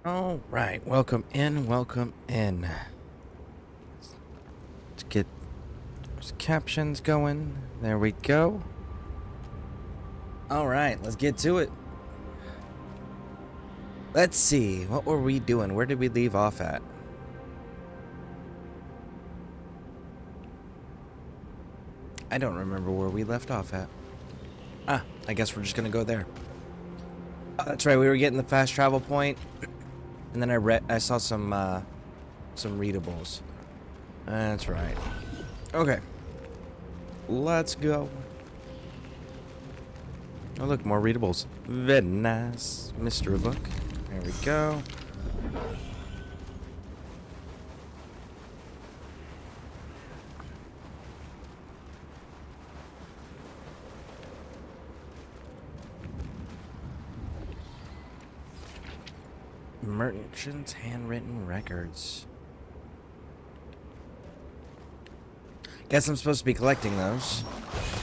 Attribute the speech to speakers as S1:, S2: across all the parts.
S1: All right, welcome in, welcome in. Let's get those captions going. There we go. All right, let's get to it. Let's see, what were we doing? Where did we leave off at? I don't remember where we left off at. Ah, I guess we're just gonna go there. Oh, that's right, we were getting the fast travel point, and then I saw some readables. That's right. Okay. Let's go. Oh, look, more readables. Very nice. Mystery book. There we go. Merchant's handwritten records. Guess I'm supposed to be collecting those,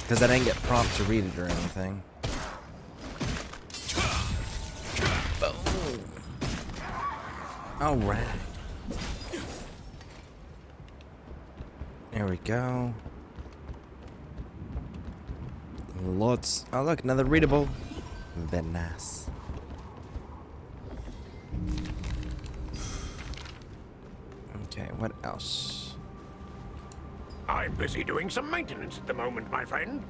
S1: because I didn't get prompt to read it or anything. Boom. All right. There we go. Lots. Oh, look, another readable. Very nice. Okay, what else?
S2: I'm busy doing some maintenance at the moment, my friend.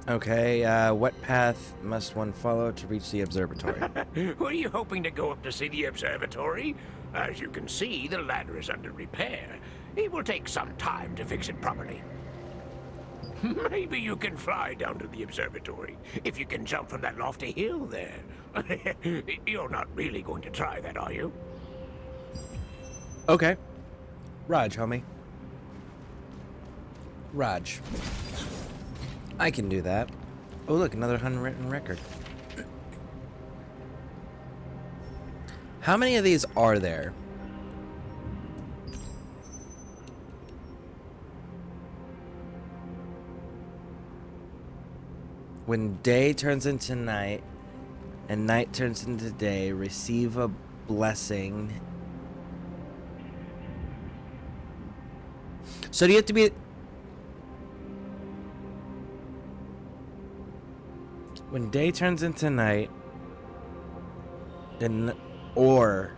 S1: Okay, what path must one follow to reach the observatory?
S2: Were you hoping to go up to see the observatory? As you can see, the ladder is under repair. It will take some time to fix it properly. Maybe you can fly down to the observatory, if you can jump from that lofty hill there. You're not really going to try that, are you?
S1: Okay. Raj, homie. Raj. I can do that. Oh, look, another handwritten record. How many of these are there? When day turns into night and night turns into day, receive a blessing. So do you have to be... When day turns into night, then or.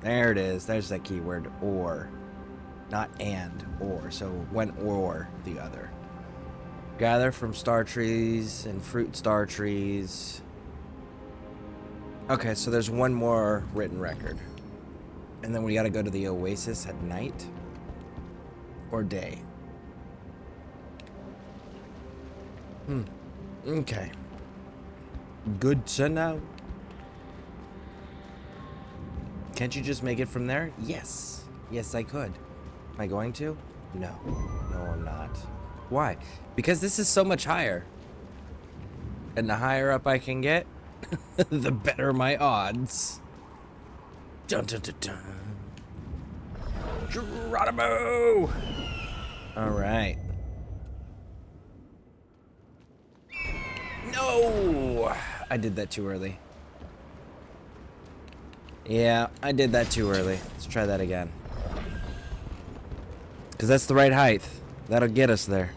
S1: There it is. There's that keyword, or. Not and, or. So one or the other. Gather from star trees and fruit star trees. Okay, so there's one more written record. And then we gotta go to the oasis at night or day. Okay. Good to know. Can't you just make it from there? Yes. Yes, I could. Am I going to? No. No, I'm not. Why? Because this is so much higher. And the higher up I can get, the better my odds. Dun dun dun dun. Geronimo! Alright. No! I did that too early. Yeah, I did that too early. Let's try that again. Because that's the right height. That'll get us there.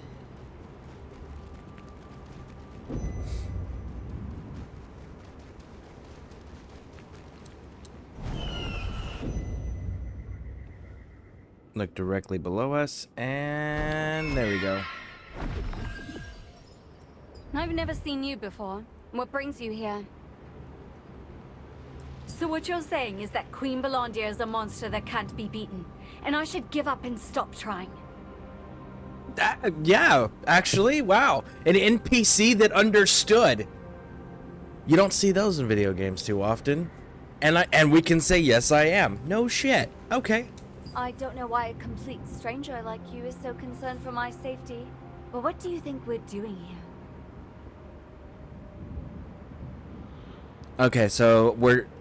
S1: Look directly below us, and there we go.
S3: I've never seen you before. What brings you here? So what you're saying is that Queen Belondia is a monster that can't be beaten, and I should give up and stop trying.
S1: Yeah, actually, wow. An NPC that understood. You don't see those in video games too often. And we can say, yes, I am. No shit. Okay.
S3: I don't know why a complete stranger like you is so concerned for my safety, but what do you think we're doing here?
S1: Okay, so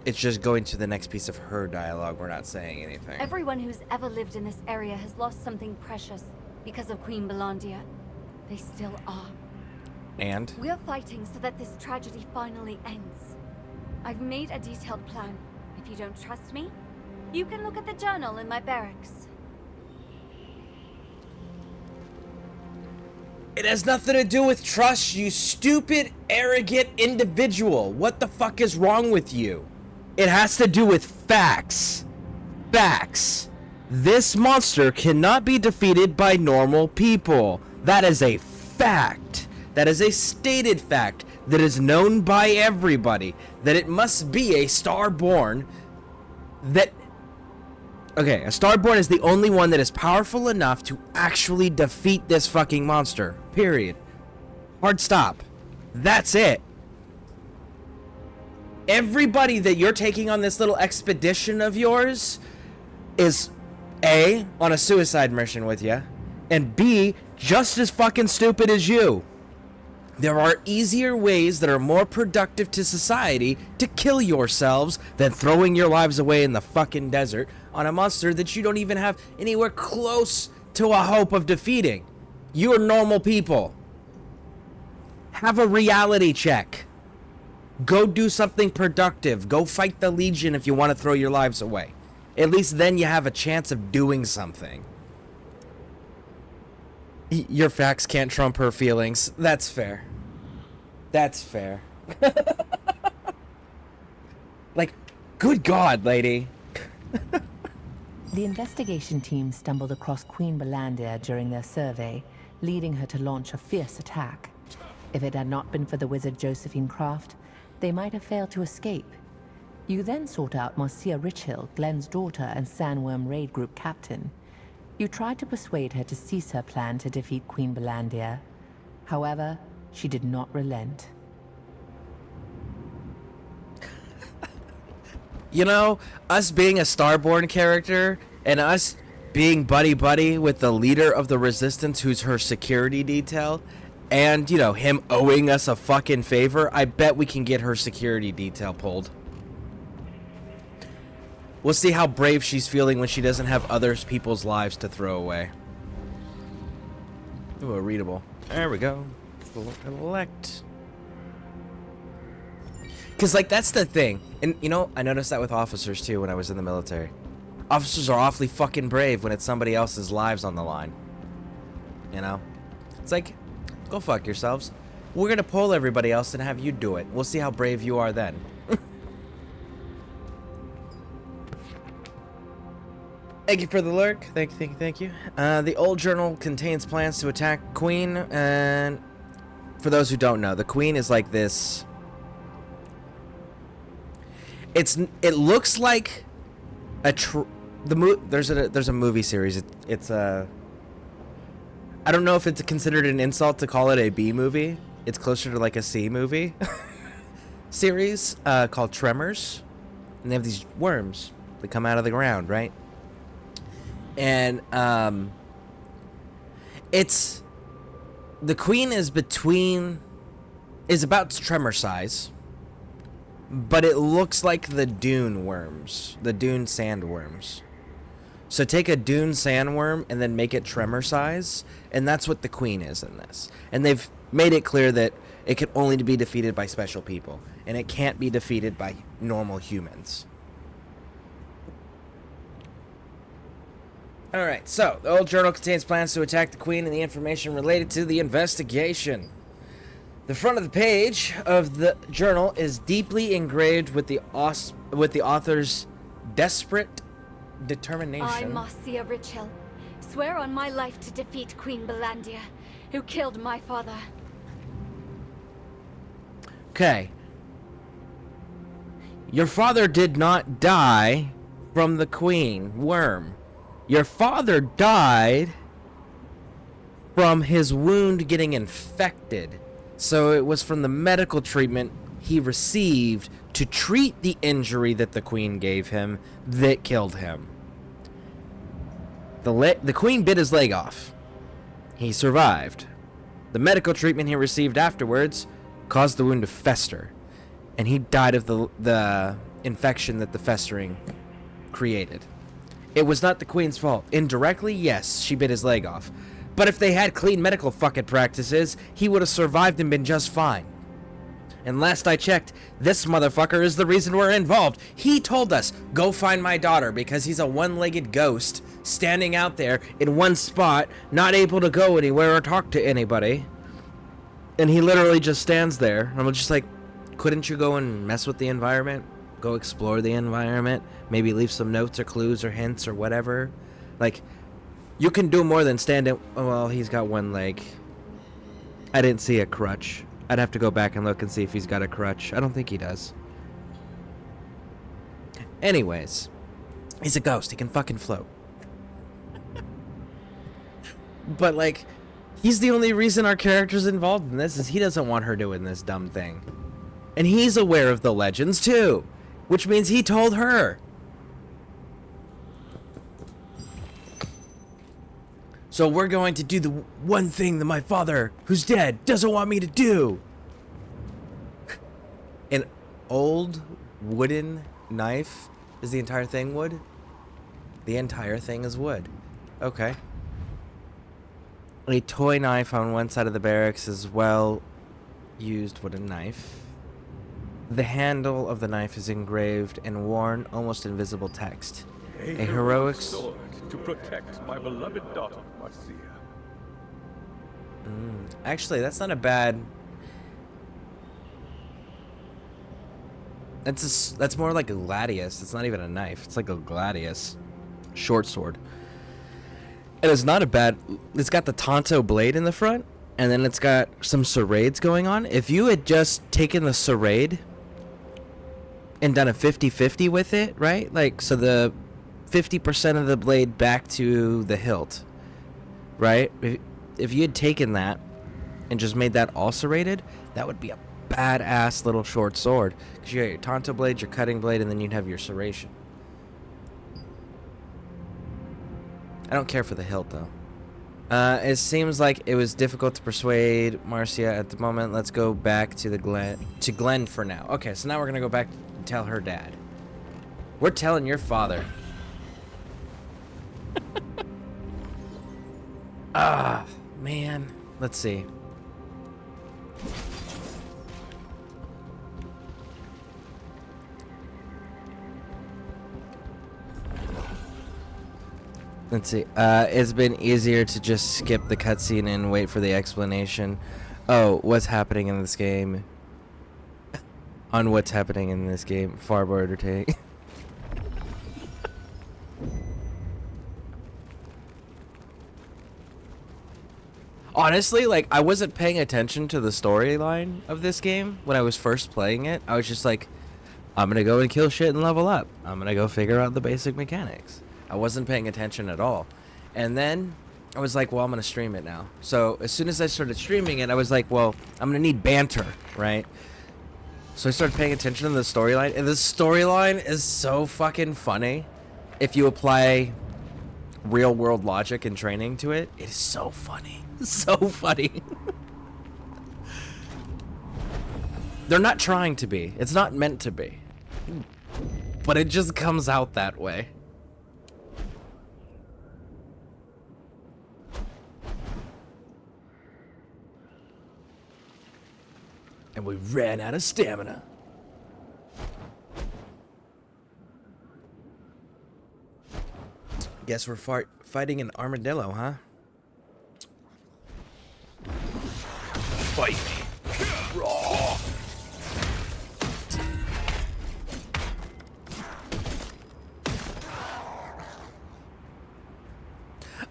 S1: it's just going to the next piece of her dialogue. We're not saying anything.
S3: Everyone who's ever lived in this area has lost something precious because of Queen Belondia. They still are.
S1: And?
S3: We're fighting so that this tragedy finally ends. I've made a detailed plan. If you don't trust me, you can look at the journal in my barracks.
S1: It has nothing to do with trust, you stupid, arrogant individual. What the fuck is wrong with you? It has to do with facts. Facts. This monster cannot be defeated by normal people. That is a fact. That is a stated fact that is known by everybody. That it must be a Starborn that... Okay, a Starborn is the only one that is powerful enough to actually defeat this fucking monster. Period. Hard stop. That's it. Everybody that you're taking on this little expedition of yours is A, on a suicide mission with you, and B, just as fucking stupid as you. There are easier ways that are more productive to society to kill yourselves than throwing your lives away in the fucking desert on a monster that you don't even have anywhere close to a hope of defeating. You're normal people. Have a reality check. Go do something productive. Go fight the Legion if you want to throw your lives away. At least then you have a chance of doing something. Your facts can't trump her feelings. That's fair. That's fair. Like, good God, lady.
S4: The investigation team stumbled across Queen Belandia during their survey, leading her to launch a fierce attack. If it had not been for the wizard Josephine Craft, they might have failed to escape. You then sought out Marcia Richhill, Glenn's daughter and Sandworm Raid Group captain. You tried to persuade her to cease her plan to defeat Queen Belandia. However, she did not relent.
S1: You know, us being a Starborn character and us being buddy-buddy with the leader of the Resistance who's her security detail, and, you know, him owing us a fucking favor, I bet we can get her security detail pulled. We'll see how brave she's feeling when she doesn't have other people's lives to throw away. Ooh, a readable. There we go. Collect. Because, like, that's the thing. And, you know, I noticed that with officers, too, when I was in the military. Officers are awfully fucking brave when it's somebody else's lives on the line. You know? It's like, go fuck yourselves. We're gonna pull everybody else and have you do it. We'll see how brave you are then. Thank you for the lurk. Thank you. The old journal contains plans to attack Queen, and for those who don't know, the Queen is like this. It looks like there's a movie series. It's a. I don't know if it's considered an insult to call it a B movie. It's closer to like a C movie series called Tremors, and they have these worms that come out of the ground, right? And it's the Queen is about Tremor size, but it looks like the dune worms, the dune sandworms. So take a dune sandworm and then make it Tremor size, and that's what the Queen is in this. And they've made it clear that it can only be defeated by special people, and it can't be defeated by normal humans. Alright, so, the old journal contains plans to attack the Queen and the information related to the investigation. The front of the page of the journal is deeply engraved with the author's desperate determination.
S3: I, Marcia Richhill, swear on my life to defeat Queen Belandia, who killed my father.
S1: Okay. Your father did not die from the Queen worm. Your father died from his wound getting infected. So it was from the medical treatment he received to treat the injury that the Queen gave him that killed him. The Queen bit his leg off. He survived. The medical treatment he received afterwards caused the wound to fester, and he died of the infection that the festering created. It was not the Queen's fault. Indirectly, yes, she bit his leg off. But if they had clean medical fucking practices, he would have survived and been just fine. And last I checked, this motherfucker is the reason we're involved. He told us, go find my daughter, because he's a one-legged ghost standing out there in one spot, not able to go anywhere or talk to anybody. And he literally just stands there. I'm just like, couldn't you go and mess with the environment? Go explore the environment? Maybe leave some notes or clues or hints or whatever? Like, you can do more than stand in... Well, he's got one leg. I didn't see a crutch. I'd have to go back and look and see if he's got a crutch. I don't think he does. Anyways, he's a ghost. He can fucking float. But, like, he's the only reason our character's involved in this is he doesn't want her doing this dumb thing. And he's aware of the legends, too. Which means he told her. So we're going to do the one thing that my father, who's dead, doesn't want me to do. An old wooden knife. Is the entire thing wood? The entire thing is wood. Okay. A toy knife on one side of the barracks is well used wooden knife. The handle of the knife is engraved in worn, almost invisible text. A heroic
S5: sword to protect my beloved daughter, Marcia.
S1: Actually, that's not a bad... That's more like a gladius. It's not even a knife. It's like a gladius. Short sword. And it's not a bad... It's got the Tonto blade in the front, and then it's got some serrades going on. If you had just taken the serrade and done a 50-50 with it, right? Like, so the 50% of the blade back to the hilt, right? If you had taken that and just made that all serrated, that would be a badass little short sword. Because you got your Tonto blade, your cutting blade, and then you'd have your serration. I don't care for the hilt, though. It seems like it was difficult to persuade Marcia at the moment. Let's go back to Glenn for now. Okay, so now we're gonna go back and tell her dad. We're telling your father. Ah, man. Let's see. Let's see. It's been easier to just skip the cutscene and wait for the explanation. Oh, what's happening in this game? On what's happening in this game. Far more entertaining. Honestly, like, I wasn't paying attention to the storyline of this game when I was first playing it. I was just like, I'm gonna go and kill shit and level up. I'm gonna go figure out the basic mechanics. I wasn't paying attention at all. And then I was like, well, I'm going to stream it now. So as soon as I started streaming it, I was like, well, I'm going to need banter, right? So I started paying attention to the storyline. And the storyline is so fucking funny. If you apply real world logic and training to it, it is so funny. So funny. They're not trying to be. It's not meant to be. But it just comes out that way. And we ran out of stamina. Guess we're fighting an armadillo, huh?
S2: Fight me. Raw.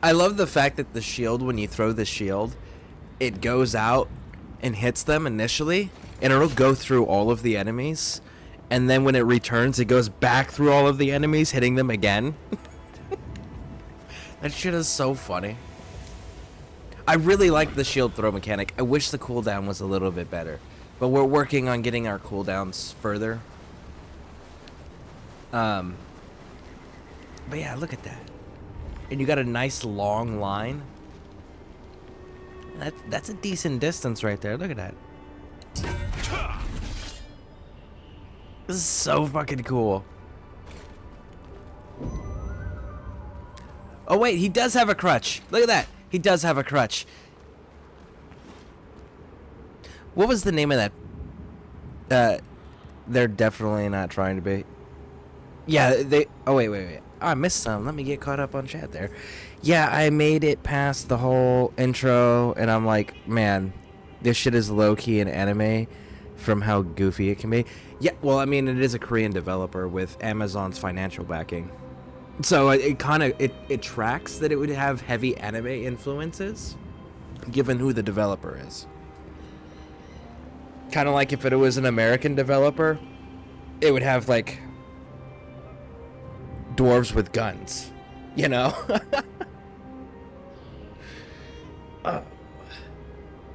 S1: I love the fact that the shield, when you throw the shield, it goes out and hits them initially, and it'll go through all of the enemies, and then when it returns, it goes back through all of the enemies, hitting them again. That shit is so funny. I really like the shield throw mechanic. I wish the cooldown was a little bit better, but we're working on getting our cooldowns further. But yeah, look at that. And you got a nice long line. That's a decent distance right there. Look at that. This is so fucking cool. Oh wait, he does have a crutch. Look at that. He does have a crutch. What was the name of that They're definitely not trying to be. Yeah, they. Oh wait. I missed some. Let me get caught up on chat there. Yeah, I made it past the whole intro, and I'm like, man, this shit is low key an anime, from how goofy it can be. Yeah, well, I mean, it is a Korean developer with Amazon's financial backing, so it kind of it tracks that it would have heavy anime influences, given who the developer is. Kind of like if it was an American developer, it would have like dwarves with guns, you know?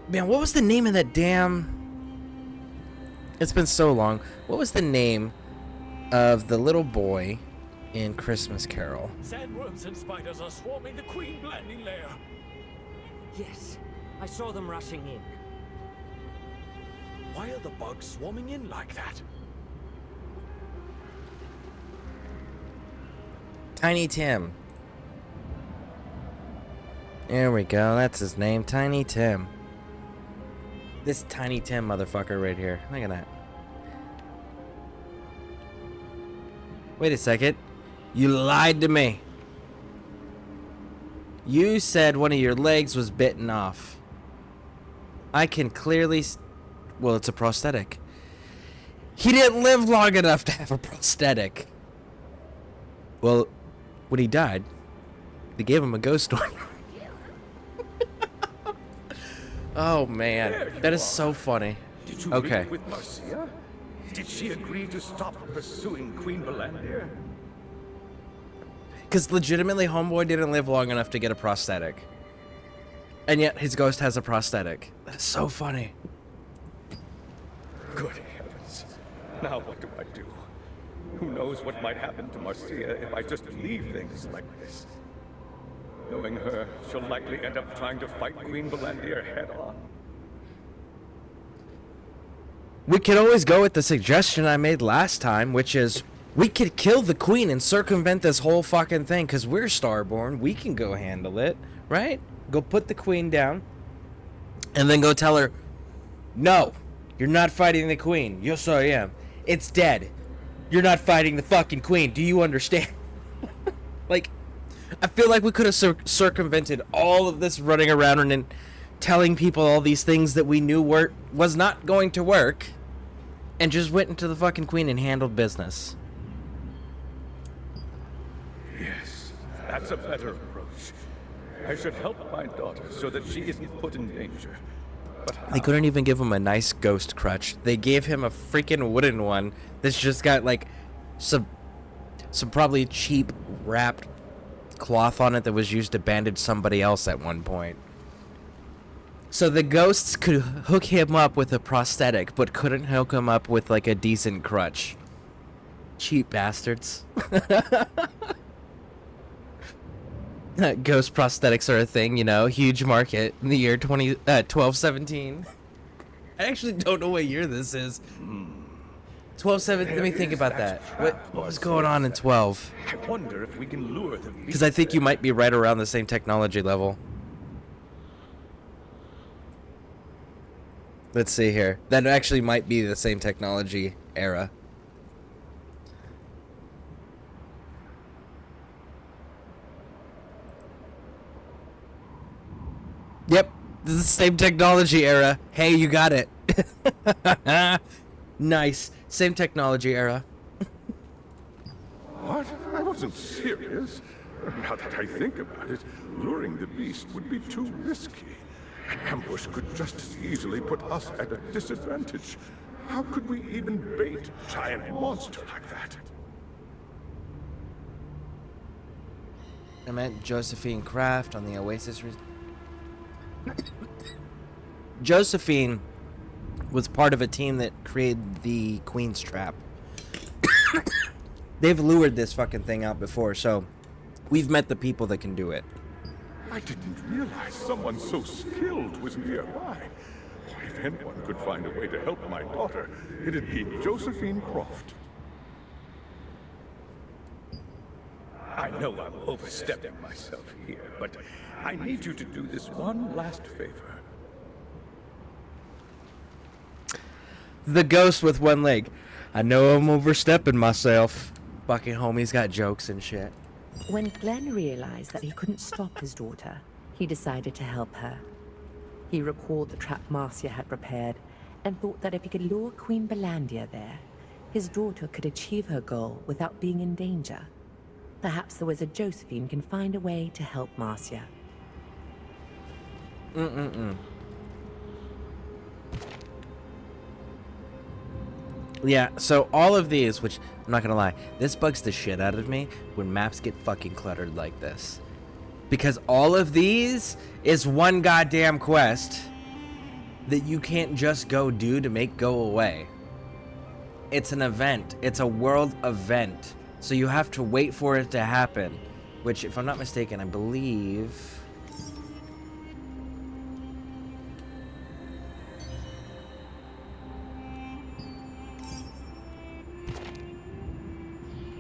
S1: Man, what was the name of that damn... It's been so long. What was the name of the little boy in Christmas Carol?
S6: Sandworms and spiders are swarming the Queen landing lair.
S7: Yes, I saw them rushing in.
S6: Why are the bugs swarming in like that?
S1: Tiny Tim. There we go. That's his name. Tiny Tim. This Tiny Tim motherfucker right here. Look at that. Wait a second. You lied to me. You said one of your legs was bitten off. I can clearly... Well, it's a prosthetic. He didn't live long enough to have a prosthetic. Well, when he died, they gave him a ghost story. Oh man, that is so funny.
S5: Did you
S1: Okay.
S5: meet with Marcia? Did she agree to stop pursuing Queen Belandir?
S1: Because legitimately, Homeboy didn't live long enough to get a prosthetic. And yet, his ghost has a prosthetic. That is so funny.
S5: Good heavens. Now what do I do? Who knows what might happen to Marcia if I just leave things like this? Knowing her, she'll likely end up trying to fight Queen Belandir head on.
S1: We could always go with the suggestion I made last time, which is we could kill the queen and circumvent this whole fucking thing, because we're Starborn. We can go handle it, right? Go put the queen down, and then go tell her, no, you're not fighting the queen. Yes, I am. It's dead. You're not fighting the fucking queen. Do you understand? Like, I feel like we could have circumvented all of this running around and telling people all these things that we knew was not going to work, and just went into the fucking queen and handled business.
S5: Yes, that's a better approach. I should help my daughter so that she isn't put in danger. But
S1: They couldn't even give him a nice ghost crutch. They gave him a freaking wooden one that's just got like some probably cheap wrapped cloth on it that was used to bandage somebody else at one point. So the ghosts could hook him up with a prosthetic, but couldn't hook him up with like a decent crutch. Cheap bastards. Ghost prosthetics are a thing, you know, huge market in the year 1217. I actually don't know what year this is. 1217. Let me think about that. What was going on in 12?
S5: I wonder if we can lure the beast.
S1: Because I think you might be right around the same technology level. Let's see here. That actually might be the same technology era. Yep, this is the same technology era. Hey, you got it. Nice. Same technology era.
S5: What? I wasn't serious. Now that I think about it, luring the beast would be too risky. An ambush could just as easily put us at a disadvantage. How could we even bait a giant monster like that?
S1: I met Josephine Kraft on the Oasis. Josephine was part of a team that created the Queen's Trap. They've lured this fucking thing out before, so we've met the people that can do it.
S5: I didn't realize someone so skilled was nearby. If anyone could find a way to help my daughter, it'd be Josephine Croft. I know I'm overstepping myself here, but I need you to do this one last favor.
S1: The ghost with one leg. I know I'm overstepping myself. Fucking homie's got jokes and shit.
S4: When Glenn realized that he couldn't stop his daughter, he decided to help her. He recalled the trap Marcia had prepared and thought that if he could lure Queen Belandia there, his daughter could achieve her goal without being in danger. Perhaps the wizard Josephine can find a way to help Marcia.
S1: Yeah, so all of these, which I'm not gonna lie, this bugs the shit out of me when maps get fucking cluttered like this. Because all of these is one goddamn quest that you can't just go do to make go away. It's an event. It's a world event. So you have to wait for it to happen. Which, if I'm not mistaken, I believe...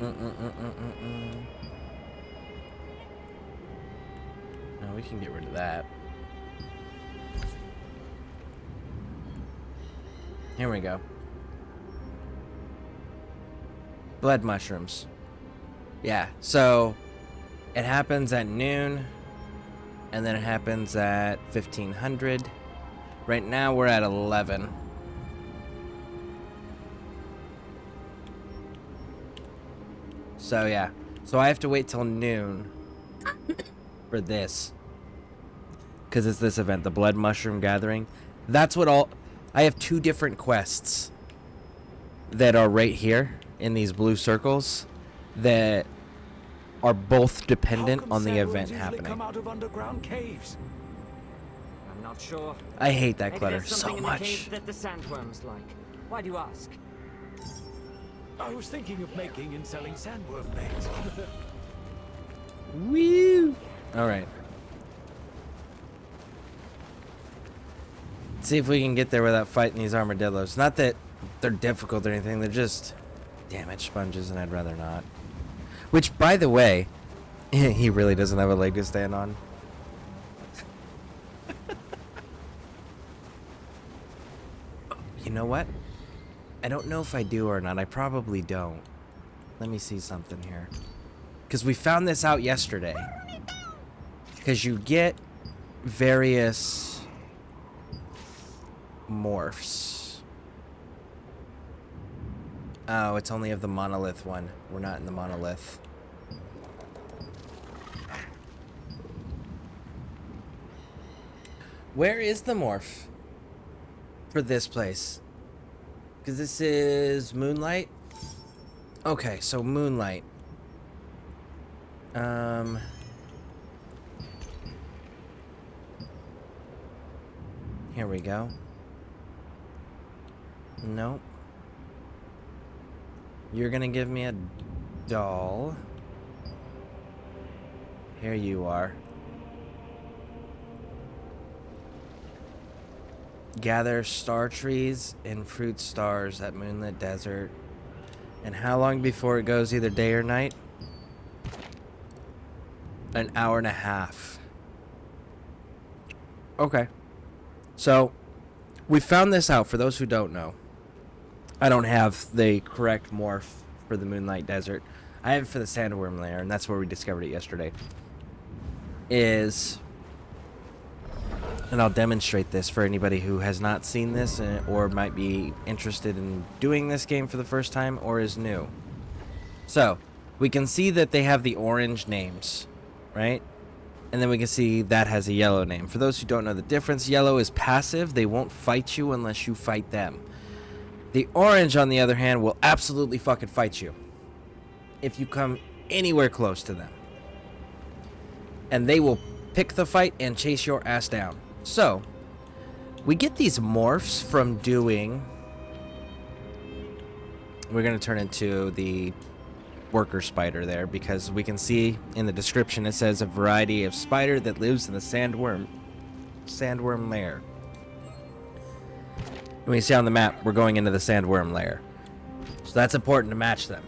S1: No, we can get rid of that. Here we go. Blood mushrooms. Yeah, so it happens at noon, and then it happens at 1500. Right now we're at 11. So yeah, so I have to wait till noon for this, because it's this event, the Blood Mushroom Gathering. That's what all... I have 2 different quests that are right here in these blue circles that are both dependent on the event happening.
S6: Come out of underground caves.
S7: I'm not sure.
S1: I hate that
S7: Maybe
S1: clutter
S7: there's
S1: so
S7: something in the
S1: much.
S7: cave that the sandworms like. Why do you ask?
S6: I was thinking of making and selling sandworm beds.
S1: Woo! Alright. See if we can get there without fighting these armadillos. Not that they're difficult or anything, they're just damage sponges, and I'd rather not. Which, by the way, he really doesn't have a leg to stand on. You know what? I don't know if I do or not. I probably don't. Let me see something here. Because we found this out yesterday. Because you get various morphs. Oh, it's only of the monolith one. We're not in the monolith. Where is the morph for this place? Because this is Moonlight. Okay, so Moonlight. Here we go. Nope. You're gonna give me a doll. Here you are. Gather star trees and fruit stars at Moonlit Desert. And how long before it goes either day or night? An hour and a half. Okay. So, we found this out for those who don't know. I don't have the correct morph for the Moonlight Desert. I have it for the Sandworm Lair, and that's where we discovered it yesterday. And I'll demonstrate this for anybody who has not seen this or might be interested in doing this game for the first time or is new. So, we can see that they have the orange names, right? And then we can see that has a yellow name. For those who don't know the difference, yellow is passive. They won't fight you unless you fight them. The orange, on the other hand, will absolutely fucking fight you if you come anywhere close to them. And they will pick the fight and chase your ass down. So, we get these morphs from doing... We're going to turn into the worker spider there, because we can see in the description it says a variety of spider that lives in the sandworm lair. And we see on the map we're going into the sandworm lair. So that's important to match them.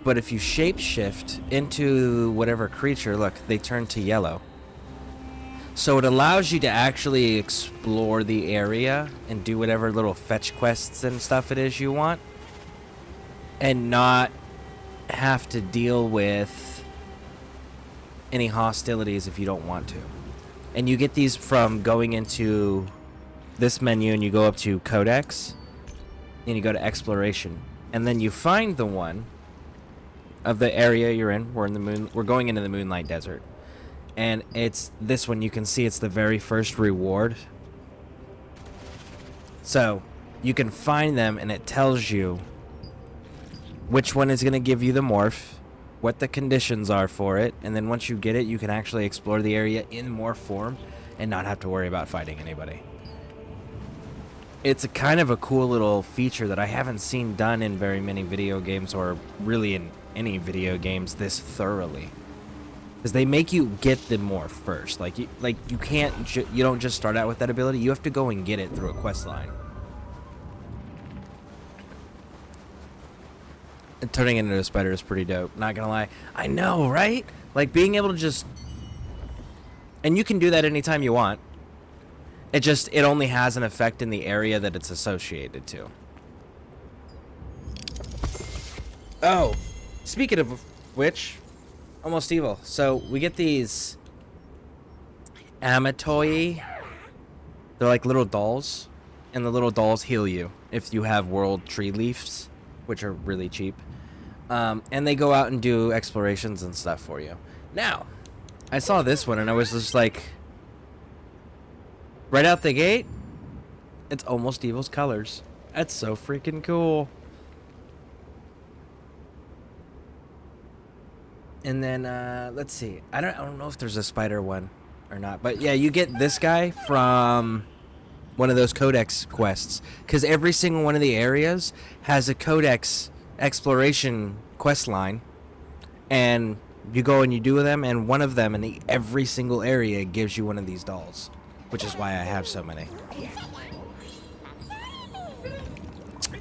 S1: But if you shapeshift into whatever creature, look, they turn to yellow. So it allows you to actually explore the area and do whatever little fetch quests and stuff it is you want, and not have to deal with any hostilities if you don't want to. And you get these from going into this menu, and you go up to Codex, and you go to Exploration, and then you find the one of the area you're in. We're going into the Moonlight Desert. And it's this one. You can see it's the very first reward. So you can find them, and it tells you which one is going to give you the morph, what the conditions are for it, and then once you get it, you can actually explore the area in morph form and not have to worry about fighting anybody. It's a kind of a cool little feature that I haven't seen done in very many video games, or really in any video games, this thoroughly. Because they make you get the morph first. Like you can't, you don't just start out with that ability. You have to go and get it through a quest line. And turning into a spider is pretty dope. Not gonna lie. I know, right? Like being able to just, and you can do that anytime you want. It only has an effect in the area that it's associated to. Oh, speaking of which, Almost Evil. So we get these Amatoi. They're like little dolls, and the little dolls heal you if you have world tree leaves, which are really cheap. And they go out and do explorations and stuff for you. Now, I saw this one and I was just like, right out the gate, it's Almost Evil's colors. That's so freaking cool. And then let's see. I don't know if there's a spider one or not, but yeah, you get this guy from one of those Codex quests, because every single one of the areas has a Codex exploration quest line, and you go and you do them, and one of them in every single area gives you one of these dolls, which is why I have so many.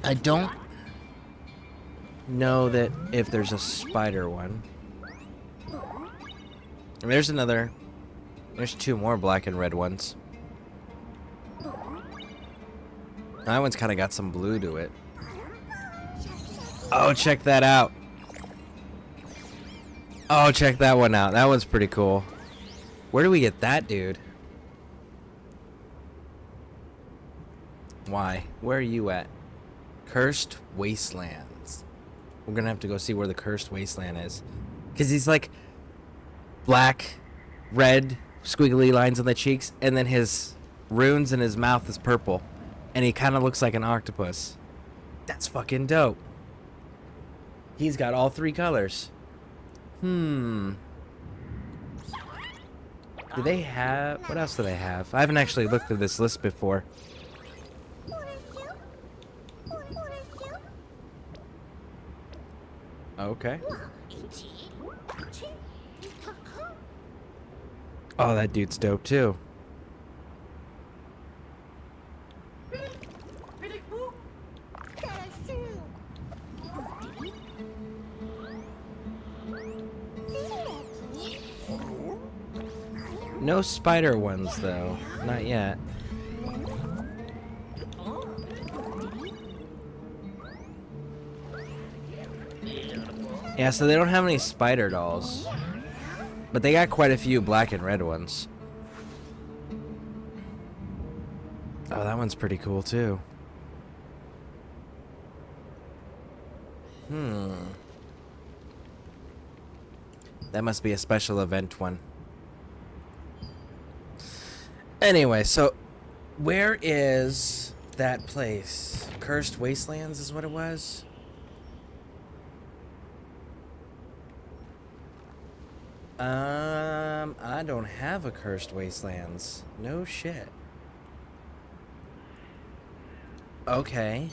S1: I don't know that if there's a spider one. And there's two more black and red ones. That one's kind of got some blue to it. Oh, check that out. Oh, check that one out. That one's pretty cool. Where do we get that, dude? Why? Where are you at? Cursed Wastelands. We're gonna have to go see where the Cursed Wasteland is. Because he's like black, red, squiggly lines on the cheeks, and then his runes in his mouth is purple. And he kind of looks like an octopus. That's fucking dope. He's got all three colors. Do they have... What else do they have? I haven't actually looked at this list before. Okay. Oh, that dude's dope too. No spider ones though, not yet. Yeah, so they don't have any spider dolls, but they got quite a few black and red ones. Oh, that one's pretty cool too. That must be a special event one. Anyway, so where is that place? Cursed Wastelands is what it was? I don't have a Cursed Wastelands. No shit. Okay.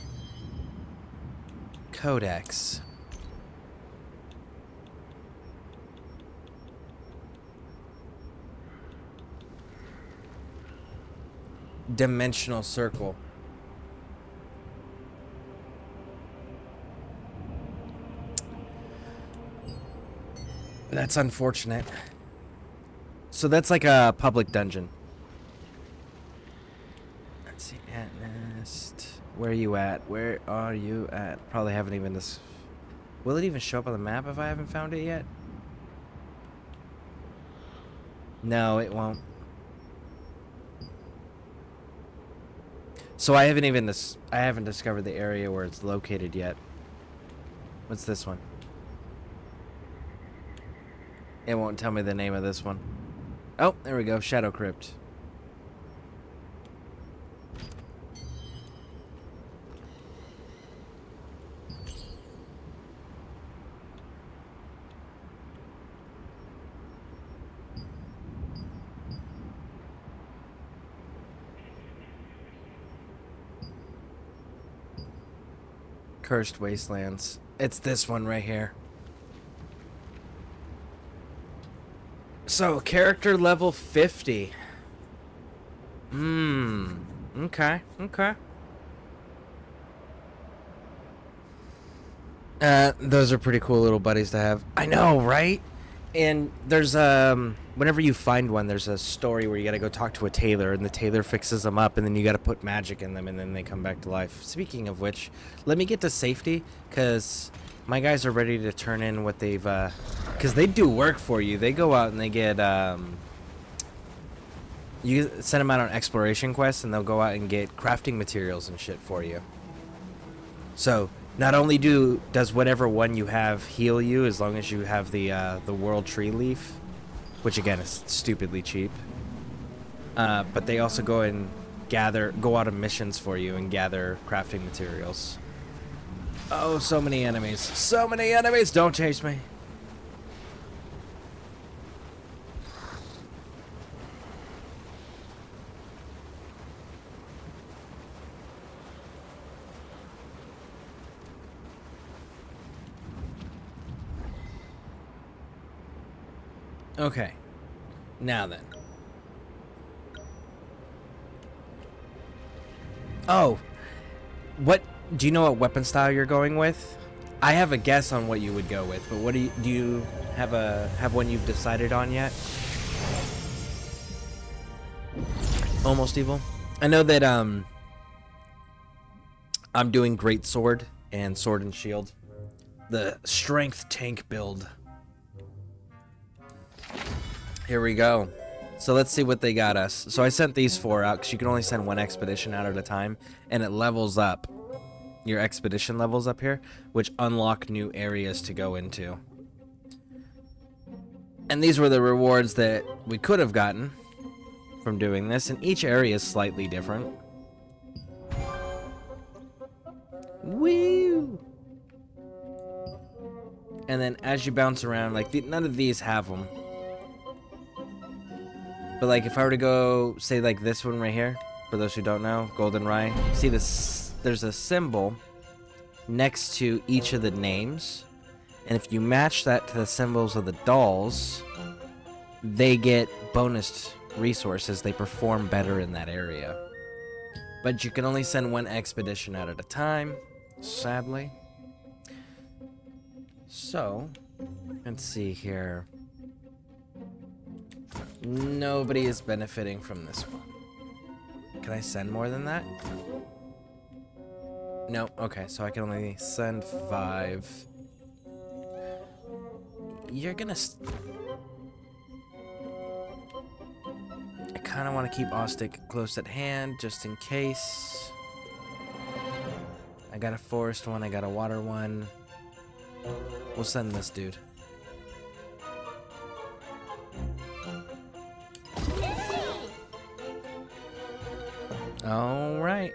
S1: Codex. Dimensional circle. That's unfortunate. So that's like a public dungeon. Let's see, Ant Nest. Where are you at? Where are you at? Probably haven't even this. Will it even show up on the map if I haven't found it yet? No, it won't. So I haven't even I haven't discovered the area where it's located yet. What's this one? It won't tell me the name of this one. Oh, there we go. Shadow Crypt. Cursed Wastelands. It's this one right here. So, character level 50. Okay, okay. Those are pretty cool little buddies to have. I know, right? And there's, whenever you find one, there's a story where you gotta go talk to a tailor, and the tailor fixes them up, and then you gotta put magic in them, and then they come back to life. Speaking of which, let me get to safety, because my guys are ready to turn in what they've, because they do work for you. They go out and they get, you send them out on exploration quests, and they'll go out and get crafting materials and shit for you. So, not only does whatever one you have heal you, as long as you have the World Tree Leaf, which again is stupidly cheap, but they also go and go out on missions for you and gather crafting materials. Oh, so many enemies. So many enemies! Don't chase me. Okay. Now then. Oh. What do you know what weapon style you're going with? I have a guess on what you would go with, but what do you have one you've decided on yet? Almost Evil. I know that I'm doing Great Sword and Sword and Shield. The strength tank build. Here we go. So let's see what they got us. So I sent these 4 out because you can only send 1 expedition out at a time, and it levels up. Your expedition levels up here, which unlock new areas to go into. And these were the rewards that we could have gotten from doing this, and each area is slightly different. Woo! And then as you bounce around, like none of these have them. But like if I were to go, say like this one right here, for those who don't know, Golden Rye, see this, there's a symbol next to each of the names, and if you match that to the symbols of the dolls, they get bonus resources. They perform better in that area. But you can only send 1 expedition out at a time, sadly. So, let's see here. Nobody is benefiting from this one. Can I send more than that? No, okay, so I can only send 5. You're gonna... I kind of want to keep Ostic close at hand, just in case. I got a forest one, I got a water one. We'll send this dude. Alright.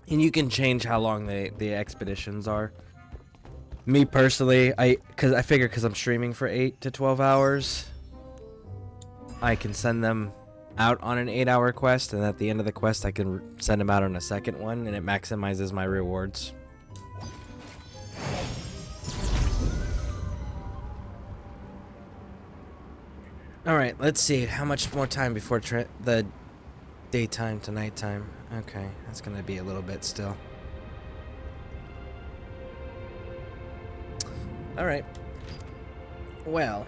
S1: And you can change how long the expeditions are. Me personally, I figure because I'm streaming for 8 to 12 hours, I can send them out on an 8-hour quest, and at the end of the quest I can send them out on a second one, and it maximizes my rewards. Alright, let's see. How much more time before the daytime to nighttime? Okay, that's gonna be a little bit still. Alright. Well.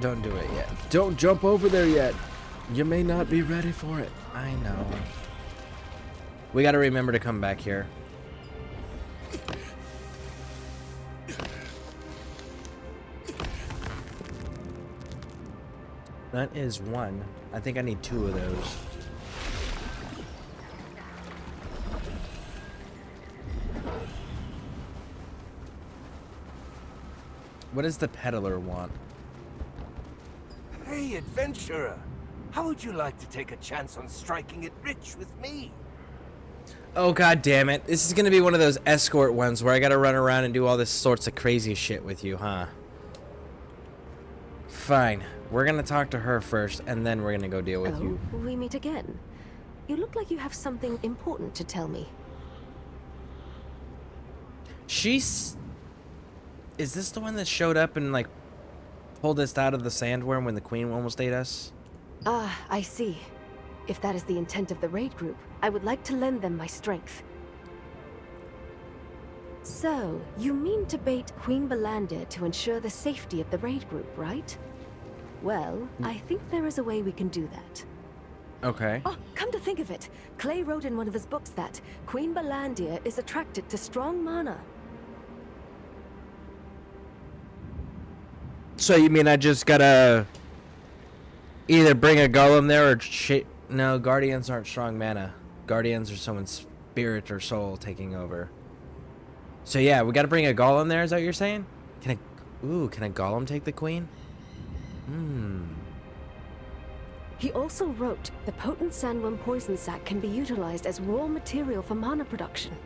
S1: Don't do it yet.
S8: Don't jump over there yet. You may not be ready for it.
S1: I know. We gotta remember to come back here. That is one. I think I need 2 of those. What does the peddler want?
S9: Hey, adventurer! How would you like to take a chance on striking it rich with me?
S1: Oh god damn it. This is gonna be one of those escort ones where I gotta run around and do all this sorts of crazy shit with you, huh? Fine. We're gonna talk to her first, and then we're gonna go deal with you.
S10: We meet again. You look like you have something important to tell me.
S1: She's... Is this the one that showed up and, like, pulled us out of the sandworm when the queen almost ate us?
S10: Ah, I see. If that is the intent of the raid group, I would like to lend them my strength. So, you mean to bait Queen Belandir to ensure the safety of the raid group, right? Well, I think there is a way we can do that.
S1: Okay.
S10: Oh, come to think of it, Clay wrote in one of his books that Queen Belandir is attracted to strong mana.
S1: So you mean I just gotta either bring a golem there or shit? No, guardians aren't strong mana. Guardians are someone's spirit or soul taking over. So yeah, we gotta bring a golem there, is that what you're saying? Can a golem take the queen?
S10: He also wrote the potent sandworm poison sac can be utilized as raw material for mana production.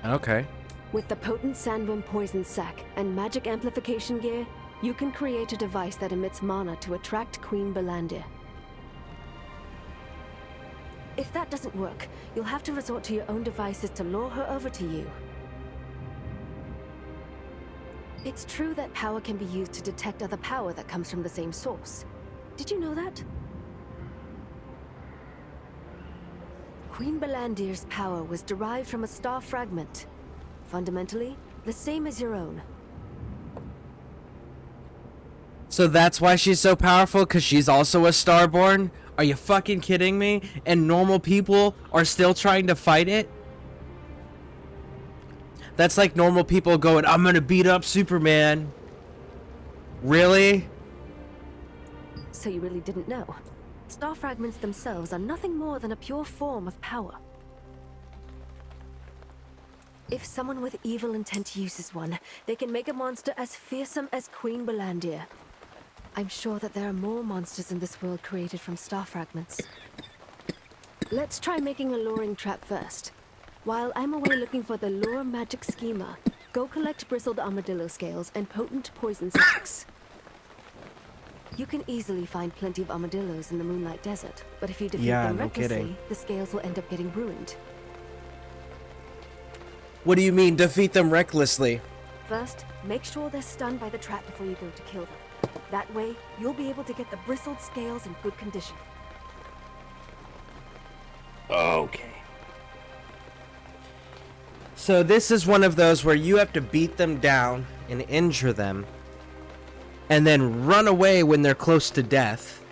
S1: Okay.
S10: With the potent sandworm poison sac and magic amplification gear, you can create a device that emits mana to attract Queen Belandir. If that doesn't work, you'll have to resort to your own devices to lure her over to you. It's true that power can be used to detect other power that comes from the same source. Did you know that? Queen Belandir's power was derived from a star fragment. Fundamentally, the same as your own.
S1: So that's why she's so powerful, because she's also a starborn? Are you fucking kidding me? And normal people are still trying to fight it? That's like normal people going, I'm gonna beat up Superman. Really?
S10: So you really didn't know? Star fragments themselves are nothing more than a pure form of power. If someone with evil intent uses one, they can make a monster as fearsome as Queen Belandir. I'm sure that there are more monsters in this world created from star fragments. Let's try making a luring trap first. While I'm away looking for the lure magic schema, go collect bristled armadillo scales and potent poison sacs. You can easily find plenty of armadillos in the Moonlight Desert, but if you defeat them recklessly, the scales will end up getting ruined.
S1: What do you mean, defeat them recklessly?
S10: First, make sure they're stunned by the trap before you go to kill them. That way, you'll be able to get the bristled scales in good condition.
S1: Okay. So this is one of those where you have to beat them down and injure them, and then run away when they're close to death,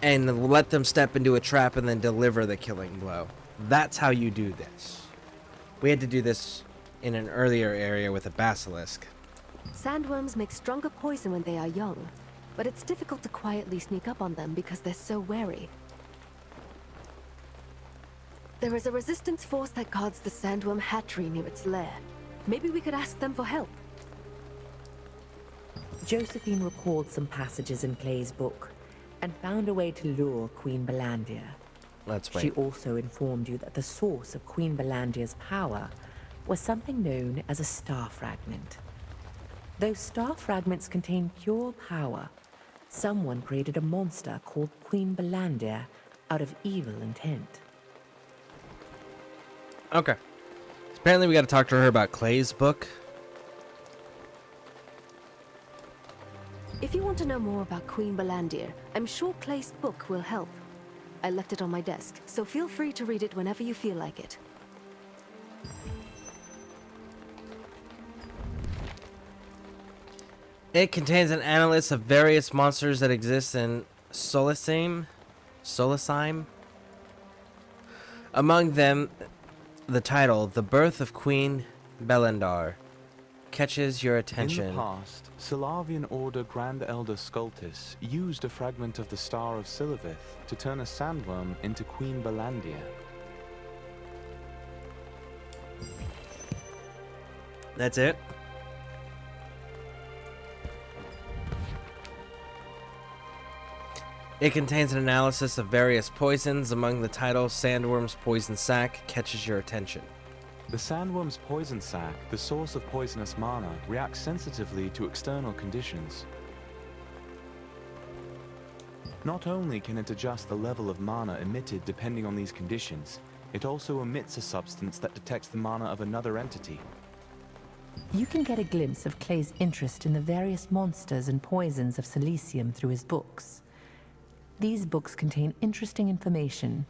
S1: and let them step into a trap and then deliver the killing blow. That's how you do this. We had to do this in an earlier area with a basilisk.
S10: Sandworms make stronger poison when they are young, but it's difficult to quietly sneak up on them because they're so wary. There is a resistance force that guards the sandworm hatchery near its lair. Maybe we could ask them for help.
S4: Josephine recalled some passages in Clay's book and found a way to lure Queen Belandir.
S1: Let's wait.
S4: She also informed you that the source of Queen Belandir's power was something known as a star fragment. Those star fragments contain pure power. Someone created a monster called Queen Belandir out of evil intent.
S1: Okay. Apparently we gotta talk to her about Clay's book.
S10: If you want to know more about Queen Belandir, I'm sure Clay's book will help. I left it on my desk, so feel free to read it whenever you feel like it.
S1: It contains an analysis of various monsters that exist in Solacime. Among them, the title, The Birth of Queen Belandar, catches your attention.
S11: In the past, Solavian Order Grand Elder Scultus used a fragment of the Star of Silivith to turn a sandworm into Queen Belandia.
S1: That's it? It contains an analysis of various poisons. Among the title, Sandworm's Poison Sac catches your attention.
S11: The sandworm's poison sac, the source of poisonous mana, reacts sensitively to external conditions. Not only can it adjust the level of mana emitted depending on these conditions, it also emits a substance that detects the mana of another entity.
S4: You can get a glimpse of Clay's interest in the various monsters and poisons of Silesium through his books. These books contain interesting information,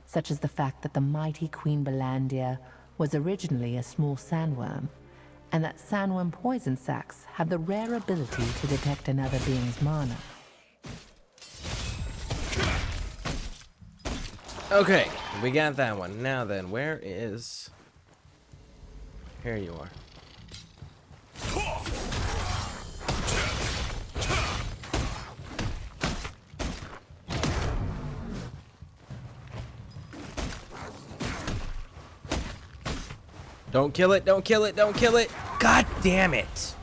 S4: such as the fact that the mighty Queen Belandia was originally a small sandworm, and that sandworm poison sacs have the rare ability to detect another being's mana.
S1: Okay, we got that one. Now then, where is... Here you are. Don't kill it, don't kill it, don't kill it! God damn it!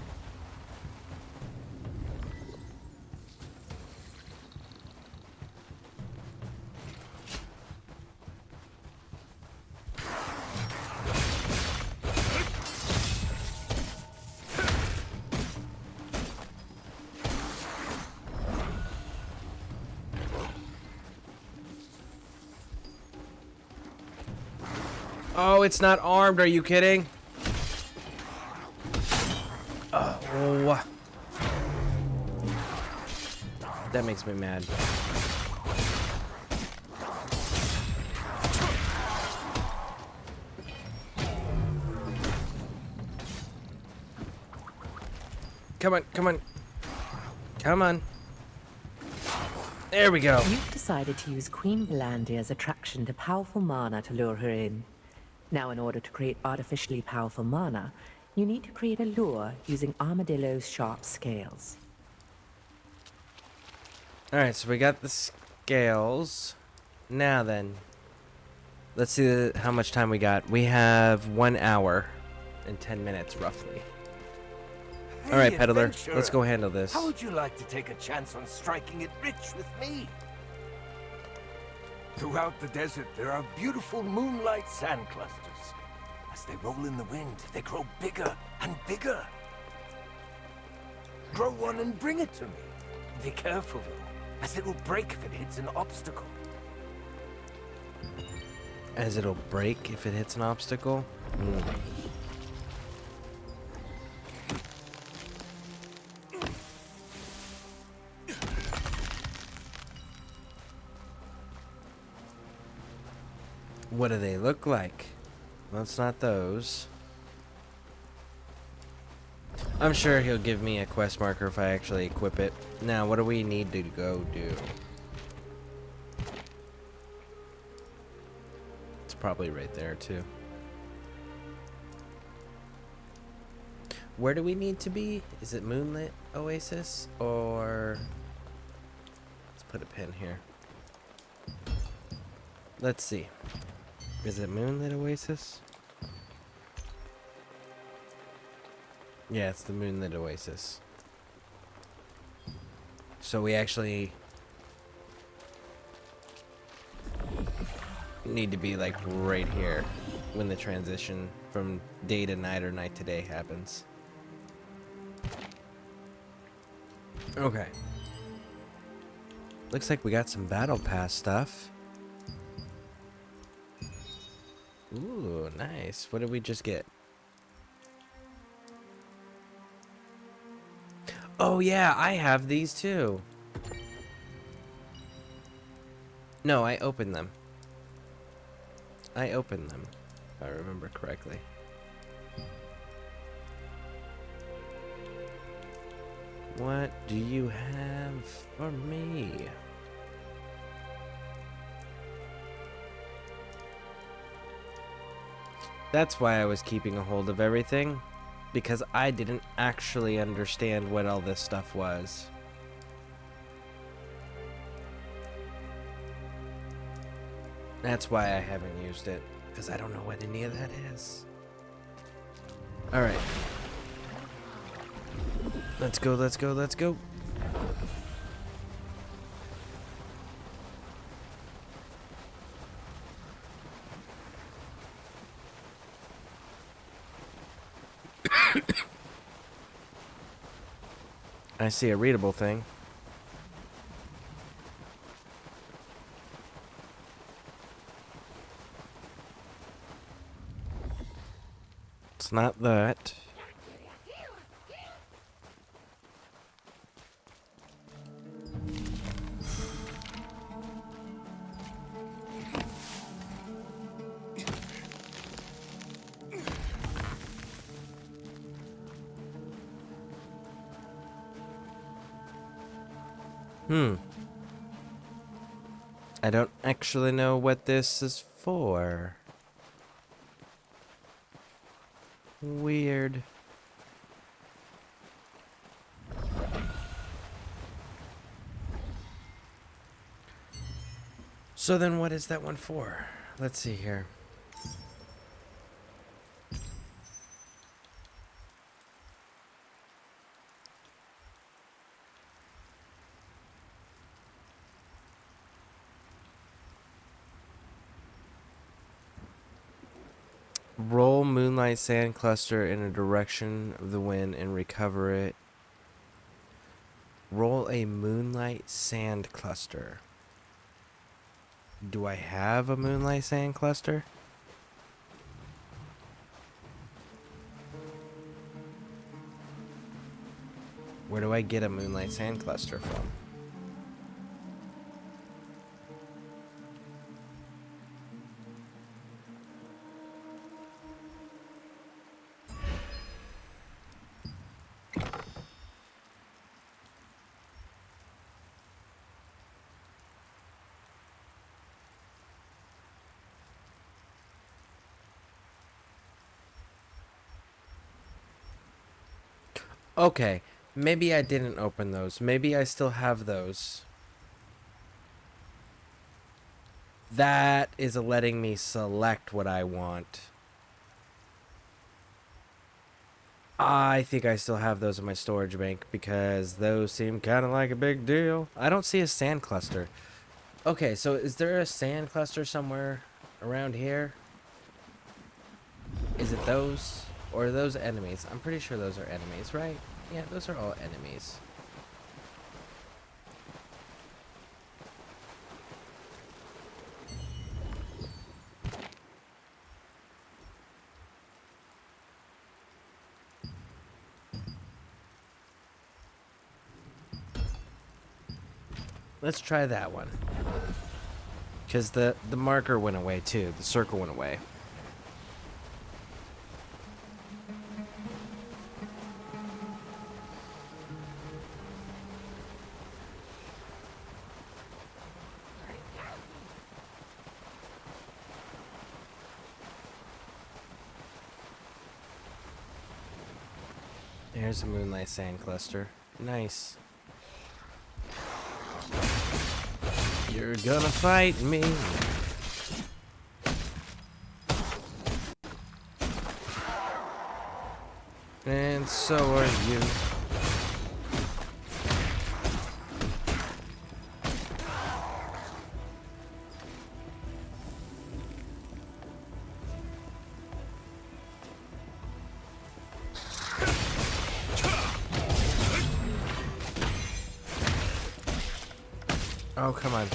S1: Oh, it's not armed. Are you kidding? Oh. That makes me mad. Come on, come on. Come on. There we go.
S4: You've decided to use Queen Belandia's attraction to powerful mana to lure her in. Now, in order to create artificially powerful mana, you need to create a lure using Armadillo's sharp scales.
S1: Alright, so we got the scales. Now then, let's see how much time we got. We have 1 hour and 10 minutes, roughly.
S9: Hey,
S1: Alright, Peddler,
S9: adventurer.
S1: let's go handle this.
S9: How would you like to take a chance on striking it rich with me? Throughout the desert, there are beautiful moonlight sand clusters. As they roll in the wind, they grow bigger and bigger. Grow one and bring it to me. Be careful, though, as it will break if it hits an obstacle.
S1: As it'll break if it hits an obstacle? What do they look like? Well, it's not those. I'm sure he'll give me a quest marker if I actually equip it. Now, what do we need to go do? It's probably right there, too. Where do we need to be? Is it Moonlit Oasis? Or... Let's put a pin here. Let's see. Is it Moonlit Oasis? Yeah, it's the Moonlit Oasis. So we actually need to be like right here when the transition from day to night or night to day happens. Okay. Looks like we got some battle pass stuff. Ooh, nice. What did we just get? Oh yeah, I have these too. No, I opened them. I opened them, if I remember correctly. What do you have for me? That's why I was keeping a hold of everything, because I didn't actually understand what all this stuff was. That's why I haven't used it, because I don't know what any of that is. Alright. Let's go, let's go, let's go. I see a readable thing. It's not that. I don't actually know what this is for. Weird. So then what is that one for? Let's see here. Roll Moonlight Sand Cluster in a direction of the wind and recover it. Roll a Moonlight Sand Cluster. Do I have a Moonlight Sand Cluster? Where do I get a Moonlight Sand Cluster from? Okay, maybe I didn't open those. Maybe I still have those. That is letting me select what I want. I think I still have those in my storage bank because those seem kind of like a big deal. I don't see a sand cluster. Okay, so is there a sand cluster somewhere around here? Is it those? Or are those enemies? I'm pretty sure those are enemies, right? Yeah, those are all enemies. Let's try that one. Because the marker went away too. The circle went away. There's a Moonlight Sand Cluster. Nice. You're gonna fight me. And so are you. Oh, come on.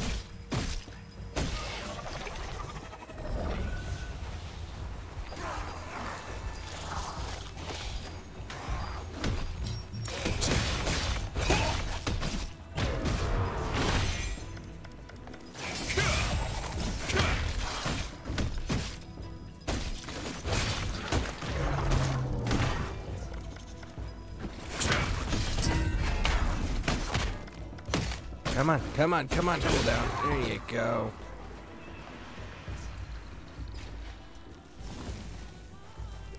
S1: Come on, come on, come on, cooldown. There you go.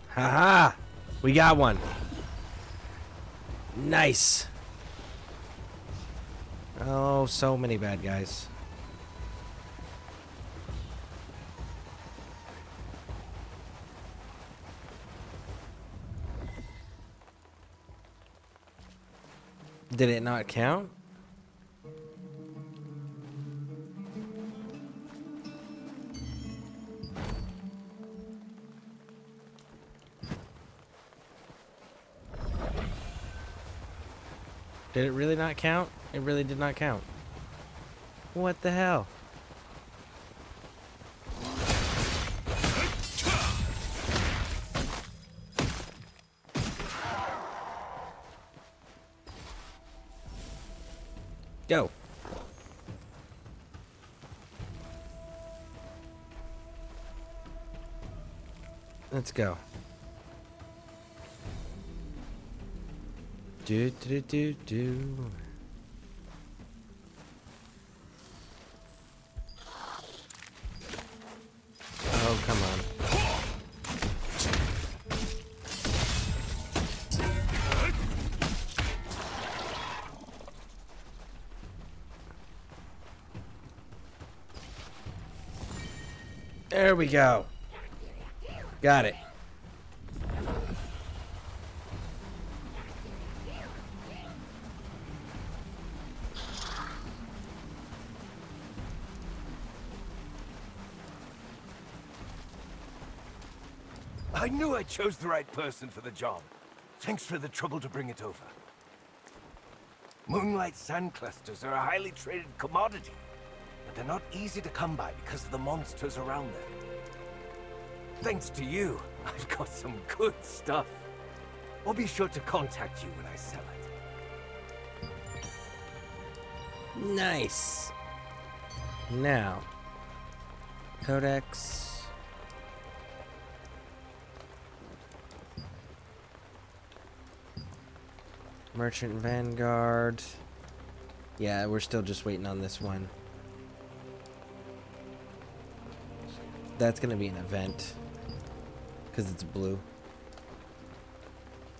S1: Haha! We got one. Nice. Oh, so many bad guys. Did it not count? Did it really not count? It really did not count. What the hell? Go. Let's go. Do do do do. Oh, come on. There we go. Got it.
S9: I knew I chose the right person for the job. Thanks for the trouble to bring it over. Moonlight sand clusters are a highly traded commodity, but they're not easy to come by because of the monsters around them. Thanks to you, I've got some good stuff. I'll be sure to contact you when I sell it.
S1: Nice. Now, Codex. Merchant Vanguard. Yeah, we're still just waiting on this one. That's gonna be an event. Because it's blue.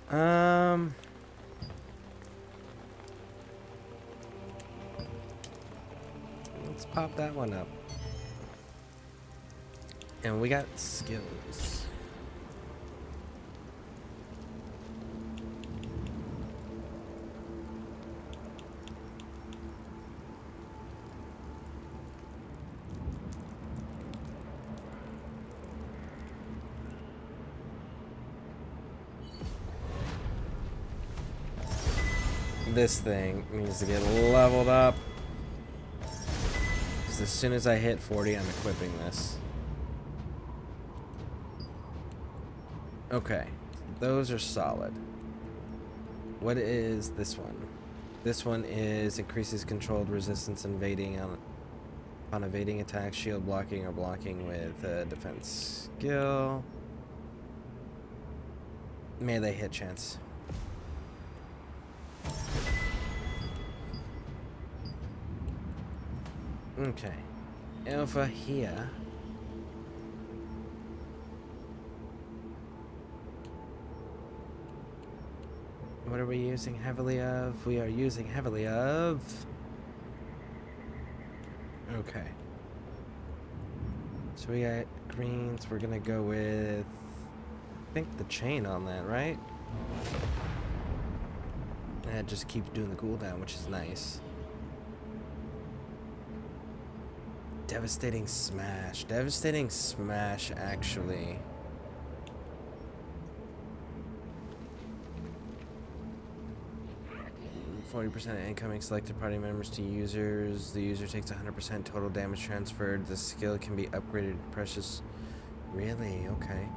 S1: Let's pop that one up. And we got skills. This thing needs to get leveled up. Because as soon as I hit 40, I'm equipping this. Okay, those are solid. What is this one? This one is increases controlled resistance invading on evading attacks, shield blocking, or blocking with a defense skill. Melee hit chance. Okay, over here. What are we using heavily of? We are using heavily of... Okay. So we got greens, we're gonna go with... I think the chain on that, right? And it just keeps doing the cooldown, which is nice. Devastating Smash. Devastating Smash, actually. %40% incoming selected party members to users. The user takes 100% total damage transferred. The skill can be upgraded to precious. Really? Okay.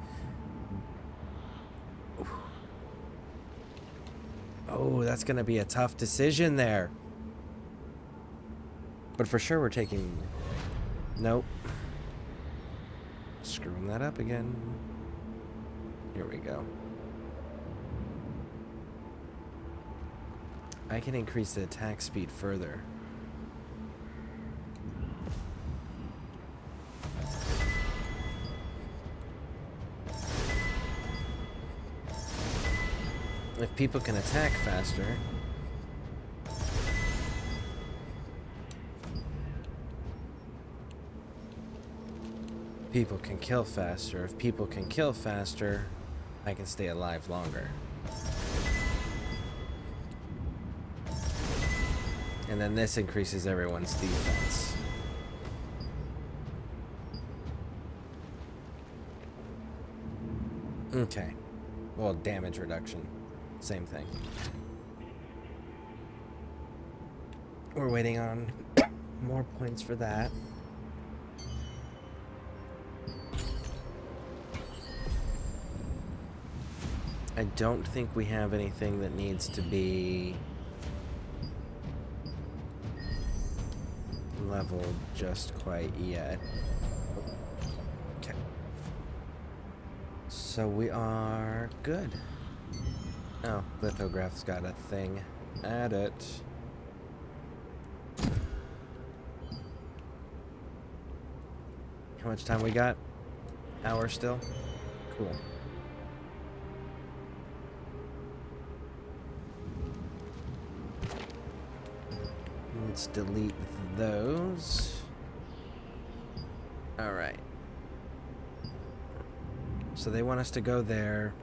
S1: Oof. Oh, that's gonna be a tough decision there. But for sure we're taking... Nope. Screwing that up again. Here we go. I can increase the attack speed further. If people can attack faster... people can kill faster. If people can kill faster, I can stay alive longer. And then this increases everyone's defense. Okay. Well, damage reduction. Same thing. We're waiting on more points for that. I don't think we have anything that needs to be leveled just quite yet. Okay. So we are good. Oh, lithograph's got a thing. Add it. How much time we got? Hour still? Cool. Let's delete those. All right. So they want us to go there.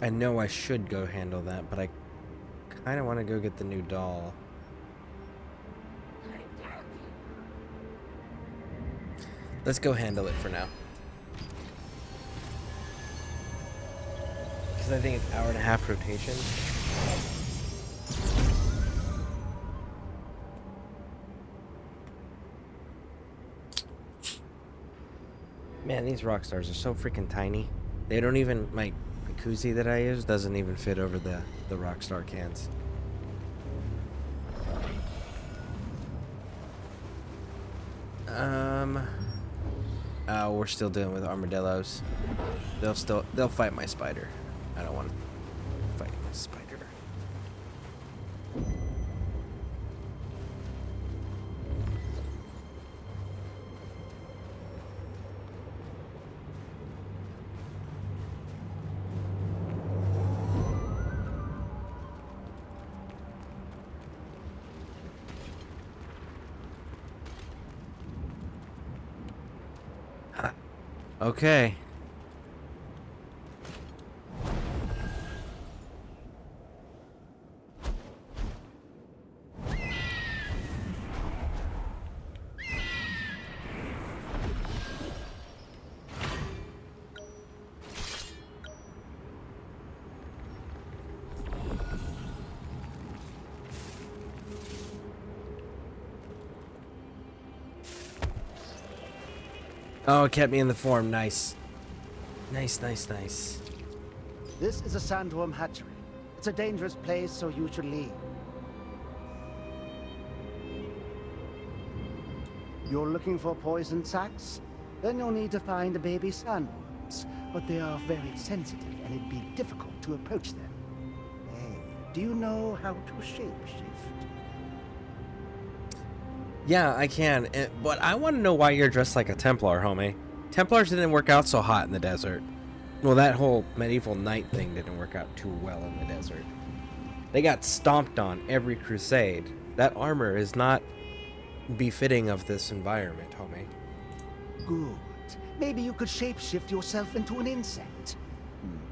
S1: I know I should go handle that, but I kind of want to go get the new doll. Let's go handle it for now. Because I think it's 1.5 hour rotation. Man, these rock stars are so freaking tiny. They don't even, my koozie that I use doesn't even fit over the Rockstar cans. Oh, we're still dealing with armadillos. They'll fight my spider. I don't want to fight my spider. Okay. Oh, it kept me in the form. Nice. Nice, nice, nice.
S12: This is a sandworm hatchery. It's a dangerous place, so you should leave. You're looking for poison sacs? Then you'll need to find the baby sandworms. But they are very sensitive, and it'd be difficult to approach them. Hey, do you know how to shapeshift?
S1: Yeah, I can, but I want to know why you're dressed like a Templar, homie. Templars didn't work out so hot in the desert. Well, that whole medieval knight thing didn't work out too well in the desert. They got stomped on every crusade. That armor is not befitting of this environment, homie.
S12: Good. Maybe you could shapeshift yourself into an insect.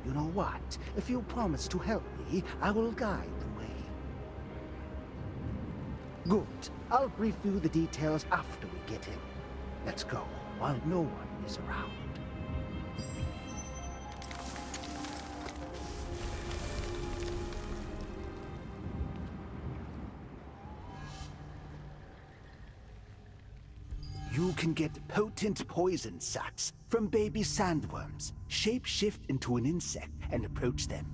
S12: You know what? If you promise to help me, I will guide the way. Good. I'll brief you the details after we get in. Let's go, while no one is around. You can get potent poison sacs from baby sandworms. Shapeshift into an insect and approach them.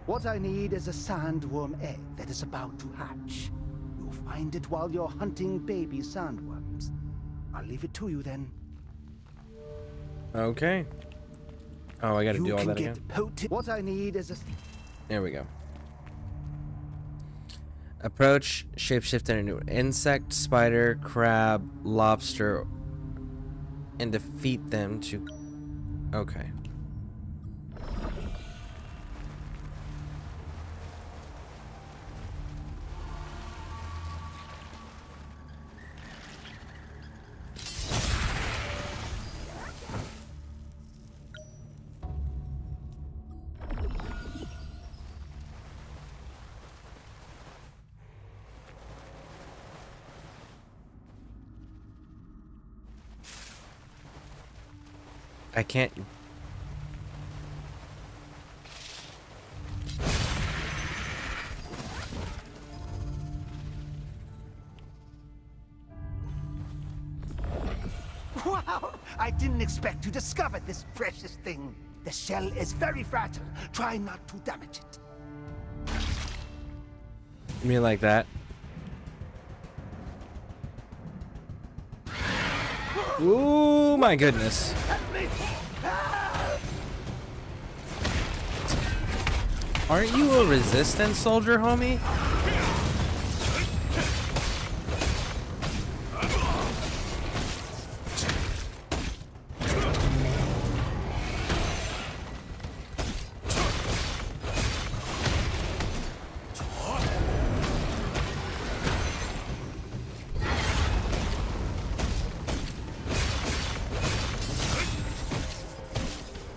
S12: What I need is a sandworm egg that is about to hatch. You'll find it while you're hunting baby sandworms. I'll leave it to you then.
S1: Okay. Oh, I gotta do all that again.
S12: What I need is a...
S1: There we go. Approach, shapeshift into an insect, spider, crab, lobster, and defeat them to... Okay. I can't...
S12: Wow! I didn't expect to discover this precious thing. The shell is very fragile. Try not to damage it.
S1: You mean like that? Ooh, my goodness. Aren't you a resistance soldier, homie?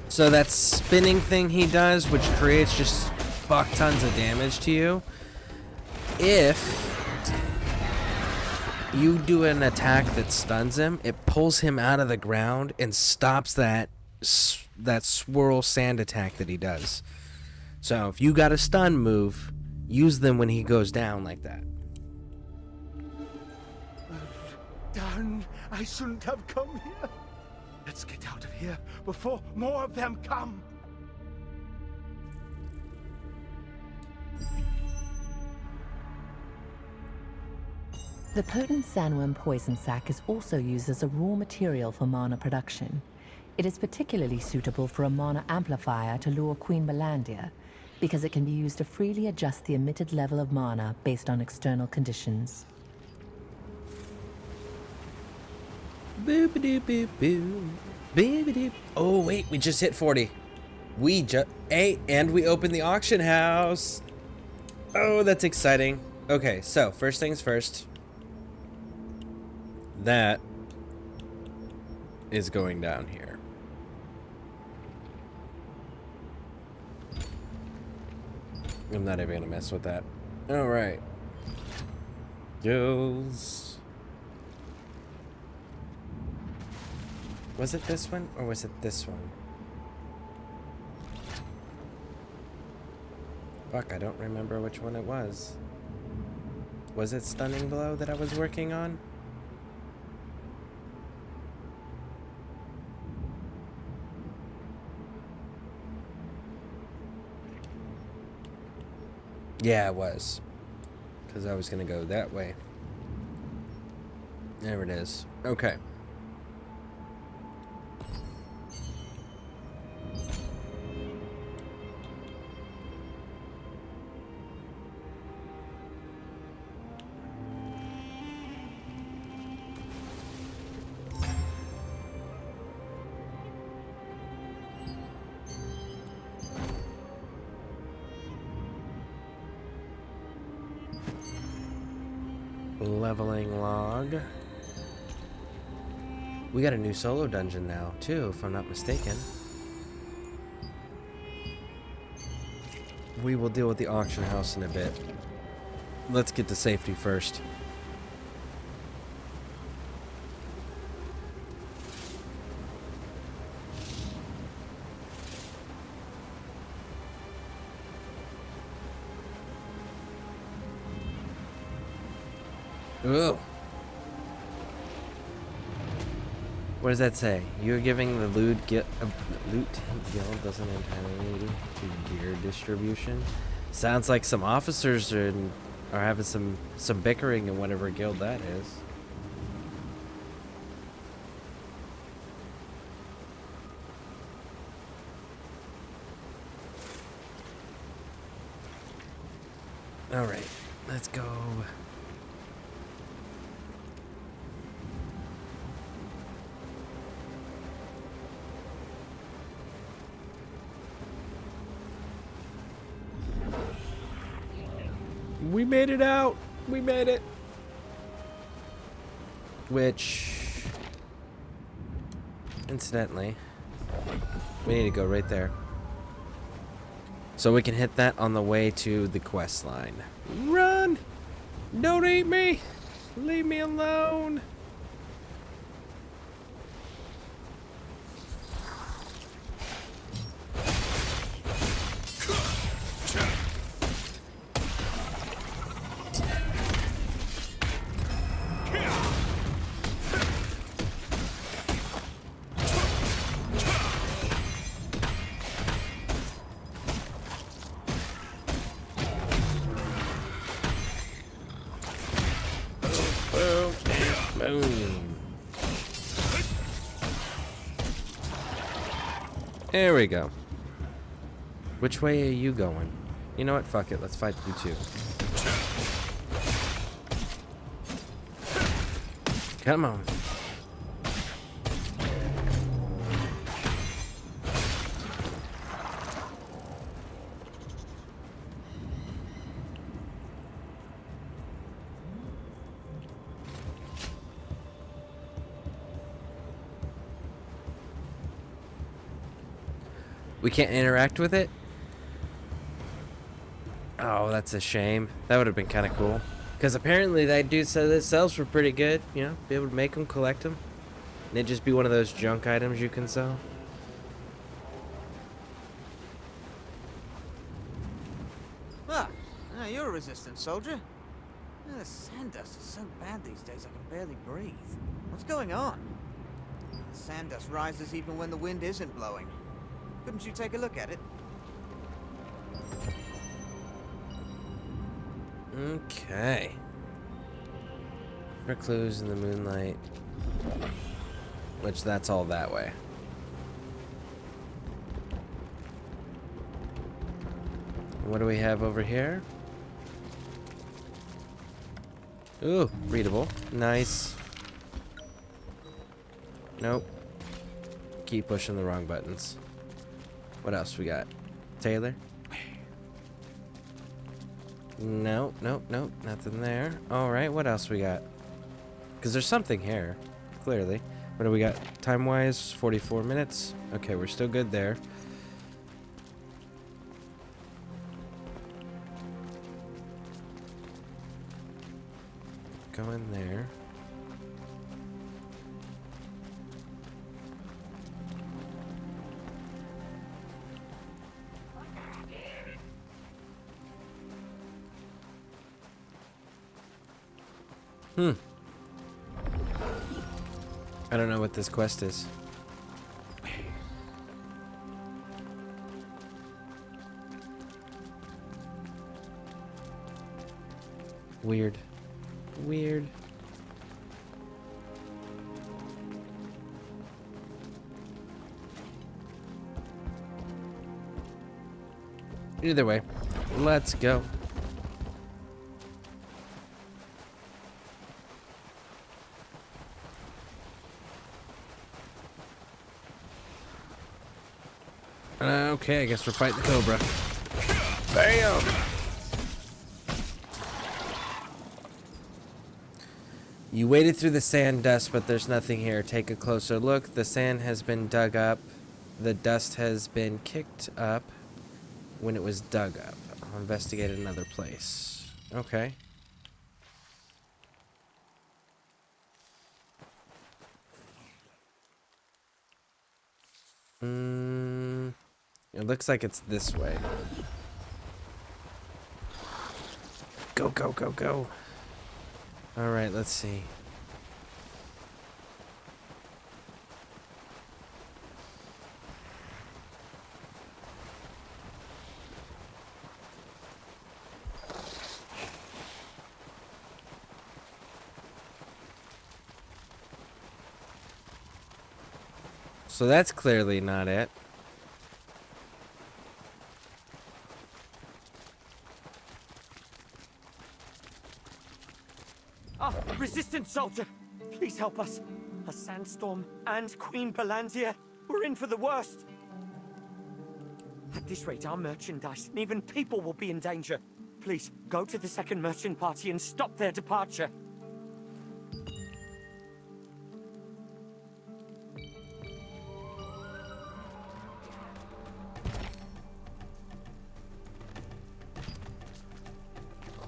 S1: So that spinning thing he does, which creates just fuck tons of damage to you, if you do an attack that stuns him, it pulls him out of the ground and stops that swirl sand attack that he does. So if you got a stun move, use them when he goes down like that.
S12: Darn, I shouldn't have come here. Let's get out of here before more of them come.
S4: The potent sandworm poison sac is also used as a raw material for mana production. It is particularly suitable for a mana amplifier to lure Queen Balandia, because it can be used to freely adjust the emitted level of mana based on external conditions.
S1: Boop-a-doop-boop-boo. Boop-a-doop. Oh wait, we just hit 40. And we opened the auction house. Oh, that's exciting. Okay, so first things first. That is going down here. I'm not even gonna mess with that. All right. Goes. Was it this one or was it this one? Fuck, I don't remember which one it was. Was it Stunning Blow that I was working on? Yeah, it was. Because I was going to go that way. There it is. Okay. Leveling log. We got a new solo dungeon now, too, if I'm not mistaken. We will deal with the auction house in a bit. Let's get to safety first. Ugh. What does that say? You're giving the loot guild doesn't entitle you to gear distribution. Sounds like some officers are having some bickering in whatever guild that is. Alright, let's go. We made it out! We made it! Which, incidentally, we need to go right there. So we can hit that on the way to the quest line. Run! Don't eat me! Leave me alone! Boom. There we go. Which way are you going? You know what? Fuck it. Let's fight you too. Come on. We can't interact with it? Oh, that's a shame. That would have been kind of cool. Because apparently that dude said that sells for pretty good. You know, be able to make them, collect them. And it'd just be one of those junk items you can sell.
S13: Ah, you're a resistant soldier. The sand dust is so bad these days I can barely breathe. What's going on? The sand dust rises even when the wind isn't blowing. Couldn't you take a look at it?
S1: Okay. Recluse in the moonlight. Which, that's all that way. What do we have over here? Ooh, readable. Nice. Nope. Keep pushing the wrong buttons. What else we got? Taylor? Nope, nope, nope. Nothing there. Alright, what else we got? Because there's something here. Clearly. What do we got? Time-wise, 44 minutes. Okay, we're still good there. Go in there. I don't know what this quest is. Weird. Weird. Either way, let's go. Okay, I guess we're fighting the Cobra. Bam! You waded through the sand dust, but there's nothing here. Take a closer look. The sand has been dug up. The dust has been kicked up when it was dug up. I'll investigate another place. Okay. It looks like it's this way. Go, go, go, go. Alright, let's see. So that's clearly not it.
S7: Resistance soldier! Please help us. A sandstorm and Queen Belandia. We're in for the worst. At this rate, our merchandise and even people will be in danger. Please, go to the second merchant party and stop their departure.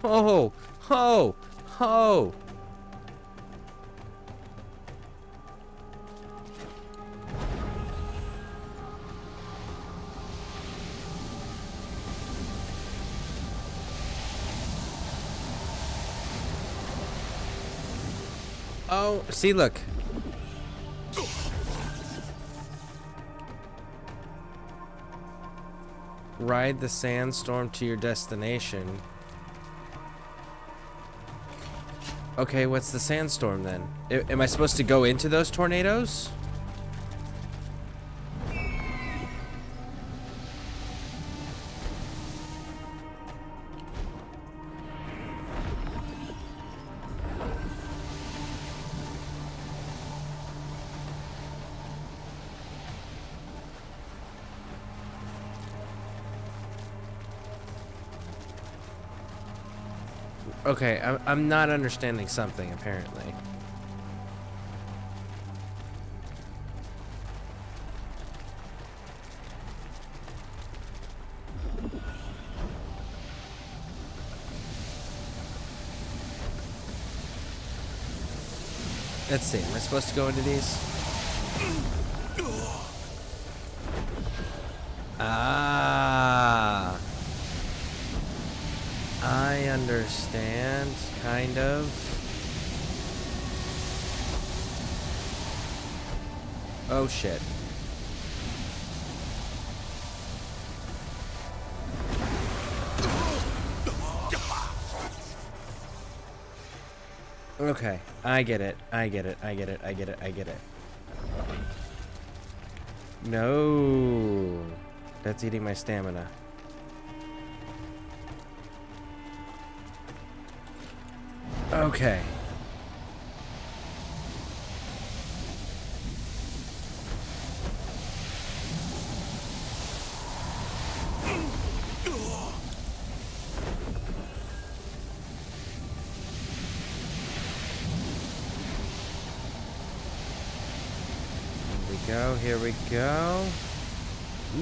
S1: Ho, ho, ho. Oh, see, look. Ride the sandstorm to your destination. Okay, what's the sandstorm then? Am I supposed to go into those tornadoes? Okay, I'm not understanding something, apparently. Let's see, am I supposed to go into these? Ah. I understand, kind of. Oh shit. Okay, I get it. I get it. I get it. I get it. I get it. No. That's eating my stamina. Okay. Here we go.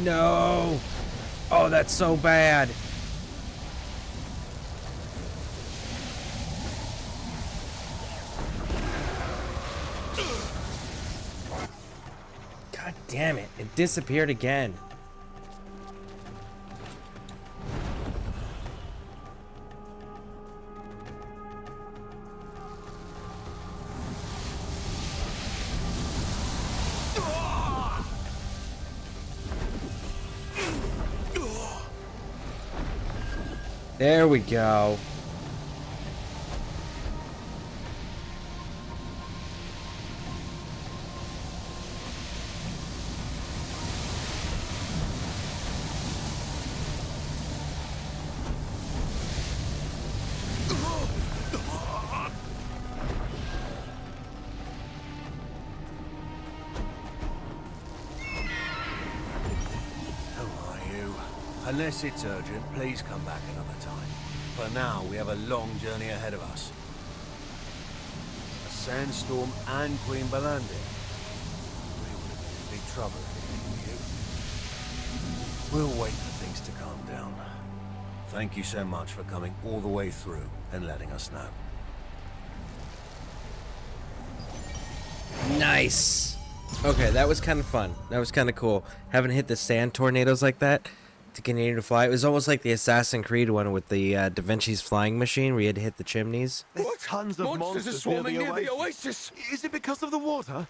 S1: No! Oh, that's so bad. God damn it. It disappeared again. There we go.
S9: Unless it's urgent, please come back another time. For now, we have a long journey ahead of us. A sandstorm and Queen Belandia. We would have been in big trouble if it weren't you. We'll wait for things to calm down. Thank you so much for coming all the way through and letting us know.
S1: Nice. Okay, that was kind of fun. That was kind of cool. Haven't hit the sand tornadoes like that to continue to fly. It was almost like the Assassin's Creed one with the Da Vinci's flying machine where you had to hit the chimneys.
S5: What? Tons of monsters are swarming near the oasis. Is it because of the water?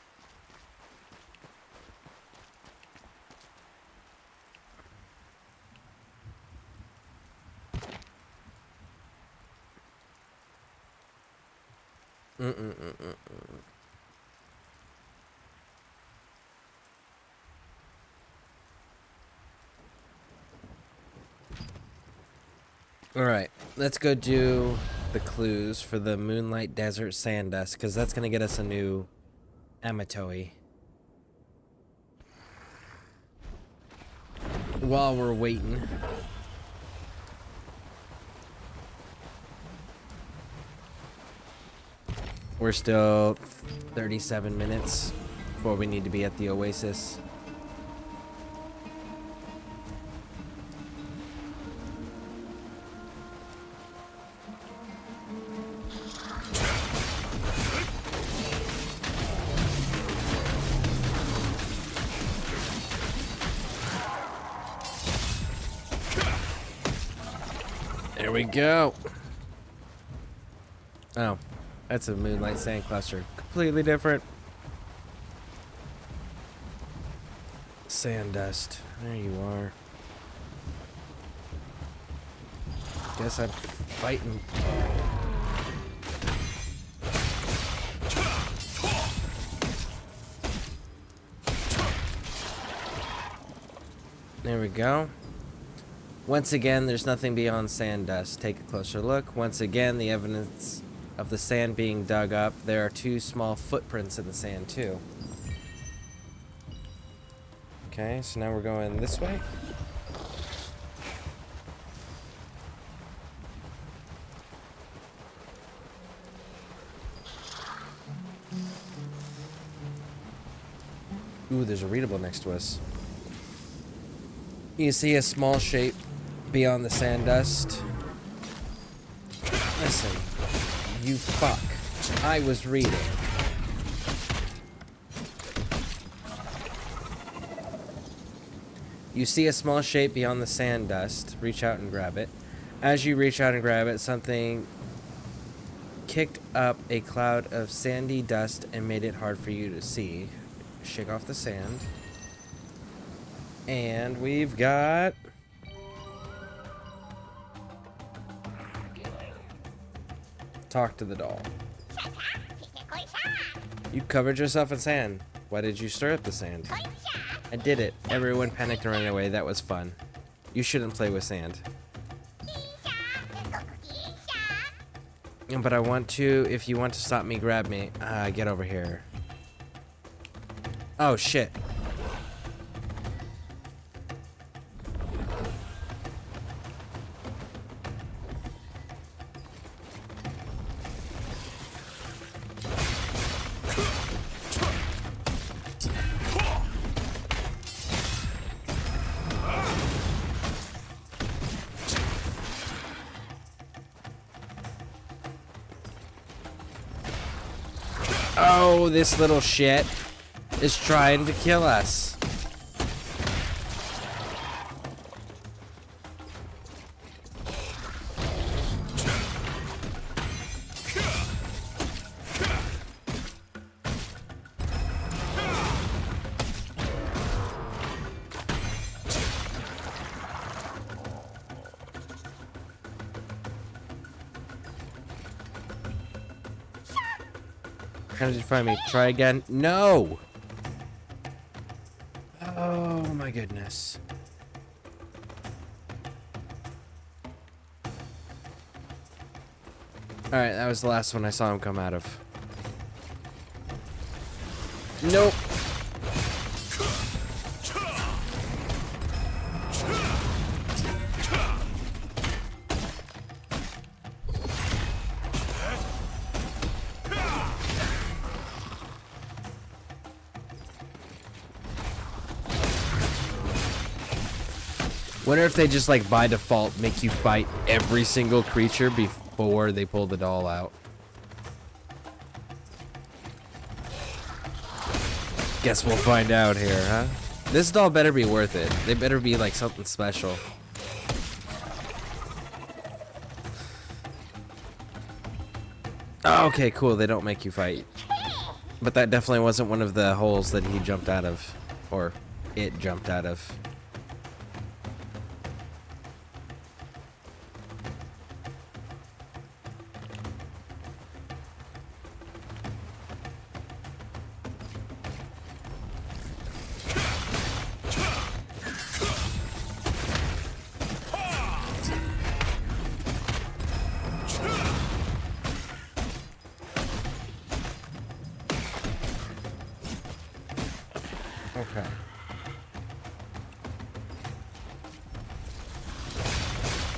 S1: All right, let's go do the clues for the Moonlight Desert Sand Dust, because that's going to get us a new Amatoi. While we're waiting. We're still 37 minutes before we need to be at the Oasis. There we go. Oh, that's a Moonlight Sand Cluster. Completely different. Sand dust. There you are. Guess I'm fighting. There we go. Once again, there's nothing beyond sand dust. Take a closer look. Once again, the evidence of the sand being dug up. There are 2 small footprints in the sand, too. Okay, so now we're going this way. Ooh, there's a readable next to us. You see a small shape beyond the sand dust. Listen, you fuck. I was reading. You see a small shape beyond the sand dust. Reach out and grab it. As you reach out and grab it, something kicked up a cloud of sandy dust and made it hard for you to see. Shake off the sand. And we've got... Talk to the doll. You covered yourself in sand. Why did you stir up the sand? I did it. Everyone panicked and ran away. That was fun. You shouldn't play with sand. But I want to, if you want to stop me, grab me. Get over here. Oh, shit. Oh, this little shit is trying to kill us. How did you find me? Try again? No! Oh my goodness. Alright, that was the last one I saw him come out of. Nope. Wonder if they just, like, by default make you fight every single creature before they pull the doll out. Guess we'll find out here, huh? This doll better be worth it. They better be, like, something special. Oh, okay, cool. They don't make you fight. But that definitely wasn't one of the holes that he jumped out of. Or it jumped out of.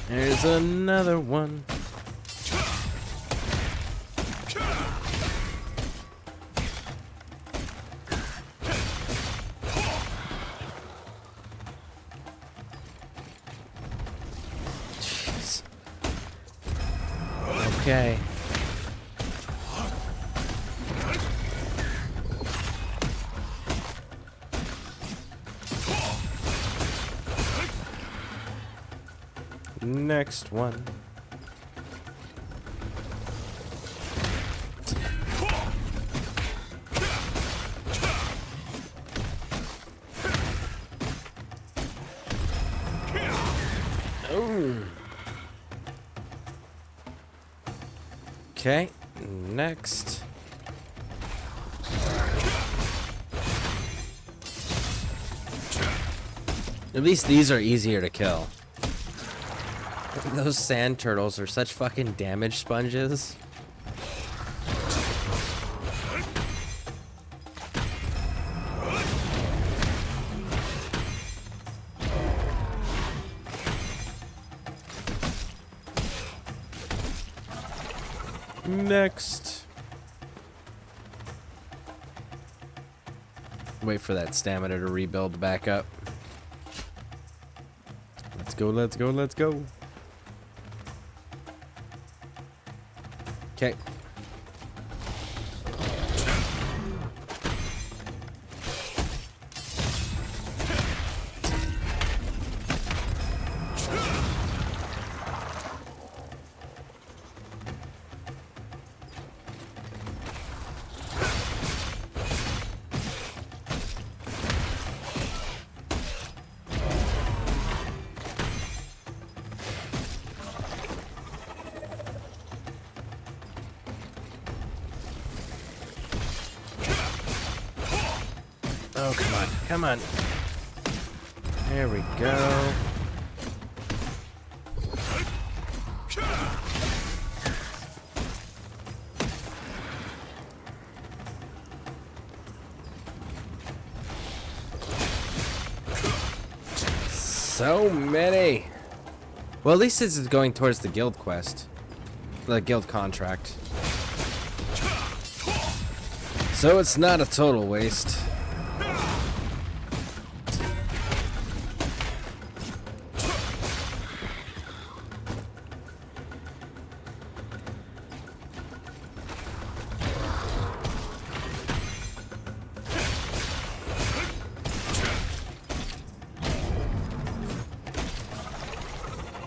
S1: There's another one. Jeez. Okay. Next one. Oh. Okay, next. At least these are easier to kill. Those sand turtles are such fucking damage sponges. Next. Wait for that stamina to rebuild back up. Let's go, let's go, let's go. Okay. Oh, come on. Come on. There we go. So many. Well, at least this is going towards the guild quest. The guild contract. So it's not a total waste.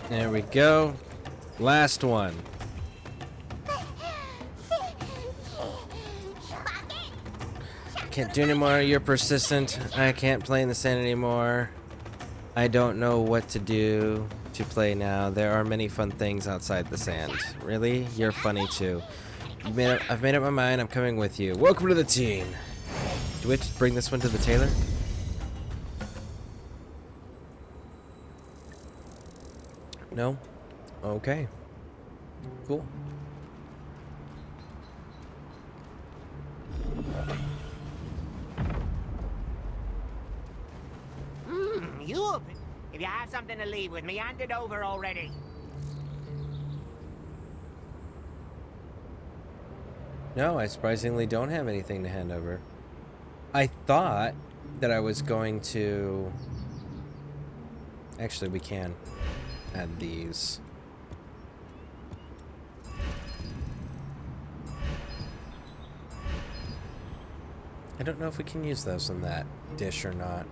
S1: There we go. Last one. Can't do anymore. You're persistent. I can't play in the sand anymore. I don't know what to do to play now. There are many fun things outside the sand. Really? You're funny too. I've made up my mind. I'm coming with you. Welcome to the team. Do we have to bring this one to the tailor? No? Okay. Cool.
S14: You open. If you have something to leave with me, hand it over already.
S1: No, I surprisingly don't have anything to hand over. I thought that I was going to... Actually, we can add these. I don't know if we can use those in that dish or not.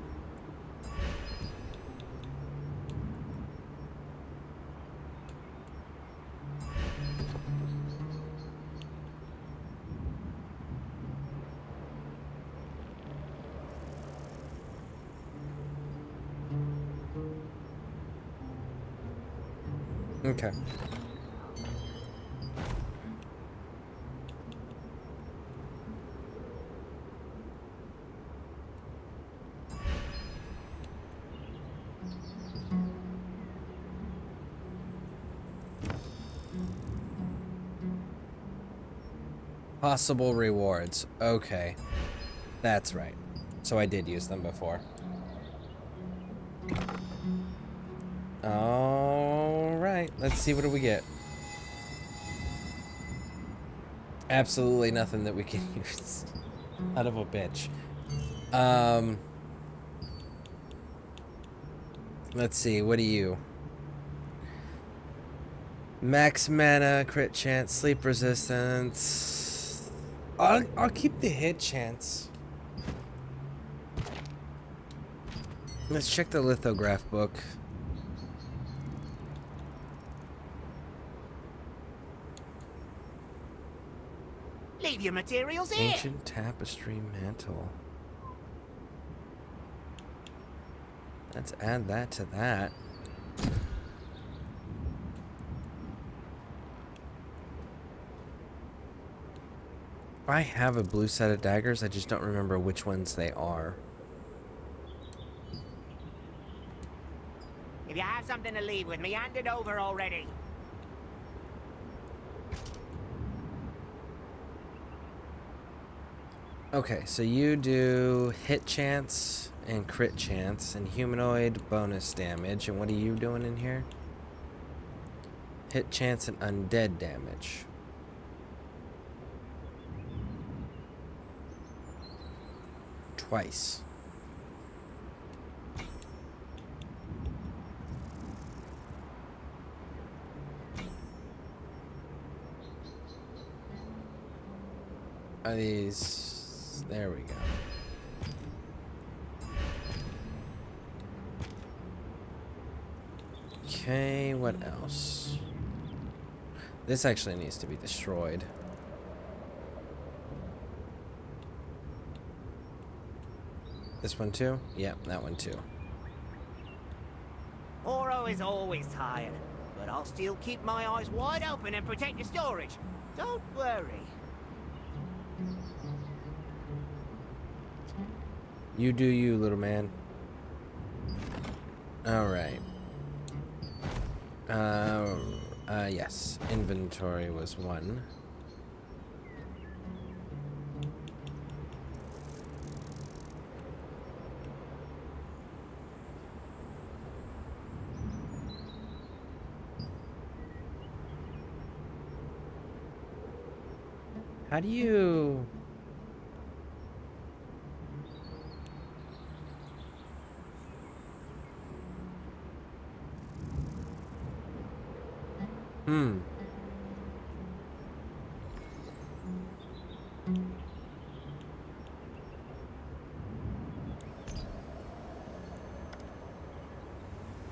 S1: Okay. Possible rewards. Okay. That's right. So I did use them before. All right. Let's see, what do we get? Absolutely nothing that we can use. Out of a bitch. Let's see, what do you? Max mana, crit chance, sleep resistance. I'll keep the hit chance. Let's check the lithograph book.
S14: Leave your materials here.
S1: Ancient tapestry mantle. Let's add that to that. I have a blue set of daggers, I just don't remember which ones they are.
S14: If you have something to leave with me, hand it over already.
S1: Okay, so you do hit chance and crit chance and humanoid bonus damage. And what are you doing in here? Hit chance and undead damage. Twice. Are these... There we go. Okay, what else? This actually needs to be destroyed. This one too? Yep, that one too.
S14: Oro is always tired, but I'll still keep my eyes wide open and protect your storage. Don't worry.
S1: You do you, little man. Alright. Yes. Inventory was one. How do you...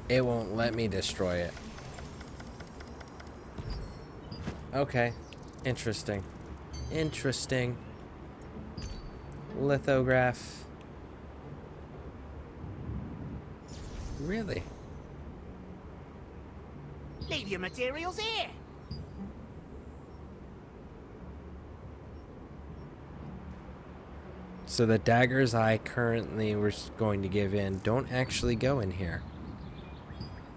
S1: It won't let me destroy it. Okay. Interesting. Interesting. Lithograph. Really?
S14: Leave your materials here.
S1: So the daggers I currently was going to give in don't actually go in here.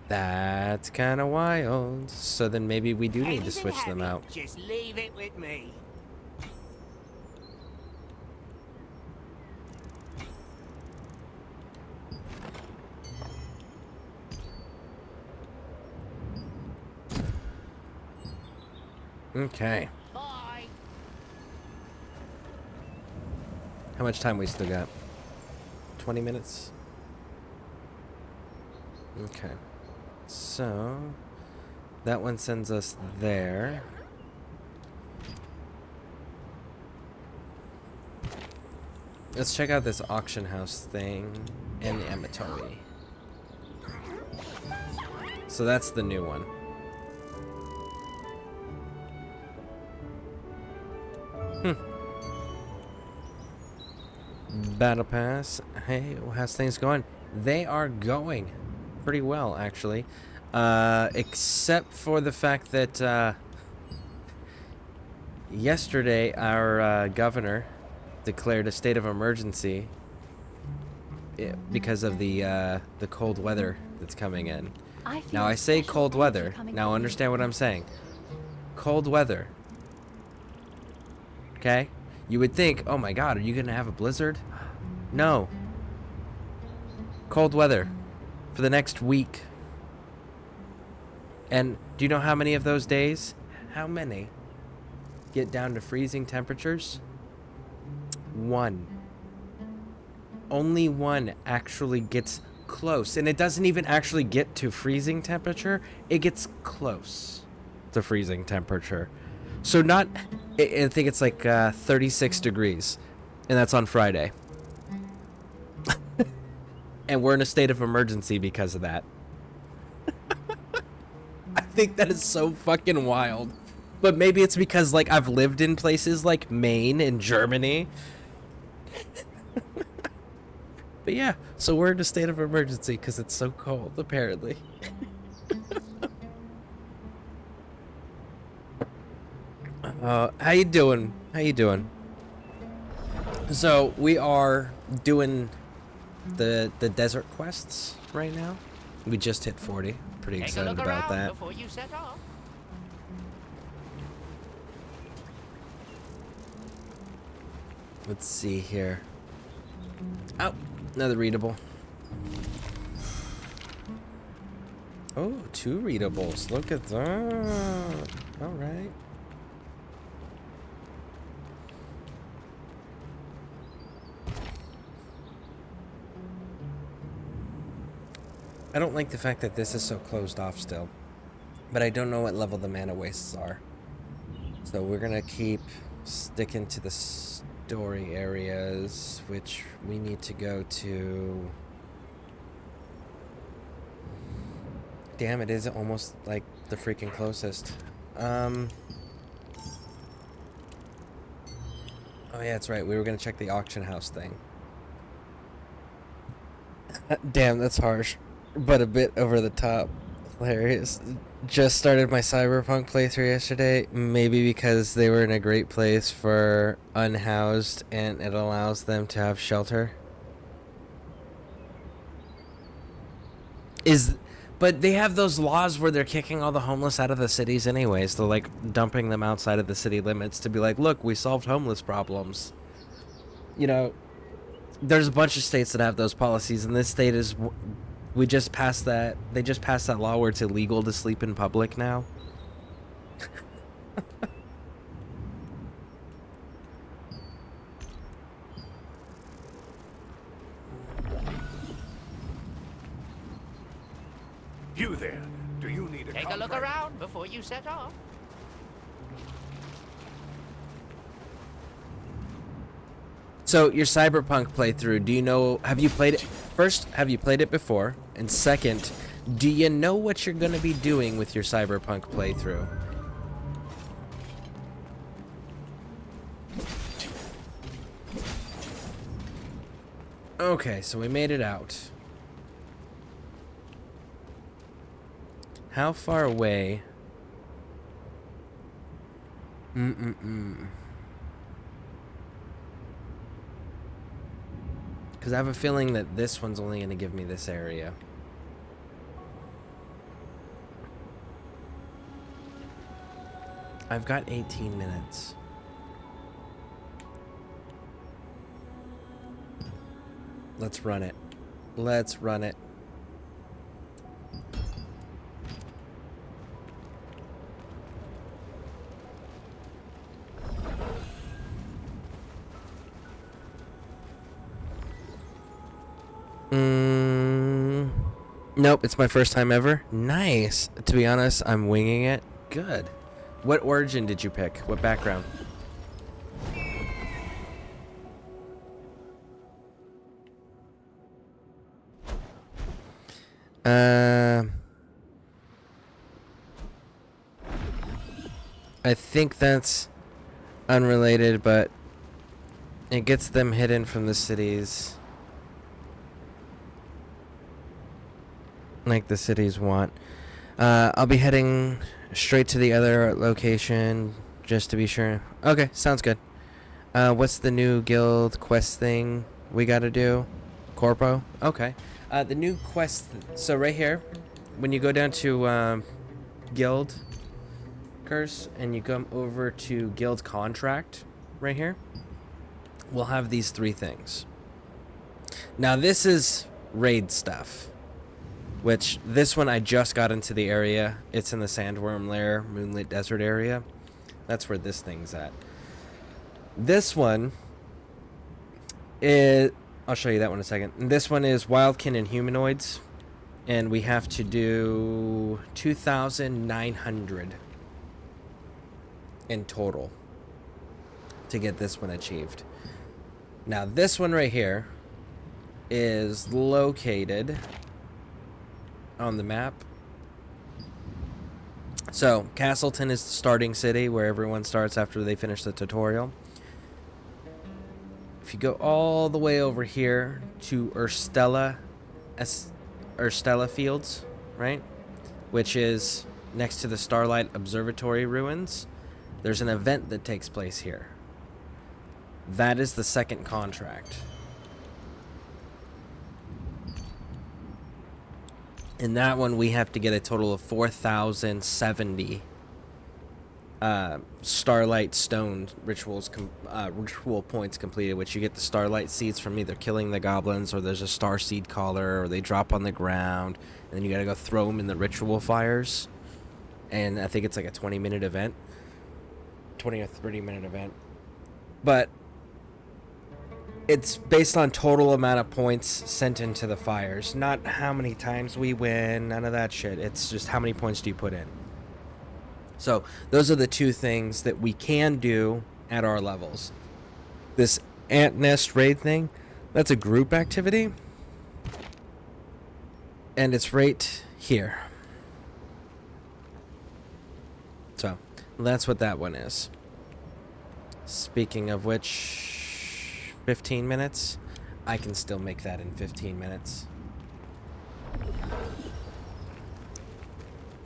S1: That's kind of wild. So then maybe we do need to switch them out.
S14: Just leave it with me.
S1: Okay.
S14: Bye.
S1: How much time we still got? 20 minutes? Okay. So, that one sends us there. Let's check out this auction house thing and the Amatomi. So that's the new one. Battle Pass. Hey, how's things going? They are going pretty well, actually. Except for the fact that yesterday our governor declared a state of emergency because of the cold weather that's coming in. Now I say cold weather. Now understand what I'm saying. Cold weather. Okay? You would think, oh my god, are you gonna have a blizzard? No. Cold weather for the next week. And do you know how many of those days? How many get down to freezing temperatures? One. Only one actually gets close. And it doesn't even actually get to freezing temperature. It gets close to freezing temperature. So not, I think it's like 36 degrees. And that's on Friday. And we're in a state of emergency because of that. I think that is so fucking wild. But maybe it's because, like, I've lived in places like Maine and Germany. But yeah, so we're in a state of emergency because it's so cold, apparently. How you doing? How you doing? So we are doing the desert quests right now. We just hit 40. Pretty excited about that.
S2: Before you set off.
S1: Let's see here. Oh, another readable. Oh, 2 readables. Look at that. All right. I don't like the fact that this is so closed off still. But I don't know what level the mana wastes are. So we're gonna keep sticking to the story areas, which we need to go to. Damn, it is almost like the freaking closest. Oh yeah, that's right. We were gonna check the auction house thing. Damn, that's harsh. But a bit over the top. Hilarious. Just started my Cyberpunk playthrough yesterday. Maybe because they were in a great place for unhoused and it allows them to have shelter. But they have those laws where they're kicking all the homeless out of the cities anyways. They're like dumping them outside of the city limits to be like, look, we solved homeless problems. You know, there's a bunch of states that have those policies, and this state is... We just passed that. They just passed that law where it's illegal to sleep in public now.
S5: You there? Do you need a
S2: Take a look around before you set off.
S1: So your Cyberpunk playthrough, do you know, have you played it? First, have you played it before? And second, do you know what you're going to be doing with your Cyberpunk playthrough? Okay, so we made it out. How far away? Because I have a feeling that this one's only going to give me this area. I've got 18 minutes. Let's run it. Let's run it. Nope, it's my first time ever. Nice. To be honest, I'm winging it. Good. What origin did you pick? What background? I think that's unrelated, but it gets them hidden from the cities. Like the cities want. I'll be heading straight to the other location just to be sure. Okay, sounds good. What's the new guild quest thing we gotta do? Corpo? Okay. The new quest, so right here, when you go down to guild curse and you come over to guild contract right here, we'll have these 3 things. Now this is raid stuff, which this one I just got into the area. It's in the Sandworm Lair, Moonlit Desert area. That's where this thing's at. This one is... I'll show you that one in a second. And this one is Wildkin and Humanoids. And we have to do 2,900 in total to get this one achieved. Now this one right here is located on the map. So Castleton is the starting city where everyone starts after they finish the tutorial. If you go all the way over here to Urstella Fields, right, which is next to the Starlight Observatory ruins, there's an event that takes place here. That is the second contract. In that one, we have to get a total of 4,070 Starlight Stone ritual points completed, which you get the Starlight Seeds from either killing the goblins, or there's a Star Seed collar, or they drop on the ground, and then you gotta go throw them in the ritual fires. And I think it's like a 20-minute event. 20 or 30-minute event. But it's based on total amount of points sent into the fires, not how many times we win, none of that shit. It's just how many points do you put in. So those are the two things that we can do at our levels. This Ant Nest raid thing, that's a group activity, and it's right here. So that's what that one is. Speaking of which, 15 minutes. I can still make that in 15 minutes.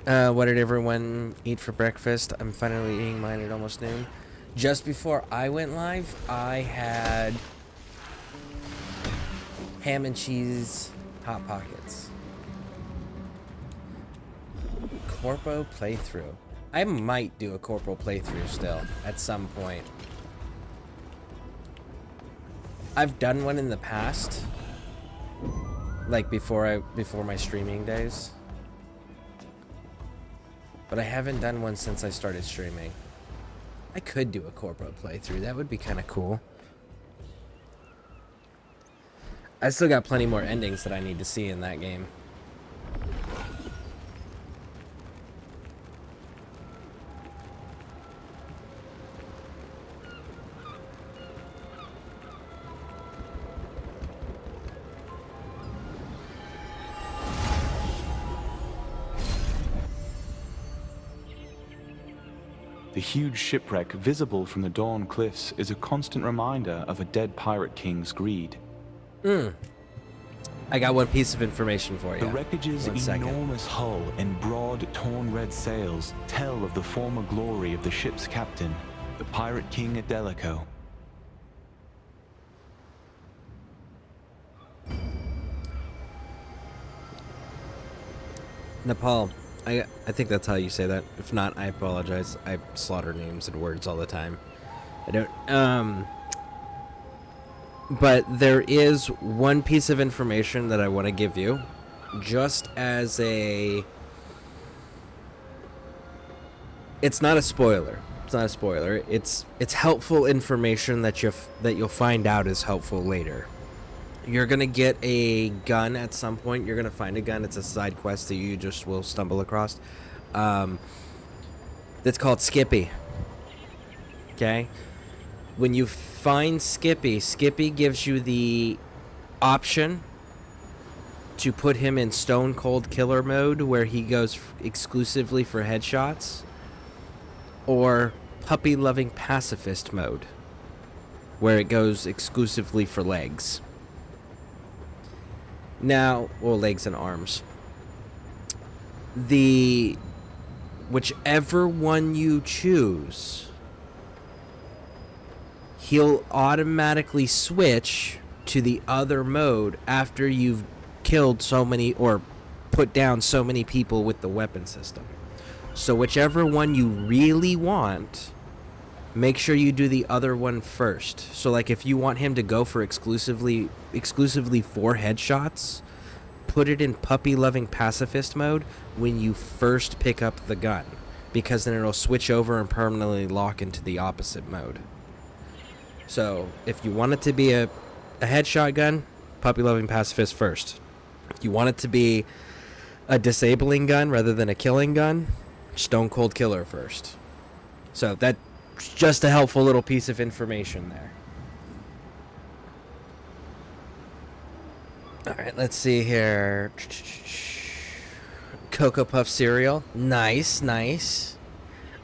S1: What did everyone eat for breakfast? I'm finally eating mine at almost noon. Just before I went live, I had ham and cheese Hot Pockets. Corpo playthrough. I might do a Corporal playthrough still at some point. I've done one in the past, like before my streaming days, but I haven't done one since I started streaming. I could do a Corpo playthrough. That would be kind of cool. I still got plenty more endings that I need to see in that game.
S11: The huge shipwreck visible from the Dawn Cliffs is a constant reminder of a dead pirate king's greed.
S1: I got one piece of information for you.
S11: The wreckage's enormous hull and broad, torn red sails tell of the former glory of the ship's captain, the pirate king Adelico.
S1: Nepal. I think that's how you say that. If not, I apologize. I slaughter names and words all the time. I don't... But there is one piece of information that I want to give you, just as a... It's not a spoiler. It's not a spoiler. It's helpful information that you'll find out is helpful later. You're gonna get a gun at some point. You're gonna find a gun. It's a side quest that you just will stumble across. That's called Skippy. Okay? When you find Skippy, Skippy gives you the option to put him in Stone Cold Killer mode, where he goes exclusively for headshots, or Puppy Loving Pacifist mode, where it goes exclusively for legs. Now, well, legs and arms. Whichever one you choose, he'll automatically switch to the other mode after you've killed so many or put down so many people with the weapon system. So whichever one you really want, make sure you do the other one first. So like if you want him to go for exclusively for headshots, put it in puppy-loving pacifist mode when you first pick up the gun, because then it'll switch over and permanently lock into the opposite mode. So if you want it to be a headshot gun, puppy-loving pacifist first. If you want it to be a disabling gun rather than a killing gun, stone cold killer first. So that's just a helpful little piece of information there. Alright, let's see here. Cocoa Puff cereal. Nice, nice.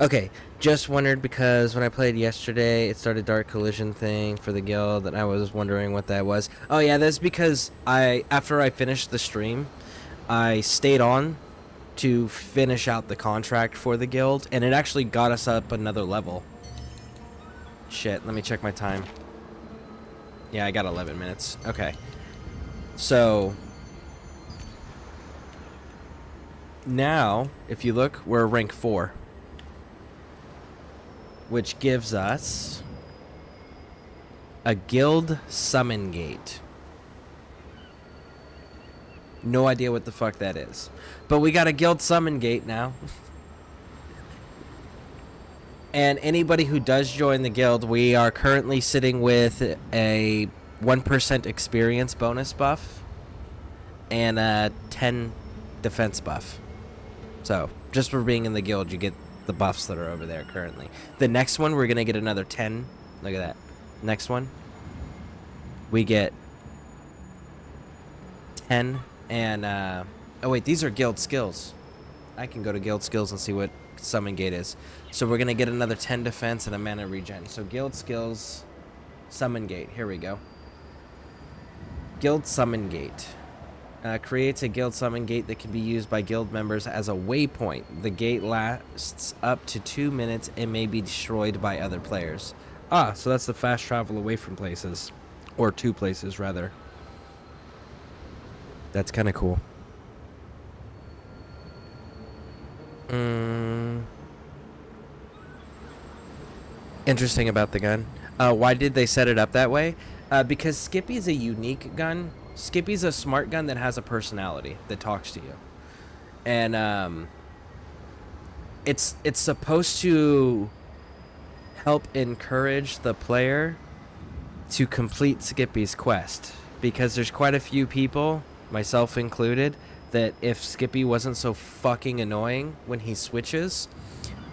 S1: Okay, just wondered because when I played yesterday, it started Dark Collision thing for the guild, and I was wondering what that was. Oh yeah, that's because after I finished the stream, I stayed on to finish out the contract for the guild, and it actually got us up another level. Shit, let me check my time. Yeah, I got 11 minutes. Okay. So now, if you look, we're rank 4, which gives us a guild summon gate. No idea what the fuck that is, but we got a guild summon gate now. And anybody who does join the guild, we are currently sitting with a 1% experience bonus buff and a 10 defense buff. So just for being in the guild, you get the buffs that are over there currently. The next one, we're gonna get another 10. Look at that. Next one, we get 10 and oh wait, these are guild skills. I can go to guild skills and see what summon gate is. So we're gonna get another 10 defense and a mana regen. So guild skills, summon gate. Here we go. Guild summon gate. Creates a guild summon gate that can be used by guild members as a waypoint. The gate lasts up to 2 minutes and may be destroyed by other players. Ah, so that's the fast travel away from places. Or to places, rather. That's kind of cool. Interesting about the gun. Why did they set it up that way? Because Skippy's a unique gun. Skippy's a smart gun that has a personality that talks to you. And it's supposed to help encourage the player to complete Skippy's quest. Because there's quite a few people, myself included, that if Skippy wasn't so fucking annoying when he switches,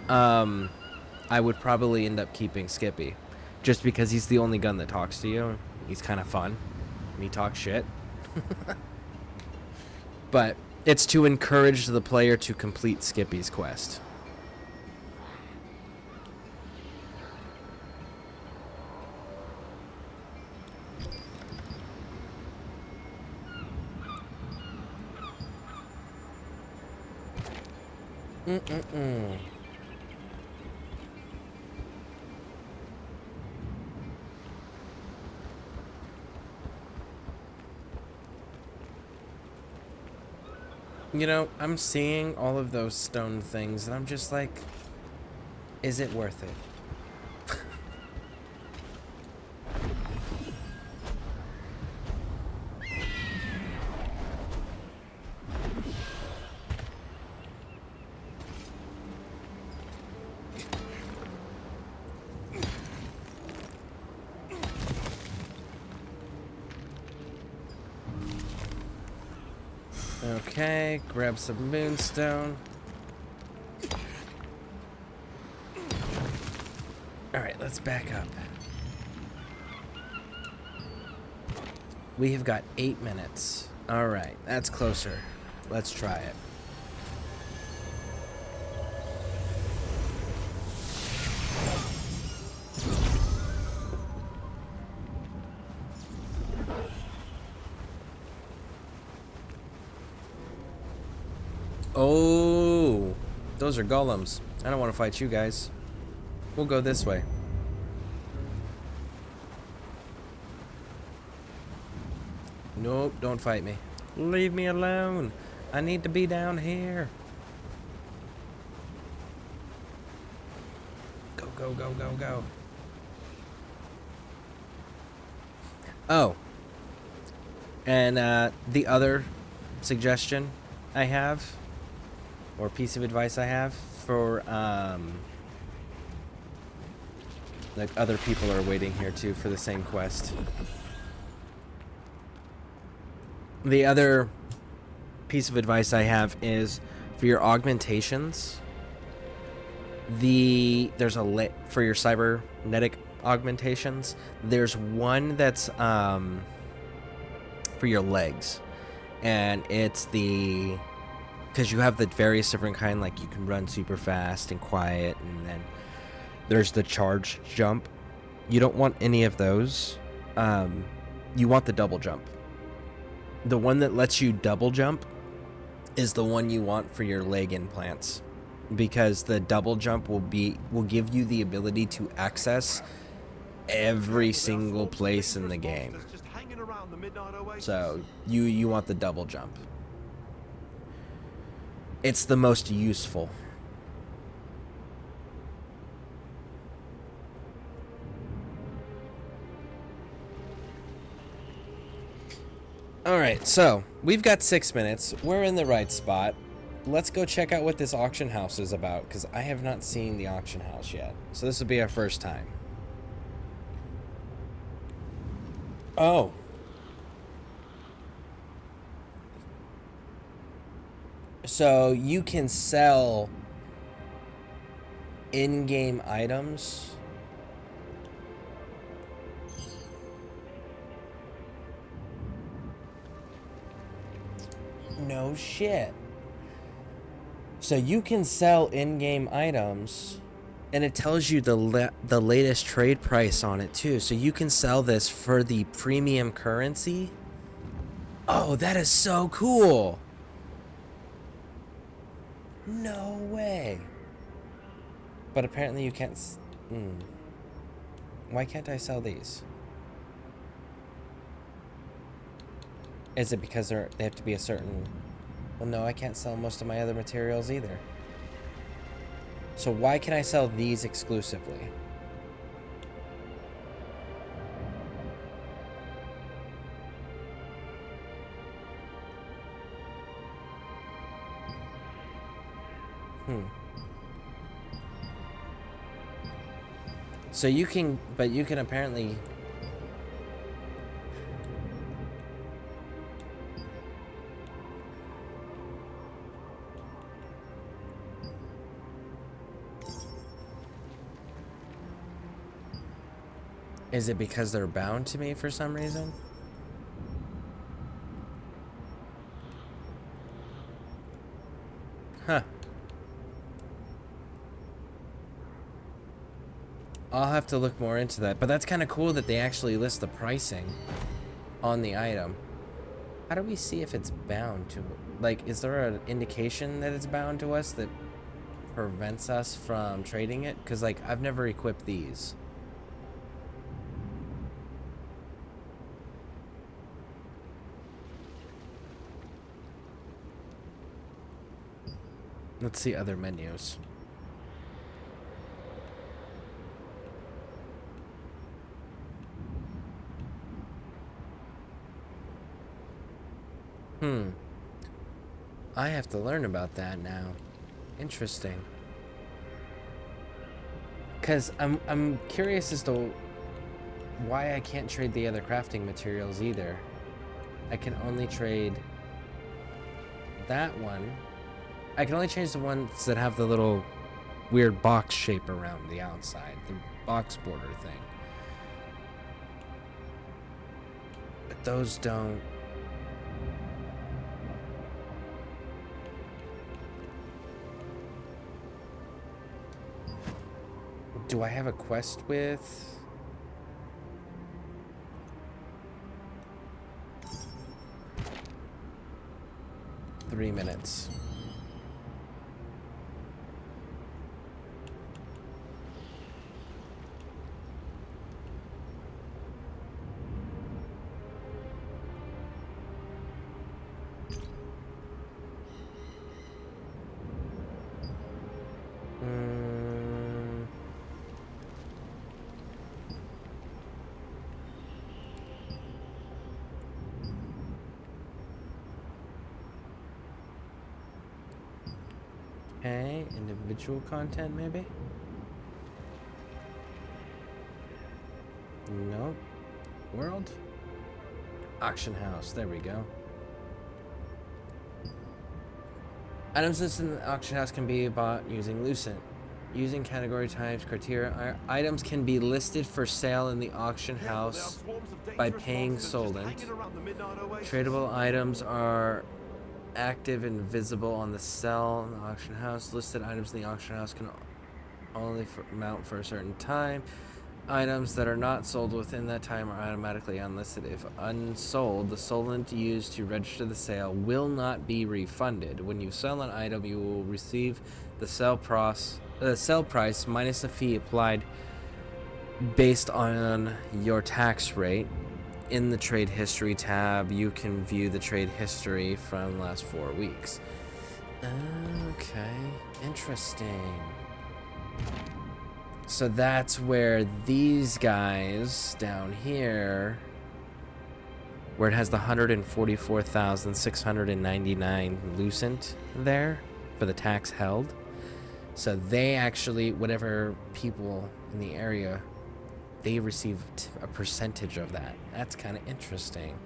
S1: I would probably end up keeping Skippy. Just because he's the only gun that talks to you. He's kind of fun. And he talks shit. But it's to encourage the player to complete Skippy's quest. You know, I'm seeing all of those stone things, and I'm just like, is it worth it? Okay, grab some moonstone. Alright, let's back up. We have got 8 minutes. Alright, that's closer. Let's try it. Oh, those are golems. I don't want to fight you guys. We'll go this way. Nope, don't fight me. Leave me alone. I need to be down here. Go, go, go, go, go. Oh. And the other suggestion I have, or piece of advice I have for like other people are waiting here too for the same quest. The other piece of advice I have is for your augmentations. There's a for your cybernetic augmentations. There's one that's for your legs, and it's because you have the various different kind, like you can run super fast and quiet, and then there's the charge jump. You don't want any of those. You want the double jump. The one that lets you double jump is the one you want for your leg implants, because the double jump will give you the ability to access every single place in the game. So you want the double jump. It's the most useful. Alright, so we've got 6 minutes. We're in the right spot. Let's go check out what this auction house is about, because I have not seen the auction house yet. So this will be our first time. Oh. So you can sell in-game items. No shit. So you can sell in-game items, and it tells you the latest trade price on it too. So you can sell this for the premium currency. Oh, that is so cool. No way. But apparently you can't. Why can't I sell these? Is it because they have to be a certain... Well, no, I can't sell most of my other materials either. So why can I sell these exclusively? So you can, but you can apparently... Is it because they're bound to me for some reason? Huh. I'll have to look more into that, but that's kind of cool that they actually list the pricing on the item. How do we see if it's bound to, like, is there an indication that it's bound to us that prevents us from trading it? Because, like, I've never equipped these. Let's see other menus. I have to learn about that now. Interesting. Cause I'm curious as to why I can't trade the other crafting materials either. I can only trade that one. I can only change the ones that have the little weird box shape around the outside, the box border thing. But those don't. Do I have a quest with? Three minutes. Okay, individual content maybe? Nope. World? Auction house, there we go. Items listed in the auction house can be bought using Lucent. Using category types, criteria, items can be listed for sale in the auction house by paying Solent. Tradable items are active and visible on the sell in the auction house. Listed items in the auction house can only mount for a certain time. Items that are not sold within that time are automatically unlisted. If unsold, the Solent used to register the sale will not be refunded. When you sell an item, you will receive the sell price minus a fee applied based on your tax rate. In the trade history tab, you can view the trade history from the last 4 weeks. Okay, interesting. So that's where these guys down here, where it has the 144,699 Lucent there for the tax held. So they actually, whatever people in the area, they receive a percentage of that. That's kind of interesting.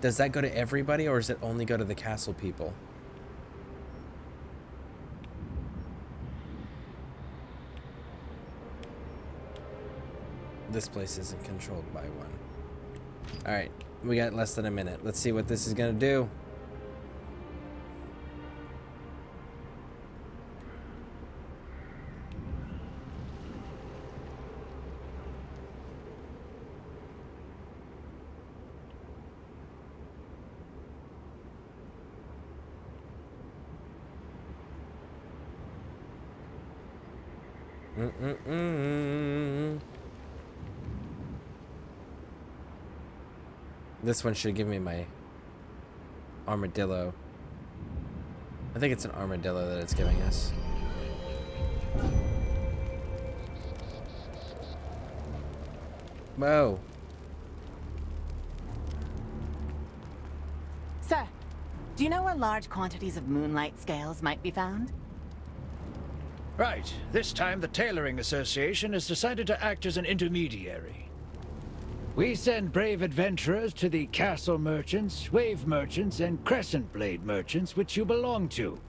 S1: Does that go to everybody, or does it only go to the castle people? This place isn't controlled by one. Alright, we got less than a minute. Let's see what this is gonna do. This one should give me my armadillo. I think it's an armadillo that it's giving us. Whoa.
S15: Sir, do you know where large quantities of moonlight scales might be found?
S6: Right. This time the Tailoring Association has decided to act as an intermediary. We send brave adventurers to the castle merchants, wave merchants, and crescent blade merchants, which you belong to.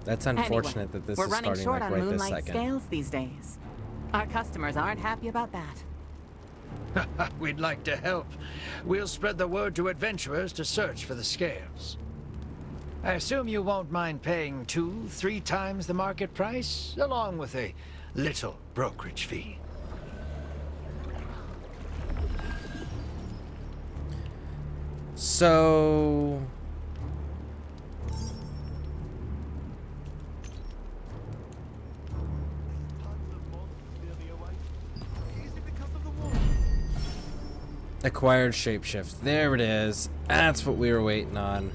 S1: That's unfortunate that this is starting like right this second.
S15: We're running short on moonlight scales these days. Our customers aren't happy about that.
S6: We'd like to help. We'll spread the word to adventurers to search for the scales. I assume you won't mind paying 2-3 times the market price, along with a little brokerage fee.
S1: So... acquired shapeshift. There it is. That's what we were waiting on.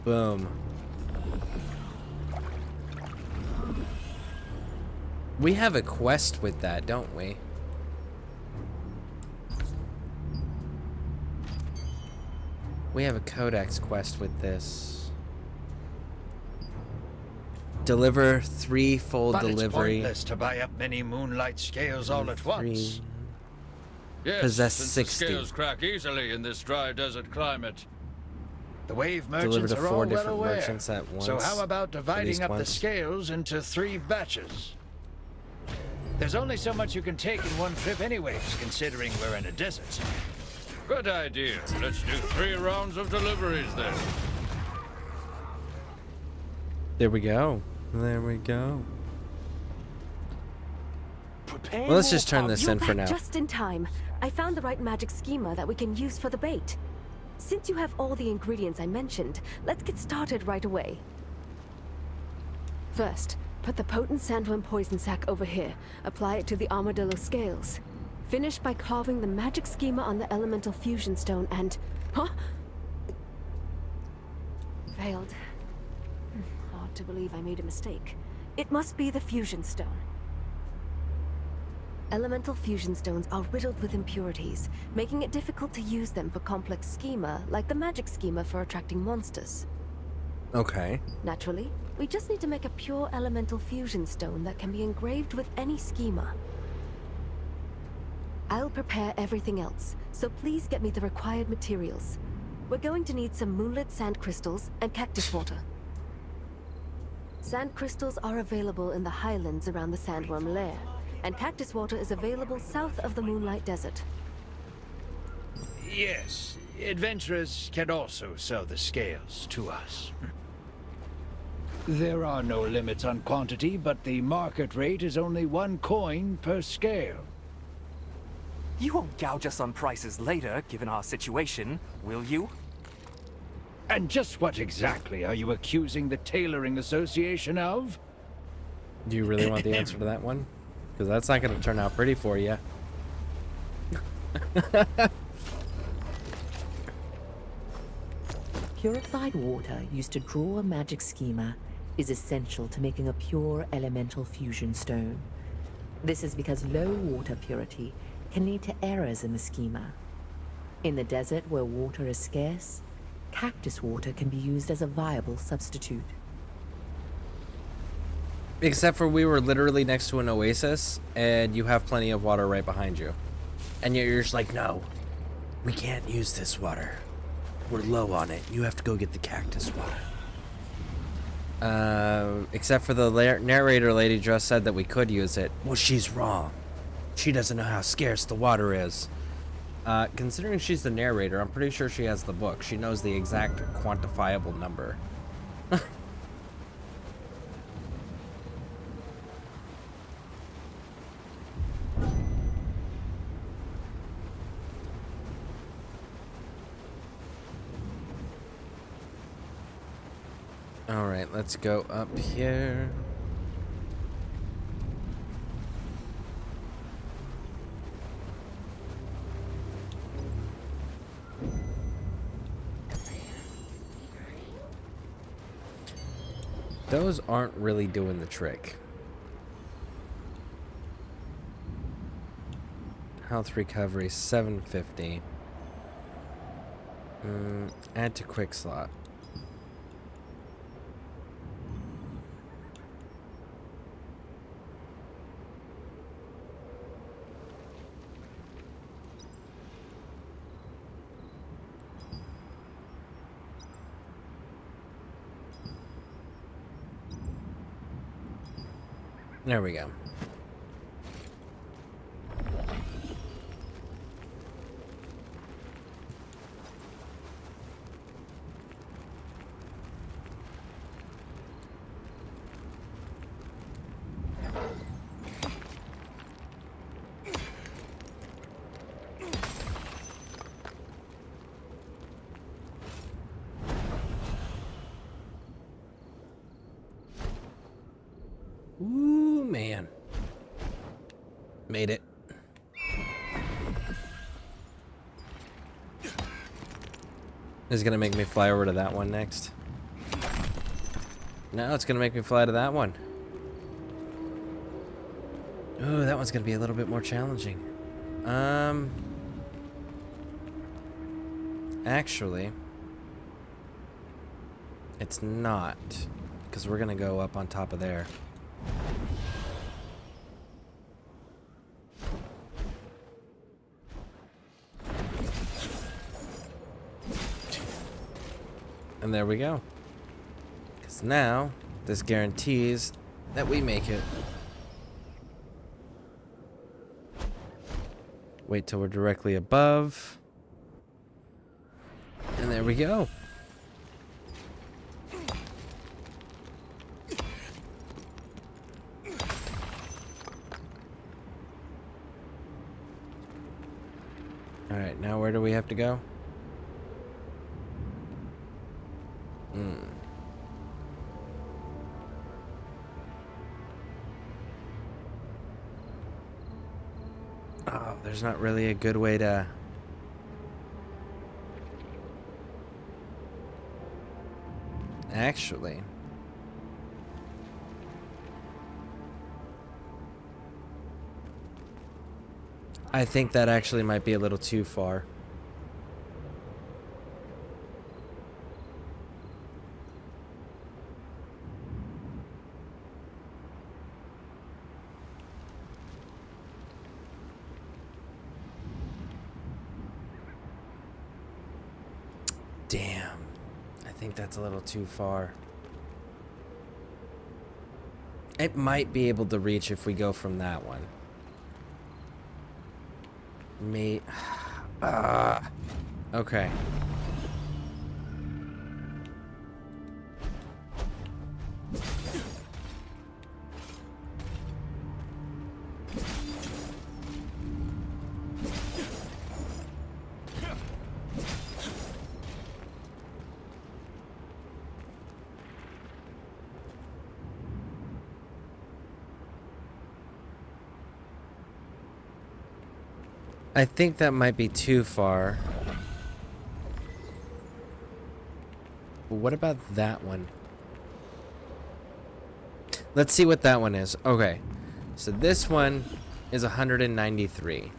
S1: Boom. We have a quest with that, don't we? We have a codex quest with this. Deliver 3 full delivery.
S6: It's pointless to buy up many moonlight scales all at once.
S16: Yes,
S1: Possess
S16: since
S1: 60.
S16: The scales crack easily in this dry desert climate.
S6: The wave
S1: Deliver
S6: merchants
S1: to
S6: are
S1: 4
S6: all
S1: different
S6: well aware.
S1: merchants at once.
S6: So how about
S1: At
S6: dividing
S1: least
S6: up the
S1: once.
S6: scales into 3 batches? There's only so much you can take in one trip anyways, considering we're in a desert.
S16: Good idea. Let's do 3 rounds of deliveries then.
S1: There we go. There we go.
S7: Prepare
S1: Well, let's just turn
S7: more
S1: this
S10: You're
S1: in for
S10: back
S1: now.
S10: just in time. I found the right magic schema that we can use for the bait. Since you have all the ingredients I mentioned, let's get started right away. First, put the potent sandworm poison sac over here. Apply it to the armadillo scales. Finish by carving the magic schema on the elemental fusion stone and... Huh? Failed. Hard to believe I made a mistake. It must be the fusion stone. Elemental fusion stones are riddled with impurities, making it difficult to use them for complex schema, like the magic schema for attracting monsters.
S1: Okay.
S10: Naturally, we just need to make a pure elemental fusion stone that can be engraved with any schema. I'll prepare everything else, so please get me the required materials. We're going to need some moonlit sand crystals and cactus water. Sand crystals are available in the highlands around the sandworm lair, and cactus water is available south of the Moonlight Desert.
S6: Yes, adventurers can also sell the scales to us. There are no limits on quantity, but the market rate is only 1 coin per scale.
S17: You won't gouge us on prices later, given our situation, will you?
S6: And just what exactly are you accusing the Tailoring Association of?
S1: Do you really want the answer to that one? Because that's not going to turn out pretty for you.
S4: Purified water used to draw a magic schema is essential to making a pure elemental fusion stone. This is because low water purity can lead to errors in the schema. In the desert where water is scarce, cactus water can be used as a viable substitute.
S1: Except for we were literally next to an oasis, and you have plenty of water right behind you. And yet you're just like, no, we can't use this water. We're low on it. You have to go get the cactus water. Except for the narrator lady just said that we could use it. Well, she's wrong. She doesn't know how scarce the water is. Considering she's the narrator, I'm pretty sure she has the book. She knows the exact quantifiable number. Alright, let's go up here. Those aren't really doing the trick. Health recovery 750. Add to quick slot. There we go. Ooh, man. Made it. This is gonna make me fly over to that one next. No, it's gonna make me fly to that one. Ooh, that one's gonna be a little bit more challenging. Actually, it's not, because we're gonna go up on top of there. And there we go. Because now, this guarantees that we make it. Wait till we're directly above. And there we go. Alright, now where do we have to go? Oh, there's not really a good way to... Actually... I think that actually might be a little too far. Damn. I think that's a little too far. It might be able to reach if we go from that one. Okay. I think that might be too far. But what about that one? Let's see what that one is. Okay. So this one is 193.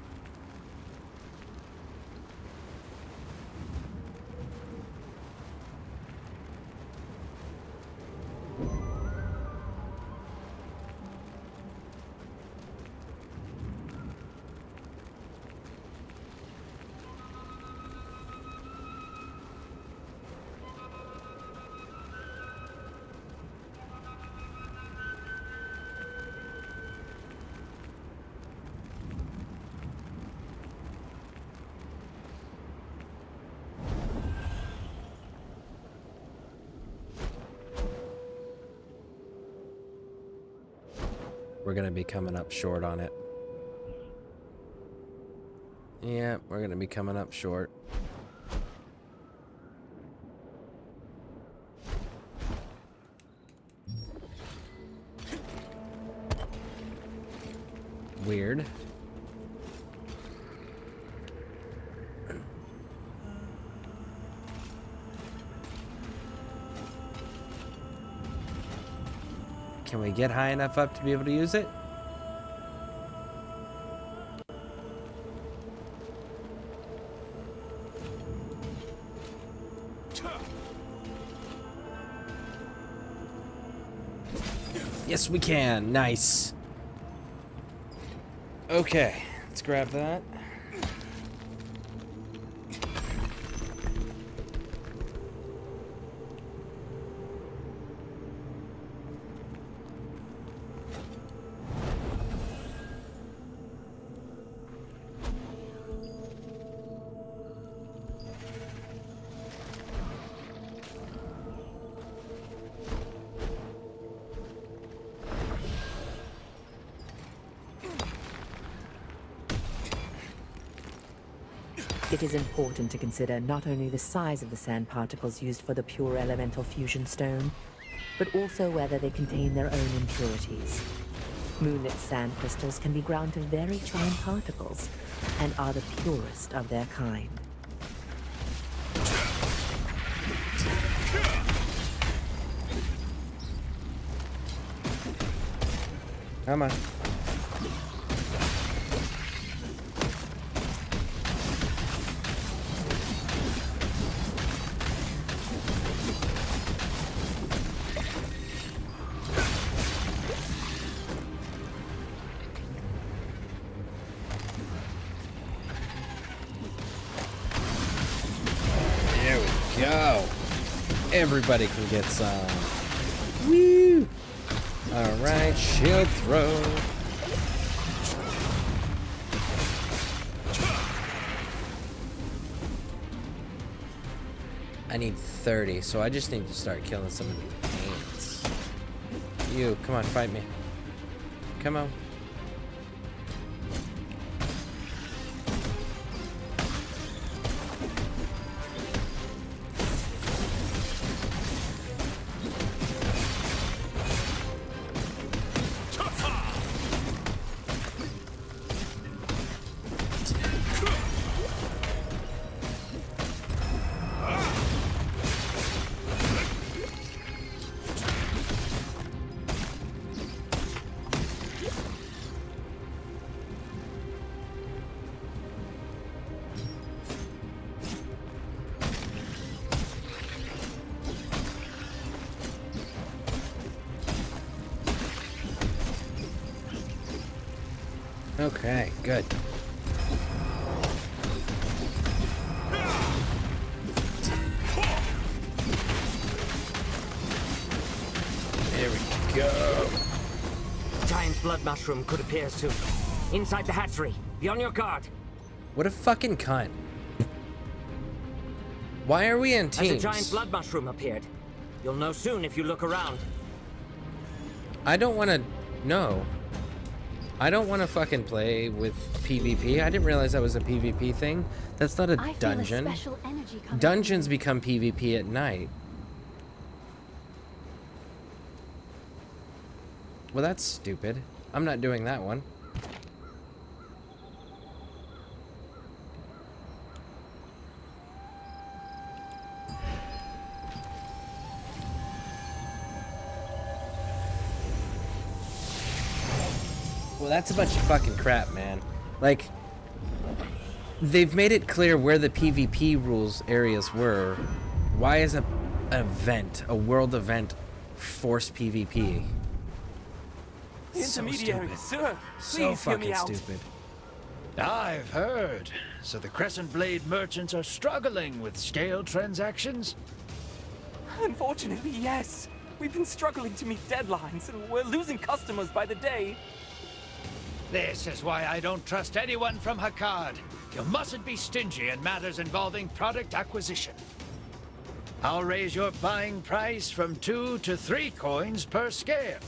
S1: We're gonna be coming up short on it. Yeah, we're gonna be coming up short. Weird. Can we get high enough up to be able to use it? Yes, we can. Nice. Okay, let's grab that.
S4: It is important to consider not only the size of the sand particles used for the pure elemental fusion stone, but also whether they contain their own impurities. Moonlit sand crystals can be ground to very fine particles and are the purest of their kind.
S1: Come on. There we go. Everybody can get some. Woo! Alright, shield throw. I need 30, so I just need to start killing some of these ants. You, come on, fight me. Come on. Okay, good. There we go.
S14: Giant blood mushroom could appear soon. Inside the hatchery. Be on your guard.
S1: What a fucking cunt. Why are we in
S14: As
S1: teams?
S14: a giant blood mushroom appeared. You'll know soon if you look around.
S1: I don't want to know. I don't want to fucking play with PvP. I didn't realize that was a PvP thing. That's not a
S3: I feel a
S1: dungeon.
S3: special energy coming
S1: Dungeons become PvP at night. Well, that's stupid. I'm not doing that one. Well, that's a bunch of fucking crap, man. Like, they've made it clear where the PvP rules areas were. Why is an event, a world event, force PvP?
S17: Intermediary,
S1: stupid.
S17: sir,
S1: So
S17: please hear me
S1: fucking
S17: out.
S1: stupid.
S6: I've heard. So the Crescent Blade merchants are struggling with scale transactions?
S17: Unfortunately, yes. We've been struggling to meet deadlines, and we're losing customers by the day.
S6: This is why I don't trust anyone from Hakad. You mustn't be stingy in matters involving product acquisition. I'll raise your buying price from 2 to 3 coins per scale.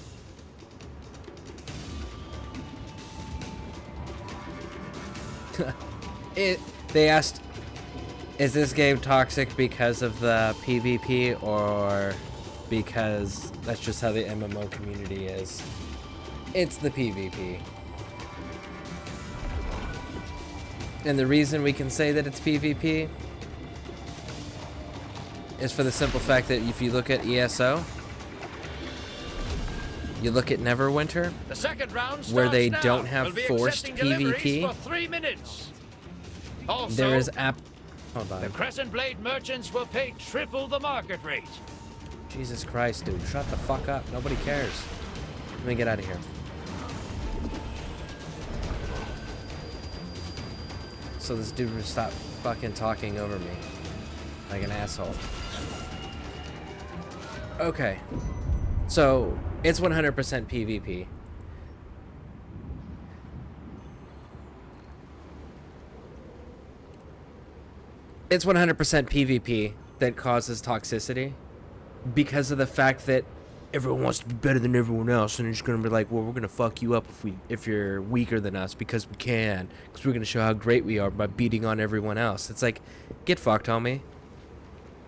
S1: They asked, is this game toxic because of the PvP or because that's just how the MMO community is? It's the PvP. And the reason we can say that it's PvP is for the simple fact that if you look at ESO, you look at Neverwinter,
S6: The second round
S1: where
S6: starts
S1: they
S6: now.
S1: don't have
S6: We'll be
S1: forced
S6: accepting deliveries
S1: PvP.
S6: for 3 minutes. Also,
S1: there is hold
S6: the
S1: on.
S6: Crescent Blade merchants will pay triple the market rate.
S1: Jesus Christ, dude. Shut the fuck up. Nobody cares. Let me get out of here. So this dude would stop fucking talking over me. Like an asshole. Okay. So, it's 100% PvP. It's 100% PvP that causes toxicity because of the fact that everyone wants to be better than everyone else, and they're just gonna be like, well, we're gonna fuck you up if you're weaker than us because we can, because we're gonna show how great we are by beating on everyone else. It's like, get fucked, homie.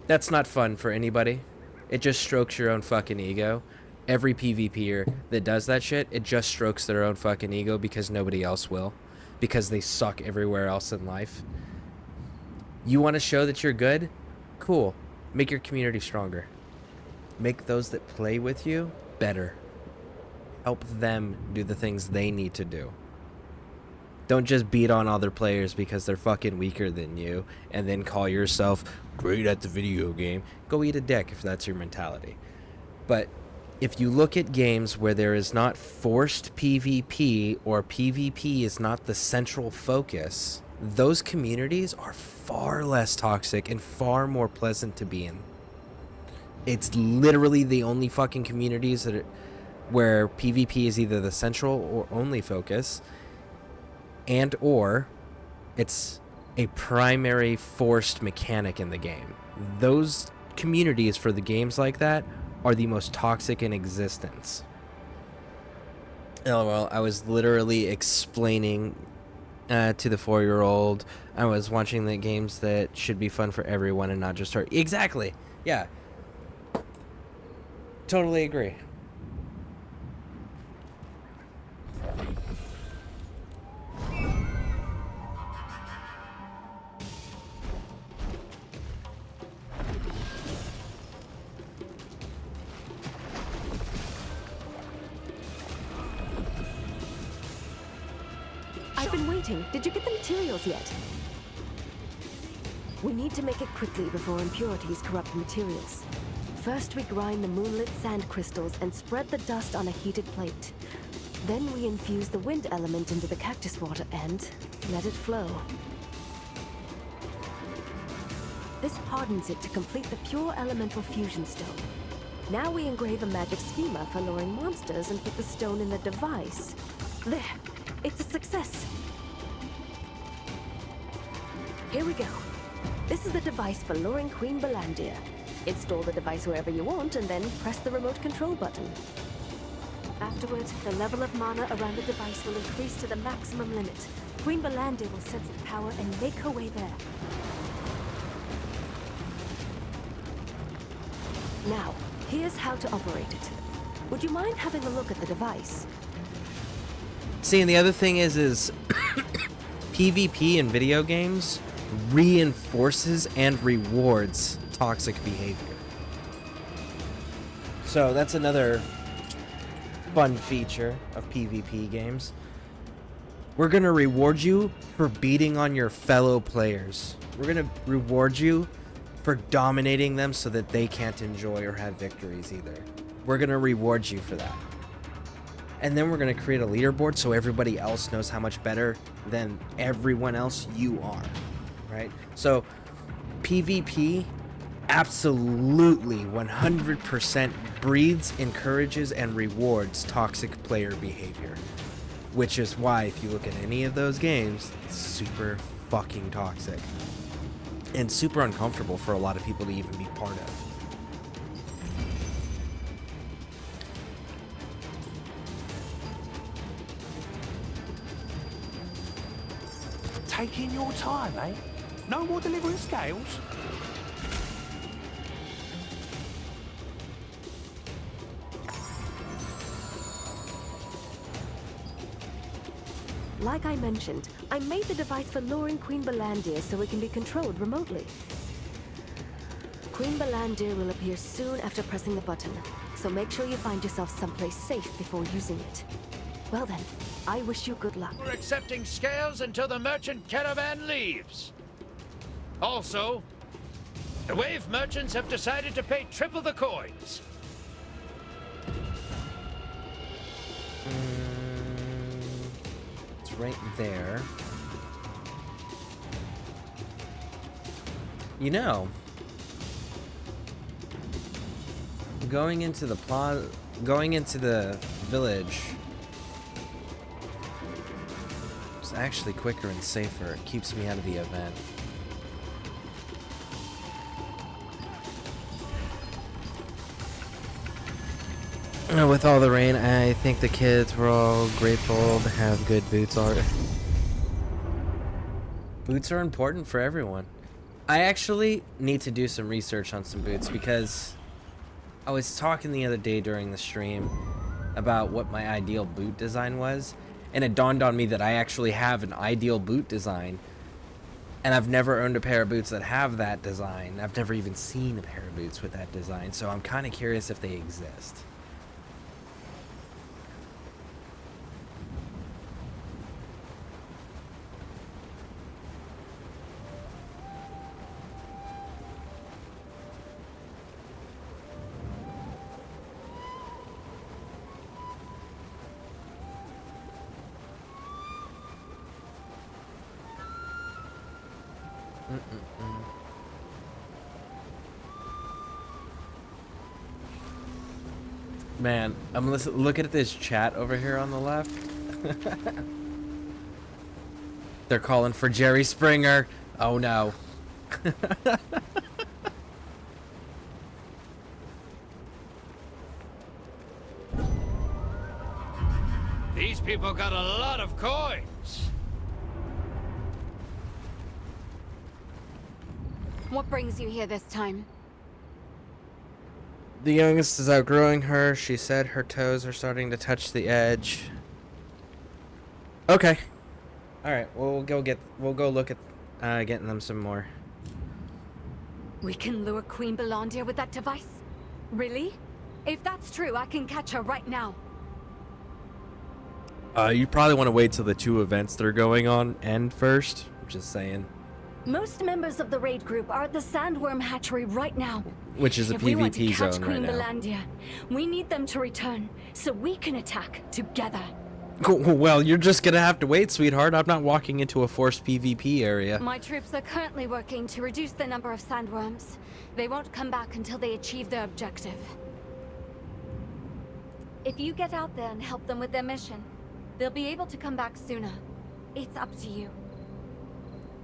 S1: That's not fun for anybody. It just strokes your own fucking ego. Every PvPer that does that shit, it just strokes their own fucking ego because nobody else will, because they suck everywhere else in life. You want to show that you're good? Cool. Make your community stronger. Make those that play with you better. Help them do the things they need to do. Don't just beat on other players because they're fucking weaker than you and then call yourself great at the video game. Go eat a dick if that's your mentality. But if you look at games where there is not forced PvP or PvP is not the central focus, those communities are far less toxic and far more pleasant to be in. It's literally the only fucking communities that where PvP is either the central or only focus, and or it's a primary forced mechanic in the game. Those communities for the games like that are the most toxic in existence. LOL, I was literally explaining to the 4-year-old. I was watching the games that should be fun for everyone and not just her. Exactly. Yeah. Totally agree.
S10: I've been waiting. Did you get the materials yet? We need to make it quickly before impurities corrupt the materials. First, we grind the moonlit sand crystals and spread the dust on a heated plate. Then we infuse the wind element into the cactus water and let it flow. This hardens it to complete the pure elemental fusion stone. Now we engrave a magic schema for luring monsters and put the stone in the device. There, it's a success. Here we go. This is the device for luring Queen Balandir. Install the device wherever you want and then press the remote control button. Afterward, the level of mana around the device will increase to the maximum limit. Queen Balandir will sense the power and make her way there. Now, here's how to operate it. Would you mind having a look at the device?
S1: See, and the other thing is PvP in video games reinforces and rewards toxic behavior. So that's another fun feature of PvP games. We're gonna reward you for beating on your fellow players. We're gonna reward you for dominating them so that they can't enjoy or have victories either. We're gonna reward you for that. And then we're gonna create a leaderboard so everybody else knows how much better than everyone else you are, right? So PvP absolutely 100% breeds, encourages, and rewards toxic player behavior. Which is why if you look at any of those games, it's super fucking toxic. And super uncomfortable for a lot of people to even be part of.
S2: Taking your time, eh? No more delivering scales?
S10: Like I mentioned, I made the device for luring Queen Balandir so it can be controlled remotely. Queen Balandir will appear soon after pressing the button, so make sure you find yourself someplace safe before using it. Well then, I wish you good luck.
S6: We're accepting scales until the merchant caravan leaves. Also, the wave merchants have decided to pay triple the coins.
S1: It's right there. You know, going into the village is actually quicker and safer. It keeps me out of the event. With all the rain, I think the kids were all grateful to have good boots on. Boots are important for everyone. I actually need to do some research on some boots because I was talking the other day during the stream about what my ideal boot design was, and it dawned on me that I actually have an ideal boot design, and I've never owned a pair of boots that have that design. I've never even seen a pair of boots with that design, so I'm kind of curious if they exist. Man, I'm looking at this chat over here on the left. They're calling for Jerry Springer. Oh no.
S6: These people got a lot of coins.
S3: What brings you here this time?
S1: The youngest is outgrowing her. She said her toes are starting to touch the edge. Okay. All right. We'll go look at getting them some more.
S3: We can lure Queen Balandir with that device? Really? If that's true, I can catch her right now.
S1: You probably want to wait till the two events that are going on end first. I'm just saying.
S3: Most members of the raid group are at the Sandworm Hatchery right now.
S1: Which is a
S3: if we want to
S1: PvP
S3: catch
S1: zone
S3: Queen
S1: right now.
S3: Balandir, we need them to return so we can attack together.
S1: Well, you're just gonna have to wait, sweetheart. I'm not walking into a forced PvP area.
S3: My troops are currently working to reduce the number of sandworms. They won't come back until they achieve their objective. If you get out there and help them with their mission, they'll be able to come back sooner. It's up to you.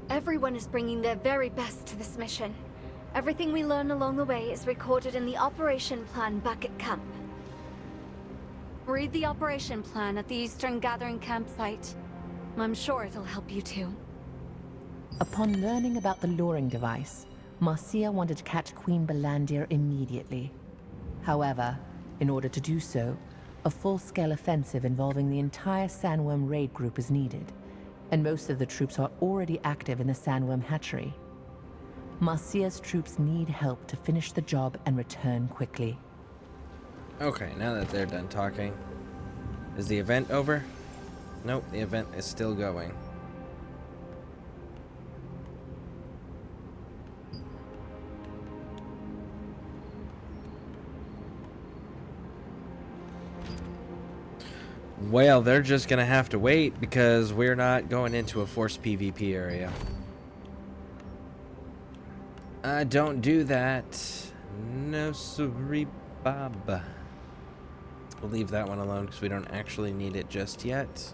S3: Everyone is bringing their very best to this mission. Everything we learn along the way is recorded in the operation plan back at camp. Read the operation plan at the Eastern Gathering campsite. I'm sure it'll help you too.
S4: Upon learning about the luring device, Marcia wanted to catch Queen Belandir immediately. However, in order to do so, a full-scale offensive involving the entire Sandworm raid group is needed, and most of the troops are already active in the Sandworm hatchery. Marcia's troops need help to finish the job and return quickly.
S1: Okay, now that they're done talking. Is the event over? Nope, the event is still going. Well, they're just gonna have to wait because we're not going into a forced PvP area. Don't do that. No, sorry, Bob. We'll leave that one alone because we don't actually need it just yet.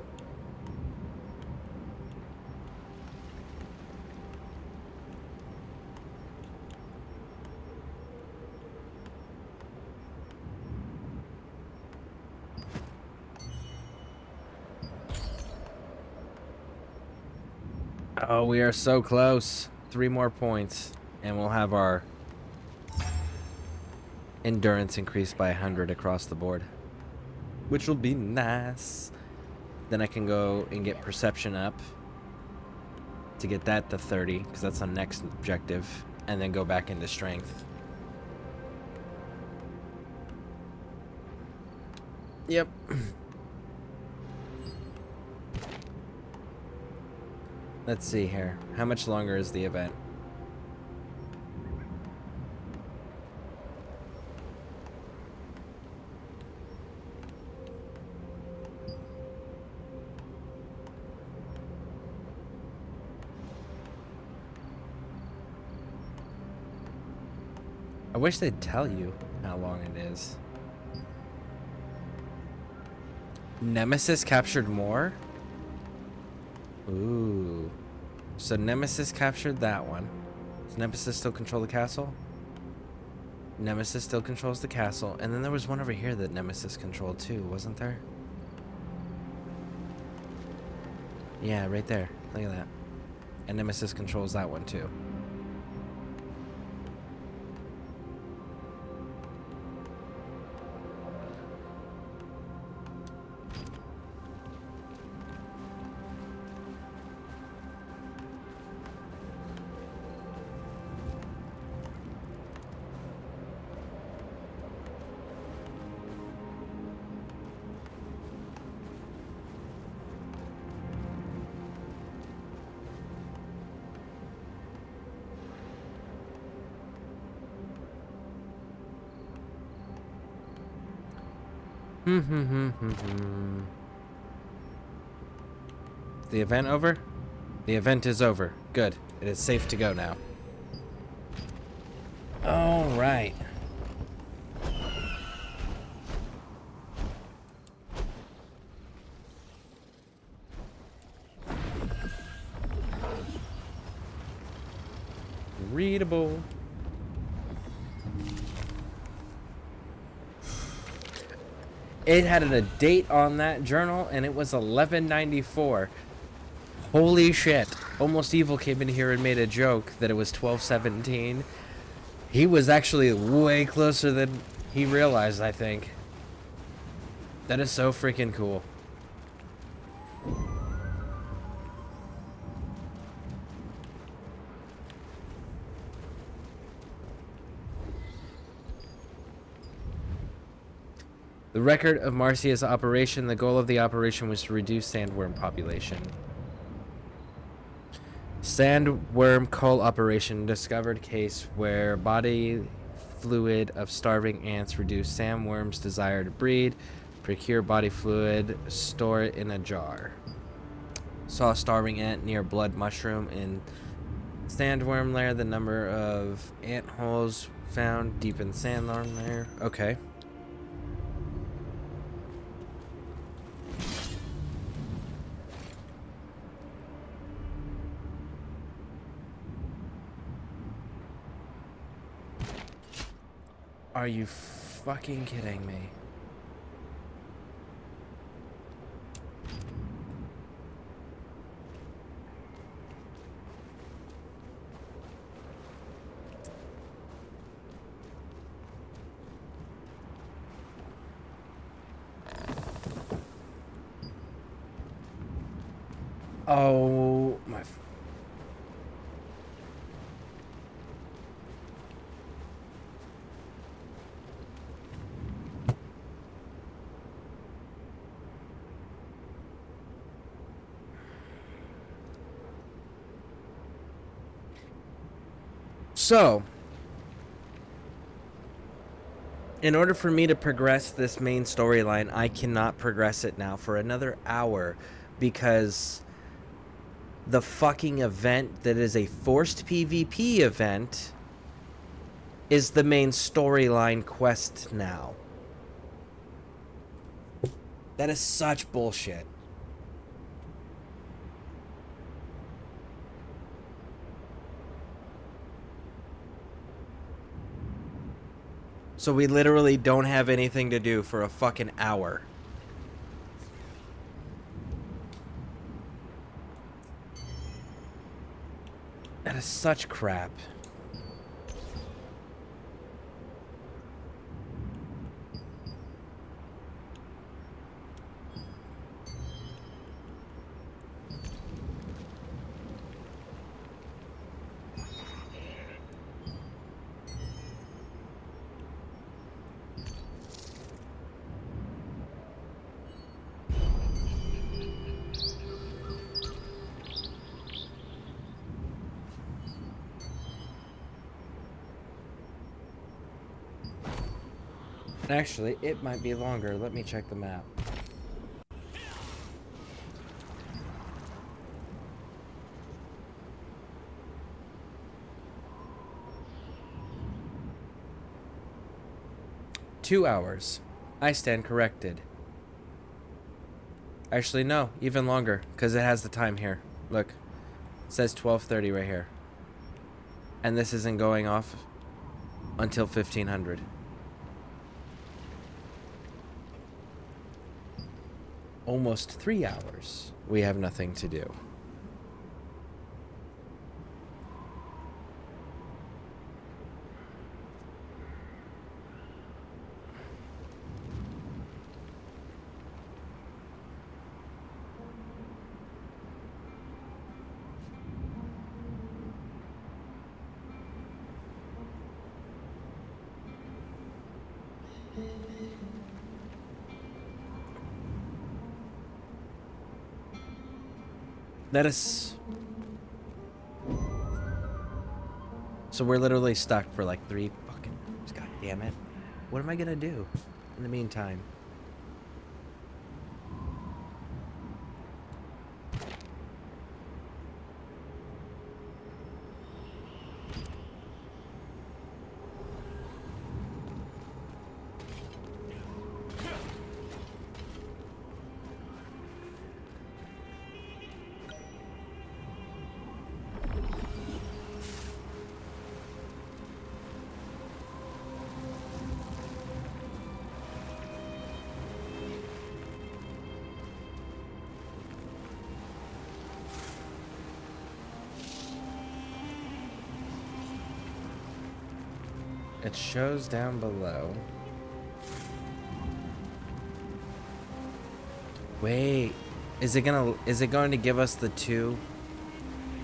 S1: Oh, we are so close. 3 more points, and we'll have our endurance increased by 100 across the board, which will be nice. Then I can go and get perception up to get that to 30, because that's the next objective, and then go back into strength. Yep. Let's see here. How much longer is the event? I wish they'd tell you how long it is. Nemesis captured more? Ooh. So Nemesis captured that one. Does Nemesis still control the castle? Nemesis still controls the castle. And then there was one over here that Nemesis controlled too, wasn't there? Yeah, right there. Look at that. And Nemesis controls that one too. The event over? The event is over. Good. It is safe to go now. All right. Readable. It had a date on that journal, and it was 1194. Holy shit. Almost Evil came in here and made a joke that it was 1217. He was actually way closer than he realized, I think. That is so freaking cool. The record of Marcia's operation. The goal of the operation was to reduce sandworm population. Sandworm cull operation. Discovered case where body fluid of starving ants reduced sandworms' desire to breed. Procure body fluid. Store it in a jar. Saw a starving ant near blood mushroom in sandworm lair. The number of ant holes found deep in sandworm lair. Okay. Are you fucking kidding me? Oh my. So, in order for me to progress this main storyline, I cannot progress it now for another hour because the fucking event that is a forced PvP event is the main storyline quest now. That is such bullshit. So we literally don't have anything to do for a fucking hour. That is such crap. Actually, it might be longer. Let me check the map. Two hours. I stand corrected. Actually, no, even longer, because it has the time here. Look, it says 12:30 right here. And this isn't going off until 1500. Almost 3 hours. We have nothing to do. That is... So we're literally stuck for like 3 fucking hours. God damn it. What am I gonna do in the meantime? It shows down below. Wait, is it going to give us the 2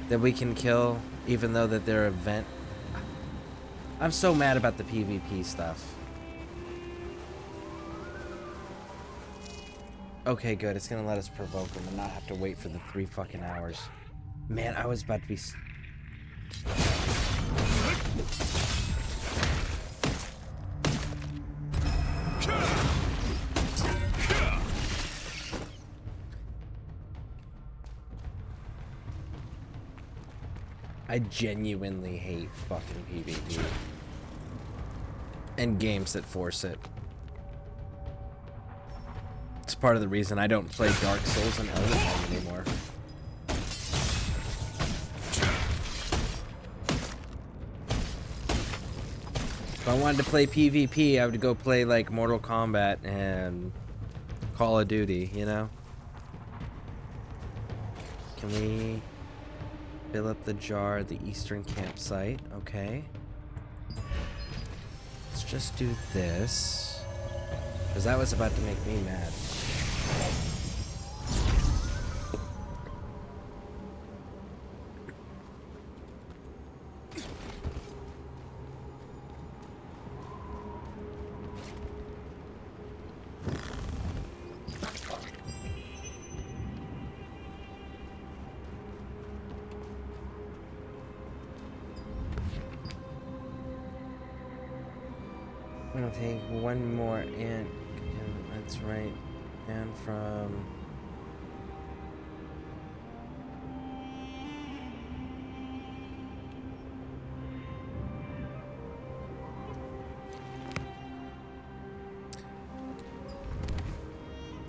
S1: that we can kill even though that they're event? I'm so mad about the PvP stuff. Okay, good. It's gonna let us provoke them and not have to wait for the 3 fucking hours. Man, I was about to be... I genuinely hate fucking PvP. And games that force it. It's part of the reason I don't play Dark Souls and Elden Ring anymore. If I wanted to play PvP, I would go play like Mortal Kombat and Call of Duty, you know? Can we fill up the jar at the eastern campsite? Okay. Let's just do this. Because that was about to make me mad. I'll take one more ant. That's right. And from...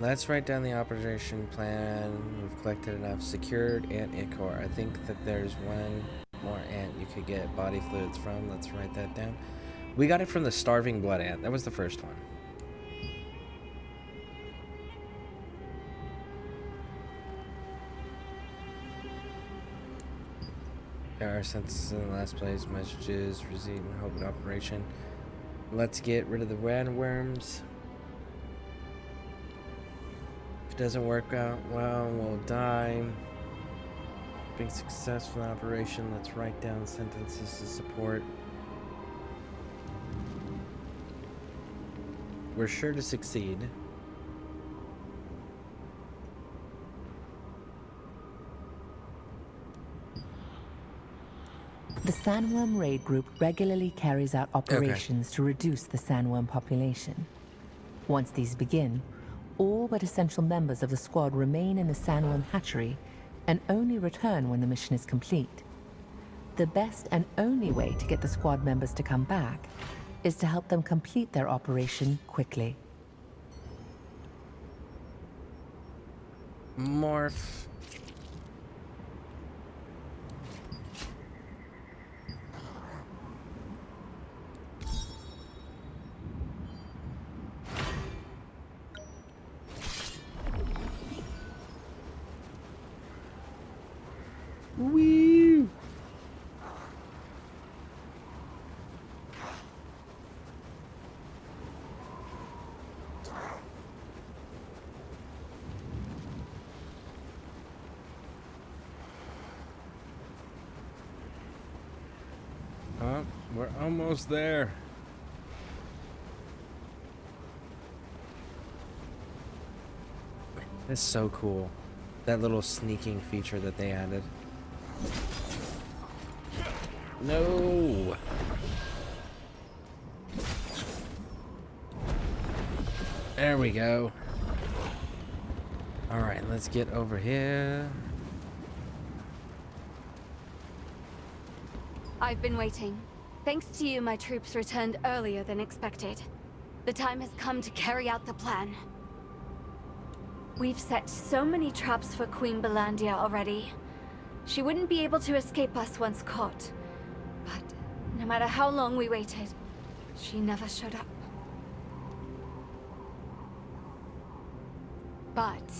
S1: Let's write down the operation plan. We've collected enough. Secured ant ichor. I think that there's one more ant you could get body fluids from. Let's write that down. We got it from the starving blood ant. That was the first one. There are sentences in the last place. Messages received and hope in operation. Let's get rid of the worms. If it doesn't work out well, we'll die. Being successful in operation. Let's write down sentences to support. We're sure to succeed.
S4: The sandworm raid group regularly carries out operations to reduce the sandworm population. Once these begin, all but essential members of the squad remain in the sandworm hatchery and only return when the mission is complete. The best and only way to get the squad members to come back is to help them complete their operation quickly.
S1: Morph. Wee. We're almost there. That's so cool. That little sneaking feature that they added. No. There we go. All right, let's get over here.
S3: I've been waiting. Thanks to you, my troops returned earlier than expected. The time has come to carry out the plan. We've set so many traps for Queen Belandia already. She wouldn't be able to escape us once caught. But no matter how long we waited, she never showed up. But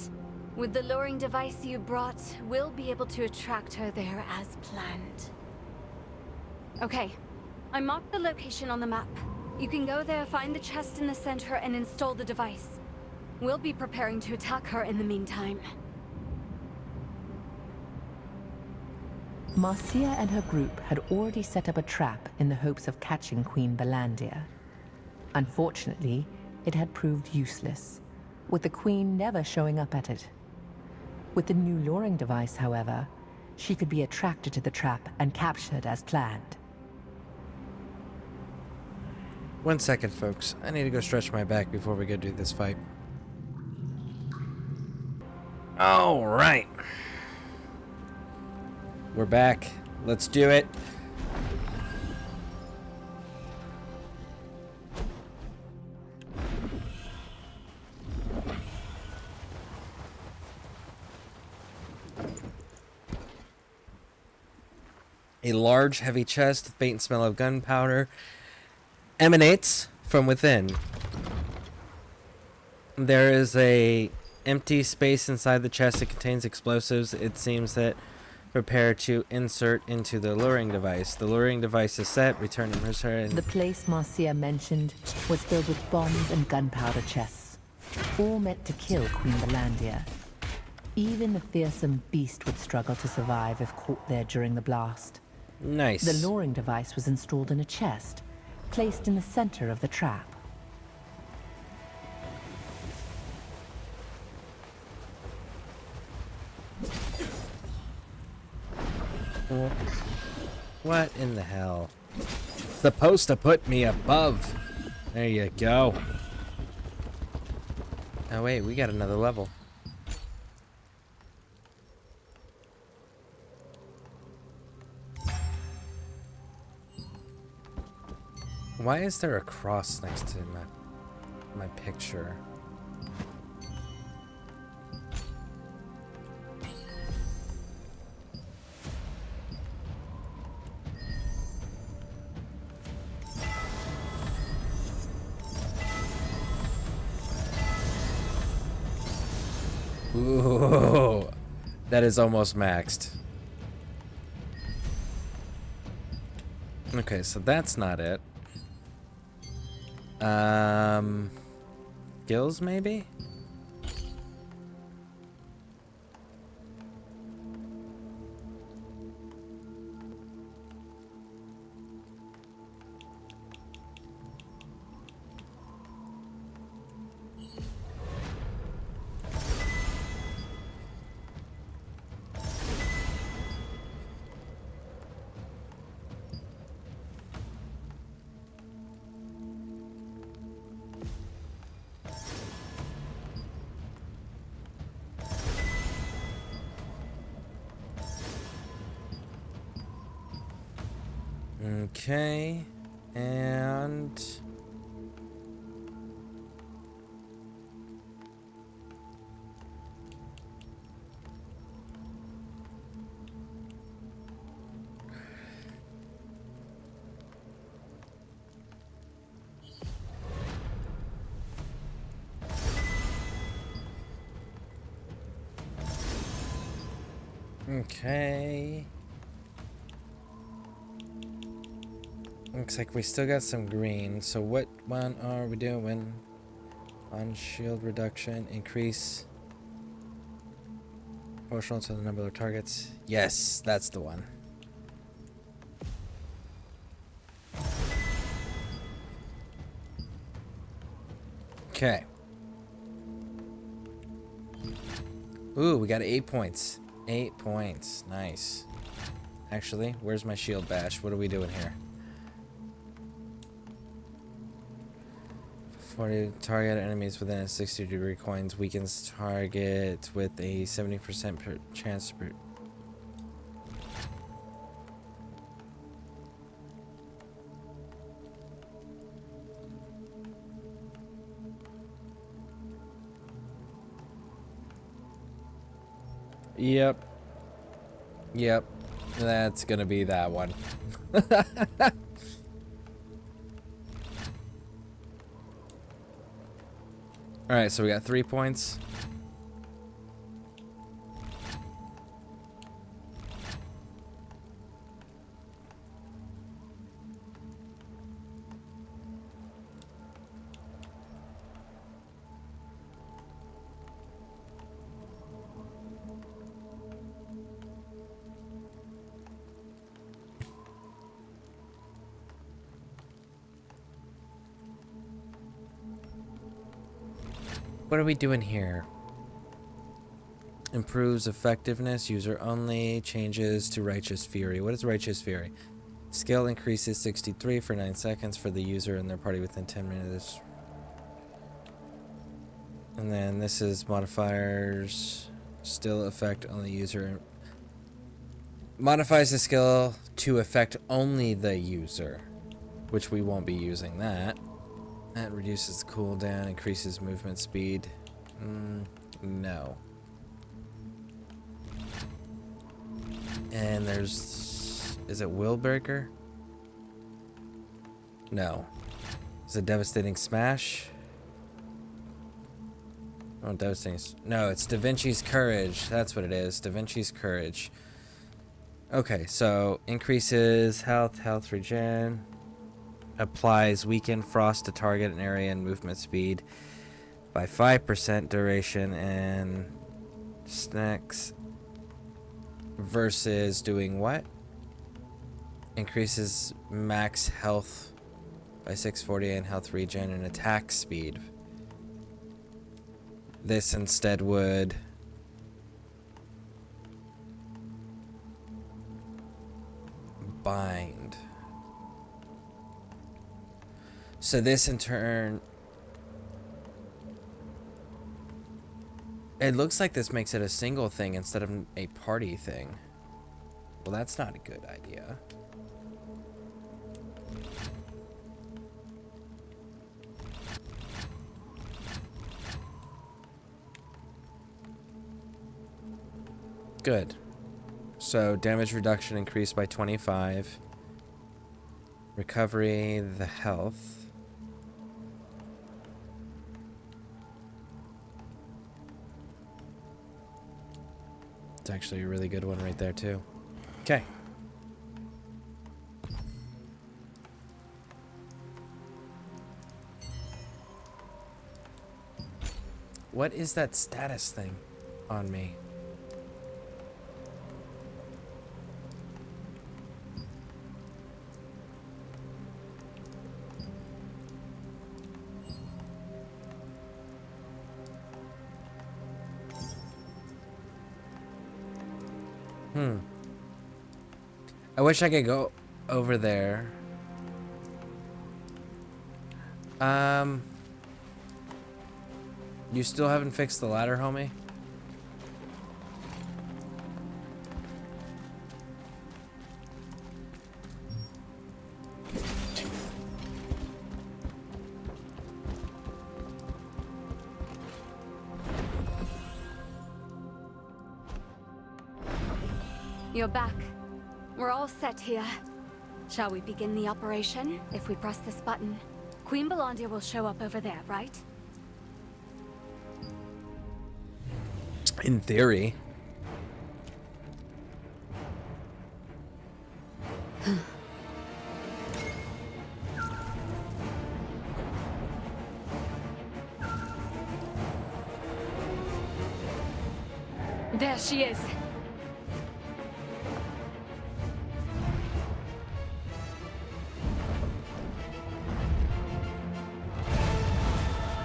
S3: with the luring device you brought, we'll be able to attract her there as planned. Okay, I marked the location on the map. You can go there, find the chest in the center, and install the device. We'll be preparing to attack her in the meantime.
S4: Marcia and her group had already set up a trap in the hopes of catching Queen Belandia. Unfortunately, it had proved useless, with the Queen never showing up at it. With the new luring device, however, she could be attracted to the trap and captured as planned.
S1: 1 second, folks. I need to go stretch my back before we go do this fight. All right. We're back. Let's do it. A large, heavy chest, faint smell of gunpowder emanates from within. There is a empty space inside the chest. It contains explosives. It seems that prepare to insert into the luring device. The luring device is set. Return to Mercer.
S4: The place Marcia mentioned was filled with bombs and gunpowder chests, all meant to kill Queen Belandia. Even the fearsome beast would struggle to survive if caught there during the blast.
S1: Nice.
S4: The luring device was installed in a chest, placed in the center of the trap.
S1: What in the hell? Supposed to put me above. There you go. Oh wait, we got another level. Why is there a cross next to my picture? Ooh, that is almost maxed. Okay, so that's not it. Gills maybe? Okay, and okay. Looks like we still got some green. So what one are we doing? On shield reduction, increase proportional to the number of targets. Yes, that's the one. Okay. Ooh, we got 8 points. 8 points. Nice. Actually, where's my shield bash? What are we doing here? 40 target enemies within a 60-degree coins weakens target with a 70% chance to. Yep. Yep. That's gonna be that one. Alright, so we got 3 points. What are we doing here? Improves effectiveness, user only, changes to Righteous Fury. What is Righteous Fury? Skill increases 63 for 9 seconds for the user and their party within 10 minutes. And then this is modifiers, still affect on the user. Modifies the skill to affect only the user, which we won't be using that. That reduces the cooldown, increases movement speed. No. And there's... Is it Willbreaker? No. Is it Devastating Smash? Oh, Devastating... No, it's Da Vinci's Courage. That's what it is. Da Vinci's Courage. Okay, so increases health regen. Applies Weaken Frost to target an area and movement speed by 5% duration and snacks versus doing what? Increases max health by 640 and health regen and attack speed. This instead would bind. So this in turn, it looks like this makes it a single thing instead of a party thing. Well, that's not a good idea. Good. So damage reduction increased by 25. Recovery, the health. It's actually a really good one right there too. Okay. What is that status thing on me? I wish I could go over there. You still haven't fixed the ladder, homie?
S3: You're back. We're all set here. Shall we begin the operation? If we press this button, Queen Belandia will show up over there, right?
S1: In theory.
S3: There she is.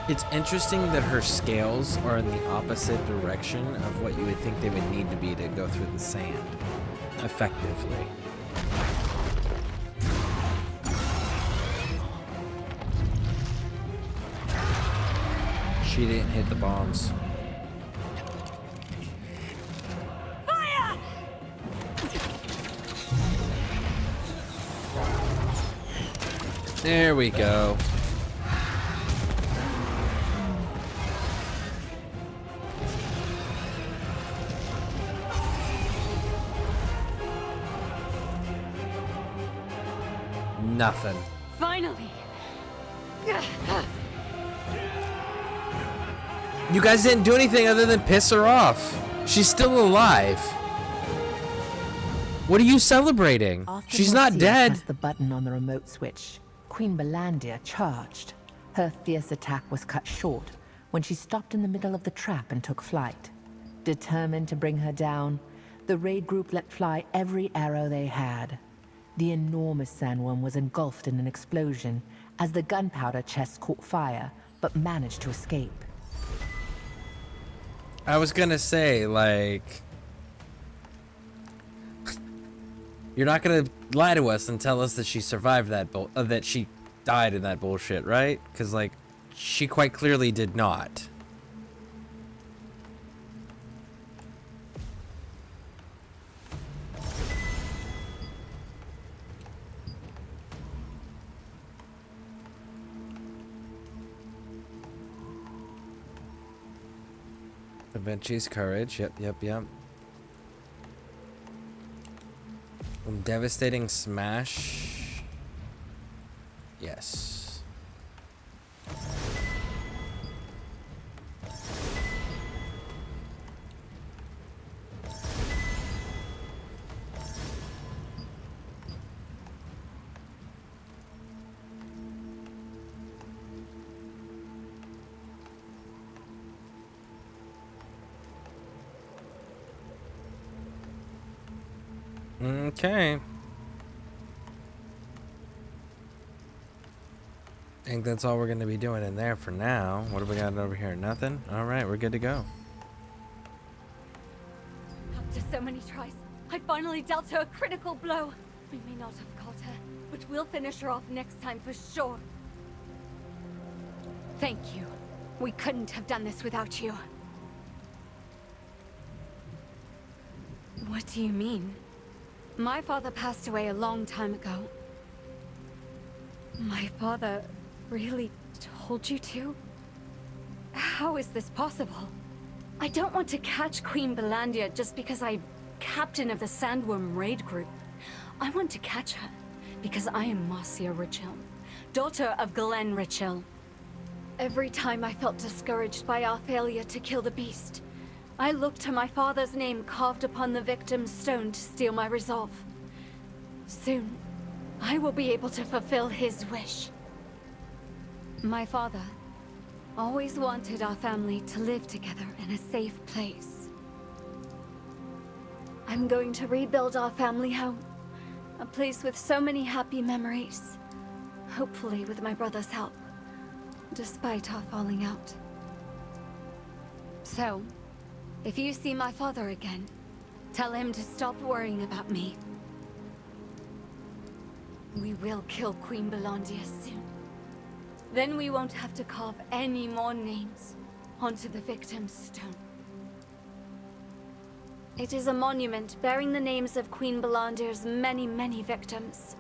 S1: It's interesting that her scales are in the opposite direction of what you would think they would need to be to go through the sand effectively. She didn't hit the bombs.
S3: Fire!
S1: There we go. Nothing.
S3: Finally!
S1: You guys didn't do anything other than piss her off. She's still alive. What are you celebrating?
S4: After
S1: She's not
S4: Marcia
S1: dead.
S4: pressed the button on the remote switch, Queen Belandia charged. Her fierce attack was cut short when she stopped in the middle of the trap and took flight. Determined to bring her down, the raid group let fly every arrow they had. The enormous sandworm was engulfed in an explosion as the gunpowder chest caught fire, but managed to escape.
S1: I was gonna say, like, you're not gonna lie to us and tell us that she survived that that she died in that bullshit, right? Because, like, she quite clearly did not. Da Vinci's courage. Yep. Devastating smash. Yes. Okay. I think that's all we're going to be doing in there for now. What have we got over here? Nothing? Alright, we're good to go.
S3: After so many tries, I finally dealt her a critical blow. We may not have caught her, but we'll finish her off next time for sure. Thank you. We couldn't have done this without you. What do you mean? My father passed away a long time ago. My father really told you to? How is this possible? I don't want to catch Queen Belandia just because I'm captain of the Sandworm raid group. I want to catch her because I am Marcia Richel, daughter of Glenn Richel. Every time I felt discouraged by our failure to kill the beast, I looked to my father's name carved upon the victim's stone to steel my resolve. Soon, I will be able to fulfill his wish. My father always wanted our family to live together in a safe place. I'm going to rebuild our family home, a place with so many happy memories, hopefully with my brother's help, despite our falling out. So, if you see my father again, tell him to stop worrying about me. We will kill Queen Belandia soon. Then we won't have to carve any more names onto the victim's stone. It is a monument bearing the names of Queen Belandia's many, many victims.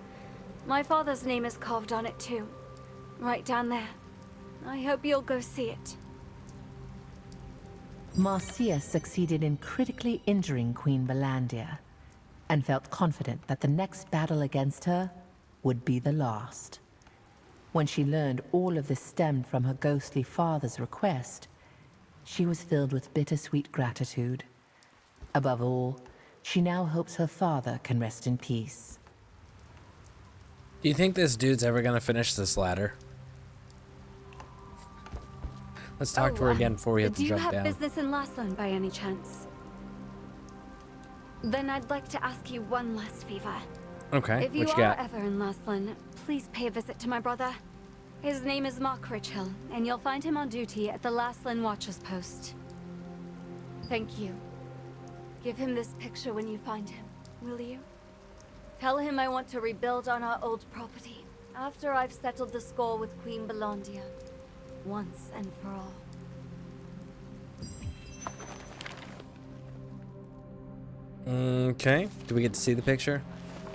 S3: My father's name is carved on it too, right down there. I hope you'll go see it.
S4: Marcia succeeded in critically injuring Queen Belandia, and felt confident that the next battle against her would be the last. When she learned all of this stemmed from her ghostly father's request, she was filled with bittersweet gratitude. Above all, she now hopes her father can rest in peace.
S1: Do you think this dude's ever gonna finish this ladder? Let's talk to her again before we have to jump down.
S3: Do you have business in Laslan by any chance? Then I'd like to ask you one last favor.
S1: Okay,
S3: if you
S1: what you
S3: are
S1: got?
S3: ever in Laslan, please pay a visit to my brother. His name is Mark Richhill, and you'll find him on duty at the Laslan Watcher's Post. Thank you. Give him this picture when you find him, will you? Tell him I want to rebuild on our old property, after I've settled the score with Queen Belandia, once and for all.
S1: Okay, do we get to see the picture?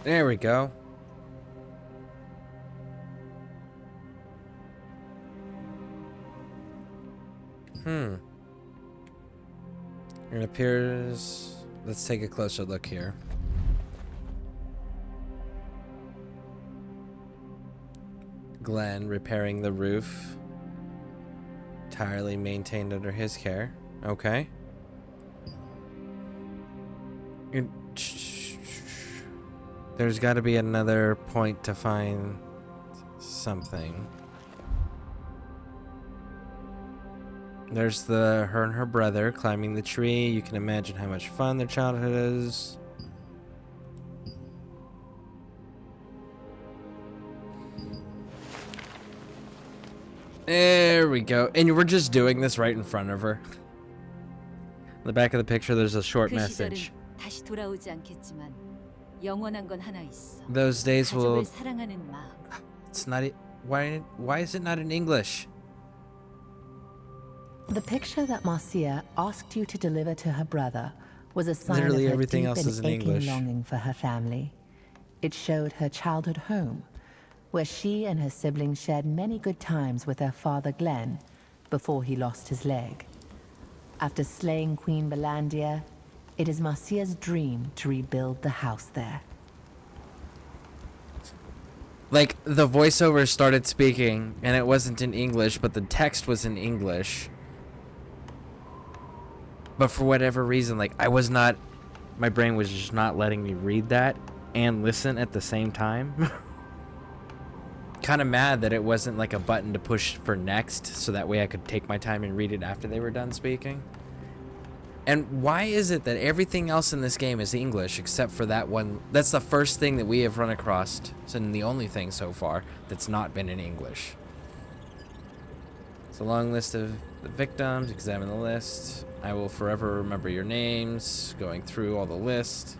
S1: There we go. It appears... Let's take a closer look here. Glenn repairing the roof. Entirely maintained under his care. Okay. There's got to be another point to find something. There's her and her brother climbing the tree. You can imagine how much fun their childhood is. There we go. And we're just doing this right in front of her. In the back of the picture, there's a short message.
S18: 다시 돌아오지 않겠지만 영원한 건 하나 있어.
S1: Those days will...
S18: 가족을 사랑하는 마음.
S1: It's not... Why is it not in English?
S4: The picture that Marcia asked you to deliver to her brother was a sign
S1: Literally
S4: of her
S1: everything
S4: deep
S1: else
S4: and
S1: is in
S4: aching
S1: English.
S4: longing for her family. It showed her childhood home, where she and her siblings shared many good times with their father Glenn before he lost his leg. After slaying Queen Belandia, it is Marcia's dream to rebuild the house there.
S1: Like, the voiceover started speaking, and it wasn't in English, but the text was in English. But for whatever reason, like, my brain was just not letting me read that and listen at the same time. Kind of mad that it wasn't like a button to push for next, so that way I could take my time and read it after they were done speaking. And why is it that everything else in this game is English except for that one? That's the first thing that we have run across, and the only thing so far that's not been in English. It's a long list of the victims. Examine the list. I will forever remember your names. Going through all the list.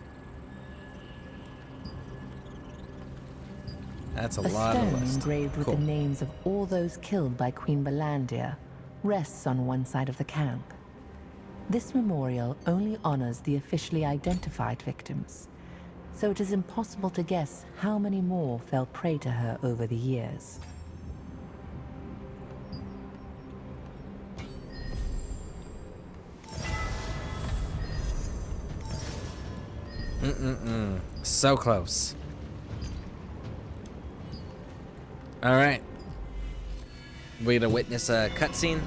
S1: That's a lot of
S4: stone
S1: list.
S4: engraved with the names of all those killed by Queen Belandia rests on one side of the camp. This memorial only honors the officially identified victims, so it is impossible to guess how many more fell prey to her over the years.
S1: So close. Alright. We're gonna witness a cutscene.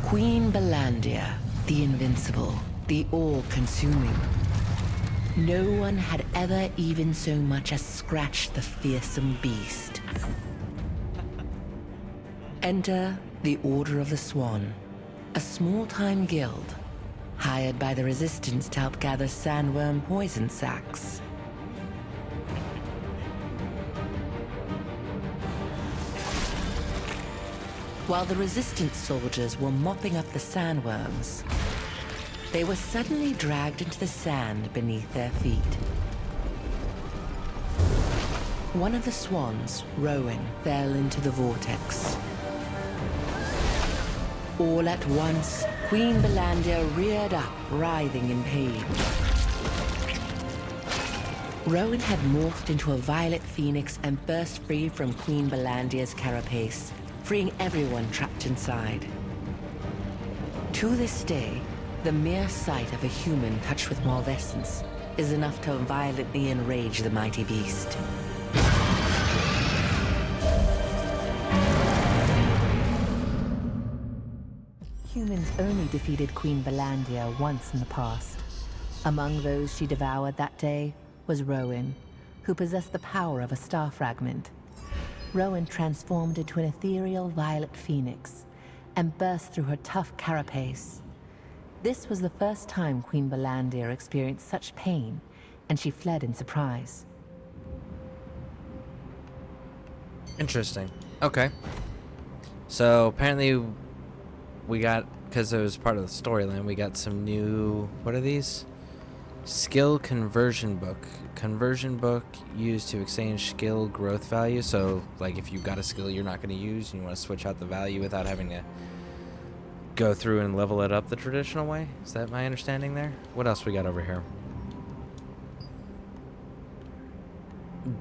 S4: Queen Belandia, the invincible, the all-consuming. No one had ever even so much as scratched the fearsome beast. Enter the Order of the Swan, a small-time guild, hired by the Resistance to help gather sandworm poison sacs. While the Resistance soldiers were mopping up the sandworms, they were suddenly dragged into the sand beneath their feet. One of the swans, Rowan, fell into the vortex. All at once, Queen Belandia reared up, writhing in pain. Rowan had morphed into a violet phoenix and burst free from Queen Belandia's carapace, freeing everyone trapped inside. To this day, the mere sight of a human touched with malvescence is enough to violently enrage the mighty beast. Humans only defeated Queen Belandia once in the past. Among those she devoured that day was Rowan, who possessed the power of a star fragment. Rowan transformed into an ethereal violet phoenix and burst through her tough carapace. This was the first time Queen Belandia experienced such pain, and she fled in surprise.
S1: Interesting. Okay. So apparently we got, because it was part of the storyline, we got some new, what are these? Skill conversion book. Conversion book used to exchange skill growth value. So like if you got a skill you're not going to use and you want to switch out the value without having to go through and level it up the traditional way. Is that my understanding there? What else we got over here?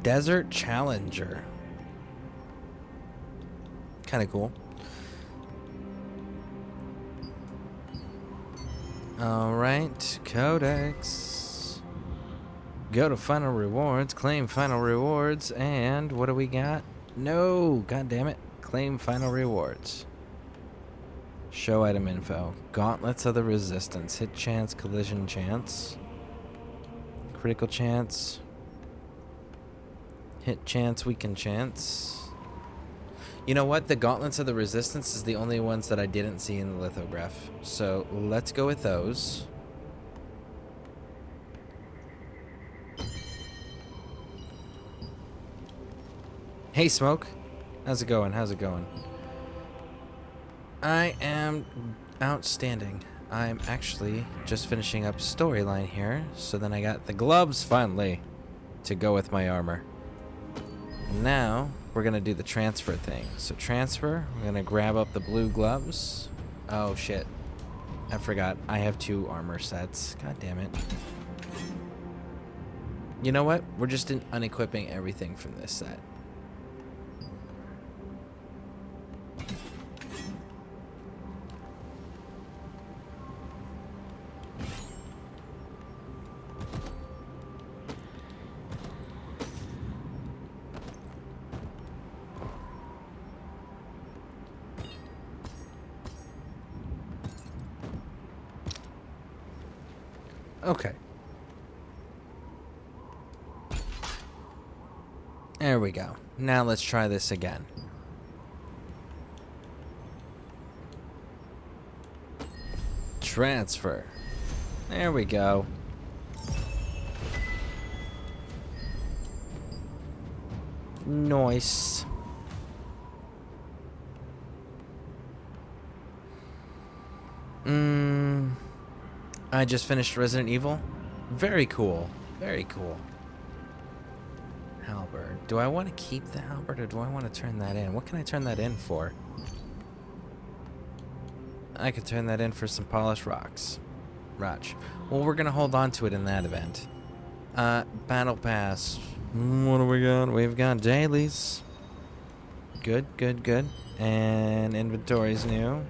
S1: Desert Challenger. Kind of cool. Alright, Codex. Go to Final Rewards, claim Final Rewards, and what do we got? No, god damn it. Claim Final Rewards. Show item info. Gauntlets of the Resistance. Hit chance, collision chance. Critical chance. Hit chance, weaken chance. You know what? The Gauntlets of the Resistance is the only ones that I didn't see in the lithograph. So let's go with those. Hey, Smoke. How's it going? How's it going? I am outstanding. I'm actually just finishing up storyline here. So then I got the gloves finally to go with my armor. And now we're going to do the transfer thing. So transfer, we're going to grab up the blue gloves. Oh, shit. I forgot. I have 2 armor sets. God damn it. You know what? We're just unequipping everything from this set. Okay. There we go. Now let's try this again. Transfer. There we go. Nice. I just finished Resident Evil. Very cool. Very cool. Halberd. Do I want to keep the halberd or do I want to turn that in? What can I turn that in for? I could turn that in for some polished rocks. Rotch. Well, we're going to hold on to it in that event. Battle Pass. What do we got? We've got dailies. Good, good, good. And inventory's new.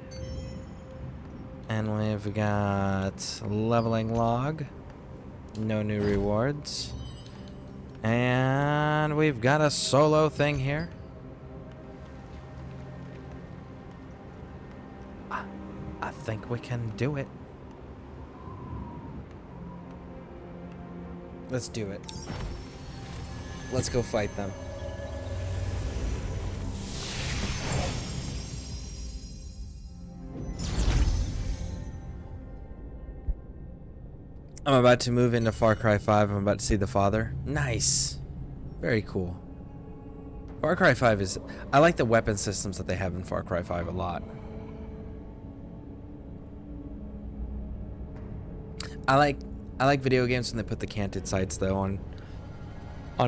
S1: And we've got leveling log. No new rewards. And we've got a solo thing here. I think we can do it. Let's do it. Let's go fight them. I'm about to move into Far Cry 5. I'm about to see the father. Nice. Very cool. Far Cry 5 is... I like the weapon systems that they have in Far Cry 5 a lot. I like video games when they put the canted sights though on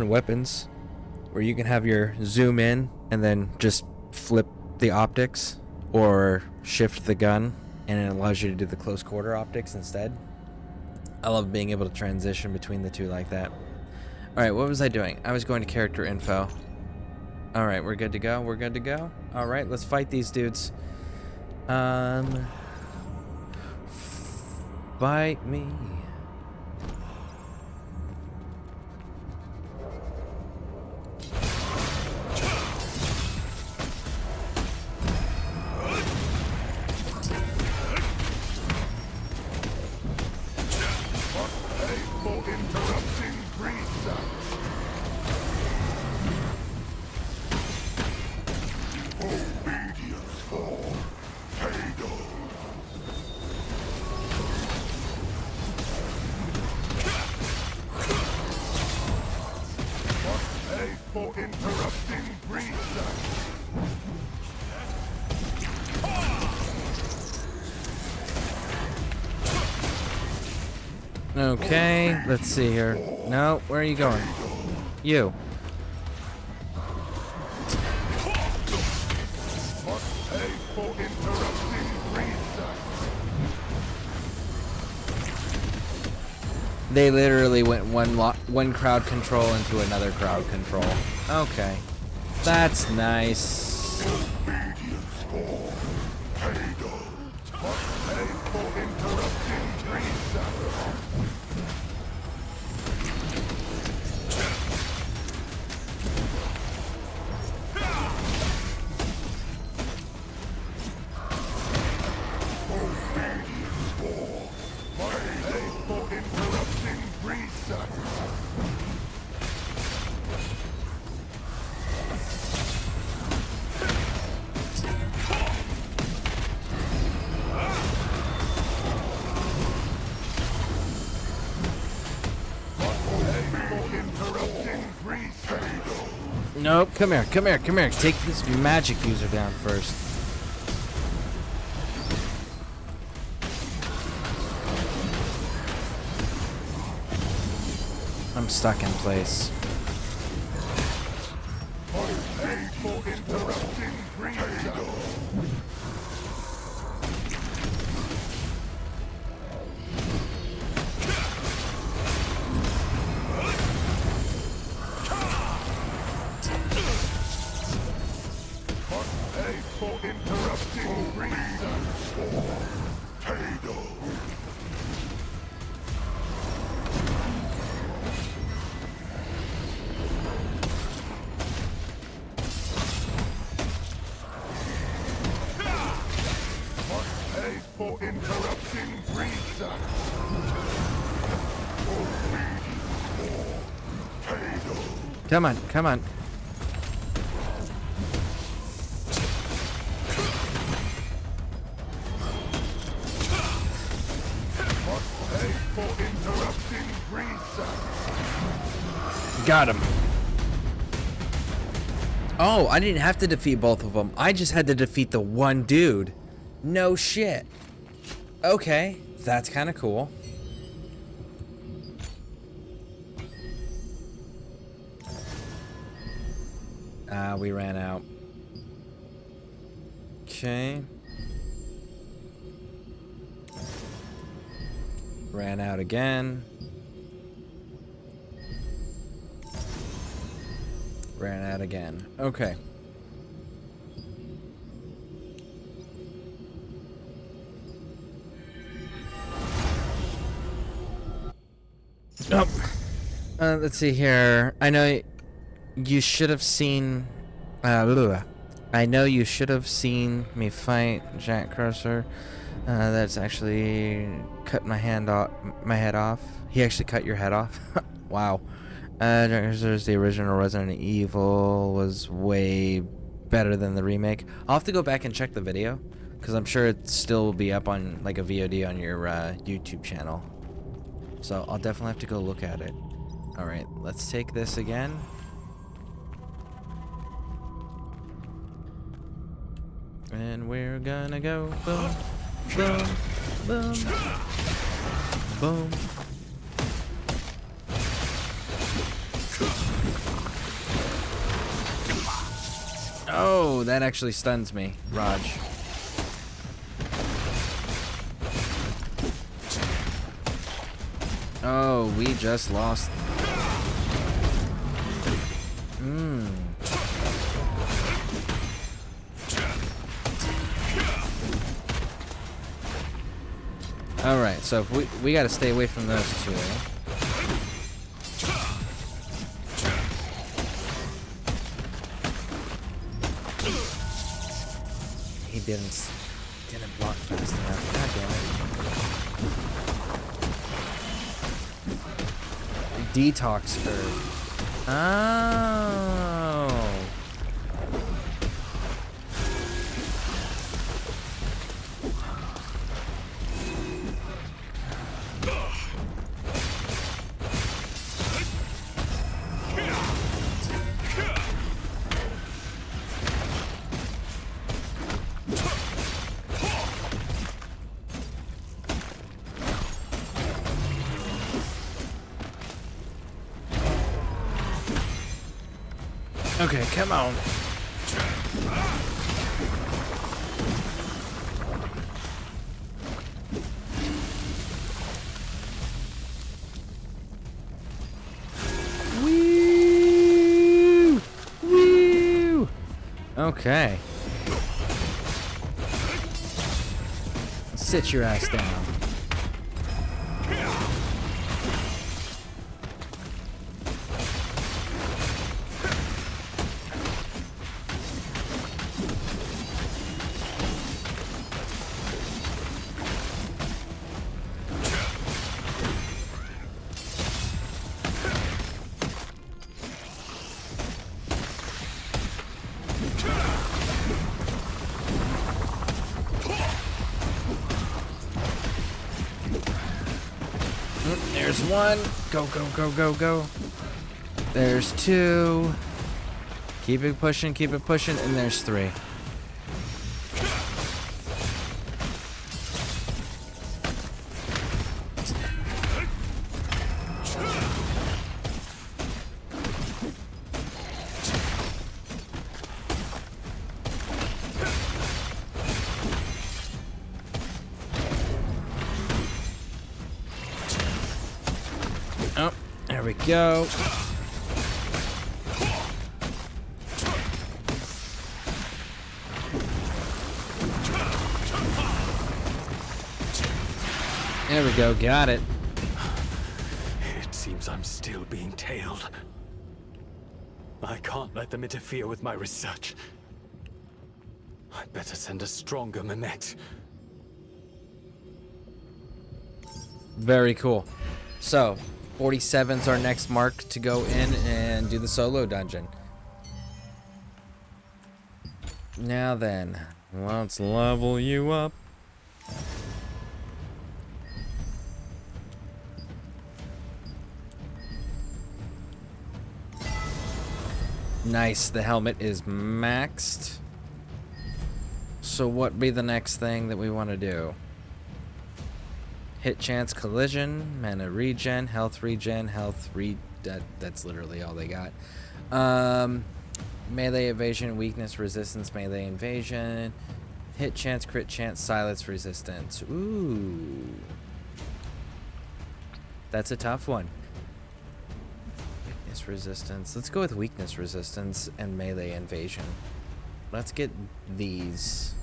S1: weapons, where you can have your zoom in and then just flip the optics or shift the gun and it allows you to do the close quarter optics instead. I love being able to transition between the two like that. Alright, what was I doing? I was going to character info. Alright, we're good to go. We're good to go. Alright, let's fight these dudes. Fight me. Okay, let's see here. No, where are you going? You. They literally went one crowd control into another crowd control. Okay. That's nice. Nope, come here, come here, come here. Take this magic user down first. I'm stuck in place. Come on, come on. Got him. Oh, I didn't have to defeat both of them. I just had to defeat the one dude. No shit. Okay, that's kind of cool. We ran out. Okay. Ran out again. Ran out again. Okay. Oh. Let's see here. I know you should have seen... I know you should have seen me fight Jack Crusher. That's actually cut my head off. He actually cut your head off. Wow. Jack Crusher's the original Resident Evil was way better than the remake. I'll have to go back and check the video, because I'm sure it still will be up on like a VOD on your YouTube channel. So I'll definitely have to go look at it. Alright, let's take this again. And we're gonna go boom, boom, boom, boom. Oh, that actually stuns me, Raj. Oh, we just lost. Alright, so if we gotta stay away from those two. He didn't block fast enough. God damn it. Detox herb. Oh. Okay, come on. Woo! Woo! Okay. Sit your ass down. There's one. Go, go, go, go, go. There's two. Keep it pushing, and there's three. Oh, there we go. There we go, got it.
S19: It seems I'm still being tailed. I can't let them interfere with my research. I'd better send a stronger Manette.
S1: Very cool. So, 47's our next mark to go in and do the solo dungeon. Now then, let's level you up. Nice, the helmet is maxed. So what be the next thing that we want to do? Hit chance, collision, mana regen, health regen, that's literally all they got. Melee evasion, weakness, resistance, melee invasion, hit chance, crit chance, silence resistance. Ooh. That's a tough one. Weakness resistance. Let's go with weakness resistance and melee invasion. Let's get these.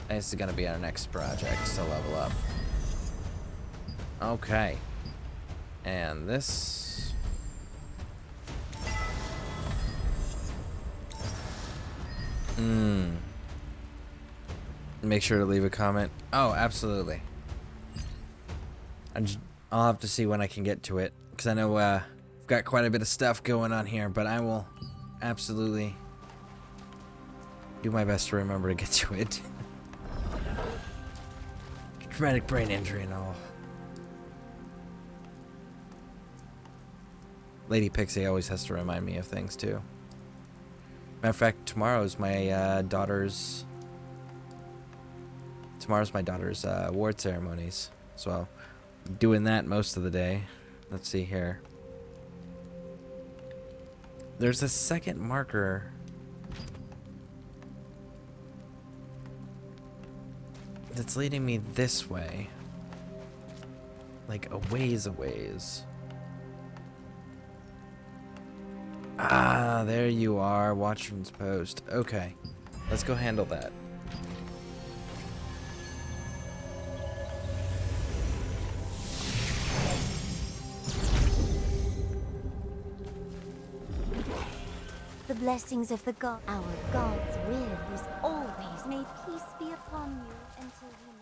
S1: This is going to be our next project to level up. Okay. And this. Make sure to leave a comment. Oh, absolutely. I'll have to see when I can get to it, because I know I've got quite a bit of stuff going on here, but I will absolutely do my best to remember to get to it. Traumatic brain injury and all. Lady Pixie always has to remind me of things too. Matter of fact, tomorrow's my daughter's award ceremonies, so doing that most of the day. Let's see here. There's a second marker. That's leading me this way. Like a ways. Ah, there you are. Watchman's Post. Okay. Let's go handle that.
S20: The blessings of the god. Our God's will is always. May peace be upon you until you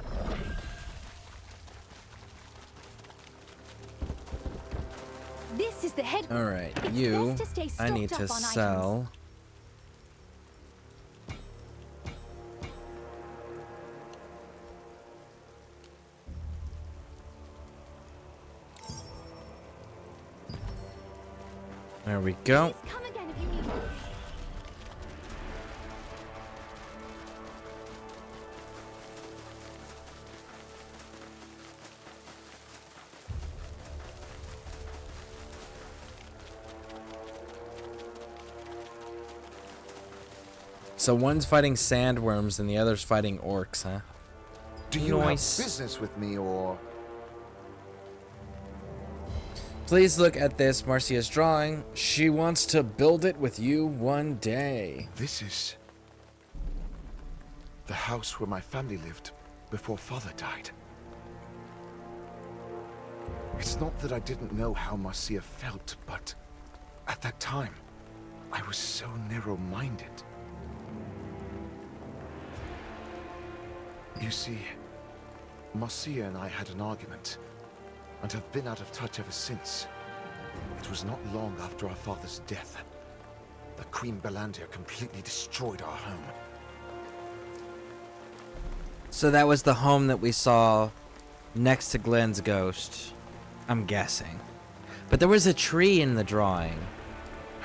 S20: meet.
S3: This is the head.
S1: All right,
S3: It's
S1: you.
S3: best to stay
S1: I need
S3: stocked
S1: to
S3: up on
S1: sell. There we go.
S3: Come again if you need it.
S1: So one's fighting sandworms and the other's fighting orcs, huh?
S21: Do you have
S1: Nice.
S21: business with me, or...?
S1: Please look at this, Marcia's drawing. She wants to build it with you one day.
S21: This is... the house where my family lived before Father died. It's not that I didn't know how Marcia felt, but at that time, I was so narrow-minded. You see, Marcia and I had an argument, and have been out of touch ever since. It was not long after our father's death that Queen Belandia completely destroyed our home.
S1: So that was the home that we saw next to Glenn's ghost, I'm guessing. But there was a tree in the drawing.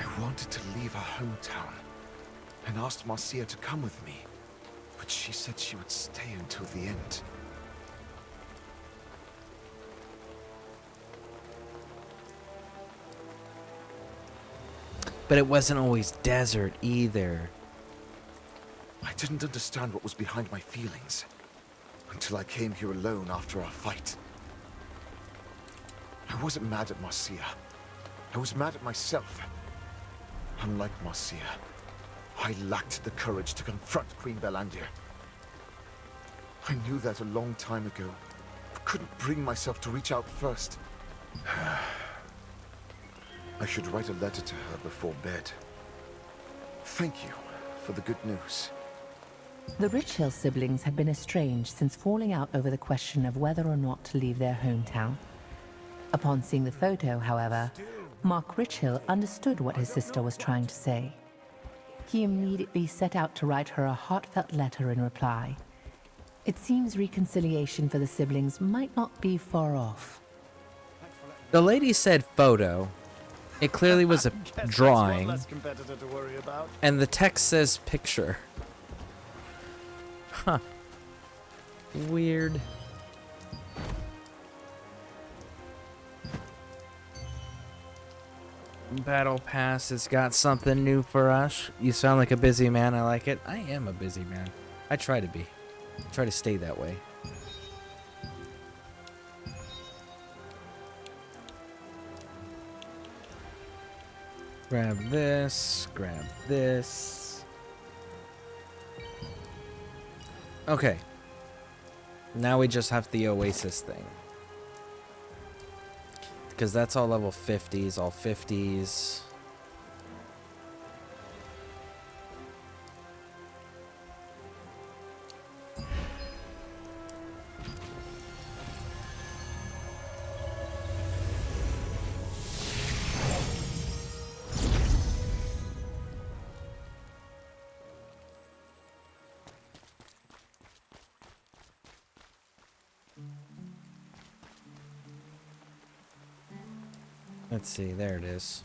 S21: I wanted to leave our hometown and asked Marcia to come with me, but she said she would stay until the end.
S1: But it wasn't always desert either.
S21: I didn't understand what was behind my feelings until I came here alone after our fight. I wasn't mad at Marcia. I was mad at myself. Unlike Marcia, I lacked the courage to confront Queen Belandia. I knew that a long time ago, but couldn't bring myself to reach out first. I should write a letter to her before bed. Thank you for the good news.
S4: The Richhill siblings had been estranged since falling out over the question of whether or not to leave their hometown. Upon seeing the photo, however, Mark Richhill understood what his sister was trying to say. He immediately set out to write her a heartfelt letter in reply. It seems reconciliation for the siblings might not be far off.
S1: The lady said photo. It clearly was a drawing. And the text says picture. Huh. Weird. Battle Pass has got something new for us. You sound like a busy man. I like it. I am a busy man. I try to be. I try to stay that way. Grab this. Grab this. Okay. Now we just have the Oasis thing. Because that's all level 50s, all 50s. Let's see, there it is.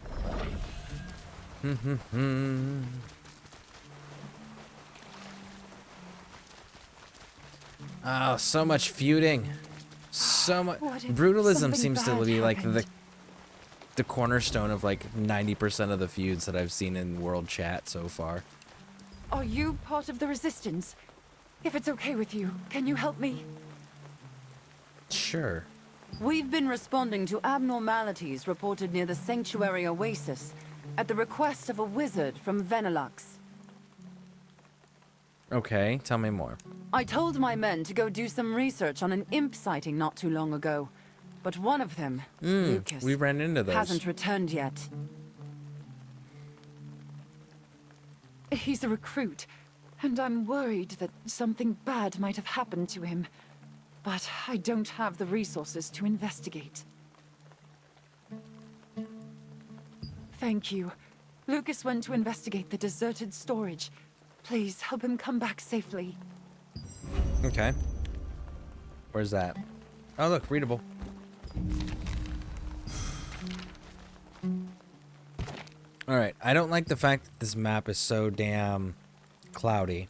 S1: Oh, so much feuding. So much. Brutalism seems to be like the cornerstone of like 90% of the feuds that I've seen in world chat so far.
S15: Are you part of the Resistance? If it's okay with you, can you help me?
S1: Sure.
S15: We've been responding to abnormalities reported near the Sanctuary Oasis at the request of a wizard from Venelux.
S1: Okay, tell me more.
S15: I told my men to go do some research on an imp sighting not too long ago, but one of them, Lucas,
S1: we ran into those.
S15: hasn't returned yet. He's a recruit, and I'm worried that something bad might have happened to him. But I don't have the resources to investigate. Thank you. Lucas went to investigate the deserted storage. Please help him come back safely.
S1: Okay. Where's that? Oh, look, readable. Alright, I don't like the fact that this map is so damn cloudy.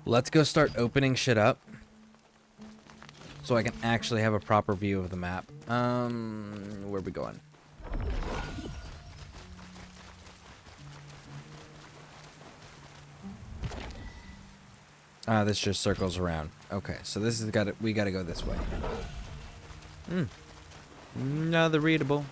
S1: Let's go start opening shit up so I can actually have a proper view of the map. Where are we going? This just circles around. Okay, so this is we gotta go this way. Another readable.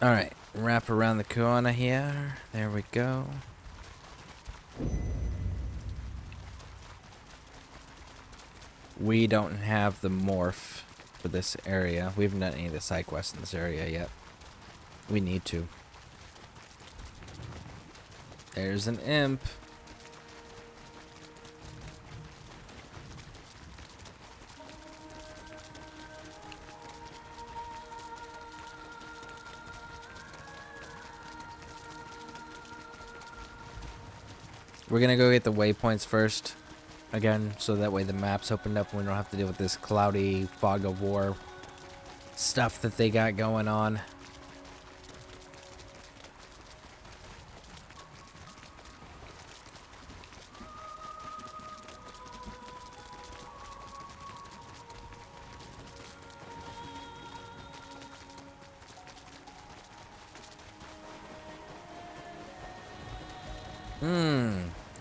S1: Alright, wrap around the corner here. There we go. We don't have the morph for this area. We haven't done any of the side quests in this area yet. We need to. There's an imp. We're gonna go get the waypoints first, again, so that way the map's opened up and we don't have to deal with this cloudy fog of war stuff that they got going on.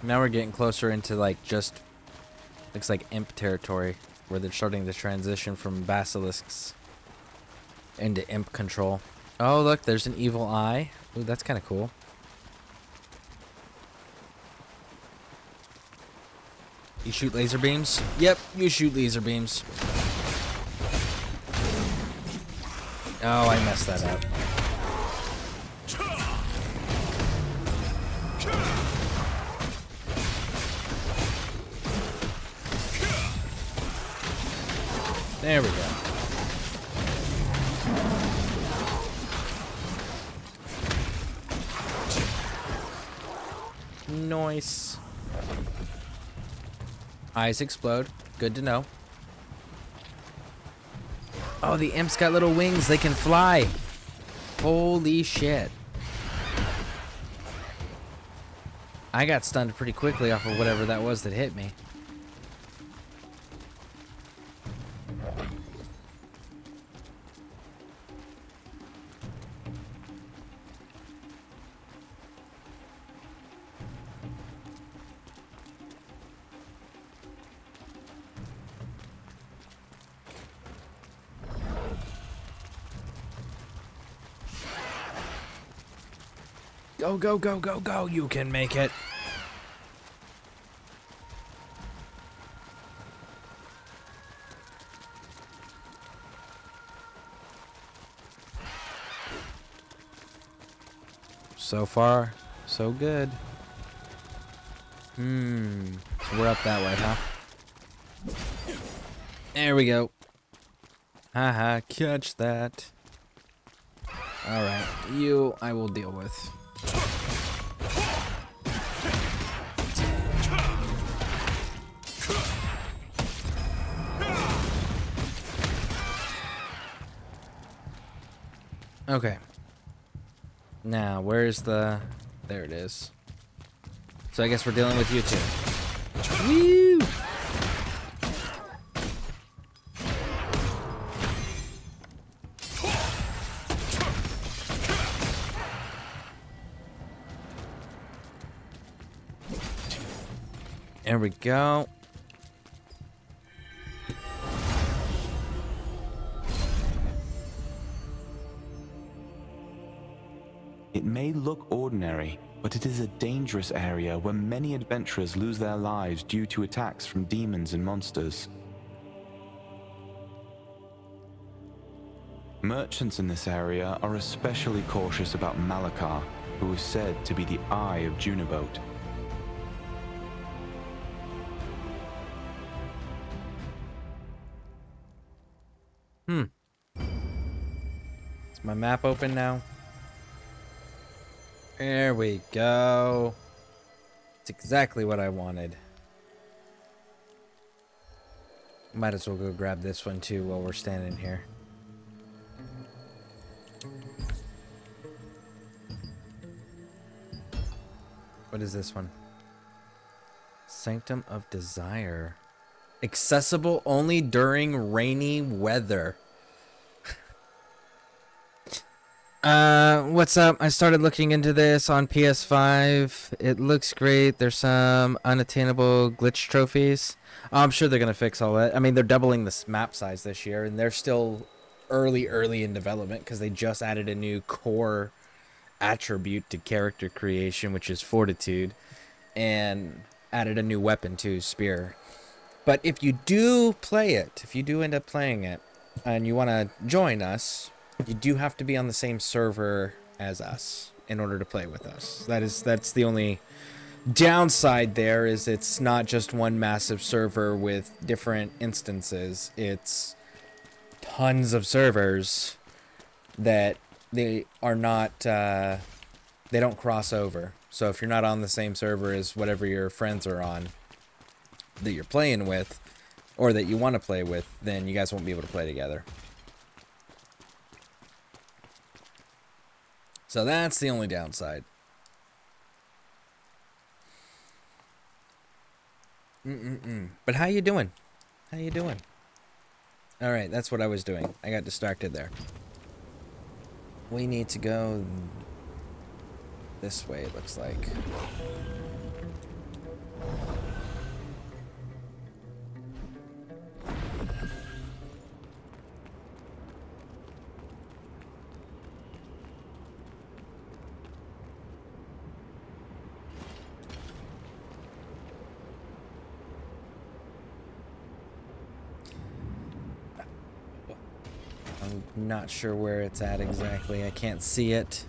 S1: Now we're getting closer into like just looks like imp territory where they're starting to transition from basilisks into imp control. Oh look, there's an evil eye. Ooh, that's kind of cool. You shoot laser beams? Yep, you shoot laser beams. Oh, I messed that up. There we go. Nice. Eyes explode. Good to know. Oh, the imps got little wings. They can fly. Holy shit. I got stunned pretty quickly off of whatever that was that hit me. Go, go, go, go, go. You can make it. So far, so good. So we're up that way, huh? There we go. Haha, catch that. Alright, you I will deal with. Okay. Now, where's the... There it is. So I guess we're dealing with you two. Woo! There we go.
S11: It may look ordinary, but it is a dangerous area where many adventurers lose their lives due to attacks from demons and monsters. Merchants in this area are especially cautious about Malakar, who is said to be the eye of Juniboat.
S1: Is my map open now? There we go. It's exactly what I wanted. Might as well go grab this one too while we're standing here. What is this one? Sanctum of Desire. Accessible only during rainy weather. What's up? I started looking into this on PS5. It looks great. There's some unattainable glitch trophies. I'm sure they're gonna fix all that. I mean, they're doubling the map size this year, and they're still early in development because they just added a new core attribute to character creation, which is Fortitude, and added a new weapon too, Spear. But if you do play it, if you do end up playing it, and you want to join us, you do have to be on the same server as us in order to play with us. That's the only downside there, is it's not just one massive server with different instances. It's tons of servers that they are not, they don't cross over. So if you're not on the same server as whatever your friends are on that you're playing with, or that you want to play with, then you guys won't be able to play together. So that's the only downside. But how you doing? How you doing? All right, that's what I was doing. I got distracted there. We need to go this way, it looks like. I'm not sure where it's at exactly. I can't see it.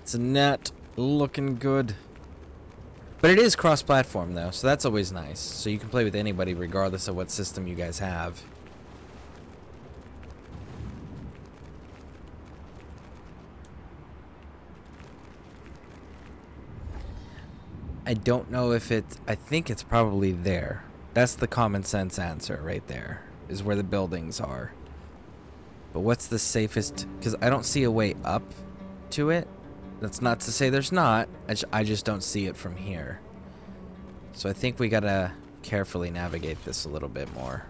S1: It's not looking good. But it is cross-platform though, so that's always nice. So you can play with anybody regardless of what system you guys have. I don't know if I think it's probably there. That's the common sense answer right there, is where the buildings are. But what's the safest? Because I don't see a way up to it. That's not to say there's not. I just don't see it from here. So I think we gotta carefully navigate this a little bit more.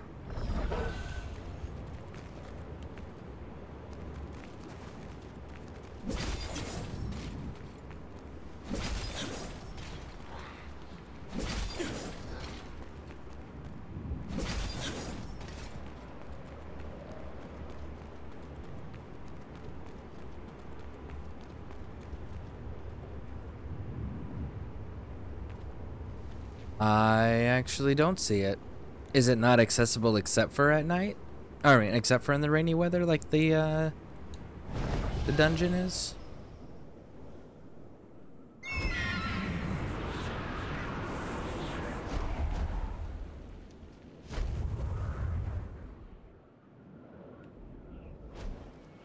S1: I actually don't see it. Is it not accessible except for at night? I mean, except for in the rainy weather, like the dungeon is?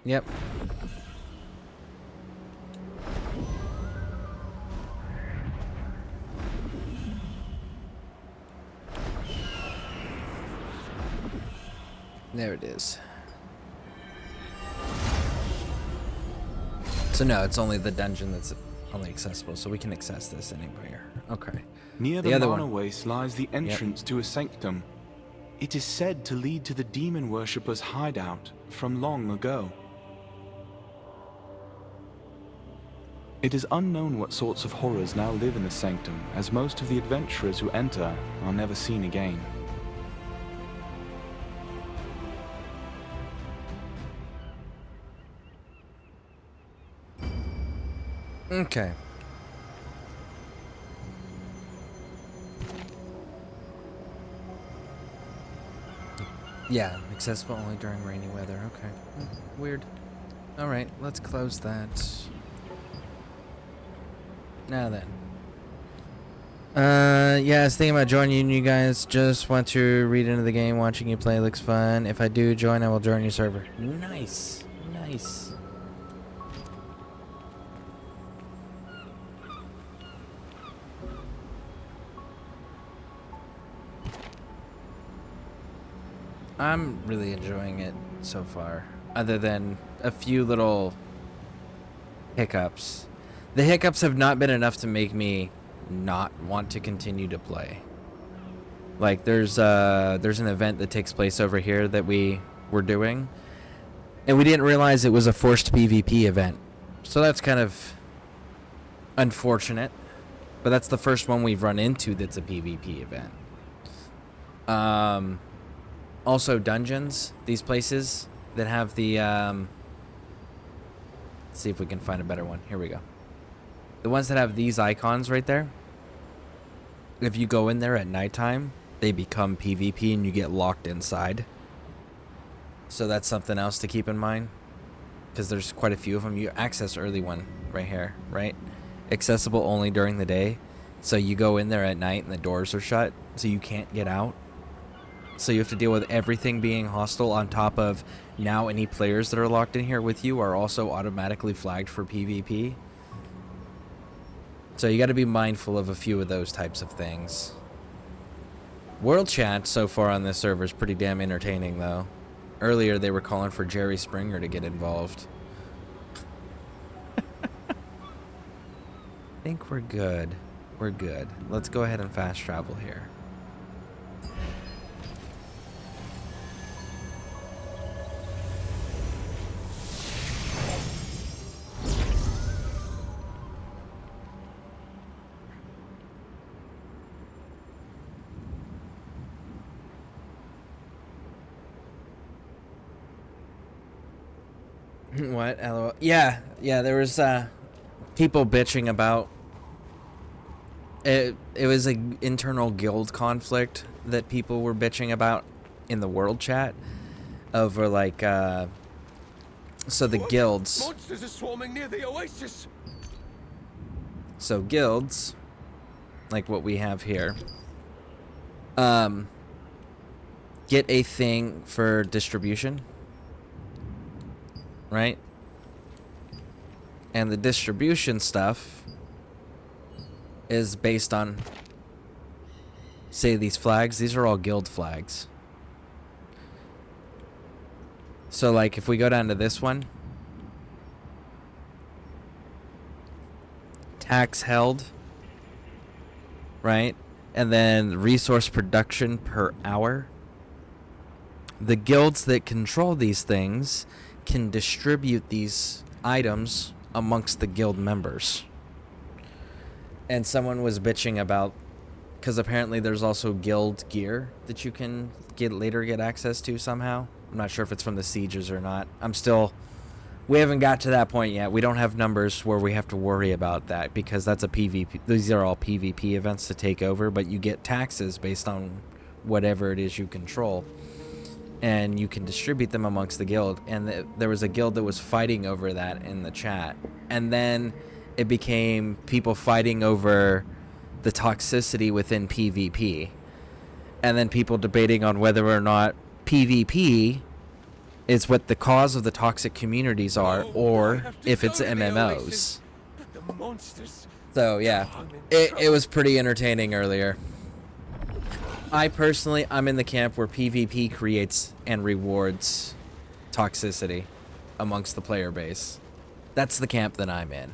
S1: Yep. There it is. So no, it's only the dungeon that's only accessible, so we can access this anywhere. Okay.
S11: Near
S1: The
S11: the
S1: other
S11: Mana
S1: one.
S11: Waste lies the entrance to a sanctum. It is said to lead to the demon worshippers' hideout from long ago. It is unknown what sorts of horrors now live in the sanctum, as most of the adventurers who enter are never seen again.
S1: Okay. Yeah, accessible only during rainy weather. Okay. Weird. Alright, let's close that. Now then. Yeah, I was thinking about joining you guys. Just want to read into the game. Watching you play looks fun. If I do join, I will join your server. Nice. Nice. I'm really enjoying it so far, other than a few little hiccups. The hiccups have not been enough to make me not want to continue to play. Like there's an event that takes place over here that we were doing, and we didn't realize it was a forced PvP event. So that's kind of unfortunate, but that's the first one we've run into that's a PvP event. Also dungeons, these places that have the, let's see if we can find a better one. Here we go. The ones that have these icons right there, if you go in there at nighttime, they become PvP and you get locked inside. So that's something else to keep in mind, because there's quite a few of them. You access early one right here, right? Accessible only during the day. So you go in there at night and the doors are shut, so you can't get out. So you have to deal with everything being hostile on top of now any players that are locked in here with you are also automatically flagged for PvP. So you got to be mindful of a few of those types of things. World chat so far on this server is pretty damn entertaining though. Earlier they were calling for Jerry Springer to get involved. I think we're good. We're good. Let's go ahead and fast travel here. What? LOL. Yeah, there was people bitching about it. It was an internal guild conflict that people were bitching about in the world chat over like So the guilds.
S5: Monsters are swarming near the oasis.
S1: So guilds, like what we have here, get a thing for distribution, right? And the distribution stuff is based on, say, these flags. These are all guild flags. So, like, if we go down to this one, tax held, right? And then resource production per hour. The guilds that control these things can distribute these items amongst the guild members. And someone was bitching about, because apparently there's also guild gear that you can later get access to somehow. I'm not sure if it's from the sieges or not. We haven't got to that point yet. We don't have numbers where we have to worry about that, because that's a PvP. These are all PvP events to take over, but you get taxes based on whatever it is you control. And you can distribute them amongst the guild. And there was a guild that was fighting over that in the chat. And then it became people fighting over the toxicity within PvP. And then people debating on whether or not PvP is what the cause of the toxic communities are, or if it's MMOs. So yeah, it was pretty entertaining earlier. I'm in the camp where PvP creates and rewards toxicity amongst the player base. That's the camp that I'm in.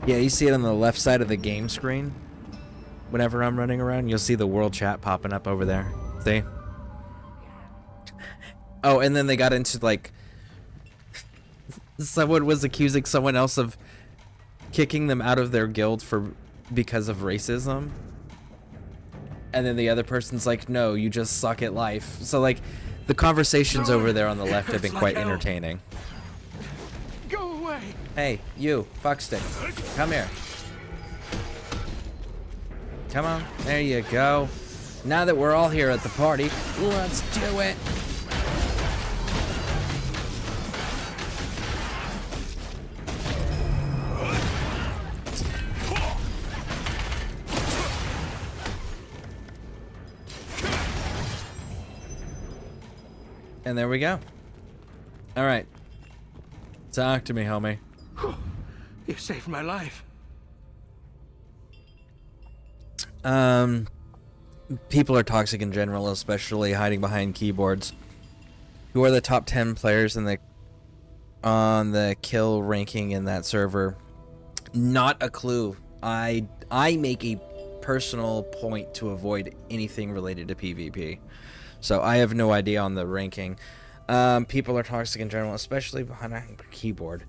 S1: Yeah, you see it on the left side of the game screen. Whenever I'm running around, you'll see the world chat popping up over there. See? Oh, and then they got into, like, someone was accusing someone else of kicking them out of their guild because of racism. And then the other person's like, no, you just suck at life. So, like, the conversations over there on the left have been quite entertaining.
S5: Go away.
S1: Hey, you, fuckstick. Come here. Come on. There you go. Now that we're all here at the party, let's do it. And there we go. All right. Talk to me, homie.
S2: You saved my life.
S1: People are toxic in general, especially hiding behind keyboards. Who are the top 10 players on the kill ranking in that server? Not a clue. I make a personal point to avoid anything related to PvP. So I have no idea on the ranking. People are toxic in general, especially behind a keyboard.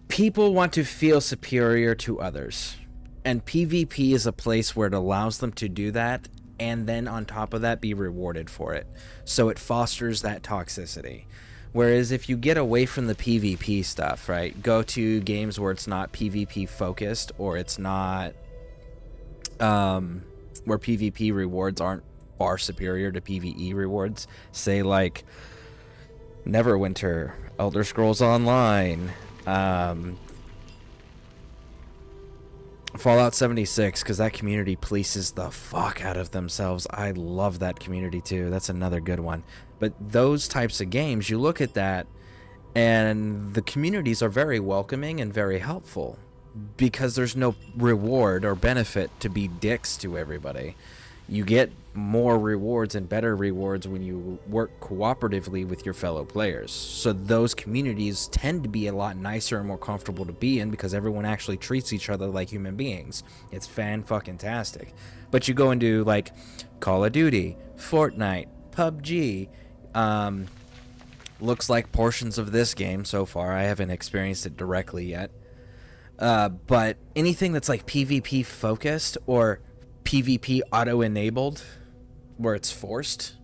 S1: People want to feel superior to others. And PvP is a place where it allows them to do that, and then on top of that be rewarded for it. So it fosters that toxicity. Whereas if you get away from the PvP stuff, right, go to games where it's not PvP focused, or it's not where PvP rewards aren't far superior to PvE rewards, say like Neverwinter, Elder Scrolls Online, Fallout 76, because that community polices the fuck out of themselves. I love that community too. That's another good one. But those types of games, you look at that, and the communities are very welcoming and very helpful, because there's no reward or benefit to be dicks to everybody. You get more rewards and better rewards when you work cooperatively with your fellow players. So those communities tend to be a lot nicer and more comfortable to be in, because everyone actually treats each other like human beings. It's fan-fucking-tastic. But you go into, like, Call of Duty, Fortnite, PUBG, looks like portions of this game so far. I haven't experienced it directly yet. But anything that's like PvP focused or PvP auto-enabled, where it's forced,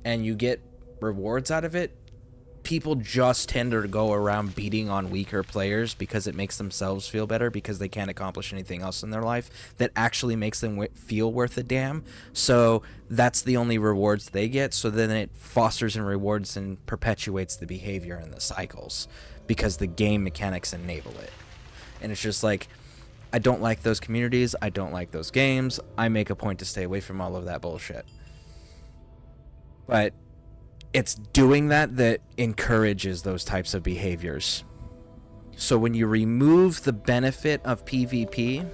S1: and you get rewards out of it, people just tend to go around beating on weaker players because it makes themselves feel better because they can't accomplish anything else in their life that actually makes them feel worth a damn. So that's the only rewards they get. So then it fosters and rewards and perpetuates the behavior and the cycles because the game mechanics enable it. And it's just like, I don't like those communities. I don't like those games. I make a point to stay away from all of that bullshit. But it's doing that encourages those types of behaviors. So when you remove the benefit of PvP,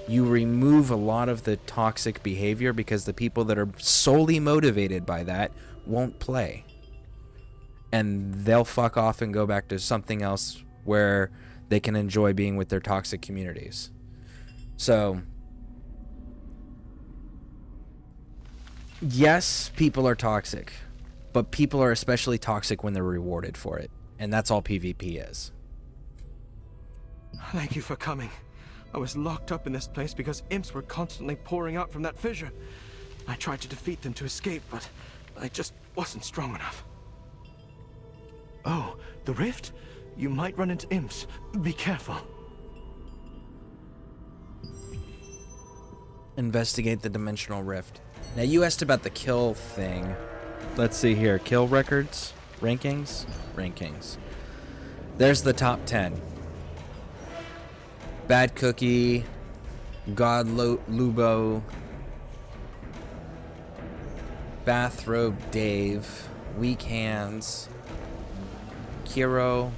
S1: you remove a lot of the toxic behavior because the people that are solely motivated by that won't play. And they'll fuck off and go back to something else where they can enjoy being with their toxic communities. So, yes, people are toxic. But people are especially toxic when they're rewarded for it. And that's all PvP is.
S7: Thank you for coming. I was locked up in this place because imps were constantly pouring out from that fissure. I tried to defeat them to escape, but I just wasn't strong enough. Oh, the rift? You might run into imps. Be careful.
S1: Investigate the dimensional rift. Now you asked about the kill thing. Let's see here. Kill records. Rankings. Rankings. There's the top 10. Bad Cookie. God Lubo. Bathrobe Dave. Weak Hands. Kiro.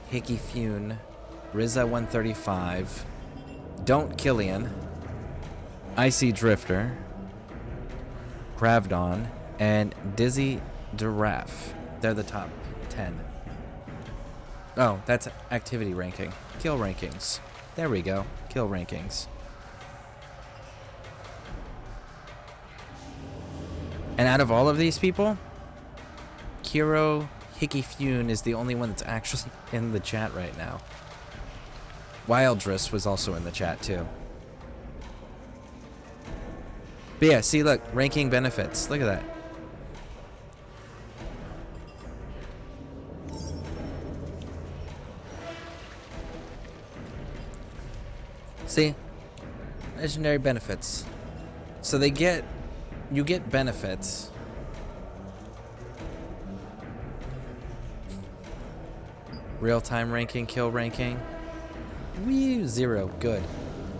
S1: Hickey Fune. Rizza 135. Don't Killian. Icy Drifter. Gravdon. And Dizzy Giraffe. They're the top 10. Oh, that's activity ranking. Kill rankings. There we go. Kill rankings. And out of all of these people, Kiro Hickey Fune is the only one that's actually in the chat right now. Wildress was also in the chat too. But yeah, see, look, ranking benefits. Look at that. See? Legendary benefits. So you get benefits. Real-time ranking, kill ranking. Woo, 0, good.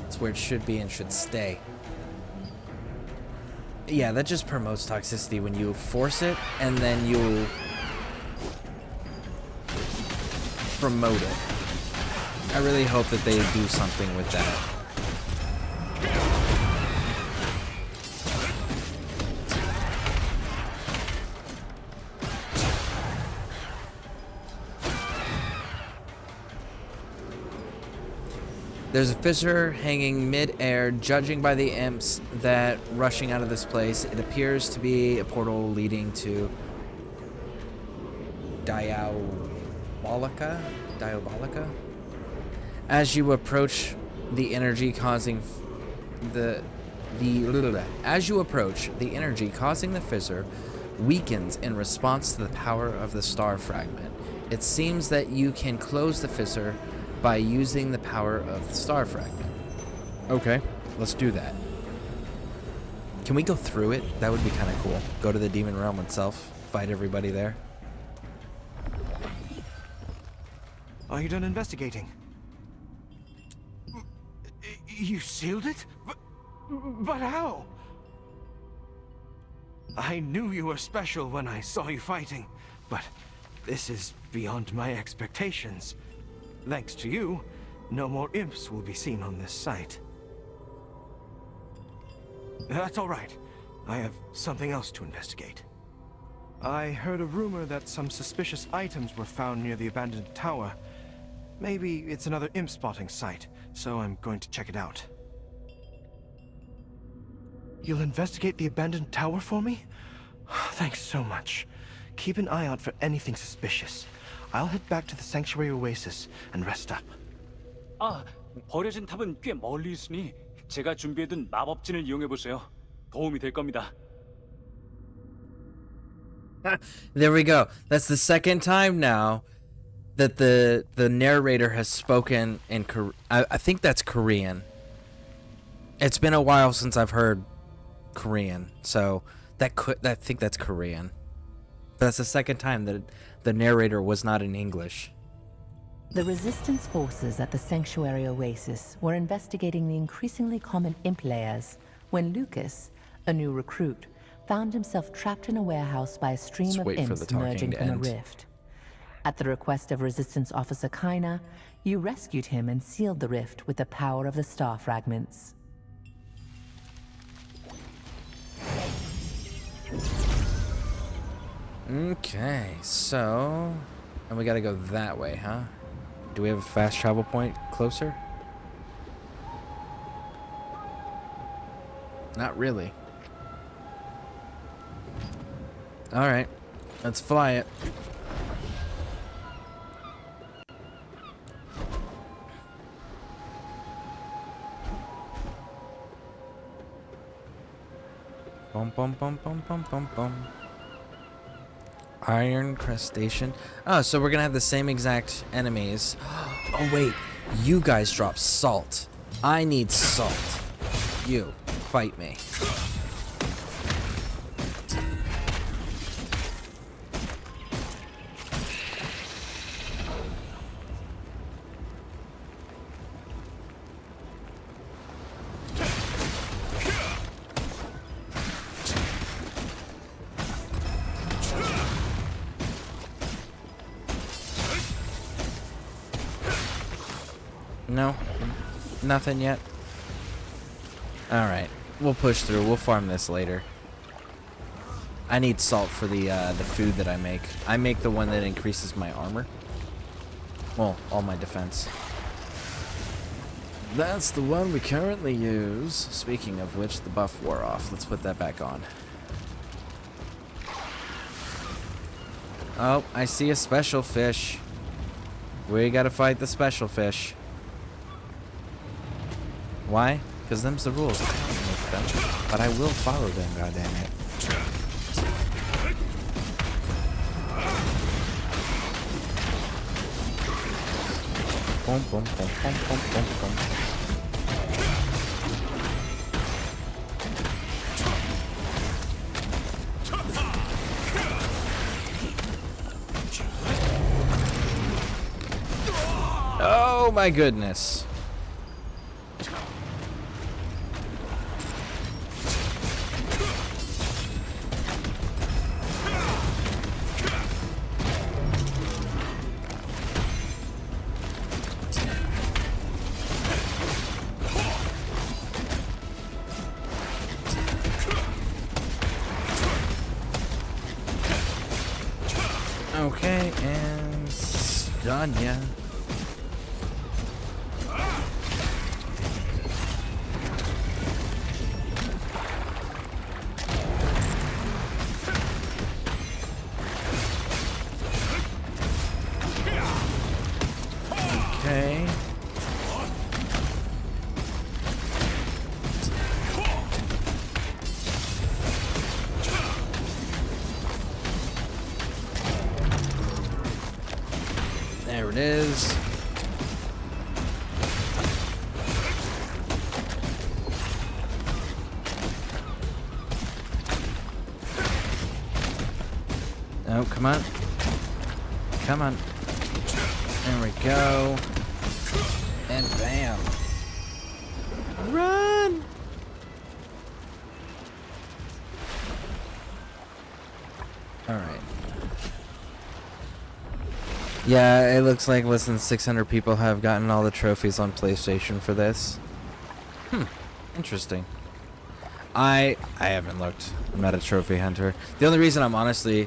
S1: That's where it should be and should stay. Yeah, that just promotes toxicity when you force it and then you promote it. I really hope that they do something with that. There's a fissure hanging mid-air. Judging by the imps that rushing out of this place, it appears to be a portal leading to Diabolica? As you approach, the energy causing the fissure weakens in response to the power of the star fragment. It seems that you can close the fissure by using the power of the star fragment. Okay, let's do that. Can we go through it? That would be kind of cool. Go to the demon realm itself, fight everybody there.
S7: Are you done investigating? You sealed it? But how? I knew you were special when I saw you fighting, but this is beyond my expectations. Thanks to you, no more imps will be seen on this site. That's all right. I have something else to investigate. I heard a rumor that some suspicious items were found near the abandoned tower. Maybe it's another imp spotting site, so I'm going to check it out. You'll investigate the abandoned tower for me? Thanks so much. Keep an eye out for anything suspicious. I'll head back to the Sanctuary Oasis and rest up.
S17: 아, 버려진 탑은 꽤 멀리 있으니
S8: 제가 준비해둔 마법진을 이용해보세요. 도움이 될 겁니다.
S1: There we go. That's the second time now that the narrator has spoken in I think that's Korean. It's been a while since I've heard Korean, so I think that's Korean. But that's the second time that the narrator was not in English.
S4: The resistance forces at the Sanctuary Oasis were investigating the increasingly common imp layers when Lucas, a new recruit, found himself trapped in a warehouse by a stream
S1: Let's
S4: of
S1: wait for
S4: imps
S1: the talking
S4: emerging
S1: to
S4: from a
S1: end.
S4: rift. At the request of Resistance Officer Kaina, you rescued him and sealed the rift with the power of the star fragments.
S1: Okay, so... And we gotta go that way, huh? Do we have a fast travel point closer? Not really. Alright, let's fly it. Bum bum bum bum bum bum bum. Iron Crustacean. Oh, so we're gonna have the same exact enemies. Oh wait, you guys drop salt. I need salt. You, fight me. No, nothing yet. Alright, we'll push through. We'll farm this later. I need salt for the food that I make. I make the one that increases my armor. Well, all my defense. That's the one we currently use. Speaking of which, the buff wore off. Let's put that back on. Oh, I see a special fish. We gotta fight the special fish. Why? Because them's the rules. I can't make them, but I will follow them, goddammit. Boom, boom, boom, boom, boom, boom, boom. Oh my goodness. Okay, and done, yeah. Okay. There it is. Oh, come on. Come on. There we go. And bam. Run! Alright. Yeah, it looks like less than 600 people have gotten all the trophies on PlayStation for this. Interesting. I haven't looked. I'm not a trophy hunter. The only reason I'm honestly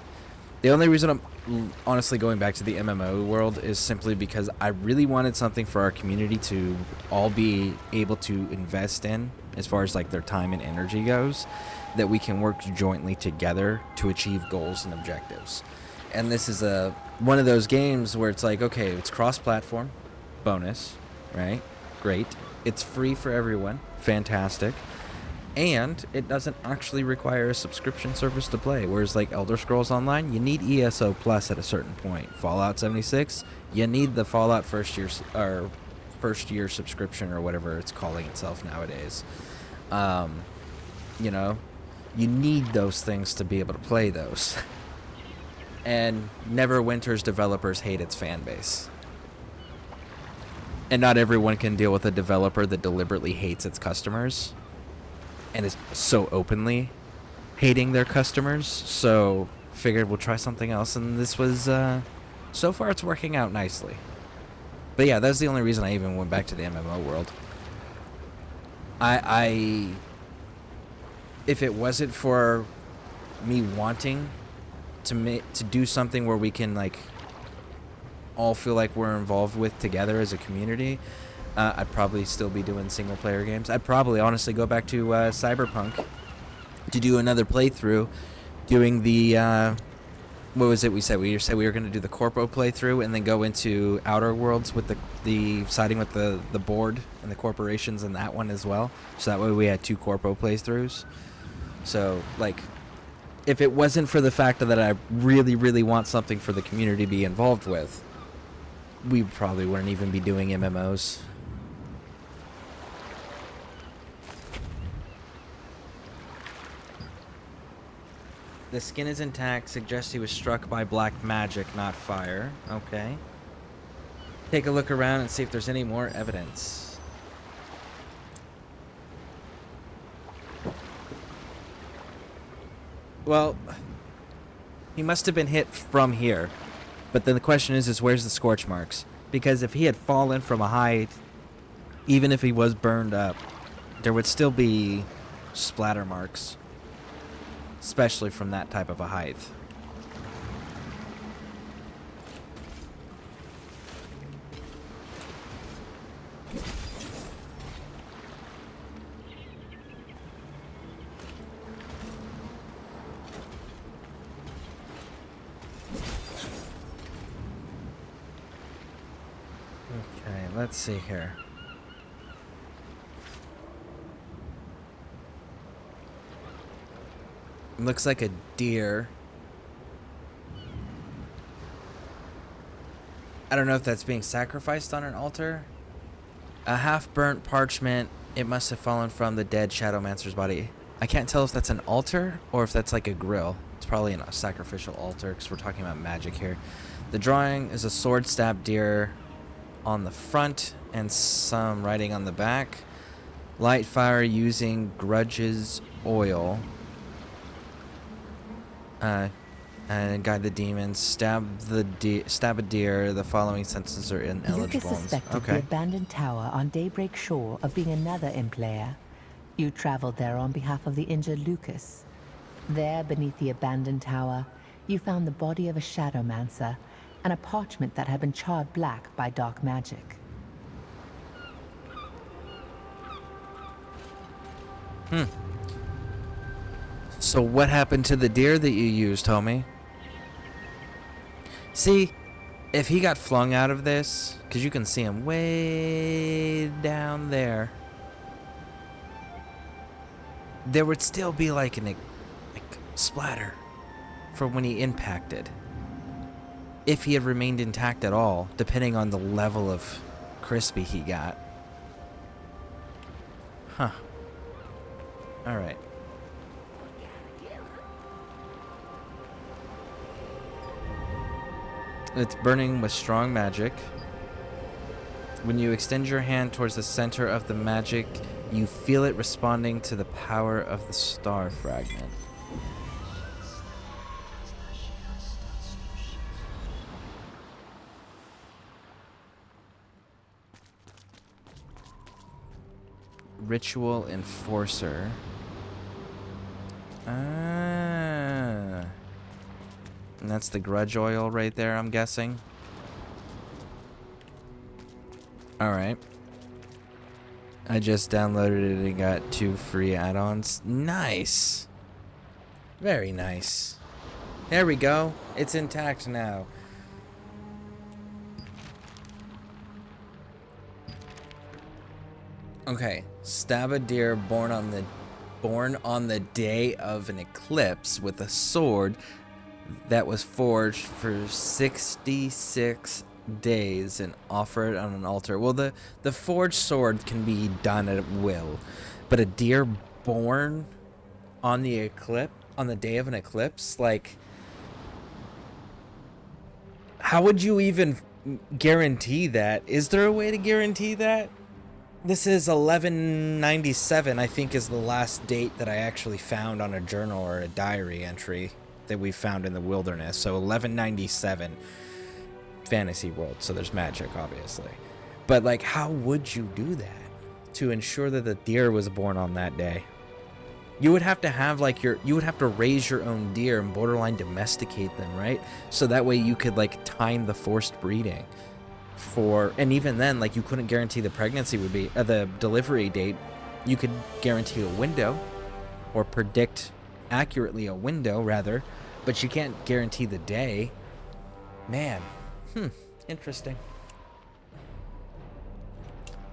S1: going back to the MMO world is simply because I really wanted something for our community to all be able to invest in as far as like their time and energy goes, that we can work jointly together to achieve goals and objectives. And this is one of those games where it's like, okay, it's cross-platform, bonus, right? Great. It's free for everyone, fantastic. And it doesn't actually require a subscription service to play. Whereas like Elder Scrolls Online, you need ESO Plus at a certain point. Fallout 76, you need the Fallout first year subscription or whatever it's calling itself nowadays. You know, you need those things to be able to play those. And Neverwinter's developers hate its fan base. And not everyone can deal with a developer that deliberately hates its customers and is so openly hating their customers. So figured we'll try something else, and this was so far it's working out nicely. But yeah, that's the only reason I even went back to the MMO world. If it wasn't for me wanting to do something where we can like all feel like we're involved with together as a community, I'd probably still be doing single player games. I'd probably honestly go back to Cyberpunk to do another playthrough, doing the what was it we said? We said we were going to do the Corpo playthrough and then go into Outer Worlds with the siding with the board and the corporations in that one as well. So that way we had 2 Corpo playthroughs. So like, if it wasn't for the fact that I really, really want something for the community to be involved with, we probably wouldn't even be doing MMOs. The skin is intact, suggests he was struck by black magic, not fire. Okay. Take a look around and see if there's any more evidence. Well, he must have been hit from here. But then the question is where's the scorch marks? Because if he had fallen from a height, even if he was burned up, there would still be splatter marks. Especially from that type of a height. Okay, let's see here. Looks like a deer. I don't know if that's being sacrificed on an altar. A half-burnt parchment. It must have fallen from the dead Shadowmancer's body. I can't tell if that's an altar or if that's like a grill. It's probably a sacrificial altar because we're talking about magic here. The drawing is a sword-stabbed deer on the front and some writing on the back. Light fire using grudges oil. And guide the demons. Stab a deer. The following sentences are ineligible.
S4: Lucas suspected the abandoned tower on Daybreak Shore of being another implayer. You traveled there on behalf of the injured Lucas. There, beneath the abandoned tower, you found the body of a Shadowmancer and a parchment that had been charred black by dark magic.
S1: So what happened to the deer that you used, homie? See, if he got flung out of this, because you can see him way down there, there would still be like a splatter from when he impacted. If he had remained intact at all, depending on the level of crispy he got. Huh. Alright. It's burning with strong magic. When you extend your hand towards the center of the magic, you feel it responding to the power of the star fragment. Ritual Enforcer. And that's the grudge oil right there, I'm guessing. Alright. I just downloaded it and got 2 free add-ons. Nice! Very nice. There we go. It's intact now. Okay, Stab a deer born on the day of an eclipse with a sword that was forged for 66 days and offer it on an altar. Well, the forged sword can be done at will, but a deer born on the day of an eclipse, like, how would you even guarantee that? Is there a way to guarantee that? This is 1197, I think, is the last date that I actually found on a journal or a diary entry that we found in the wilderness. So 1197 fantasy world. So there's magic, obviously. But like, how would you do that to ensure that the deer was born on that day? You would have to have like you would have to raise your own deer and borderline domesticate them, right? So that way you could like time the forced breeding and even then, like, you couldn't guarantee the pregnancy would be the delivery date. You could guarantee a window or predict accurately a window rather, but you can't guarantee the day. Man, interesting.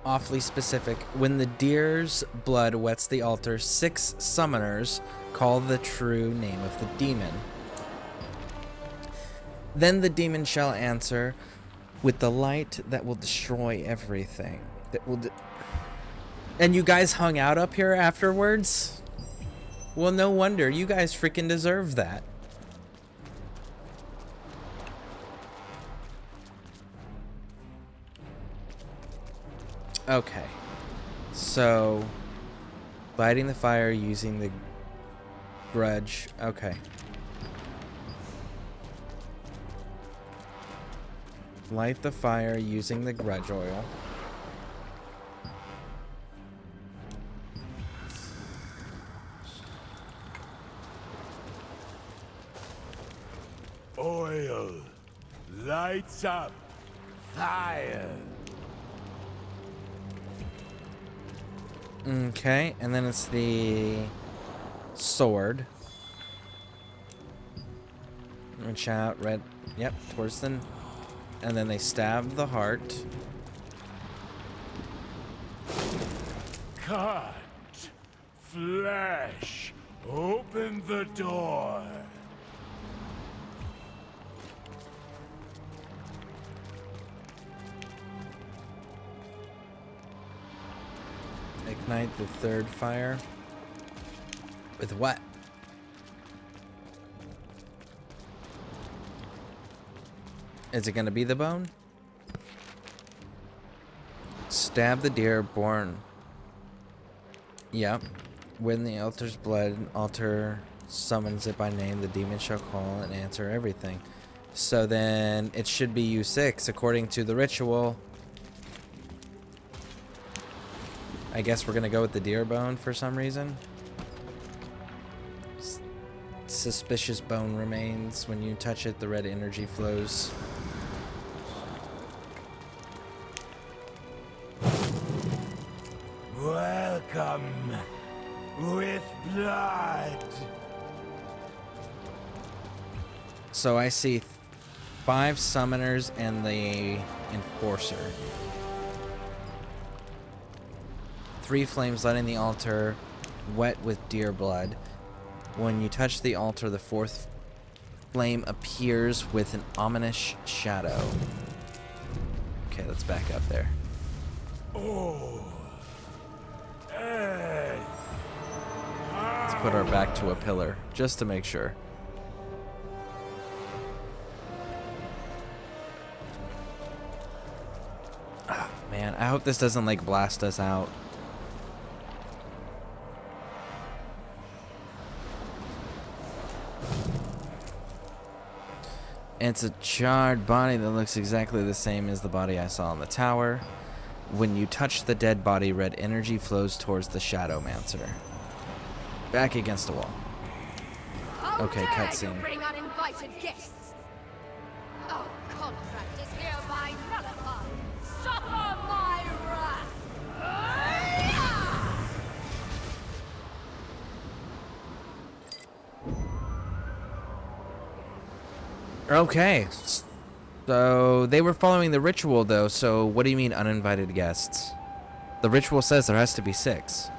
S1: Awfully specific. When the deer's blood wets the altar, 6 summoners call the true name of the demon. Then the demon shall answer with the light that will destroy everything. And you guys hung out up here afterwards? Well, no wonder. You guys freaking deserve that. Okay. So, lighting the fire using the grudge. Okay. Light the fire using the grudge oil.
S12: Oil lights up fire.
S1: Okay, and then it's the sword. Reach out, red. Yep, towards the. And then they stab the heart.
S12: Cut. Flesh. Open the door.
S1: Ignite the third fire. With what? Is it gonna be the bone? Stab the deer born. Yep. When the altar's blood, altar summons it by name, the demon shall call and answer everything. So then it should be U6 according to the ritual. I guess we're gonna go with the deer bone for some reason. Suspicious bone remains. When you touch it, the red energy flows.
S12: Welcome with blood.
S1: So I see 5 summoners and the enforcer. 3 flames lighting the altar, wet with deer blood. When you touch the altar, the 4th flame appears with an ominous shadow. Okay, let's back up there.
S12: Oh.
S1: Let's put our back to a pillar, just to make sure. Oh, man, I hope this doesn't, like, blast us out. It's a charred body that looks exactly the same as the body I saw in the tower. When you touch the dead body, red energy flows towards the Shadowmancer. Back against the wall. Okay, cutscene.
S22: Bring uninvited guests. Our contract is hereby nullified. Suffer my wrath.
S1: Okay. So they were following the ritual though, so what do you mean uninvited guests? The ritual says there has to be 6.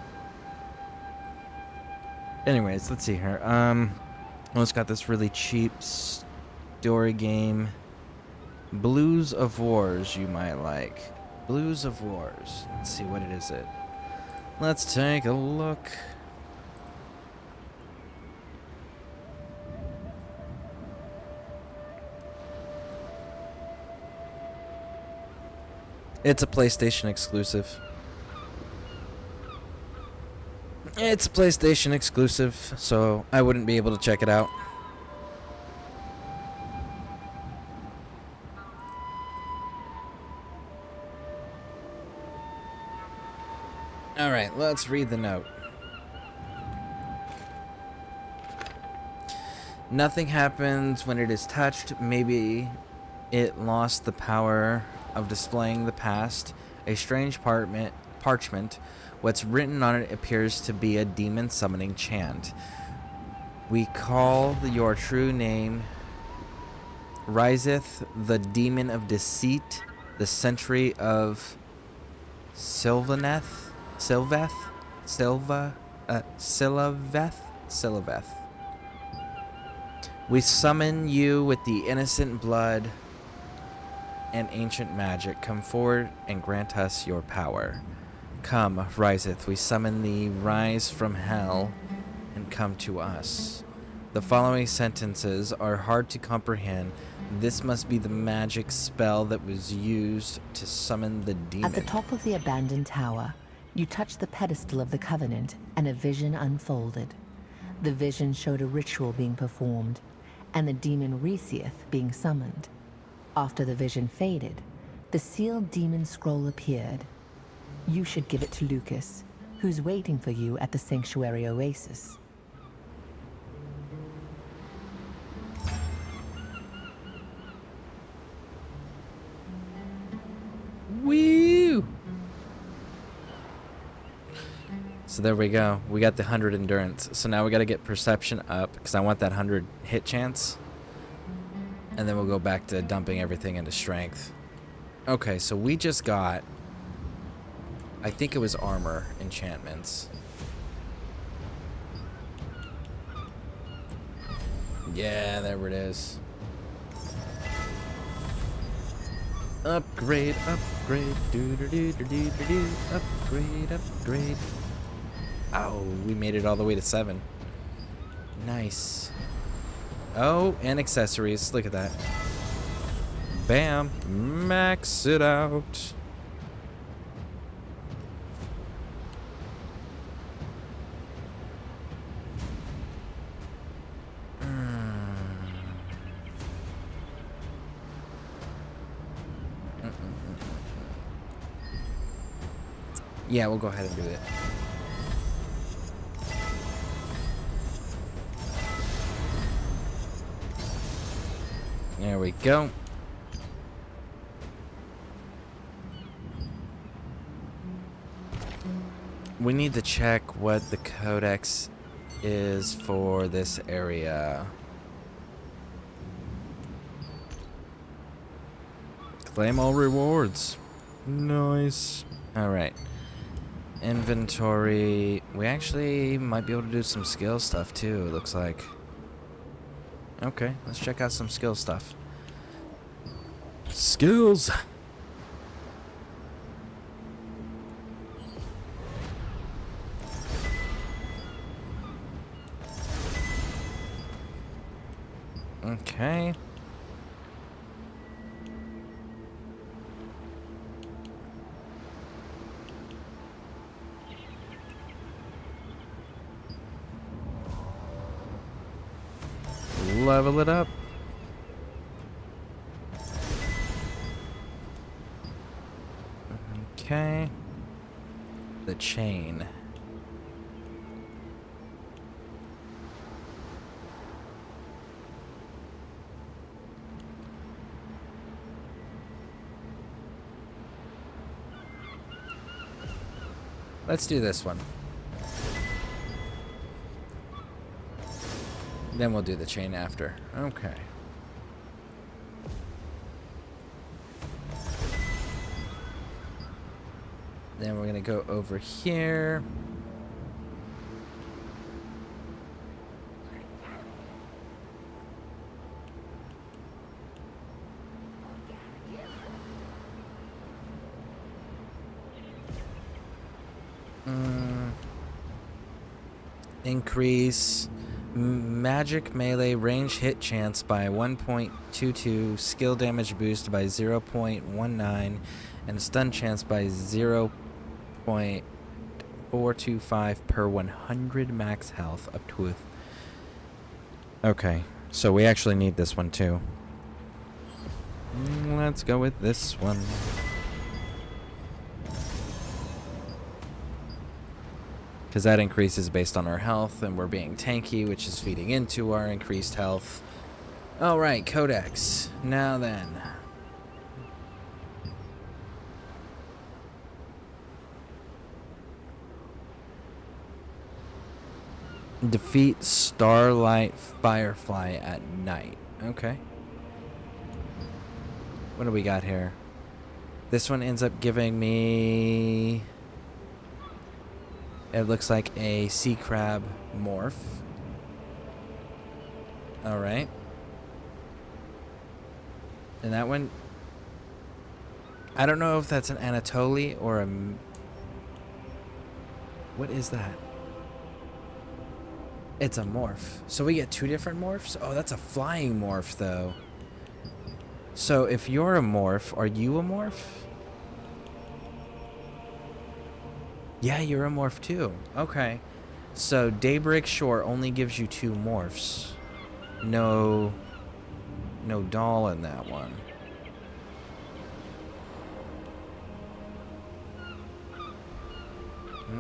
S1: Anyways, let's see here. Well, it's got this really cheap story game. Blues of Wars, you might like. Blues of Wars. Let's see, what is it? Let's take a look. It's a PlayStation exclusive. It's a PlayStation exclusive, so I wouldn't be able to check it out. Alright, let's read the note. Nothing happens when it is touched. Maybe it lost the power of displaying the past. A strange parchment. What's written on it appears to be a demon summoning chant. We call your true name Riseth, the demon of deceit, the century of Sylvaneth. Sylveth. We summon you with the innocent blood and ancient magic. Come forward and grant us your power. Come, Riseth, we summon thee, rise from hell and come to us. The following sentences are hard to comprehend. This must be the magic spell that was used to summon the demon.
S4: At the top of the abandoned tower, you touched the pedestal of the Covenant, and a vision unfolded. The vision showed a ritual being performed, and the demon Resieth being summoned. After the vision faded, the sealed demon scroll appeared. You should give it to Lucas, who's waiting for you at the Sanctuary Oasis.
S1: Woo! So there we go. We got the 100 endurance. So now we got to get perception up because I want that 100 hit chance. And then we'll go back to dumping everything into strength. Okay, so we just got, I think it was armor enchantments. Yeah, there it is. Upgrade, upgrade, do-do-do-do-do-do-do, upgrade, upgrade. Oh, we made it all the way to 7. Nice. Oh, and accessories. Look at that. Bam. Max it out. Yeah, we'll go ahead and do it. There we go. We need to check what the codex is for this area. Claim all rewards. Nice. Alright. Inventory. We actually might be able to do some skill stuff too, it looks like. Okay, let's check out some skill stuff. Skills! Okay. Level it up. Okay. The chain. Let's do this one. Then we'll do the chain after. Okay. Then we're gonna go over here. Increase magic melee range hit chance by 1.22, skill damage boost by 0.19, and stun chance by 0.425 per 100 max health up to. Okay, so we actually need this one too. Let's go with this one. Because that increases based on our health, and we're being tanky, which is feeding into our increased health. Alright, Codex. Now then. Defeat Starlight Firefly at night. Okay. What do we got here? This one ends up giving me... It looks like a sea crab morph. Alright. And that one... I don't know if that's an Anatoly or a... What is that? It's a morph. So we get two different morphs? Oh, that's a flying morph, though. So if you're a morph, are you a morph? Yeah, you're a morph too. Okay. So Daybreak Shore only gives you two morphs. No doll in that one.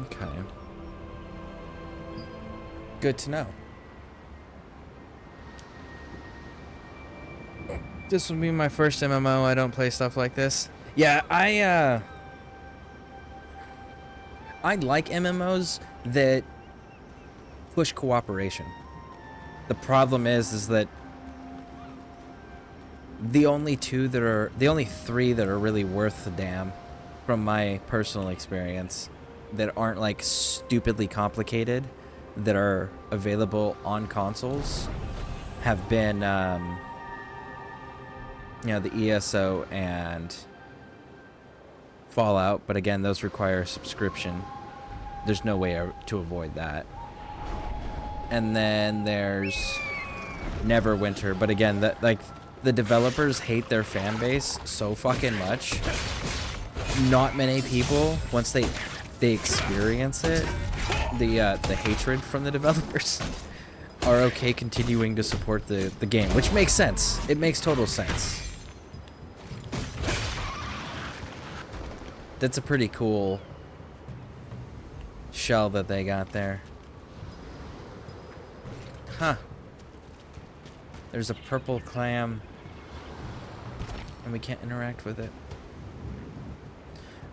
S1: Okay. Good to know. This will be my first MMO. I don't play stuff like this. Yeah, I like MMOs that push cooperation. The problem is that the only three that are really worth the damn, from my personal experience, that aren't like stupidly complicated, that are available on consoles, have been, the ESO and Fallout, but again, those require a subscription. There's no way to avoid that. And then there's Neverwinter, but again, the developers hate their fan base so fucking much. Not many people, once they experience it, the hatred from the developers, are okay continuing to support the game, which makes sense. It makes total sense. That's a pretty cool shell that they got there. Huh. There's a purple clam, and we can't interact with it.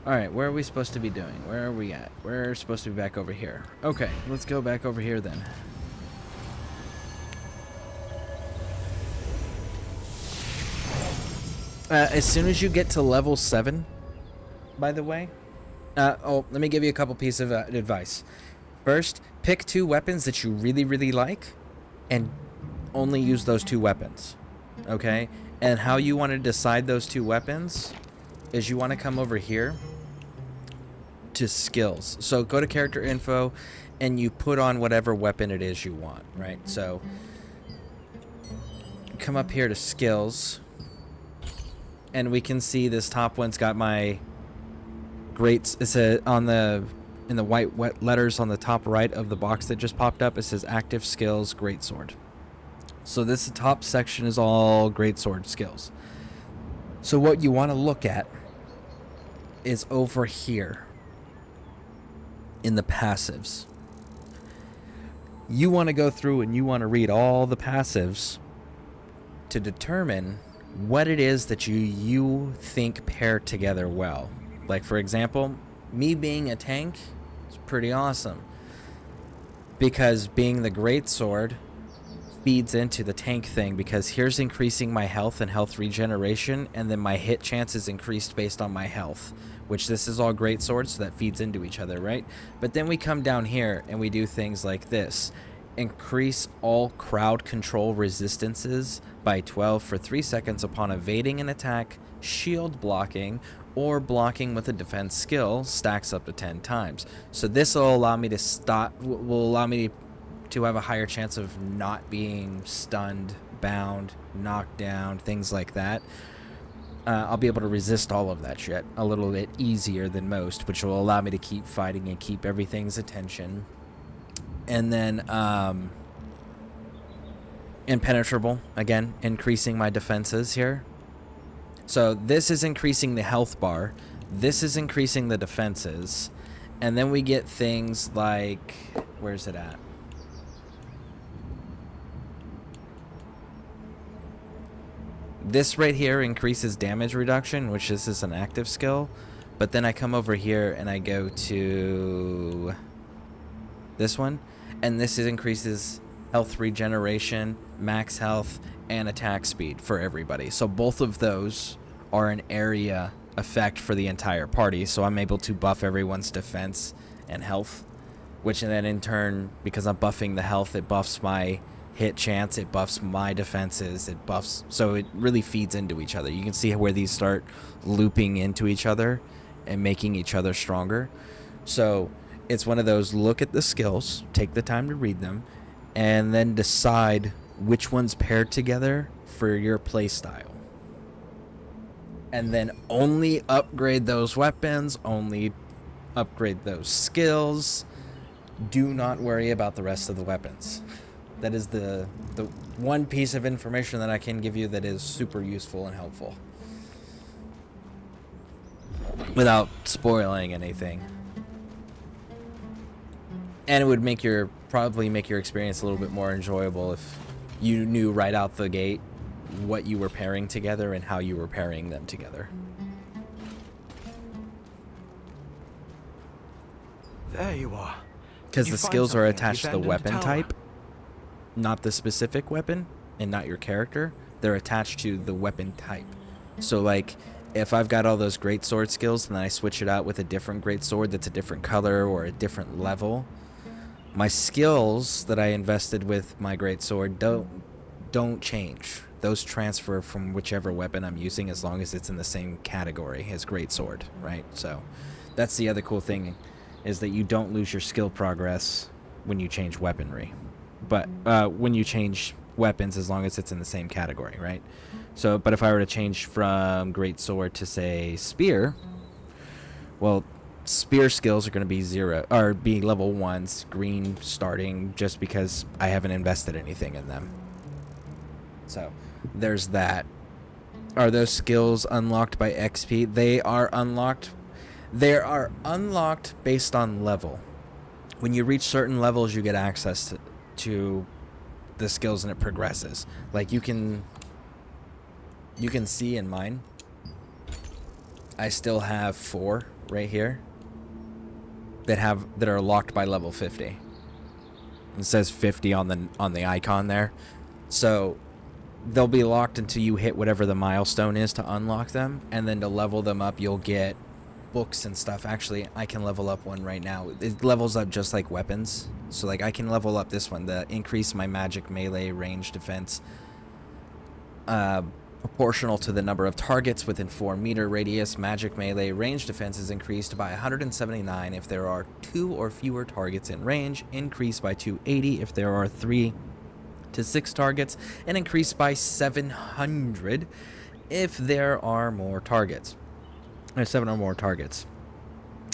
S1: Alright, where are we supposed to be doing? Where are we at? We're supposed to be back over here. Okay, let's go back over here then. As soon as you get to level 7, by the way, let me give you a couple pieces of advice. First, pick 2 weapons that you really, really like, and only use those 2 weapons. Okay? And how you want to decide those 2 weapons is you want to come over here to skills. So go to character info, and you put on whatever weapon it is you want, right? So come up here to skills, and we can see this top one's got my great, it says in the white letters on the top right of the box that just popped up, it says active skills greatsword. So this top section is all greatsword skills. So what you want to look at is over here in the passives. You want to go through and you want to read all the passives to determine what it is that you think pair together well. Like, for example, me being a tank is pretty awesome, because being the greatsword feeds into the tank thing, because here's increasing my health and health regeneration, and then my hit chance is increased based on my health, which this is all great swords, so that feeds into each other, right? But then we come down here and we do things like this. Increase all crowd control resistances by 12 for 3 seconds upon evading an attack, shield blocking, or blocking with a defense skill, stacks up to 10 times. So this will allow me to to have a higher chance of not being stunned, bound, knocked down, things like that. I'll be able to resist all of that shit a little bit easier than most, which will allow me to keep fighting and keep everything's attention. And then impenetrable, again, increasing my defenses here. So this is increasing the health bar, this is increasing the defenses, and then we get things like, where's it at? This right here increases damage reduction, which this is an active skill, but then I come over here and I go to this one, and this increases health regeneration, max health, and attack speed for everybody. So both of those are an area effect for the entire party, so I'm able to buff everyone's defense and health, which then in turn, because I'm buffing the health, it buffs my hit chance, it buffs my defenses, it buffs, so it really feeds into each other. You can see where these start looping into each other and making each other stronger. So it's one of those, look at the skills, take the time to read them, and then decide which one's paired together for your play style. And then only upgrade those weapons, only upgrade those skills. Do not worry about the rest of the weapons. That is the one piece of information that I can give you that is super useful and helpful, without spoiling anything. And it would probably make your experience a little bit more enjoyable if you knew right out the gate what you were pairing together and how you were pairing them together.
S7: There you are.
S1: Because
S7: You
S1: the
S7: find
S1: skills are
S7: something at
S1: attached
S7: the
S1: to the
S7: abandoned
S1: weapon
S7: tower.
S1: type, not the specific weapon, and not your character. They're attached to the weapon type. So like, if I've got all those great sword skills and then I switch it out with a different great sword that's a different color or a different level, my skills that I invested with my great sword don't change. Those transfer from whichever weapon I'm using, as long as it's in the same category as great sword, right? So that's the other cool thing, is that you don't lose your skill progress when you change weaponry, but when you change weapons, as long as it's in the same category, right? So, but if I were to change from great sword to, say, spear, well, spear skills are going to be be level 1s, green starting, just because I haven't invested anything in them. So there's that. Are those skills unlocked by XP? They are unlocked. They are unlocked based on level. When you reach certain levels, you get access to the skills, and it progresses. Like you can see in mine, I still have 4 right here that are locked by level 50. It says 50 on the icon there. So they'll be locked until you hit whatever the milestone is to unlock them, and then to level them up, you'll get books and stuff. Actually, I can level up one right now. It levels up just like weapons. So like I can level up this one, the increase my magic melee range defense proportional to the number of targets within 4-meter radius. Magic melee range defense is increased by 179 if there are 2 or fewer targets in range, increased by 280 if there are 3 to 6 targets, and increased by 700 if there are more targets. There's 7 or more targets.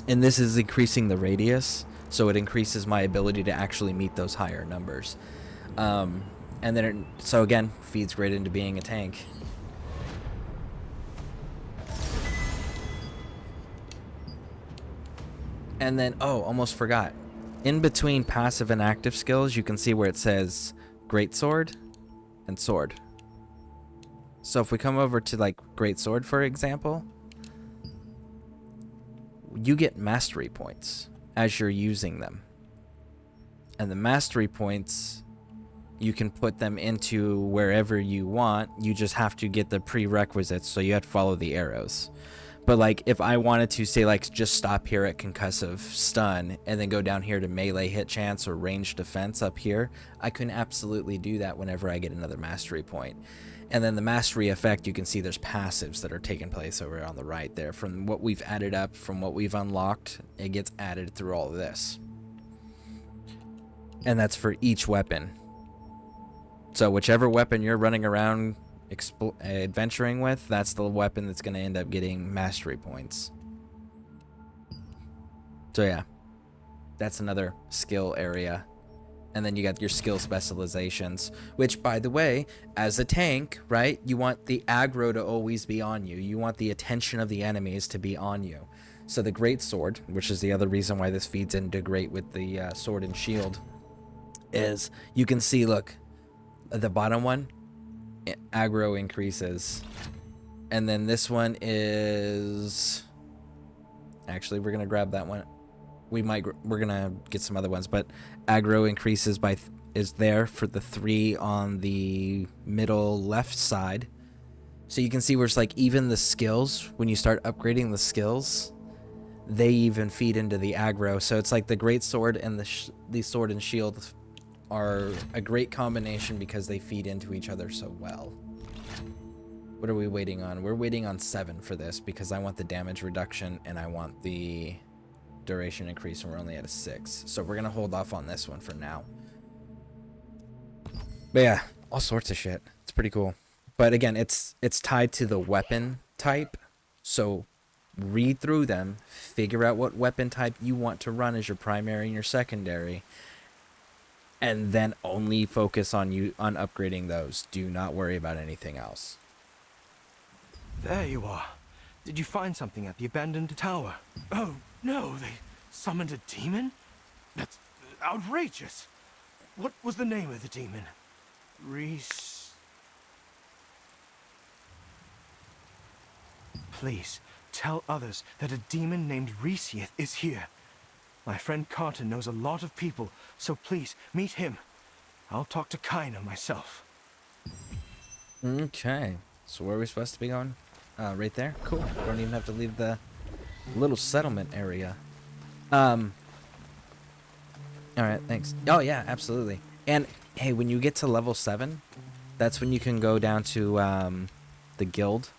S1: And this is increasing the radius, so it increases my ability to actually meet those higher numbers. And then so again, feeds right into being a tank. And then, oh, almost forgot. In between passive and active skills, you can see where it says greatsword and sword. So if we come over to like greatsword, for example, you get mastery points as you're using them. And the mastery points, you can put them into wherever you want. You just have to get the prerequisites, so you have to follow the arrows. But like if I wanted to say like just stop here at concussive stun and then go down here to melee hit chance or ranged defense up here, I can absolutely do that whenever I get another mastery point. And then the mastery effect, you can see there's passives that are taking place over on the right there. From what we've added up, from what we've unlocked, it gets added through all of this. And that's for each weapon. So whichever weapon you're running around adventuring with, that's the weapon that's going to end up getting mastery points. So yeah, that's another skill area. And then you got your skill specializations, which, by the way, as a tank, right, you want the aggro to always be on you. You want the attention of the enemies to be on you. So the great sword, which is the other reason why this feeds into great with the sword and shield, is you can see, look, the bottom one, aggro increases, and then this one is, actually we're gonna grab that one. We're gonna get some other ones, but aggro increases by is there for the 3 on the middle left side. So you can see where it's like even the skills, when you start upgrading the skills, they even feed into the aggro. So it's like the great sword and the sword and shield are a great combination because they feed into each other so well. What are we waiting on? We're waiting on 7 for this because I want the damage reduction and I want the duration increase, and we're only at a 6. So we're gonna hold off on this one for now. But yeah, all sorts of shit. It's pretty cool. But again, it's tied to the weapon type. So read through them, figure out what weapon type you want to run as your primary and your secondary, and then only focus on upgrading those. Do not worry about anything else.
S9: There you are. Did you find something at the abandoned tower? Oh, no, they summoned a demon? That's outrageous. What was the name of the demon? Reese... Please, tell others that a demon named Reesieth is here. My friend Carton knows a lot of people, so please, meet him. I'll talk to Kaina myself.
S1: Okay, so where are we supposed to be going? Right there? Cool. Don't even have to leave the little settlement area. Alright, thanks. Oh yeah, absolutely. And hey, when you get to level 7, that's when you can go down to the guild,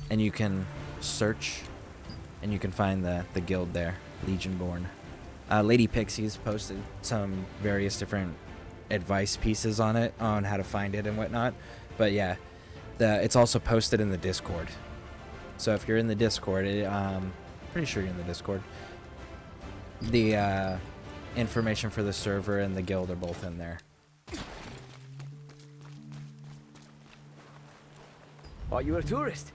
S1: and you can search, and you can find the guild there, Legionborn. Lady Pixie's posted some various different advice pieces on it, on how to find it and whatnot. But yeah, it's also posted in the Discord. So if you're in the Discord, pretty sure you're in the Discord. The information for the server and the guild are both in there.
S13: Are you a tourist?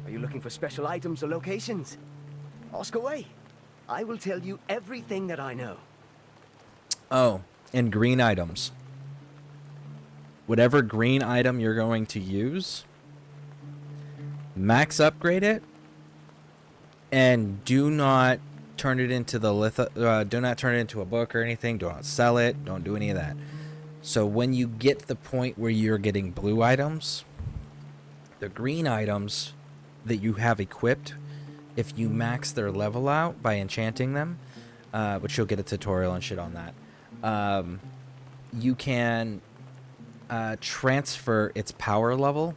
S13: Are you looking for special items or locations? Ask away. I will tell you everything that I know.
S1: Oh, and green items. Whatever green item you're going to use, max upgrade it, and do not turn it into do not turn it into a book or anything. Do not sell it. Don't do any of that. So when you get to the point where you're getting blue items, the green items that you have equipped, if you max their level out by enchanting them, which you'll get a tutorial and shit on that, you can transfer its power level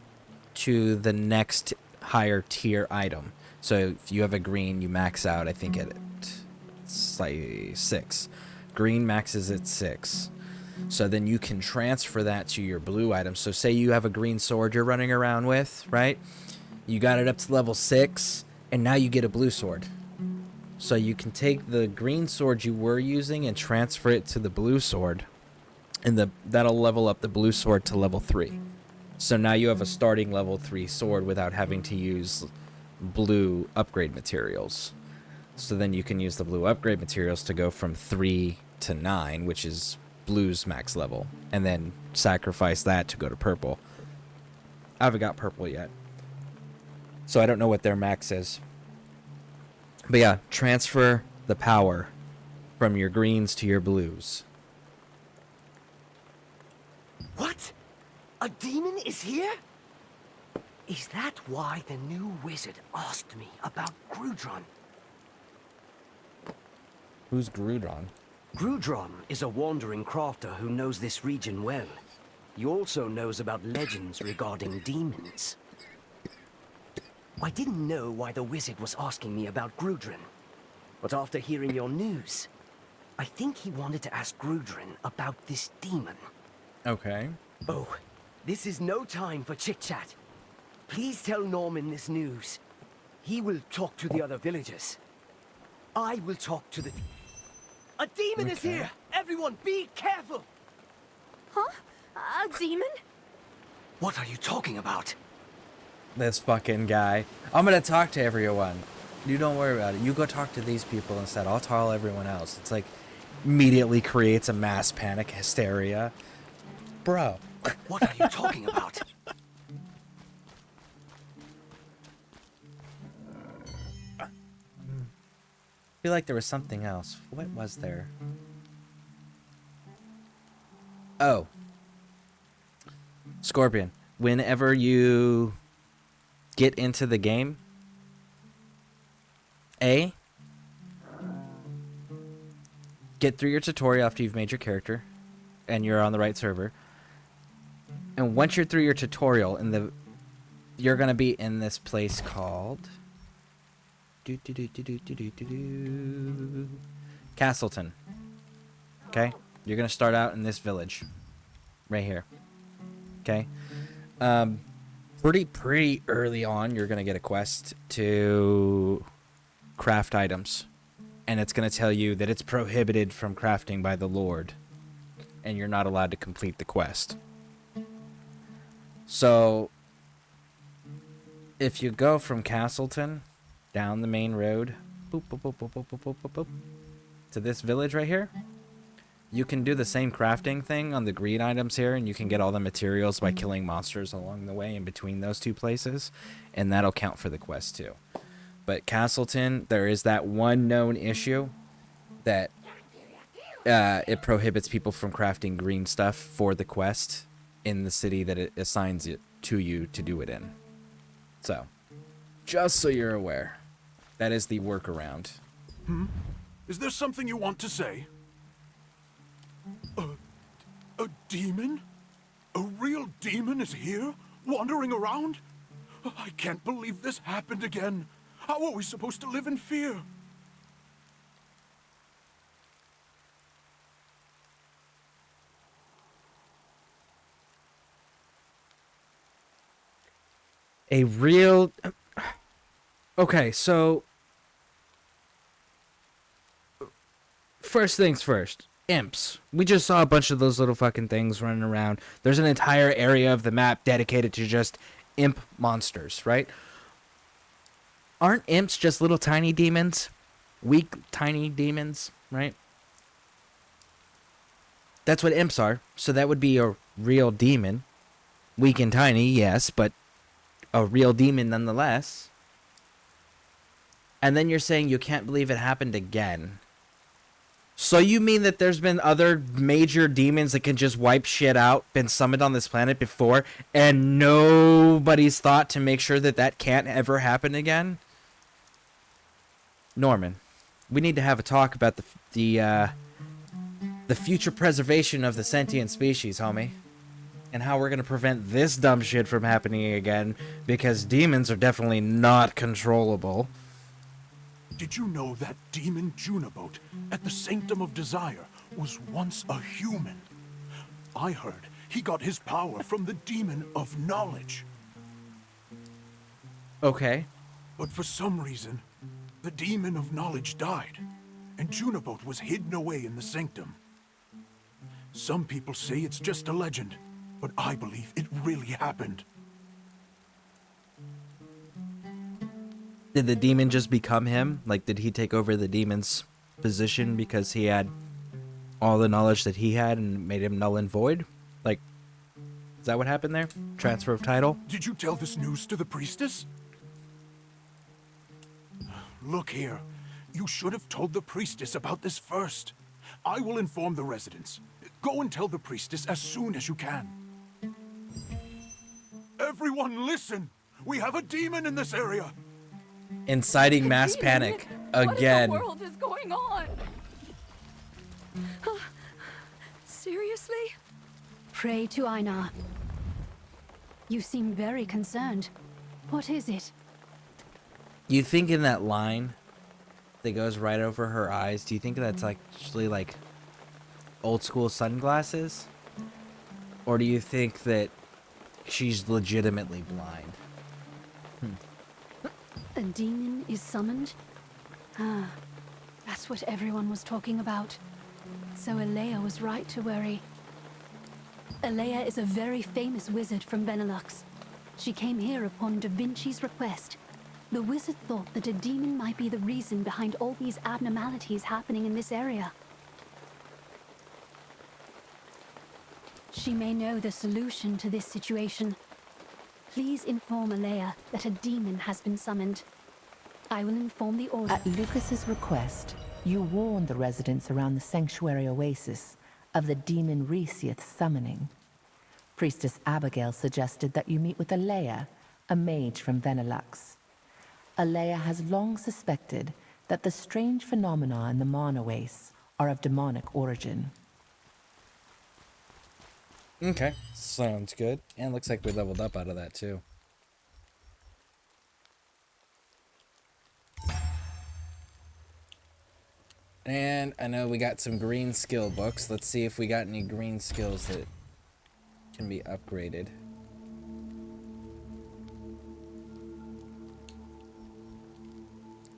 S1: to the next higher tier item. So if you have a green, you max out, I think, at like 6. Green maxes at 6. So then you can transfer that to your blue item. So say you have a green sword you're running around with, right? You got it up to level 6, and now you get a blue sword. So you can take the green sword you were using and transfer it to the blue sword, and that'll level up the blue sword to level 3. So now you have a starting level 3 sword without having to use blue upgrade materials. So then you can use the blue upgrade materials to go from 3 to 9, which is blue's max level, and then sacrifice that to go to purple. I haven't got purple yet, so I don't know what their max is. But yeah, transfer the power from your greens to your blues.
S13: A demon is here? Is that why the new wizard asked me about Grudron?
S1: Who's Grudron?
S13: Grudron is a wandering crafter who knows this region well. He also knows about legends regarding demons. I didn't know why the wizard was asking me about Grudron. But after hearing your news, I think he wanted to ask Grudron about this demon.
S1: Okay.
S13: Oh, this is no time for chit-chat. Please tell Norman this news. He will talk to the other villagers. I will talk to the... A demon is here! Everyone, be careful!
S3: Huh? A demon?
S13: What are you talking about?
S1: This fucking guy. I'm gonna talk to everyone. You don't worry about it. You go talk to these people instead. I'll tell everyone else. It's like immediately creates a mass panic hysteria. Bro.
S13: What are you talking about?
S1: I feel like there was something else. What was there? Oh. Scorpion. Whenever you get into the game, get through your tutorial after you've made your character and you're on the right server. And once you're through your tutorial, you're gonna be in this place called Castleton. Okay? You're gonna start out in this village. Right here. Okay? Pretty early on, you're gonna get a quest to craft items. And it's gonna tell you that it's prohibited from crafting by the Lord. And you're not allowed to complete the quest. So, if you go from Castleton down the main road, boop, boop, boop, boop, boop, boop, boop, boop, boop, to this village right here, you can do the same crafting thing on the green items here, and you can get all the materials by killing monsters along the way in between those two places, and that'll count for the quest too. But Castleton, there is that one known issue that it prohibits people from crafting green stuff for the quest in the city that it assigns it to you to do it in. So, just so you're aware, that is the workaround.
S12: Is there something you want to say? A demon? A real demon is here, wandering around? I can't believe this happened again. How are we supposed to live in fear?
S1: A real... Okay, so... First things first. Imps. We just saw a bunch of those little fucking things running around. There's an entire area of the map dedicated to just imp monsters, right? Aren't imps just little tiny demons? Weak, tiny demons, right? That's what imps are. So that would be a real demon. Weak and tiny, yes, but a real demon nonetheless. And then you're saying you can't believe it happened again. So you mean that there's been other major demons that can just wipe shit out, been summoned on this planet before, and nobody's thought to make sure that that can't ever happen again? Norman, we need to have a talk about the future preservation of the sentient species, homie. And how we're going to prevent this dumb shit from happening again, because demons are definitely not controllable.
S12: Did you know that demon Juniboat at the Sanctum of Desire was once a human? I heard he got his power from the demon of knowledge.
S1: Okay.
S12: But for some reason, the demon of knowledge died, and Juniboat was hidden away in the Sanctum. Some people say it's just a legend, but I believe it really happened.
S1: Did the demon just become him? Like, did he take over the demon's position because he had all the knowledge that he had and made him null and void? Like, is that what happened there? Transfer of title?
S12: Did you tell this news to the priestess? Look here. You should have told the priestess about this first. I will inform the residents. Go and tell the priestess as soon as you can. Everyone listen! We have a demon in this area!
S1: Inciting mass panic again.
S22: What in the world is going on?
S10: Seriously?
S22: Pray to Einar. You seem very concerned. What is it?
S1: You think in that line that goes right over her eyes, do you think that's actually like old school sunglasses? Or do you think that she's legitimately blind?
S22: A demon is summoned? Ah, that's what everyone was talking about. So Alea was right to worry. Alea is a very famous wizard from Benelux. She came here upon Da Vinci's request. The wizard thought that a demon might be the reason behind all these abnormalities happening in this area. She may know the solution to this situation. Please inform Alea that a demon has been summoned. I will inform the Order.
S4: At Lucas's request, you warned the residents around the Sanctuary Oasis of the demon Resiath's summoning. Priestess Abigail suggested that you meet with Alea, a mage from Benelux. Alea has long suspected that the strange phenomena in the Mana Waste are of demonic origin.
S1: Okay, sounds good. And looks like we leveled up out of that too. And I know we got some green skill books. Let's see if we got any green skills that can be upgraded.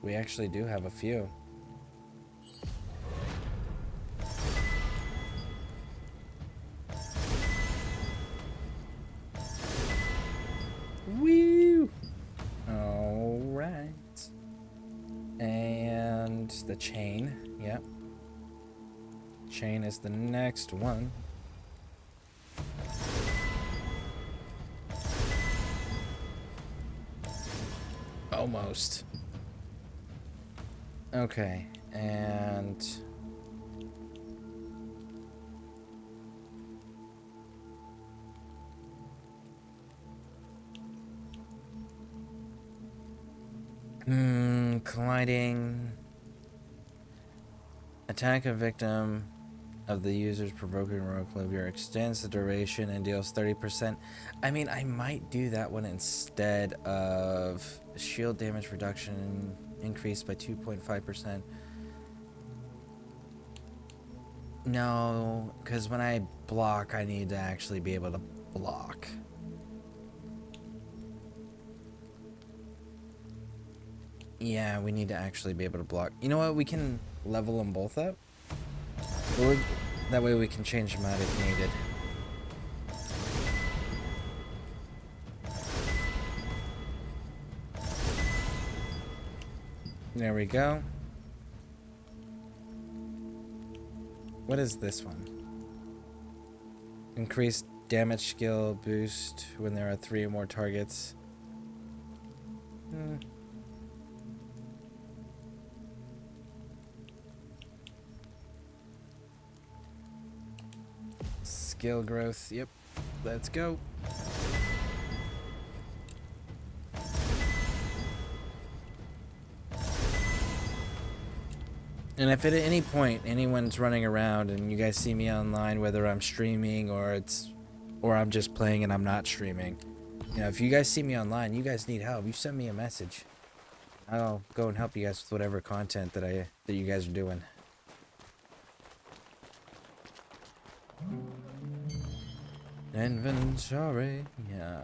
S1: We actually do have a few. Woo! All right. And the chain, yep. Chain is the next one. Almost. Okay, and colliding. Attack a victim of the user's provoking rogue clovier extends the duration and deals 30%. I mean, I might do that one instead of shield damage reduction increased by 2.5%. No, because when I block, I need to actually be able to block. Yeah, we need to actually be able to block. You know what? We can level them both up. That way we can change them out if needed. There we go. What is this one? Increased damage skill boost when there are 3 or more targets. Skill growth, yep. Let's go. And if at any point anyone's running around and you guys see me online, whether I'm streaming or I'm just playing and I'm not streaming, you know, if you guys see me online, you guys need help, you send me a message. I'll go and help you guys with whatever content that you guys are doing. Inventory, yeah.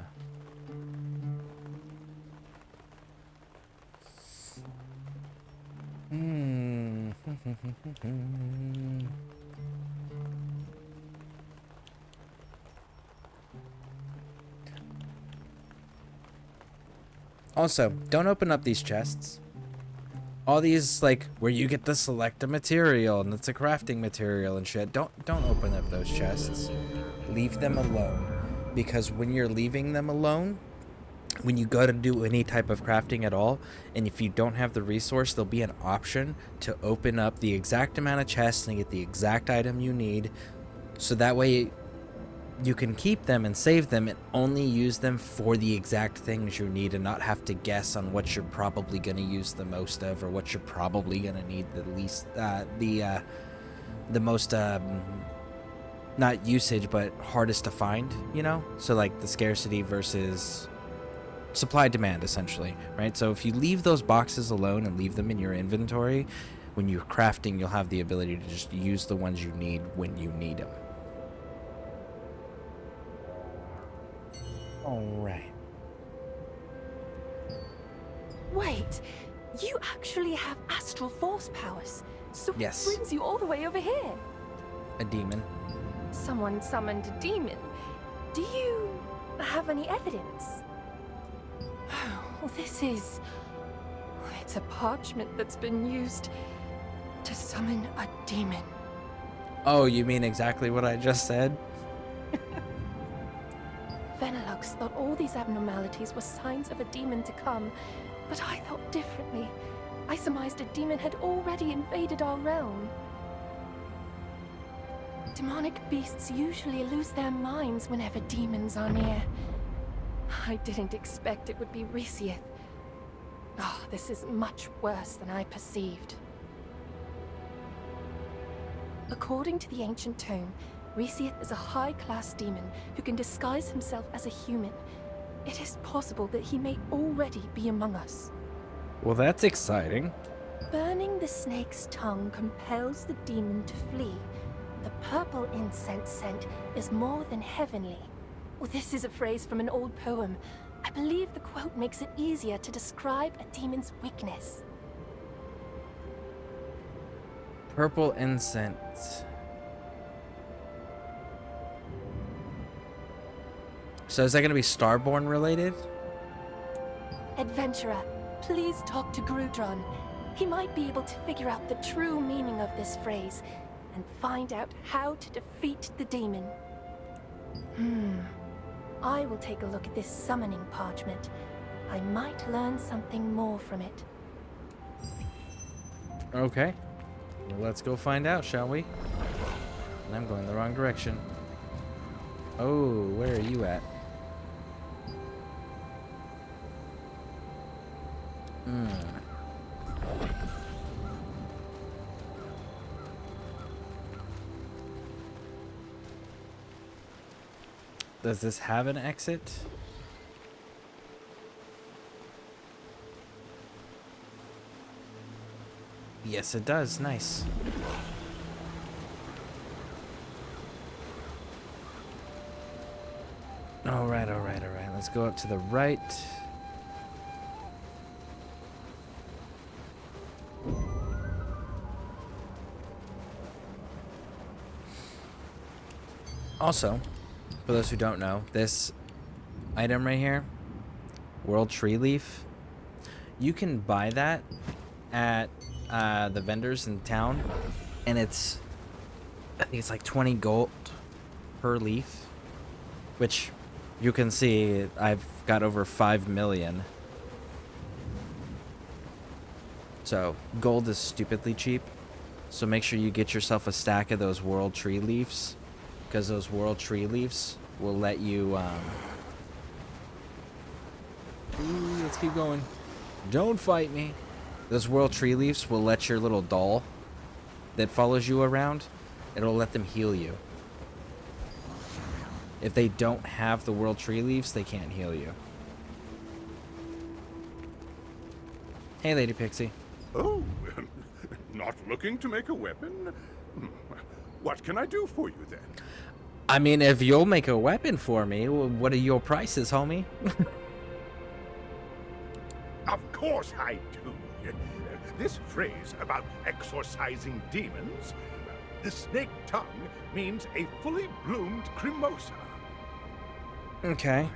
S1: Also, don't open up these chests. All these, like, where you get to select a material and it's a crafting material and shit. Don't open up those chests. Leave them alone. Because when you're leaving them alone, when you go to do any type of crafting at all, and if you don't have the resource, there'll be an option to open up the exact amount of chests and get the exact item you need. So that way you can keep them and save them and only use them for the exact things you need and not have to guess on what you're probably going to use the most of or what you're probably going to need the least, the most, not usage, but hardest to find, you know? So like the scarcity versus supply demand, essentially, right? So if you leave those boxes alone and leave them in your inventory, when you're crafting, you'll have the ability to just use the ones you need when you need them. Alright.
S22: Wait, you actually have astral force powers. So
S1: Yes.
S22: what brings you all the way over here?
S1: A demon.
S22: Someone summoned a demon. Do you have any evidence? Well, this is... It's a parchment that's been used to summon a demon.
S1: Oh, you mean exactly what I just said?
S22: Venelux thought all these abnormalities were signs of a demon to come, but I thought differently. I surmised a demon had already invaded our realm. Demonic beasts usually lose their minds whenever demons are near. I didn't expect it would be Resieth. Oh, this is much worse than I perceived. According to the ancient tome, Resieth is a high-class demon who can disguise himself as a human. It is possible that he may already be among us.
S1: Well, that's exciting.
S22: Burning the snake's tongue compels the demon to flee. The purple incense scent is more than heavenly. Well, this is a phrase from an old poem. I believe the quote makes it easier to describe a demon's weakness.
S1: Purple incense. So is that going to be Starborn related?
S22: Adventurer, please talk to Grudron. He might be able to figure out the true meaning of this phrase and find out how to defeat the demon. I will take a look at this summoning parchment. I might learn something more from it.
S1: Okay. Well, let's go find out, shall we? And I'm going the wrong direction. Oh, where are you at? Does this have an exit? Yes, it does. Nice. All right. Let's go up to the right. Also, for those who don't know, this item right here, World Tree Leaf, you can buy that at the vendors in town, and it's, I think it's like 20 gold per leaf, which you can see I've got over 5 million. So gold is stupidly cheap, so make sure you get yourself a stack of those World Tree Leaves, because those World Tree Leaves will let you, Ooh, let's keep going. Don't fight me. Those World Tree Leaves will let your little doll that follows you around, it'll let them heal you. If they don't have the World Tree Leaves, they can't heal you. Hey, Lady Pixie.
S5: Oh, not looking to make a weapon? What can I do for you then?
S1: I mean, if you'll make a weapon for me, what are your prices, homie?
S5: Of course I do. This phrase about exorcising demons, the snake tongue means a fully bloomed cremosa.
S1: Okay.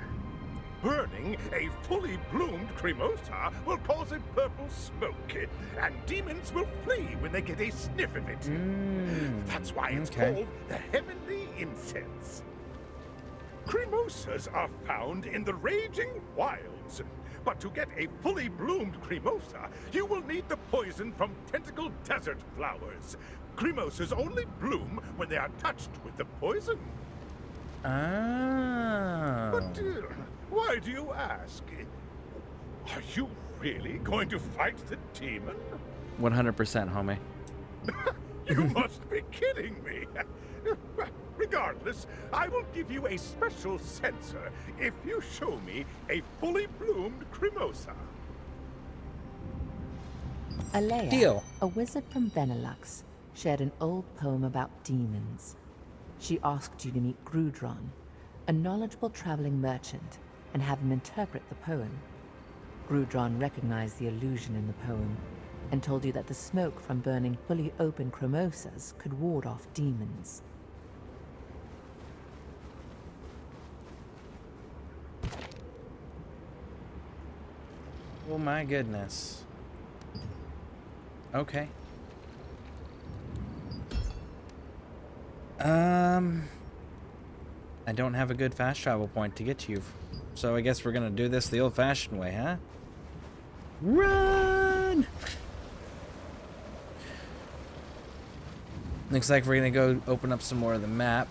S5: Burning a fully bloomed cremosa will cause a purple smoke, and demons will flee when they get a sniff of it. That's why it's called the heavenly incense. Cremosas are found in the raging wilds, but to get a fully bloomed cremosa, you will need the poison from tentacle desert flowers. Cremosas only bloom when they are touched with the poison.
S1: Oh.
S5: But why do you ask? Are you really going to fight the demon?
S1: 100%, homie.
S5: You must be kidding me. Regardless, I will give you a special sensor if you show me a fully bloomed Cremosa.
S4: Alea,
S1: Deal.
S4: a wizard from Benelux, shared an old poem about demons. She asked you to meet Grudron, a knowledgeable traveling merchant, and have him interpret the poem. Grudron recognized the illusion in the poem and told you that the smoke from burning fully open Cremosas could ward off demons.
S1: Oh my goodness. Okay. I don't have a good fast travel point to get to you, so I guess we're gonna do this the old-fashioned way, huh? Run! Looks like we're gonna go open up some more of the map,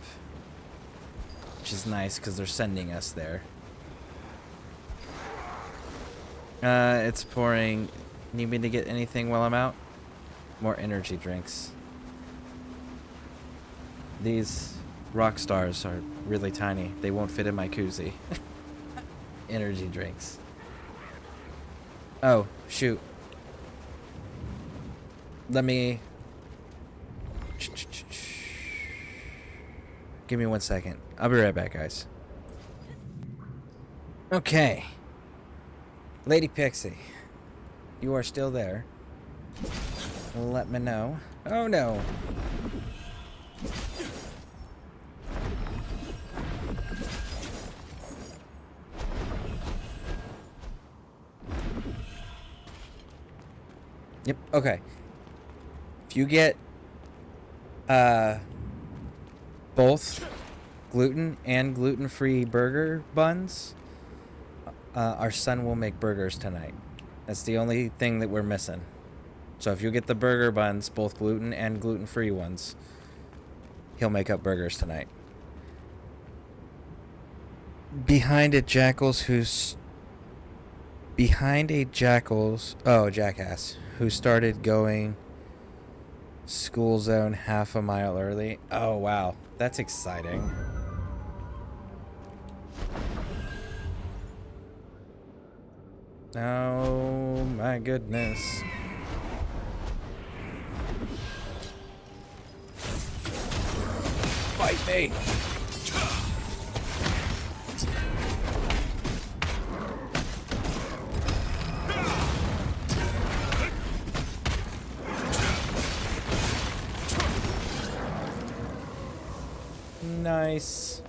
S1: which is nice because they're sending us there. It's pouring. Need me to get anything while I'm out? More energy drinks. These rock stars are really tiny. They won't fit in my koozie. Energy drinks. Oh, shoot. Let me... Give me 1 second. I'll be right back, guys. Okay. Lady Pixie, you are still there. Let me know. Oh no. Yep, okay. If you get both gluten and gluten-free burger buns, our son will make burgers tonight. That's the only thing that we're missing. So if you get the burger buns, both gluten and gluten-free ones, he'll make up burgers tonight. Behind a jackass, who started going school zone half a mile early. Oh wow, that's exciting. Oh my goodness. Fight me. Nice.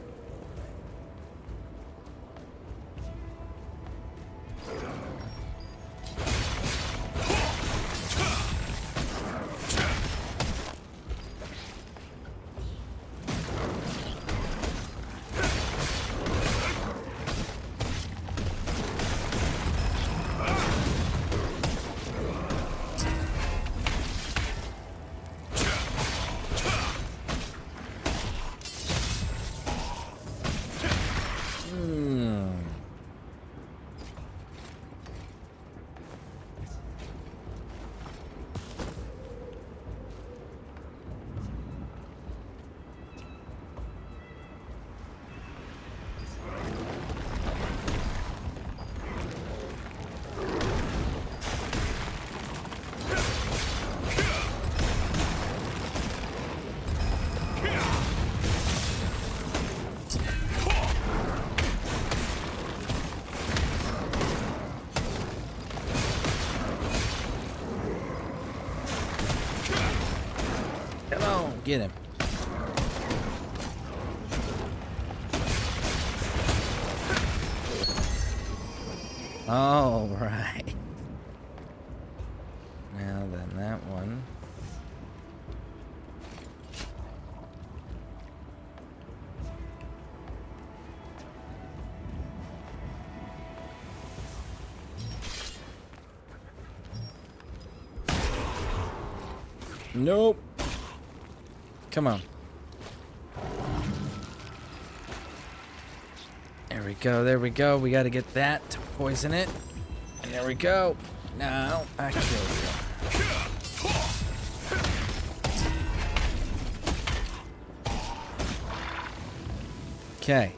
S1: Get him. All right. Now then, that one. Nope. Come on. There we go, there we go. We gotta get that to poison it. And there we go. Now, I killed you. Okay.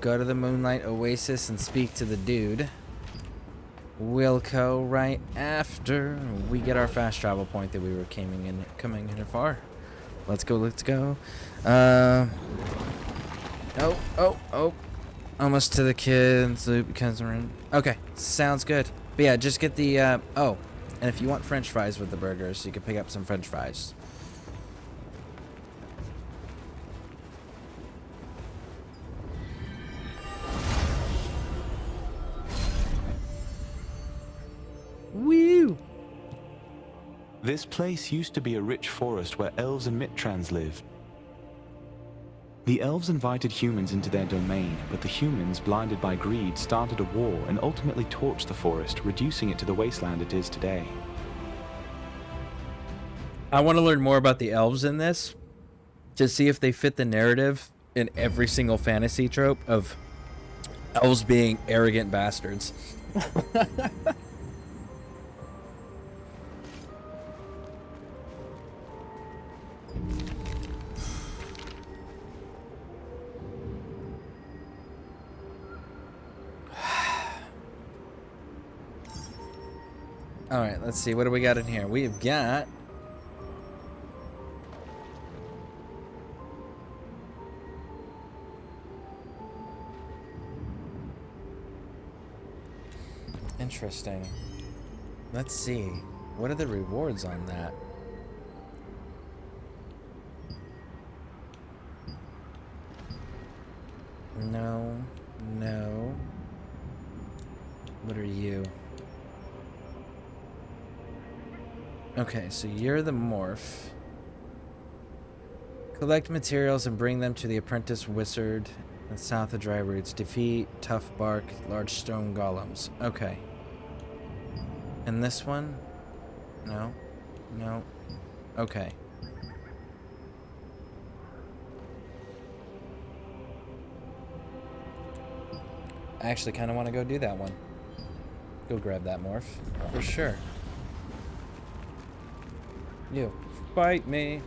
S1: Go to the Moonlight Oasis and speak to the dude. Wilco right after we get our fast travel point that we were coming in here for. Let's go, let's go. Oh. Almost to the kids because we're in. Okay, sounds good. But yeah, just get the, oh. And if you want french fries with the burgers, you can pick up some french fries. Woo!
S11: This place used to be a rich forest where elves and Mittrans lived. The elves invited humans into their domain, but the humans, blinded by greed, started a war and ultimately torched the forest, reducing it to the wasteland it is today.
S1: I want to learn more about the elves in this, to see if they fit the narrative in every single fantasy trope of elves being arrogant bastards. Alright, let's see. What do we got in here? We've got... Interesting. Let's see. What are the rewards on that? No. No. What are you? Okay, so you're the morph. Collect materials and bring them to the apprentice wizard in south of Dry Roots. Defeat tough bark, large stone golems. Okay. And this one? No. No. Okay. I actually kind of want to go do that one. Go grab that morph. For sure. You fight me.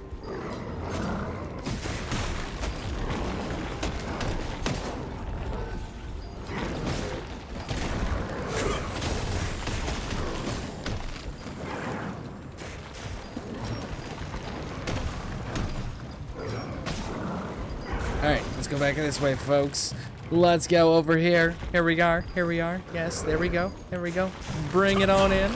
S1: Alright, let's go back this way, folks. Let's go over here. Here we are. Here we are. Yes, there we go. There we go. Bring it on in.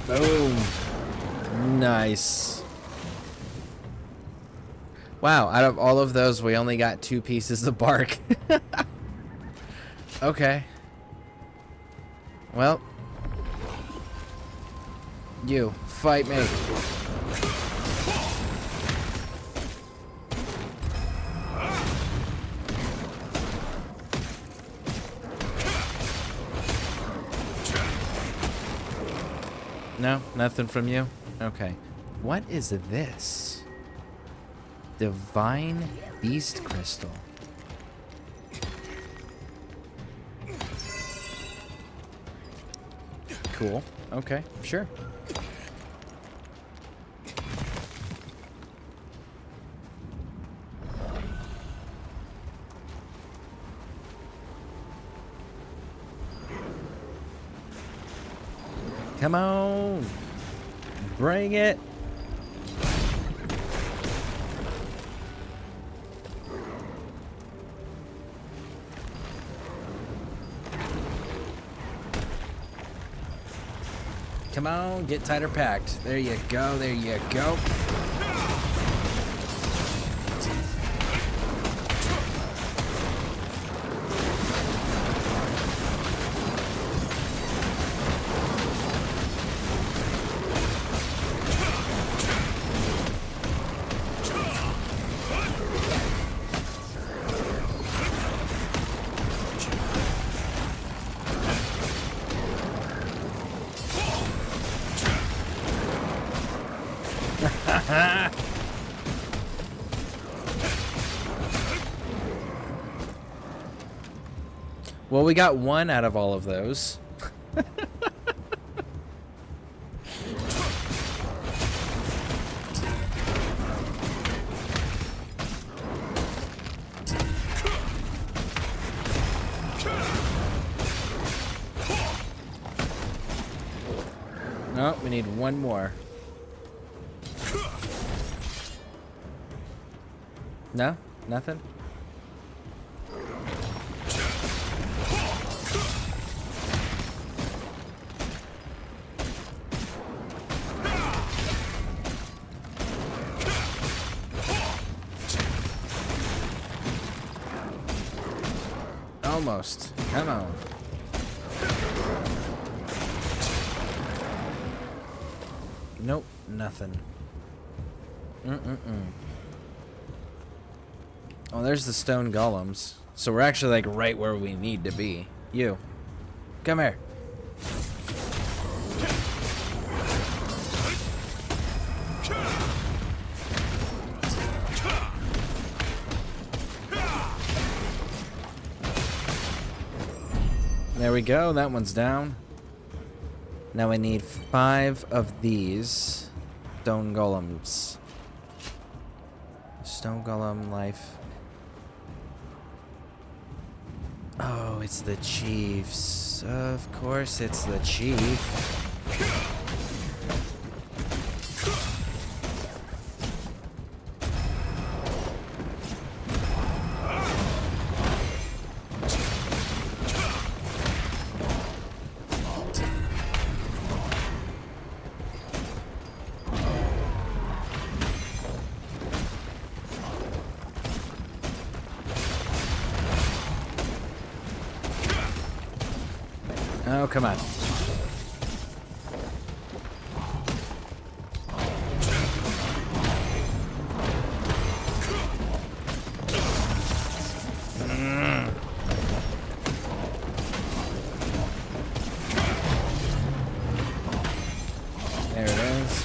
S1: Boom. Nice. Wow, out of all of those, we only got 2 pieces of bark. Okay. Well. You, fight me. No, nothing from you? Okay. What is this? Divine Beast Crystal. Cool. Okay, sure. Come on. Bring it. Come on, get tighter packed. There you go, there you go. Well, we got one out of all of those. No, we need one more. No? Nothing? Almost. Come on. Nope, nothing. Oh, there's the stone golems. So we're actually like right where we need to be. You. Come here. There we go, that one's down. Now I need 5 of these stone golems. Stone golem life. Oh, it's the chiefs. Of course it's the chief. Oh, come on. There it is.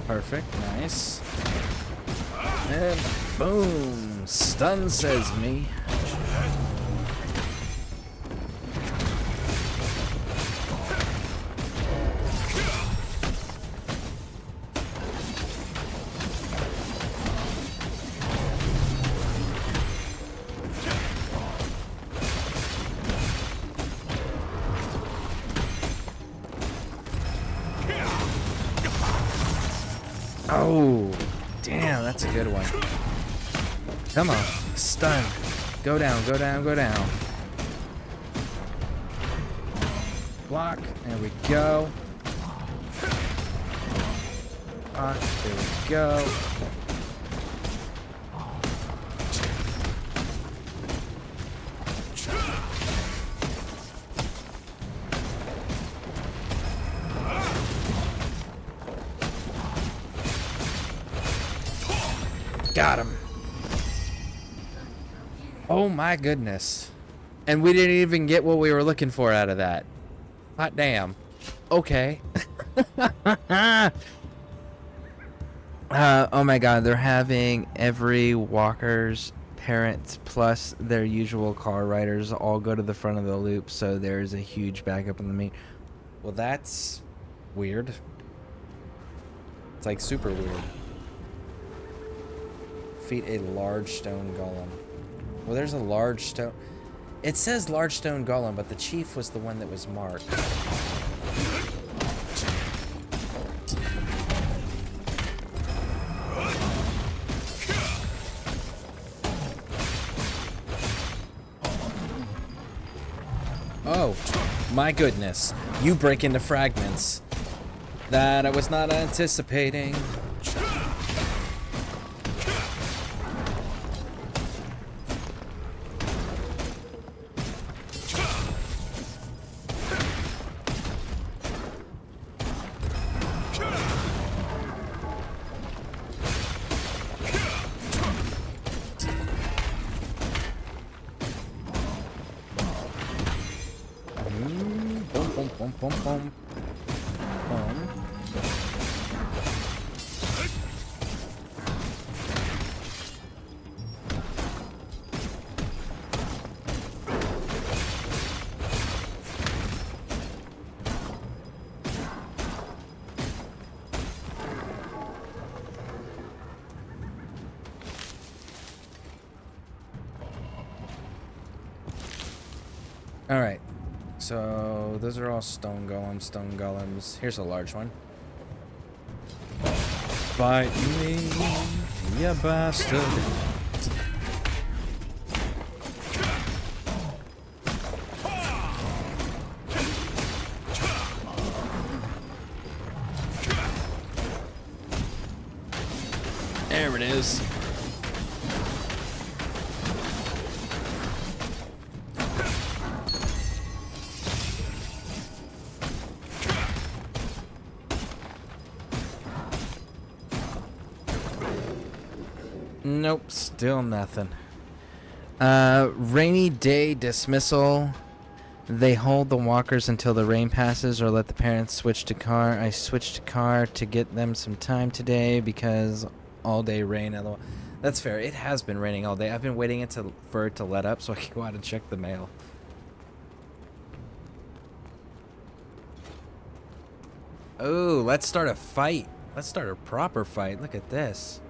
S1: Perfect, nice. And boom! Stun, says me. Oh, damn, that's a good one. Come on, stun. Go down, go down, go down. Block, there we go. Block, there we go. Got him. Oh my goodness. And we didn't even get what we were looking for out of that. Hot damn. Okay. Oh my god, they're having every walker's parents plus their usual car riders all go to the front of the loop, so there's a huge backup in the main. Well, that's weird. It's like super weird. Defeat a large stone golem. Well, there's a large stone. It says large stone golem, but the chief was the one that was marked. My goodness, you break into fragments that I was not anticipating. Boom, boom, boom. Boom. All right. So those are all stone golems. Here's a large one. Bite me, you bastard. There it is. Nope, still nothing. Rainy day dismissal. They hold the walkers until the rain passes or let the parents switch to car. I switched to car to get them some time today because all day rain. That's fair. It has been raining all day. I've been waiting for it to let up so I can go out and check the mail. Oh, let's start a fight. Let's start a proper fight. Look at this.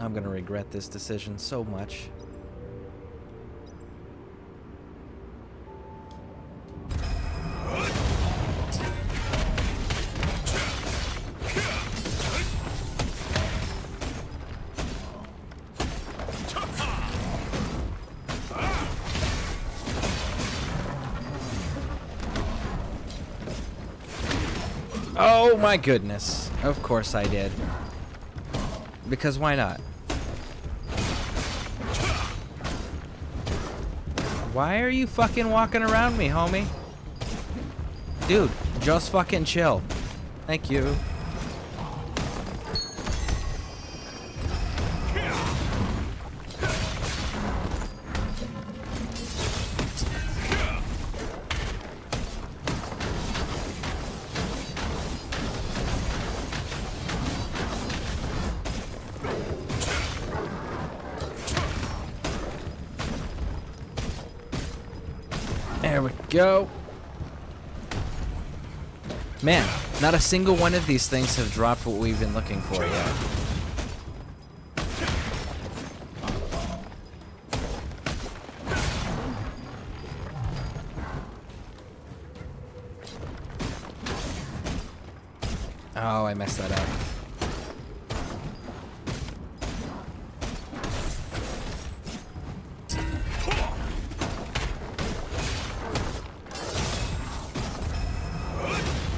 S1: I'm gonna regret this decision so much. Oh my goodness. Of course I did. Because why not? Why are you fucking walking around me, homie? Dude, just fucking chill. Thank you. There we go. Man, not a single one of these things have dropped what we've been looking for yet. Oh, I messed that up.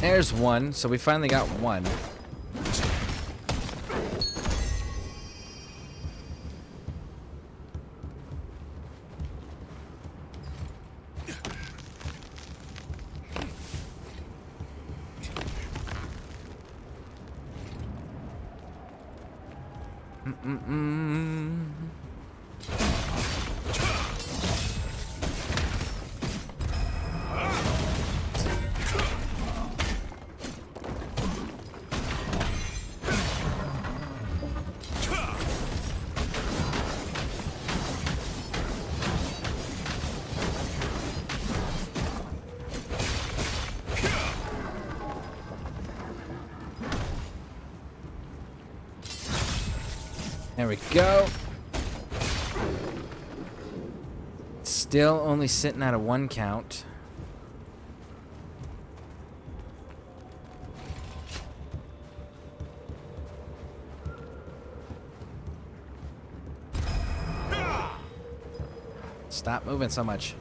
S1: There's one, so we finally got one. There we go. Still only sitting at a 1 count. Stop moving so much.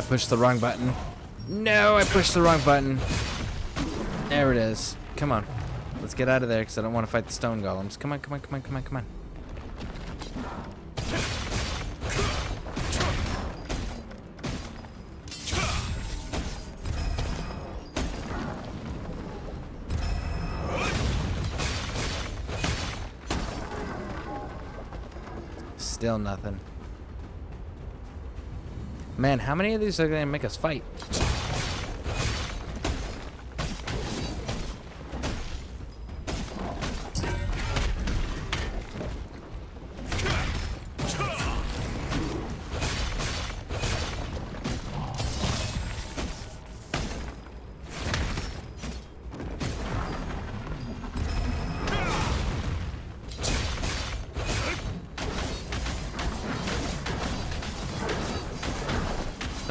S1: I pushed the wrong button. No, I pushed the wrong button. There it is. Come on. Let's get out of there because I don't want to fight the stone golems. Come on, come on, come on, come on, come on. Still nothing. Man, how many of these are going to make us fight?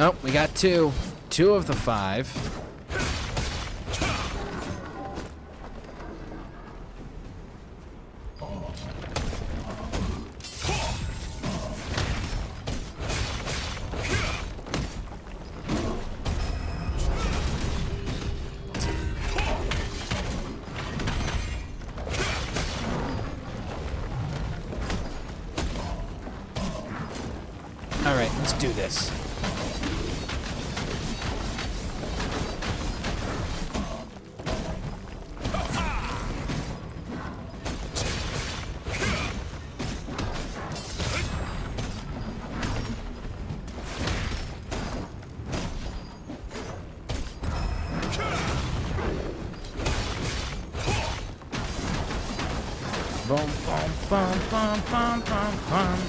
S1: Oh, we got two. Two of the 5. All right, let's do this. Boom, boom, boom, boom, boom, boom, boom.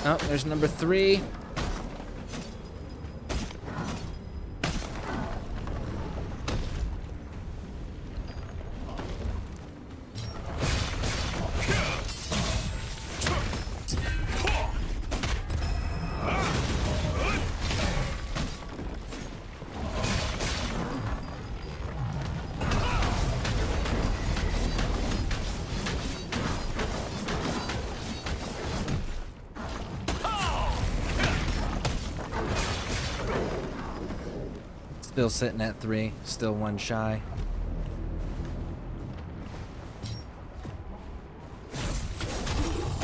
S1: Oh, there's number 3. Still sitting at 3, still 1 shy.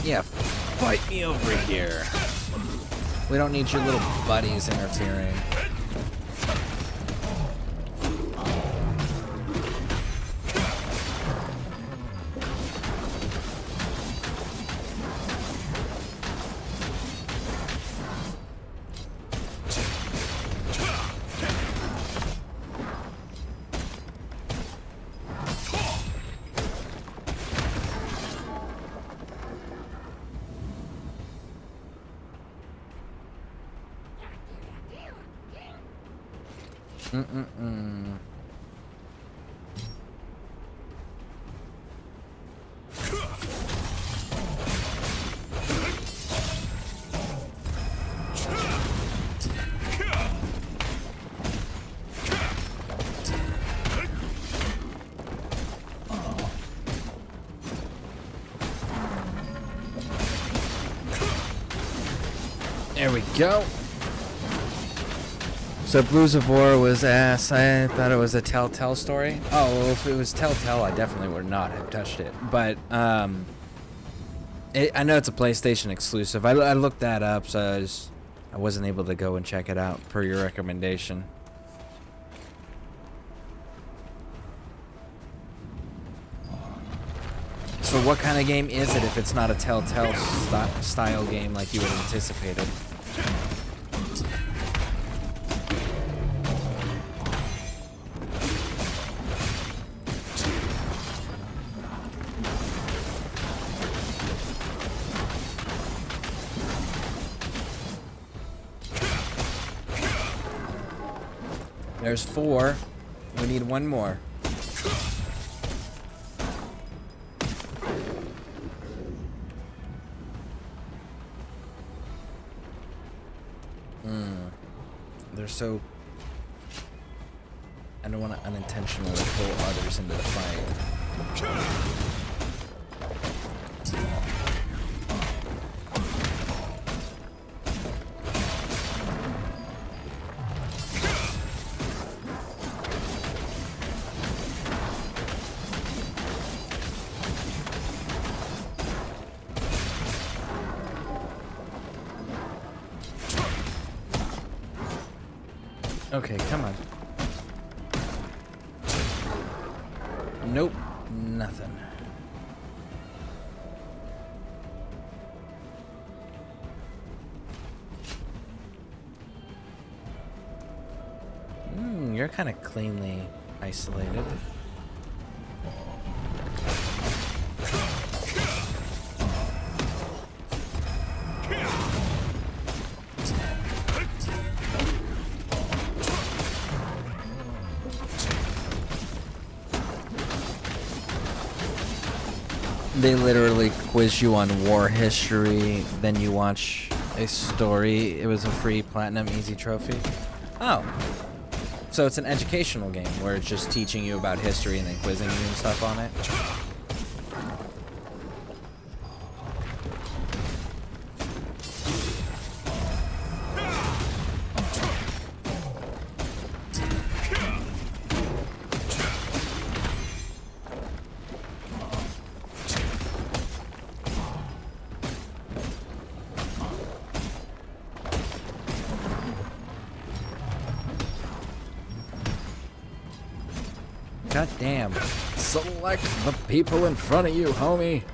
S1: Yeah, fight me over here. We don't need your little buddies interfering. There we go. So Blues of War was ass. I thought it was a Telltale story. Oh, well, if it was Telltale, I definitely would not have touched it. But I know it's a PlayStation exclusive. I looked that up, so I wasn't able to go and check it out per your recommendation. So what kind of game is it if it's not a Telltale style game like you would have anticipated? There's 4. We need 1 more. They're so... I don't want to unintentionally pull others into the fight. Okay, come on. Nope, nothing. You're kind of cleanly isolated. They literally quiz you on war history, then you watch a story. It was a free Platinum Easy trophy. Oh. So it's an educational game where it's just teaching you about history and then quizzing you and stuff on it. God damn. Select the people in front of you, homie.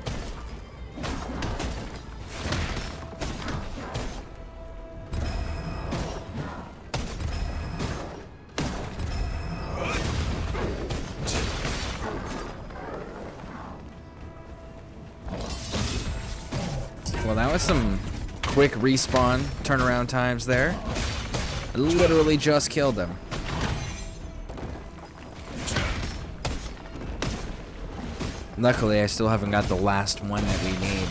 S1: Well, that was some quick respawn turnaround times there. I literally just killed them. Luckily, I still haven't got the last one that we need.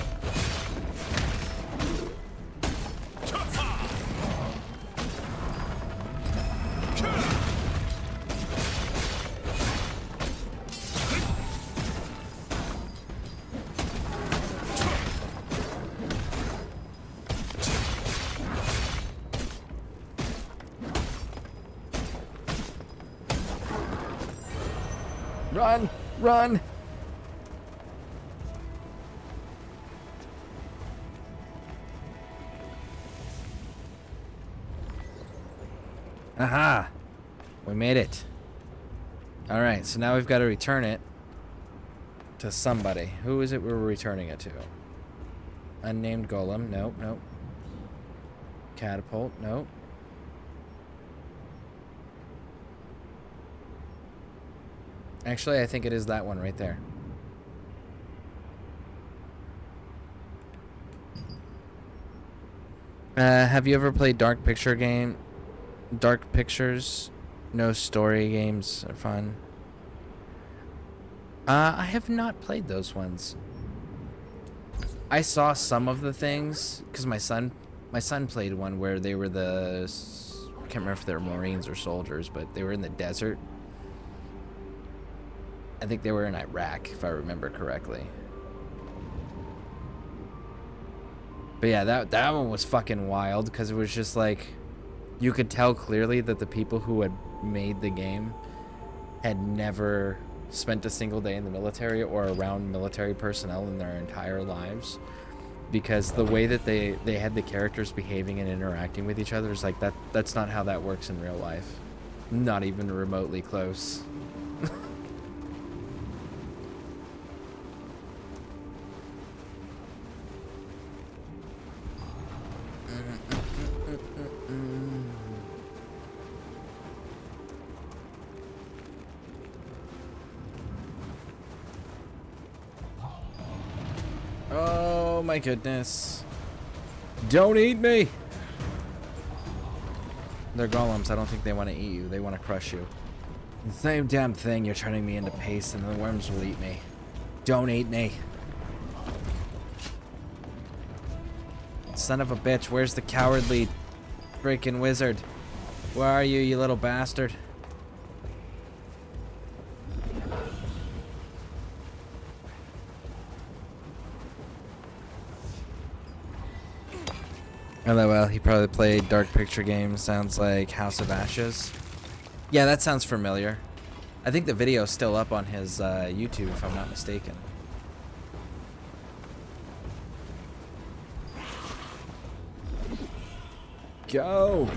S1: Run! Run! Aha! We made it. Alright, so now we've got to return it to somebody. Who is it we're returning it to? Unnamed Golem. Nope, nope. Catapult. Nope. Actually, I think it is that one right there. Have you ever played Dark Pictures? No story games are fun. I have not played those ones. I saw some of the things because my son played one where they were I can't remember if they were Marines or soldiers, but they were in the desert. I think they were in Iraq, if I remember correctly. But yeah, that one was fucking wild because it was just like, you could tell clearly that the people who had made the game had never spent a single day in the military or around military personnel in their entire lives, because the way that they had the characters behaving and interacting with each other is like that's not how that works in real life. Not even remotely close. Oh my goodness. Don't eat me! They're golems. I don't think they want to eat you. They want to crush you. The same damn thing. You're turning me into paste and the worms will eat me. Don't eat me. Son of a bitch. Where's the cowardly freaking wizard? Where are you, you little bastard? LOL, he probably played Dark Picture games. Sounds like House of Ashes. Yeah, that sounds familiar. I think the video's still up on his YouTube, if I'm not mistaken. Go!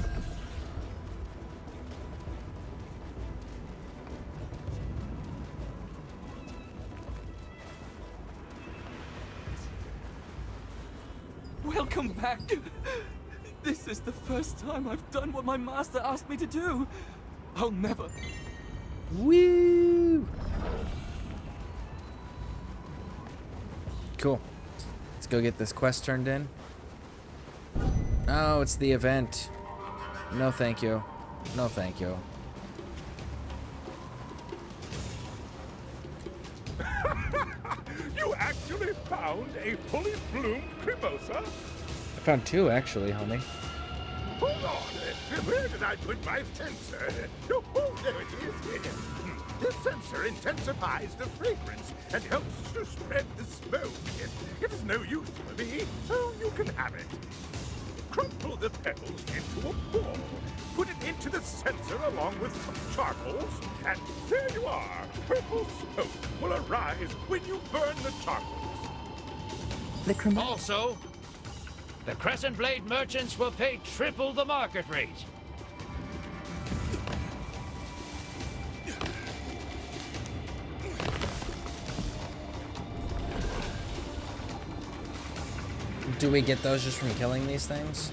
S17: I'll come back. This is the first time I've done what my master asked me to do. I'll never.
S1: Woo! Cool. Let's go get this quest turned in. Oh, it's the event. No, thank you. No, thank you.
S5: You actually found a fully bloomed Crimosa?
S1: I found two, actually, homie.
S5: Hold on. Where did I put my sensor? Oh, there it is. This sensor intensifies the fragrance and helps to spread the smoke. It is no use for me, so you can have it. Crumple the pebbles into a ball. Put it into the sensor along with some charcoals, and there you are. Purple smoke will arise when you burn the charcoals.
S6: Also, the Crescent Blade merchants will pay triple the market rate.
S1: Do we get those just from killing these things?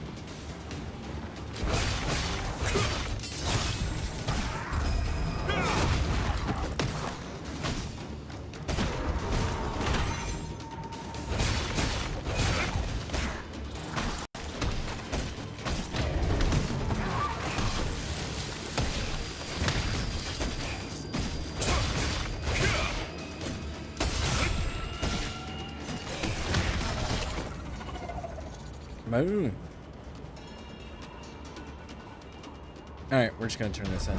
S1: Boom. Alright, we're just gonna turn this in.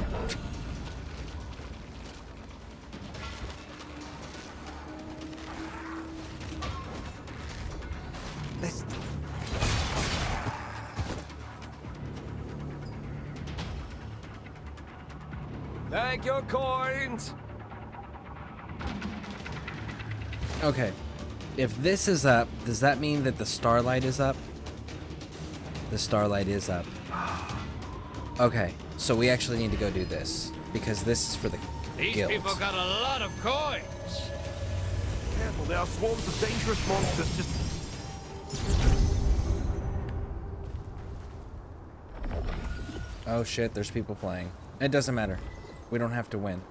S17: Thank your coins.
S1: Okay. If this is up, does that mean that the starlight is up? The starlight is up. Okay, so we actually need to go do this because this is for the
S6: These
S1: guild.
S6: people got a lot of coins.
S9: Careful, there are swarms of dangerous monsters just...
S1: Oh shit, there's people playing. It doesn't matter. We don't have to win.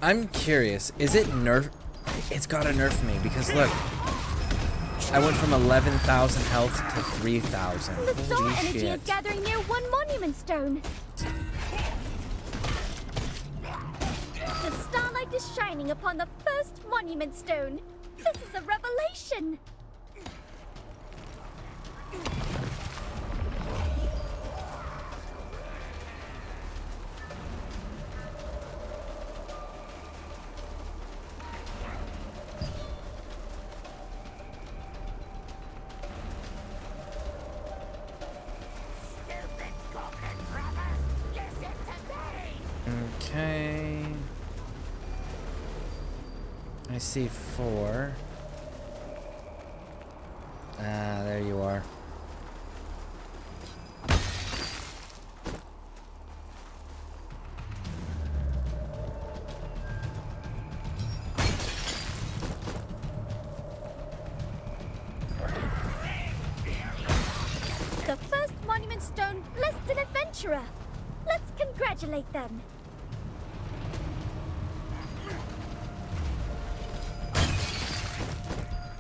S1: I'm curious, is it nerf? It's gotta nerf me because look, I went from 11,000 health to 3,000.
S14: The star
S1: Holy
S14: energy is
S1: shit.
S14: gathering near one monument stone. The starlight is shining upon the first monument stone. This is a revelation.
S1: Okay. I see 4. Ah, there you are.
S14: The first monument stone blessed an adventurer. Let's congratulate them.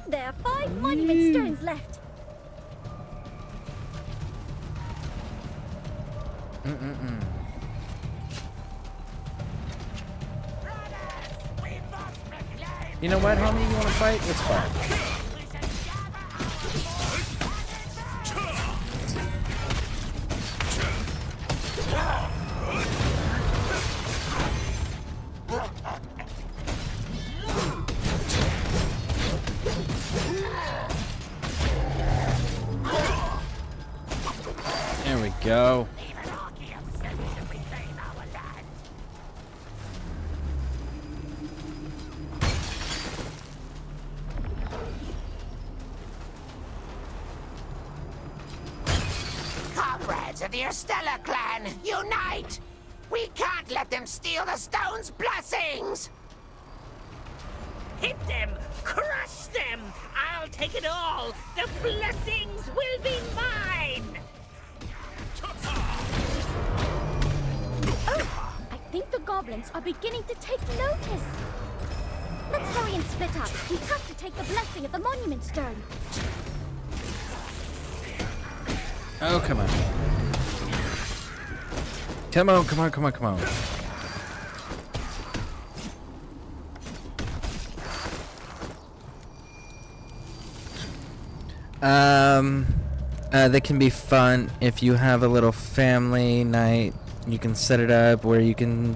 S14: There are 5 monument stones left.
S1: You know what, homie? You want to fight? Let's fight. There we go.
S2: Comrades of the Estella clan, unite! We can't let them steal the stone's blessings! Hit them! Crush them! I'll take it all! The blessings will be mine!
S14: Oh, I think the goblins are beginning to take notice. Let's hurry and split up. We have to take the blessing of the Monument Stone.
S1: Oh, come on. Come on, come on, come on, come on. They can be fun if you have a little family night. You can set it up where you can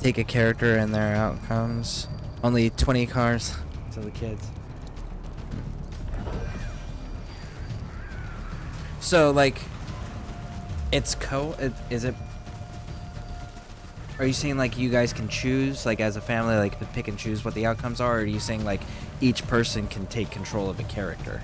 S1: take a character and their outcomes. Only 20 cars to the kids. So, like, it's is it? Are you saying like you guys can choose, like as a family, like pick and choose what the outcomes are, or are you saying like each person can take control of a character?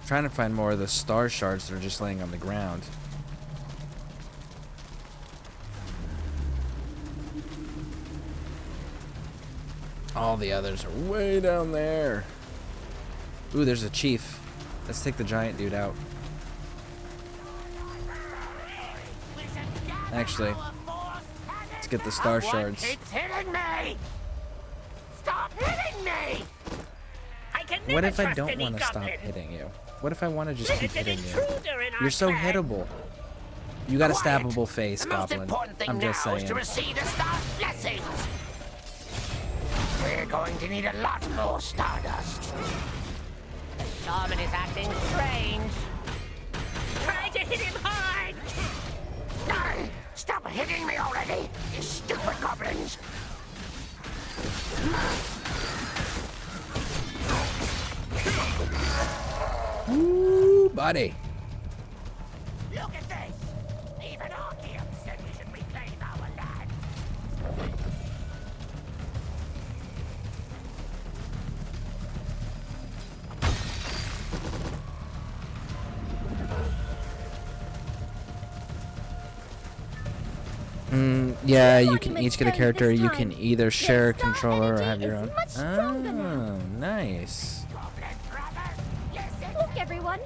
S1: Trying to find more of the star shards that are just laying on the ground. All the others are way down there. Ooh, there's a chief. Let's take the giant dude out. Actually, let's get the star shards.
S2: It's hitting me! Stop hitting me! I can never
S1: What if I
S2: trust
S1: don't
S2: any
S1: want to stop
S2: goblin.
S1: hitting you? What if I want to just keep
S2: There's an
S1: hitting you?
S2: intruder in our
S1: You're so
S2: clan.
S1: hittable. You got a
S2: Quiet.
S1: stabbable face,
S2: The most
S1: Goblin.
S2: important thing
S1: I'm just
S2: now is
S1: saying.
S2: to receive the star's blessings. We're going to need a lot more stardust. The shaman is acting strange. Try to hit him hard! No! Stop hitting me already, you stupid goblins!
S1: Ooh, buddy.
S2: Look at this! Even Archeum said we should reclaim our land.
S1: Yeah, you can each get a character. You can either share a controller or have your own. Oh, nice.
S14: Look, everyone!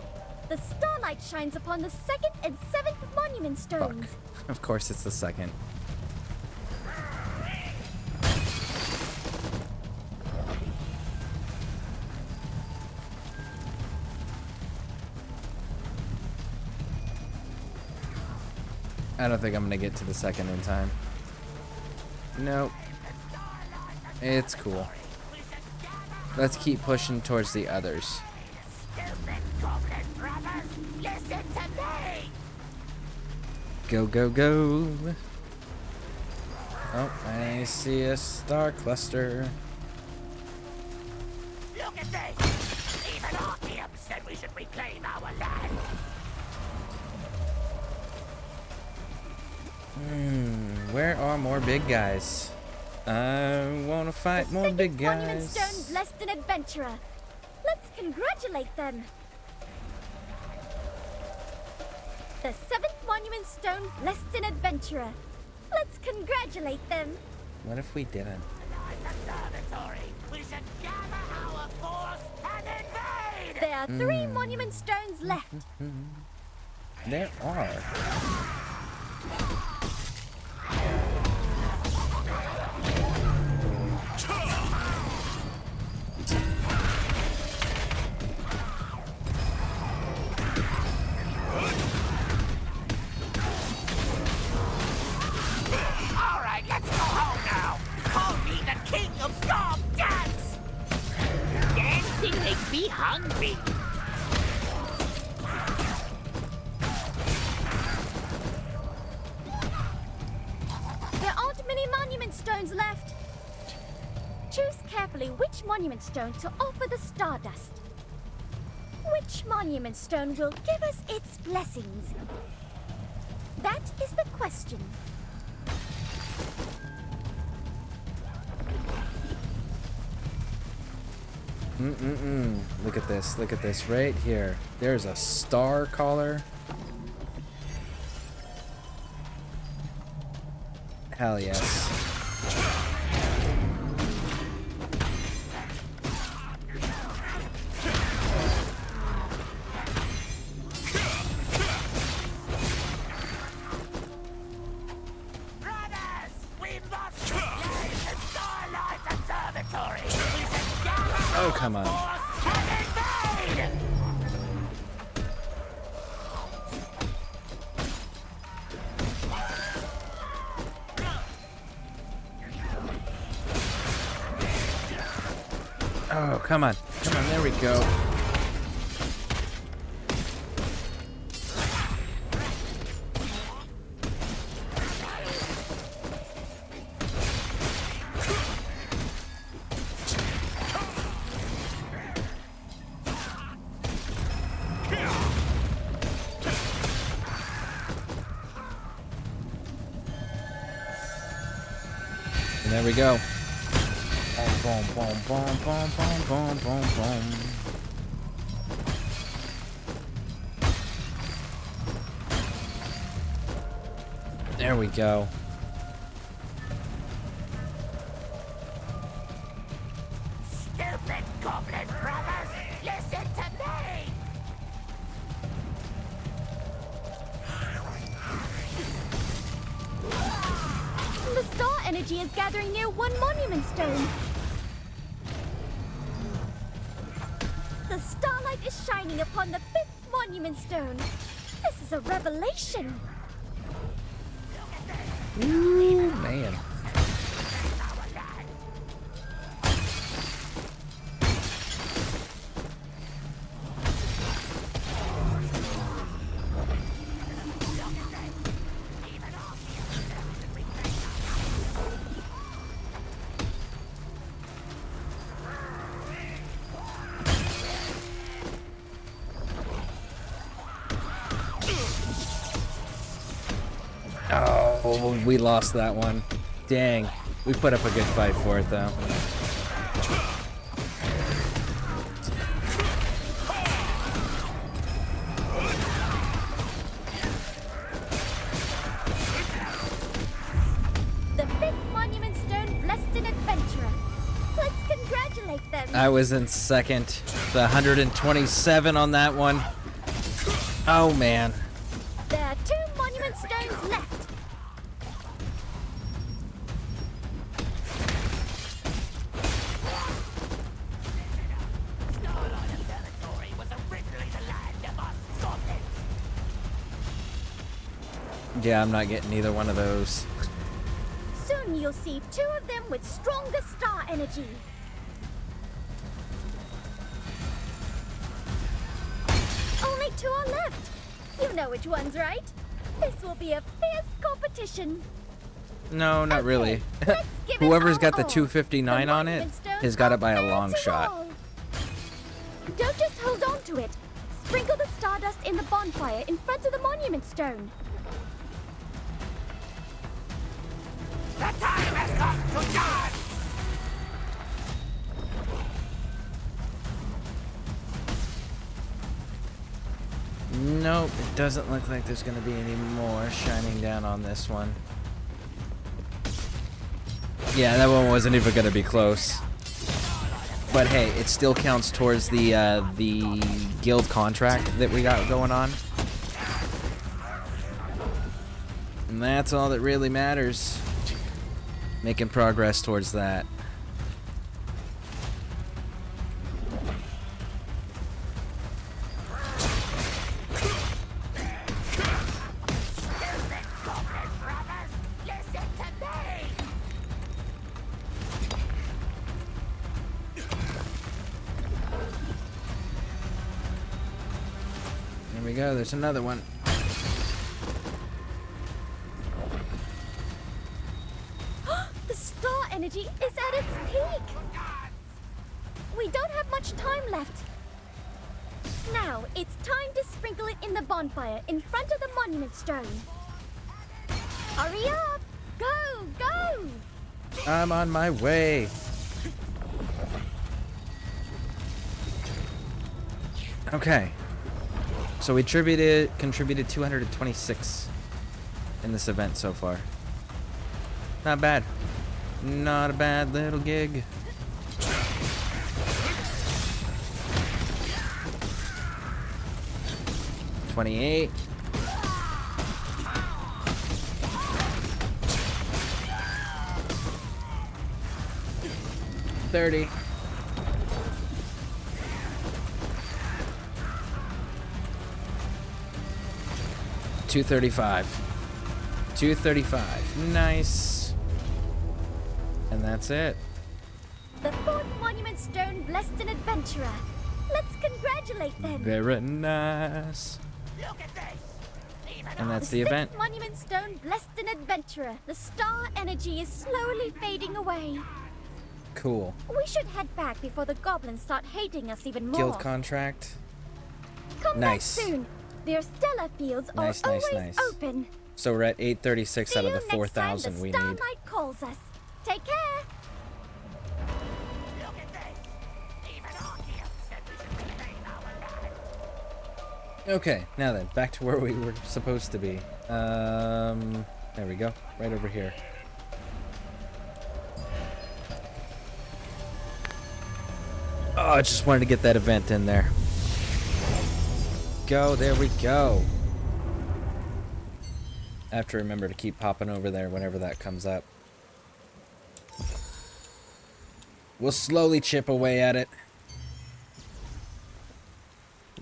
S14: The starlight shines upon the 2nd and 7th Monument Stones.
S1: Of course, it's the second. I don't think I'm gonna get to the second in time. Nope. It's cool. Let's keep pushing towards the others.
S2: Listen to me!
S1: Go, go, go. Oh, I see a star cluster.
S2: Look at this! Even Archeum said we should reclaim our land.
S1: Where are more big guys? I wanna fight more big
S14: Monument
S1: guys.
S14: Stone blessed an adventurer. Let's congratulate them. The 7th Monument Stone blessed an adventurer. Let's congratulate them.
S1: What if we didn't?
S2: We should gather our force and invade!
S14: There are 3 Monument Stones left.
S1: There are.
S2: Alright, let's go home now! Call me the king of dog dance! Dancing makes me hungry!
S14: There aren't many Monument Stones left. Choose carefully which Monument Stone to offer the Stardust. Which monument stone will give us its blessings? That is the question.
S1: Look at this. Look at this right here. There's a star collar. Hell yes. Oh, come on. Oh, come on. Come on, there we go. And there we go. Boom, boom, boom, boom, boom, boom, boom, boom. There we go.
S2: Stupid goblin brothers, listen to me!
S14: The star energy is gathering near one monument stone. The starlight is shining upon the 5th monument stone. This is a revelation.
S1: Ooh, man. Oh, we lost that one. Dang. We put up a good fight for it, though.
S14: The 5th monument stone blessed an adventurer. Let's congratulate them.
S1: I was in second. The 127 on that one. Oh, man.
S14: There are 2 monument stones left.
S1: Yeah, I'm not getting either one of those.
S14: Soon you'll see 2 of them with stronger star energy. Only 2 are left. You know which ones, right? This will be a fierce competition.
S1: No, not really.
S14: give it
S1: Whoever's
S14: our
S1: got the
S14: all.
S1: 259 on it has got it by a long shot.
S14: Don't just hold on to it. Sprinkle the stardust in the bonfire in front of the monument stone.
S2: The time has come to die!
S1: Nope, it doesn't look like there's gonna be any more shining down on this one. Yeah, that one wasn't even gonna be close. But hey, it still counts towards the guild contract that we got going on. And that's all that really matters. Making progress towards that. There we go, there's another one.
S14: The star energy is at its peak. We don't have much time left. Now, it's time to sprinkle it in the bonfire in front of the monument stone. Hurry up! Go, go!
S1: I'm on my way. Okay. So we contributed 226 in this event so far. Not bad. Not a bad little gig. $28. $30. $235. $235. Nice. And that's it.
S14: The fourth monument stone blessed an adventurer. Let's congratulate them.
S1: Very nice. And that's the event.
S14: Sixth monument stone blessed an adventurer. The star energy is slowly fading away.
S1: Cool.
S14: We should head back before the goblins start hating us even more.
S1: Guild contract.
S14: Come
S1: Nice.
S14: back soon. Their stellar fields
S1: Nice,
S14: are
S1: nice,
S14: always
S1: nice.
S14: open.
S1: So we're at 836 out of the
S14: See you next time
S1: 4,000 we
S14: the
S1: need.
S14: Starlight calls us. Take care.
S1: Okay, now then, back to where we were supposed to be. There we go, right over here. Oh, I just wanted to get that event in there. Go, there we go. I have to remember to keep popping over there whenever that comes up. We'll slowly chip away at it.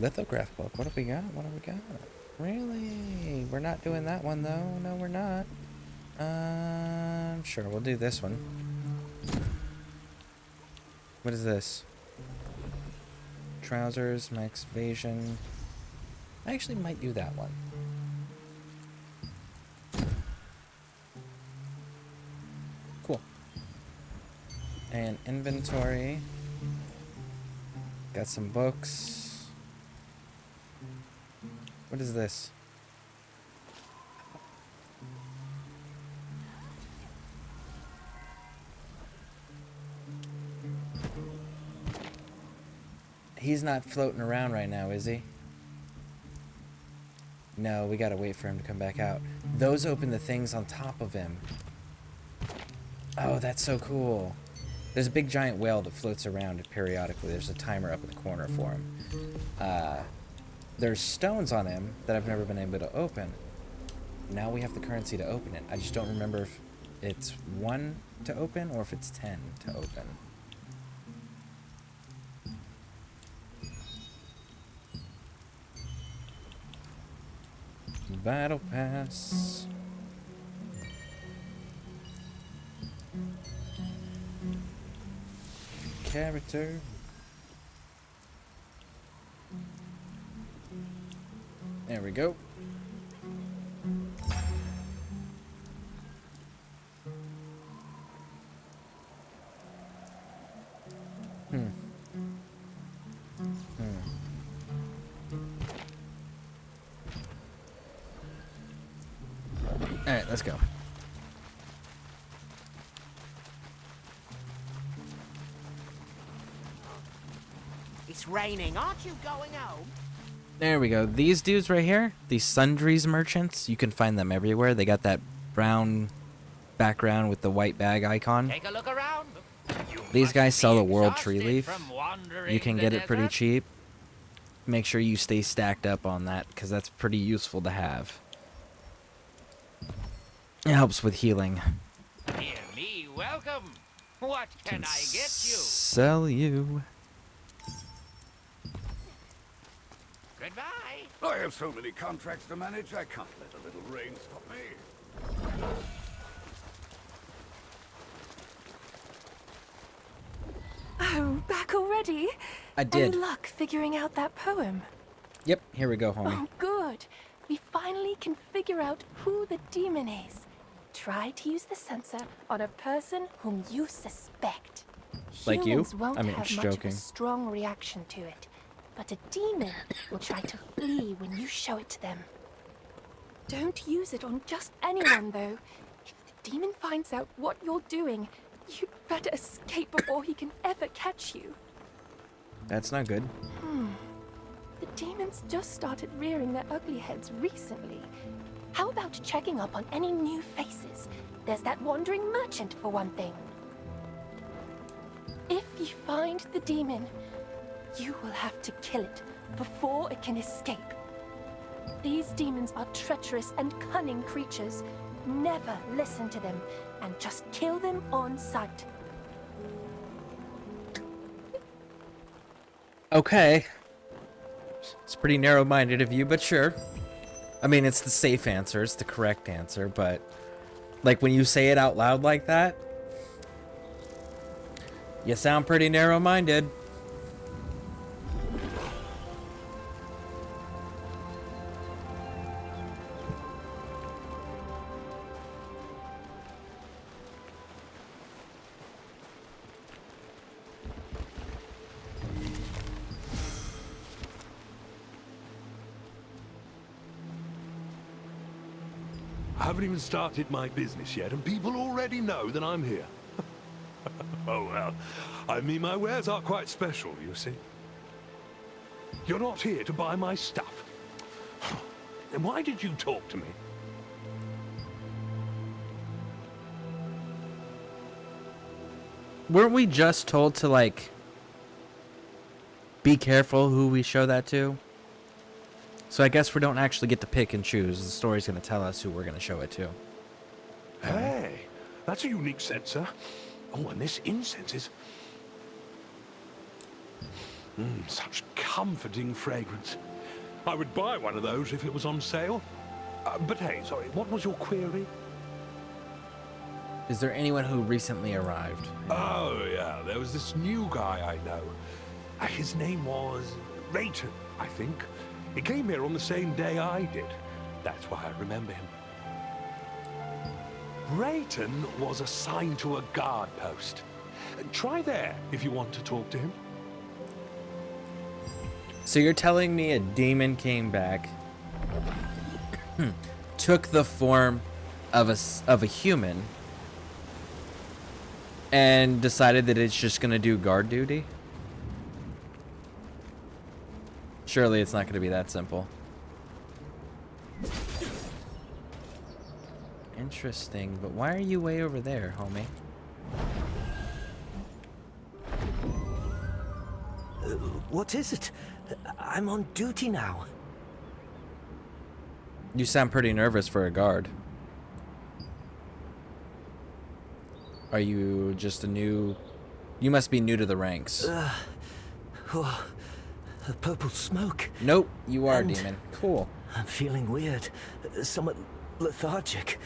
S1: Lithograph book. What have we got? What have we got? Really? We're not doing that one though. No, we're not. Sure, we'll do this one. What is this? Trousers, max evasion. I actually might do that one. Cool. And inventory. Got some books. What is this? He's not floating around right now, is he? No, we gotta wait for him to come back out. Those open the things on top of him. Oh, that's so cool. There's a big giant whale that floats around periodically. There's a timer up in the corner for him. There's stones on him that I've never been able to open. Now we have the currency to open it. I just don't remember if it's 1 to open or if it's 10 to open. Battle Pass. Character. There we go. Alright, let's go.
S16: It's raining. Aren't you going home?
S1: There we go. These dudes right here, these sundries merchants, you can find them everywhere. They got that brown background with the white bag icon.
S16: Take a look around.
S1: These guys sell a world tree
S16: exhausted
S1: leaf.
S16: from wandering
S1: You can
S16: the
S1: get it pretty
S16: desert?
S1: cheap. Make sure you stay stacked up on that because that's pretty useful to have. It helps with healing.
S16: Dear me, welcome. What can I get you?
S1: Sell you.
S16: Goodbye.
S18: I have so many contracts to manage, I can't let a little rain stop me.
S10: Oh, back already?
S1: I did.
S10: Any luck figuring out that poem?
S1: Yep, here we go, homie.
S10: Oh, good. We finally can figure out who the demon is. Try to use the sensor on a person whom you suspect.
S1: Like you?
S10: Humans won't
S1: I mean,
S10: have
S1: just
S10: much of
S1: joking.
S10: a strong reaction to it,
S19: but a demon will try to flee when you show it to them. Don't use it on just anyone, though. If the demon finds out what you're doing, you'd better escape before he can ever catch you.
S1: That's not good.
S19: The demons just started rearing their ugly heads recently. How about checking up on any new faces? There's that wandering merchant, for one thing. If you find the demon, you will have to kill it before it can escape. These demons are treacherous and cunning creatures. Never listen to them, and just kill them on sight.
S1: Okay. It's pretty narrow-minded of you, but sure. I mean, it's the safe answer, it's the correct answer, but like when you say it out loud like that, you sound pretty narrow-minded.
S20: I haven't even started my business yet, and people already know that I'm here. Oh, well, I mean, my wares are quite special, you see. You're not here to buy my stuff. Then why did you talk to me?
S1: Weren't we just told to, like, be careful who we show that to? So I guess we don't actually get to pick and choose. The story's going to tell us who we're going to show it to.
S20: Hey, that's a unique sensor. Oh, and this incense is... such comforting fragrance. I would buy one of those if it was on sale. But hey, sorry, what was your query?
S1: Is there anyone who recently arrived?
S20: Oh, yeah, there was this new guy I know. His name was Rayton, I think. He came here on the same day I did. That's why I remember him. Rayton was assigned to a guard post. Try there if you want to talk to him.
S1: So you're telling me a demon came back, took the form of a human, and decided that it's just gonna do guard duty? Surely it's not gonna be that simple. Interesting, but why are you way over there, homie?
S13: What is it? I'm on duty now.
S1: You sound pretty nervous for a guard. Are you just a new... You must be new to the ranks.
S13: Oh, the purple smoke.
S1: Nope, you are,
S13: And
S1: demon. Cool.
S13: I'm feeling weird, somewhat lethargic.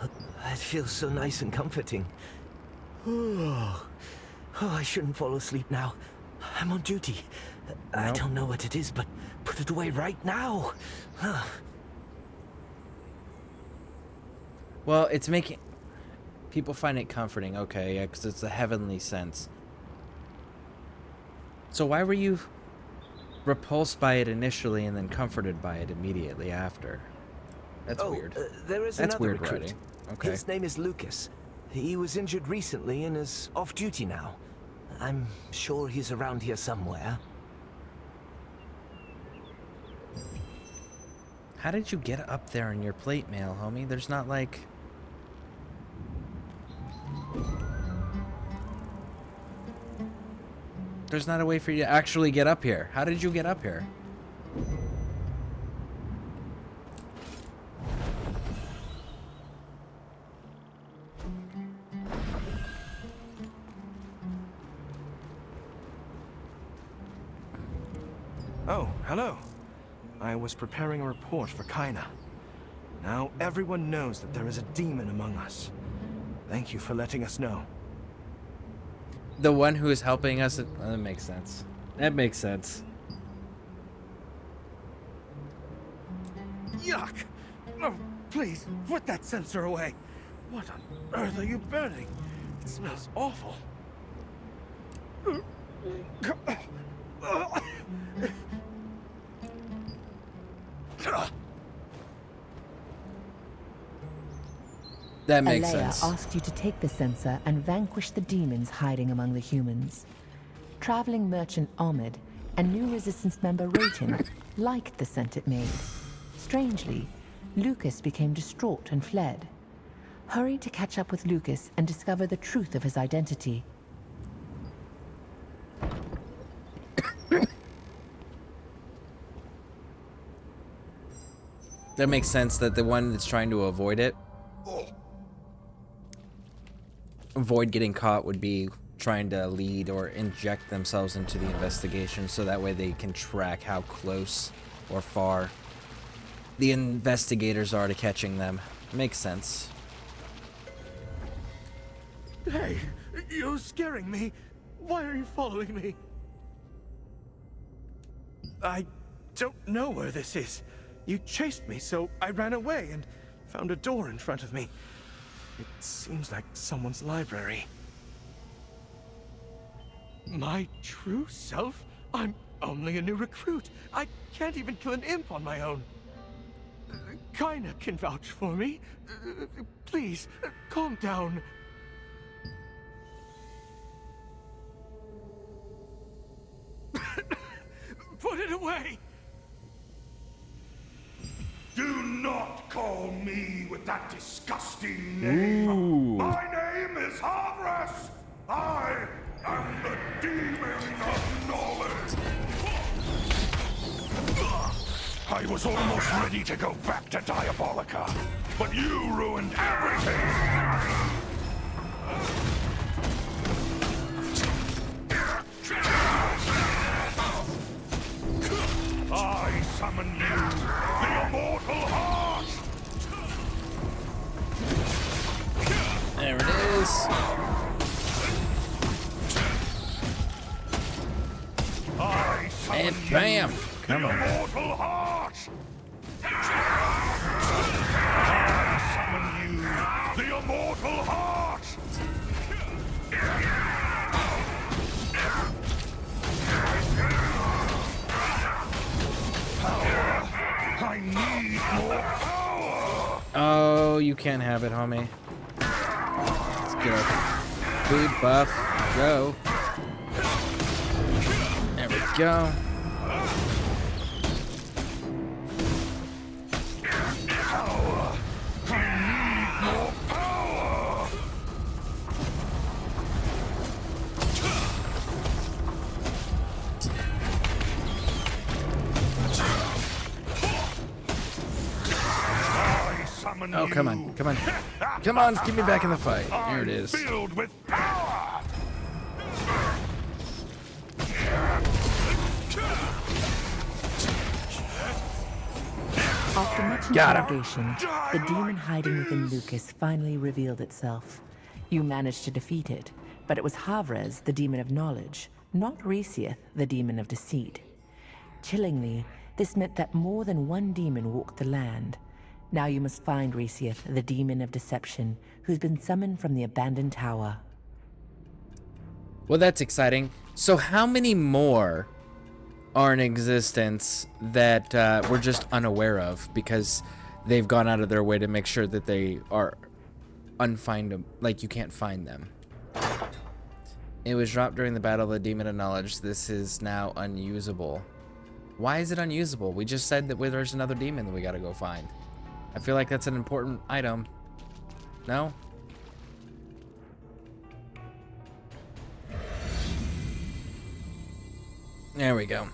S13: It feels so nice and comforting. Oh, I shouldn't fall asleep now. I'm on duty. I don't know what it is, but put it away right now.
S1: Well, it's making... People find it comforting, okay, yeah, because it's a heavenly sense. So why were you repulsed by it initially and then comforted by it immediately after? That's weird.
S13: There is
S1: That's
S13: another
S1: weird
S13: recruit.
S1: writing. Okay.
S13: His name is Lucas. He was injured recently and is off duty now. I'm sure he's around here somewhere.
S1: How did you get up there in your plate mail, homie? There's not like... There's not a way for you to actually get up here. How did you get up here?
S9: Oh, hello. I was preparing a report for Kaina. Now everyone knows that there is a demon among us. Thank you for letting us know.
S1: The one who is helping us... that makes sense. That makes sense.
S23: Yuck! Oh, please, put that sensor away. What on earth are you burning? It smells awful.
S1: That makes
S4: Alea
S1: sense.
S4: asked you to take the sensor and vanquish the demons hiding among the humans. Traveling merchant Ahmed and new resistance member Rayton liked the scent it made. Strangely, Lucas became distraught and fled. Hurry to catch up with Lucas and discover the truth of his identity.
S1: That makes sense that the one that's trying to avoid getting caught would be trying to lead or inject themselves into the investigation so that way they can track how close or far the investigators are to catching them. Makes sense.
S9: Hey, you're scaring me. Why are you following me? I don't know where this is. You chased me, so I ran away and found a door in front of me. It seems like someone's library. My true self? I'm only a new recruit. I can't even kill an imp on my own. Kaina can vouch for me. Please, calm down. Put it away!
S18: Do not call me with that disgusting name.
S1: Ooh.
S18: My name is Havras. I am the Demon of Knowledge. I was almost ready to go back to Diabolica, but you ruined everything. I summon you, the Immortal Heart!
S1: There it is.
S18: I summon
S1: And bam!
S18: you,
S1: Come
S18: the
S1: on.
S18: Immortal Heart! I summon you, the Immortal Heart! I need more power!
S1: Oh, you can't have it, homie. Let's go. Food buff. Go. There we go.
S18: Power! I need more power! I summon
S1: Oh, come on. Come on. Come on, get me back in the fight. There it is.
S18: Filled with power!
S4: After much
S1: Got him.
S4: interrogation, the demon hiding within Lucas finally revealed itself. You managed to defeat it, but it was Havres, the demon of knowledge, not Resiath, the demon of deceit. Chillingly, this meant that more than one demon walked the land. Now you must find Resiath, the demon of deception, who's been summoned from the abandoned tower.
S1: Well, that's exciting. So how many more are in existence that we're just unaware of because they've gone out of their way to make sure that they are unfindable, like you can't find them? It was dropped during the Battle of the Demon of Knowledge. This is now unusable. Why is it unusable? We just said that there's another demon that we gotta go find. I feel like that's an important item. No? There we go.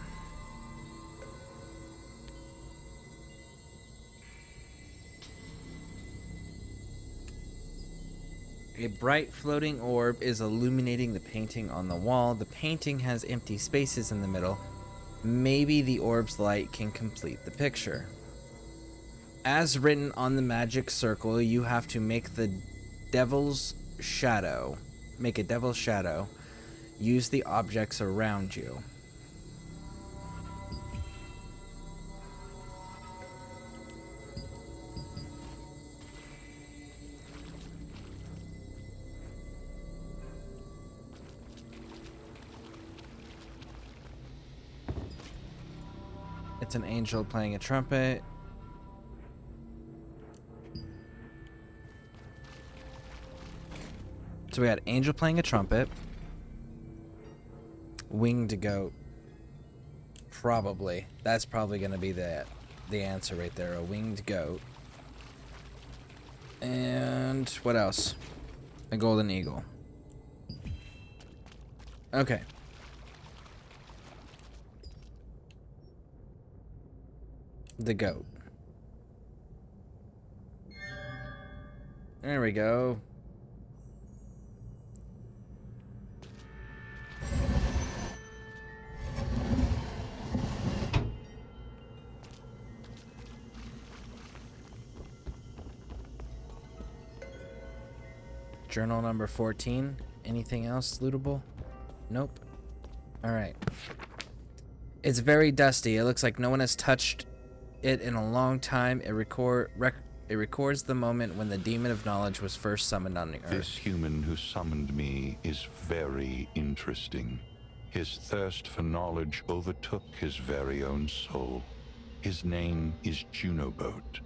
S1: A bright floating orb is illuminating the painting on the wall. The painting has empty spaces in the middle. Maybe the orb's light can complete the picture. As written on the magic circle, you have to make the devil's shadow. Make a devil's shadow. Use the objects around you. It's an angel playing a trumpet. So we got angel playing a trumpet. Winged goat. Probably. That's probably going to be the answer right there. A winged goat. And what else? A golden eagle. Okay. The goat. There we go. Journal number 14. Anything else lootable? Nope. Alright. It's very dusty. It looks like no one has touched it in a long time. It records the moment when the Demon of Knowledge was first summoned on the Earth.
S18: This human who summoned me is very interesting. His thirst for knowledge overtook his very own soul. His name is Junoboat.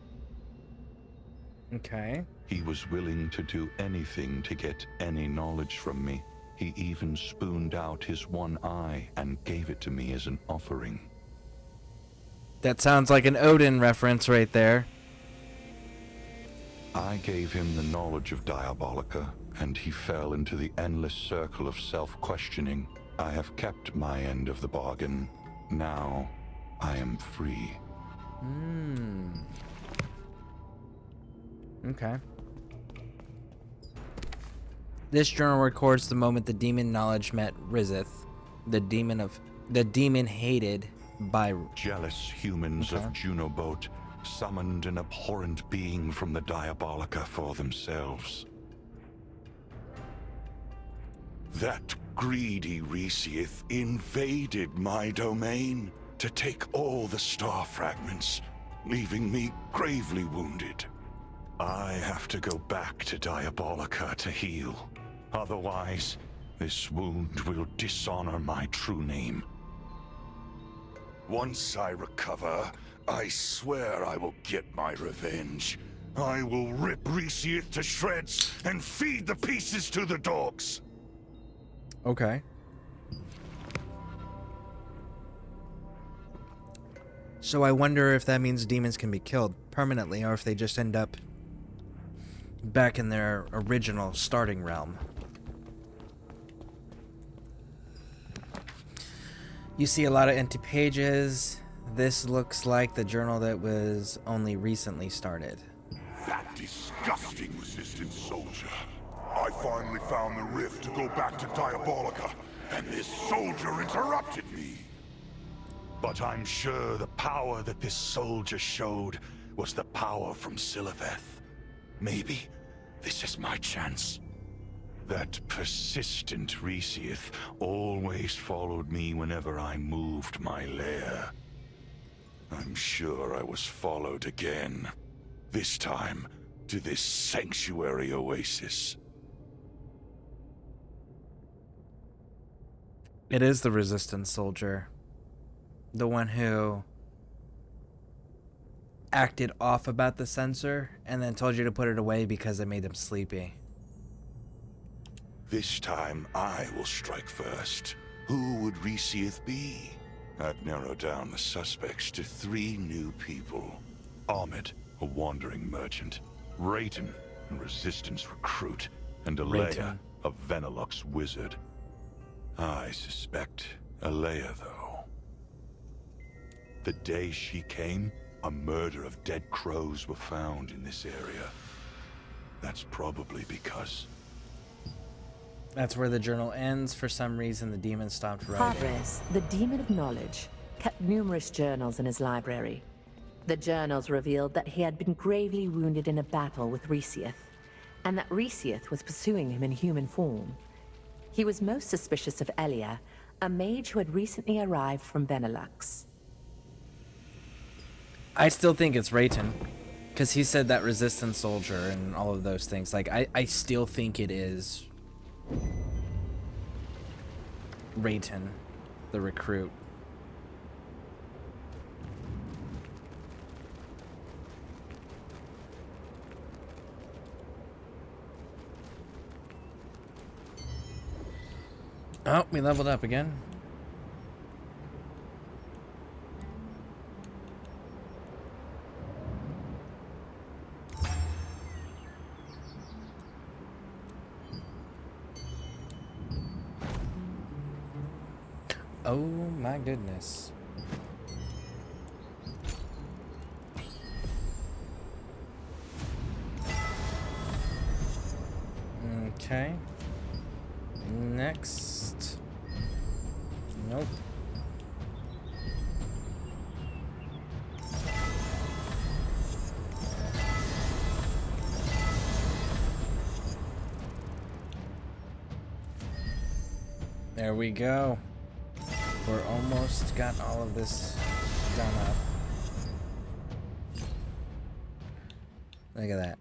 S1: Okay.
S18: He was willing to do anything to get any knowledge from me. He even spooned out his one eye and gave it to me as an offering.
S1: That sounds like an Odin reference right there.
S18: I gave him the knowledge of Diabolica, and he fell into the endless circle of self-questioning. I have kept my end of the bargain. Now, I am free.
S1: Okay. This journal records the moment the demon knowledge met Rizith, the demon hated by...
S18: Jealous humans of Junoboat summoned an abhorrent being from the Diabolica for themselves. That greedy Resieth invaded my domain to take all the star fragments, leaving me gravely wounded. I have to go back to Diabolica to heal. Otherwise, this wound will dishonor my true name. Once I recover, I swear I will get my revenge. I will rip Resieth to shreds and feed the pieces to the dogs.
S1: Okay. So I wonder if that means demons can be killed permanently, or if they just end up back in their original starting realm. You see a lot of empty pages. This looks like the journal that was only recently started.
S18: That disgusting resistance soldier. I finally found the rift to go back to Diabolica, and this soldier interrupted me. But I'm sure the power that this soldier showed was the power from Siliveth. Maybe this is my chance. That persistent Resieth always followed me whenever I moved my lair. I'm sure I was followed again. This time, to this sanctuary oasis.
S1: It is the resistance soldier. The one who acted off about the sensor and then told you to put it away because it made him sleepy.
S18: This time, I will strike first. Who would Resieth be? I've narrowed down the suspects to 3 new people. Ahmed, a wandering merchant. Rayton, a resistance recruit. And Alea, a Venilux wizard. I suspect Alea, though. The day she came, a murder of dead crows were found in this area. That's probably because...
S1: That's where the journal ends. For some reason, the demon stopped writing.
S4: Hadres, the Demon of Knowledge, kept numerous journals in his library. The journals revealed that he had been gravely wounded in a battle with Resieth, and that Resieth was pursuing him in human form. He was most suspicious of Elia, a mage who had recently arrived from Benelux.
S1: I still think it's Rayton, because he said that resistance soldier and all of those things. Like, I still think it is Rayton, the recruit. Oh, we leveled up again. Oh my goodness. Okay. Next. Nope. There we go. We're almost got all of this done up. Look at that.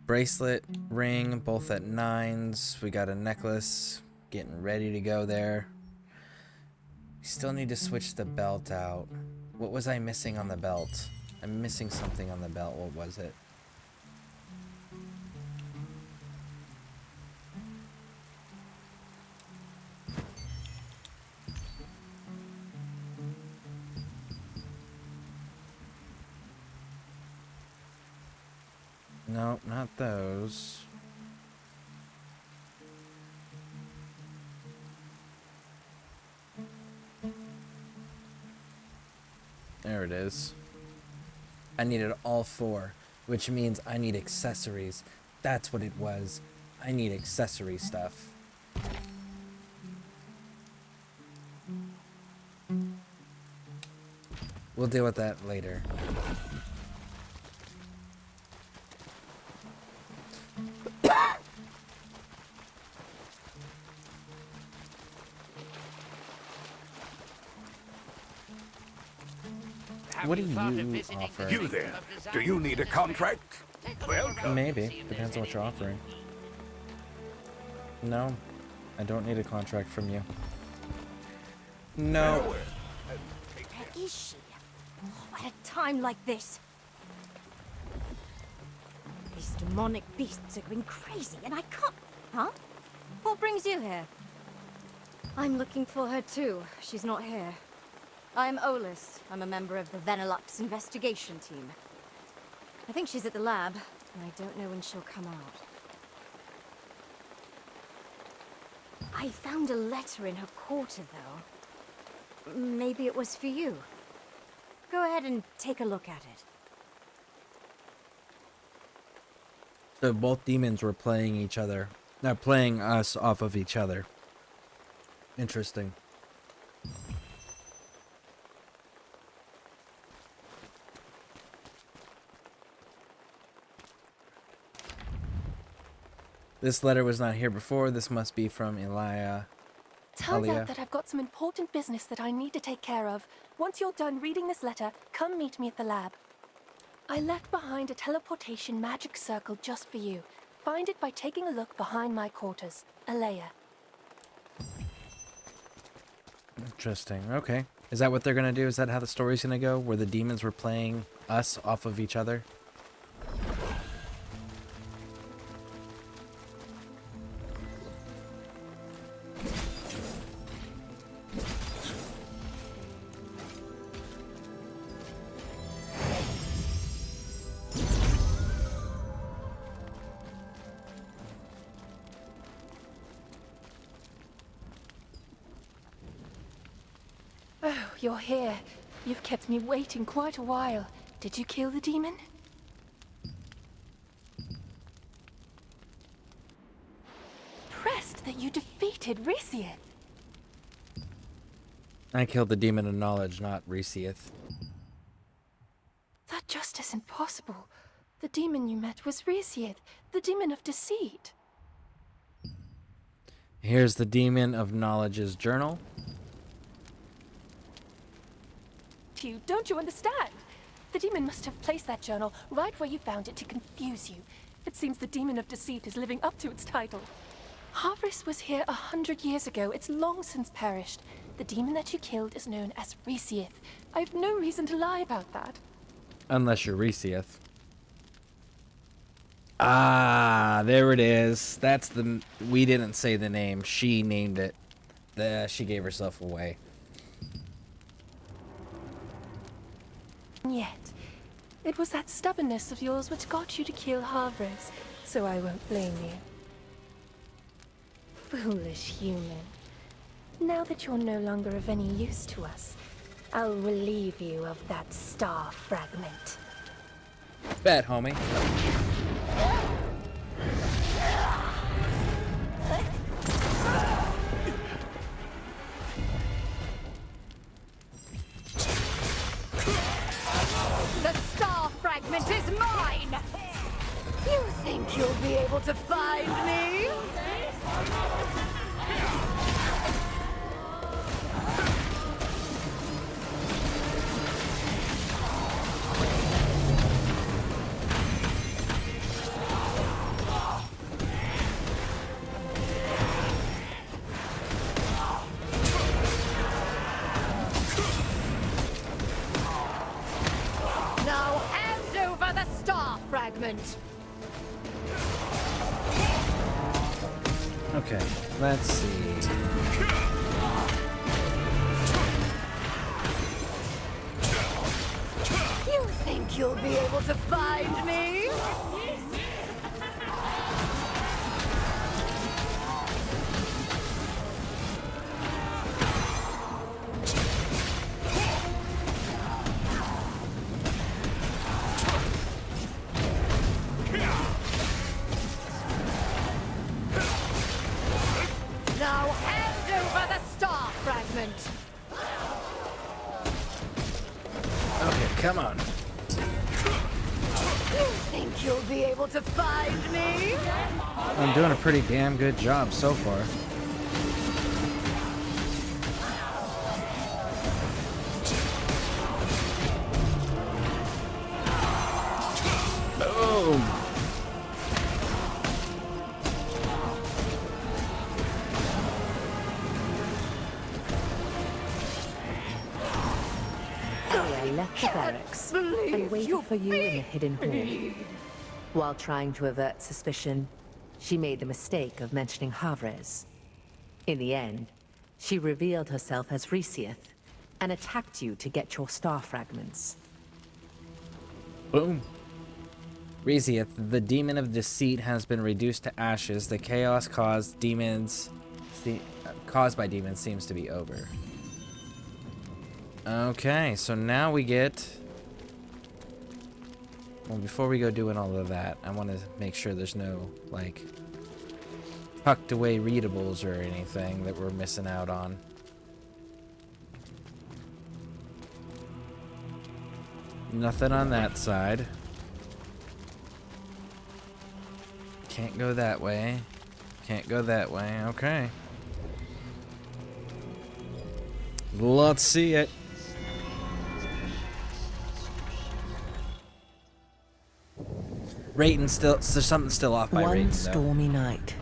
S1: Bracelet, ring, both at 9s. We got a necklace, getting ready to go there. We still need to switch the belt out. What was I missing on the belt? I'm missing something on the belt. What was it? No, not those. There it is. I needed all 4, which means I need accessories. That's what it was. I need accessory stuff. We'll deal with that later. What do you offer?
S18: You there? Do you need a contract? Welcome.
S1: Maybe. Depends on what you're offering. No, I don't need a contract from you. No.
S14: Where is she? Oh, at a time like this. These demonic beasts are going crazy, and I can't... Huh? What brings you here?
S3: I'm looking for her too. She's not here.
S14: I'm Olus. I'm a member of the Venilux investigation team.
S3: I think she's at the lab, and I don't know when she'll come out.
S14: I found a letter in her quarter, though. Maybe it was for you. Go ahead and take a look at it.
S1: So both demons were playing each other. Not playing us off of each other. Interesting. This letter was not here before. This must be from Elia.
S19: Turns out that I've got some important business that I need to take care of. Once you're done reading this letter, come meet me at the lab. I left behind a teleportation magic circle just for you. Find it by taking a look behind my quarters. Alea.
S1: Interesting. Okay. Is that what they're gonna do? Is that how the story's gonna go? Where the demons were playing us off of each other?
S19: Oh, you're here. You've kept me waiting quite a while. Did you kill the demon? Impressed that you defeated Resieth.
S1: I killed the demon of knowledge, not Resieth.
S19: That just isn't possible. The demon you met was Resieth, the demon of deceit.
S1: Here's the demon of knowledge's journal.
S19: Don't you understand? The demon must have placed that journal right where you found it to confuse you. It seems the demon of deceit is living up to its title. Harvest was here 100 years ago. It's long since perished. The demon that you killed is known as Resieth. I have no reason to lie about that.
S1: Unless you're Resieth. Ah, there it is. That's the... We didn't say the name. She named it. She gave herself away.
S19: Yet, it was that stubbornness of yours which got you to kill Havres, so I won't blame you. Foolish human. Now that you're no longer of any use to us, I'll relieve you of that star fragment.
S1: Bet, homie.
S3: The star fragment is mine! You think you'll be able to find me? Now hand over the star fragment!
S1: Okay, let's see.
S3: You think you'll be able to find me? Now hand over the star fragment!
S1: Okay, come on.
S3: You think you'll be able to find me?
S1: I'm doing a pretty damn good job so far. Boom!
S4: Ella left the barracks and waited for you in the hidden hall. While trying to avert suspicion, she made the mistake of mentioning Havres. In the end, she revealed herself as Resieth and attacked you to get your star fragments.
S1: Boom. Resieth, the demon of deceit, has been reduced to ashes. The chaos caused by demons seems to be over. Okay, so now we get... Well, before we go doing all of that, I want to make sure there's no, like, tucked away readables or anything that we're missing out on. Nothing on that side. Can't go that way. Can't go that way. Okay. Let's see it. Rayton still... There's something still off by Rayton,
S4: One
S1: though.
S4: stormy night.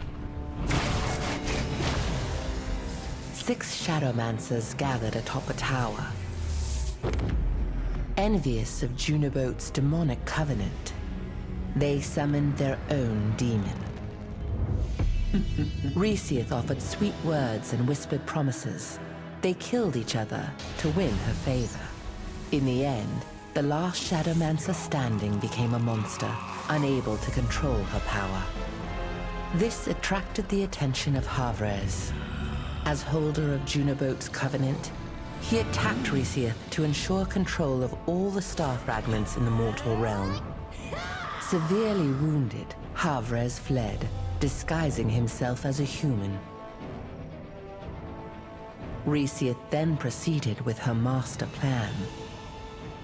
S4: 6 Shadowmancers gathered atop a tower. Envious of Junobote's demonic covenant, they summoned their own demon. Resieth offered sweet words and whispered promises. They killed each other to win her favor. In the end, the last Shadowmancer standing became a monster, unable to control her power. This attracted the attention of Havres. As holder of Junobote's covenant, he attacked Resieth to ensure control of all the star fragments in the mortal realm. Severely wounded, Havres fled, disguising himself as a human. Resieth then proceeded with her master plan.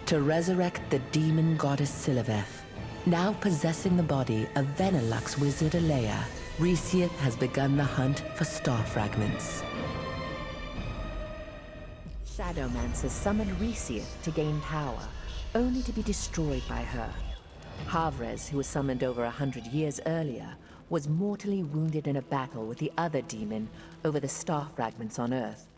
S4: To resurrect the demon goddess Siliveth, now possessing the body of Venelux wizard Alea, Resieth has begun the hunt for star fragments. Shadowmancers summoned Resieth to gain power, only to be destroyed by her. Havres, who was summoned over 100 years earlier, was mortally wounded in a battle with the other demon over the star fragments on Earth.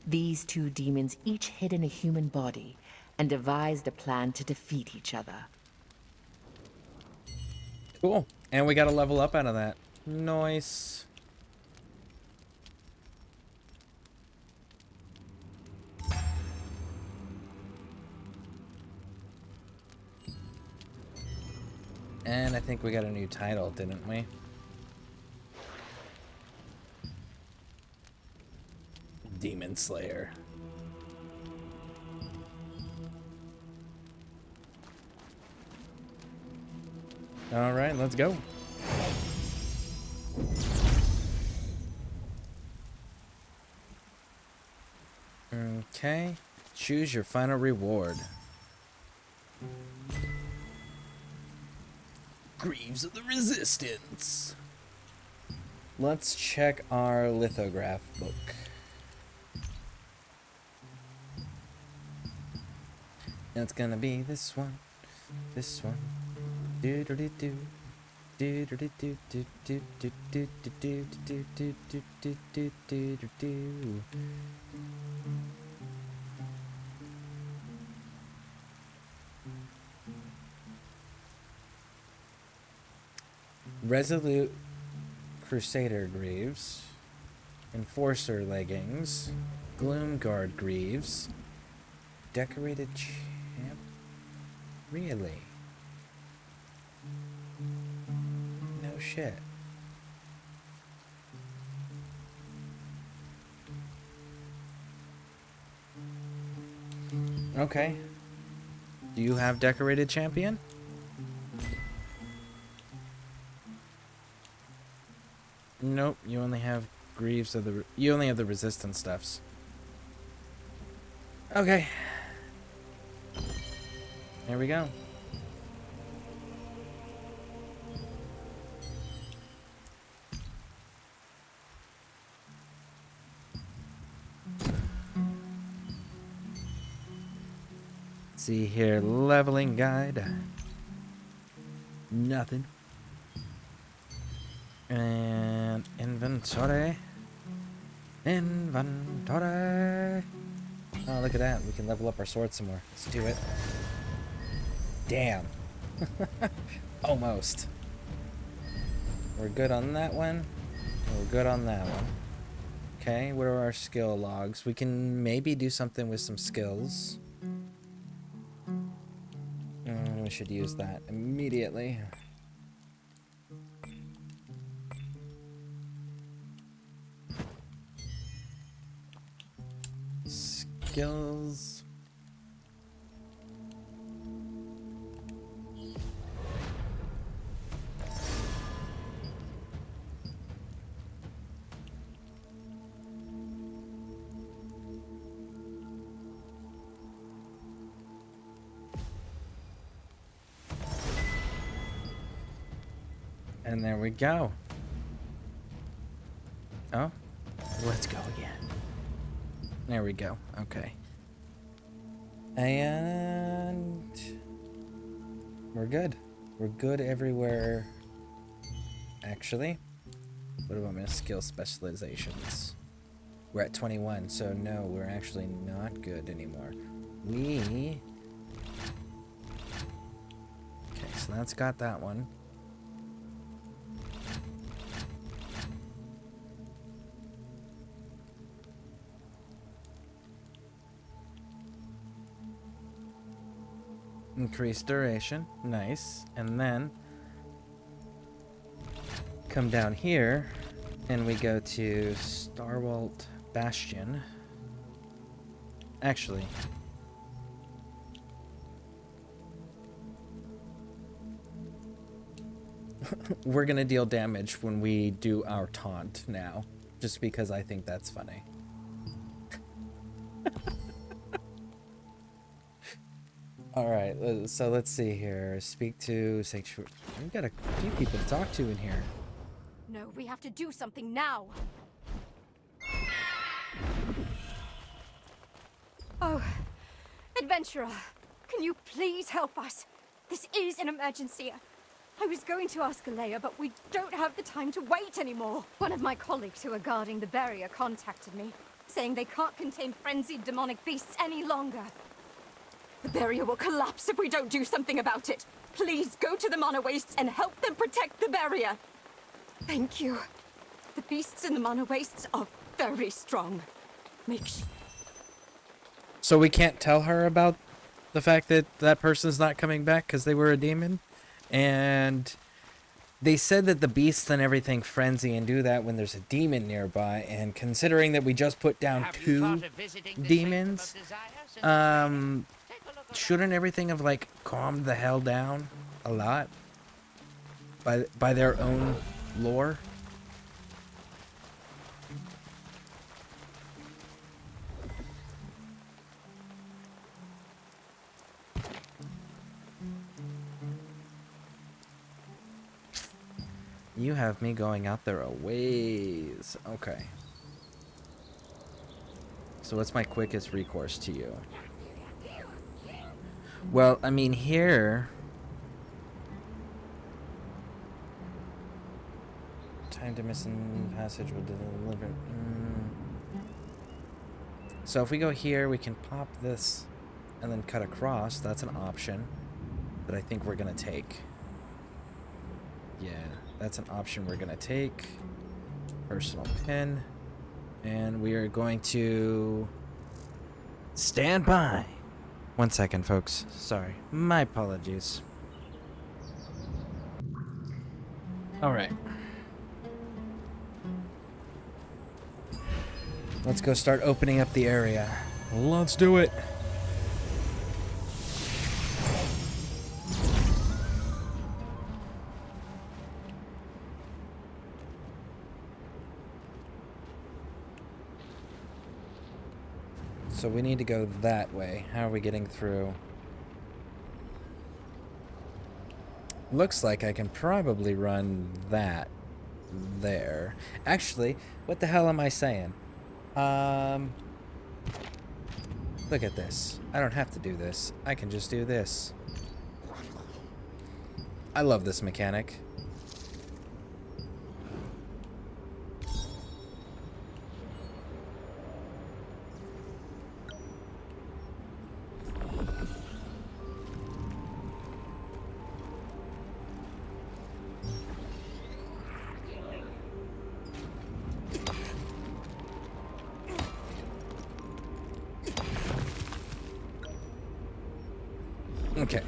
S4: These two demons each hid in a human body and devised a plan to defeat each other.
S1: Cool. And we got a level up out of that. Nice. And I think we got a new title, didn't we? Demon Slayer. All right, let's go. Okay, choose your final reward. Greaves of the Resistance. Let's check our lithograph book. It's gonna be this one. This one. Do do do do. Do do do do do do do do do do do do do do do do do. Resolute Crusader Greaves, Enforcer Leggings, Gloomguard Greaves, Decorated Champ. Really? No shit. Okay. Do you have Decorated Champion? Nope, you only have Greaves of the... You only have the Resistance stuffs. Okay. There we go. See here, leveling guide. Nothing. And inventory. Inventory. Oh, look at that. We can level up our sword some more. Let's do it. Damn. Almost. We're good on that one. We're good on that one. Okay, what are our skill logs? We can maybe do something with some skills. We should use that immediately. Skills. And there we go. Oh, let's go again. There we go. Okay. And we're good. We're good everywhere. Actually, what about my skill specializations? We're at 21, so no, we're actually not good anymore. Okay, so that's got that one. Increased duration, nice. And then come down here and we go to Starwalt Bastion. Actually, we're gonna deal damage when we do our taunt now, just because I think that's funny. Alright, so let's see here. Speak to Sanctuary. We've got a few people to talk to in here.
S14: No, we have to do something now. Oh, adventurer, can you please help us? This is an emergency. I was going to ask Alea, but we don't have the time to wait anymore. One of my colleagues who are guarding the barrier contacted me, saying they can't contain frenzied demonic beasts any longer. The barrier will collapse if we don't do something about it. Please go to the Mana Wastes and help them protect the barrier. Thank you. The beasts in the Mana Wastes are very strong. Make sure.
S1: So we can't tell her about the fact that that person's not coming back because they were a demon? And they said that the beasts and everything frenzy and do that when there's a demon nearby, and considering that we just put down 2 demons, shouldn't everything have like calmed the hell down a lot by their own lore? You have me going out there a ways. Okay. So what's my quickest recourse to you? Well, I mean, here... Time to missing passage will deliver... So if we go here, we can pop this and then cut across. That's an option that I think we're going to take. Yeah. That's an option we're going to take. Personal pin. And we are going to stand by. 1 second, folks. Sorry. My apologies. All right. Let's go start opening up the area. Let's do it. So we need to go that way. How are we getting through? Looks like I can probably run that there. Actually, what the hell am I saying? Look at this. I don't have to do this. I can just do this. I love this mechanic. Okay.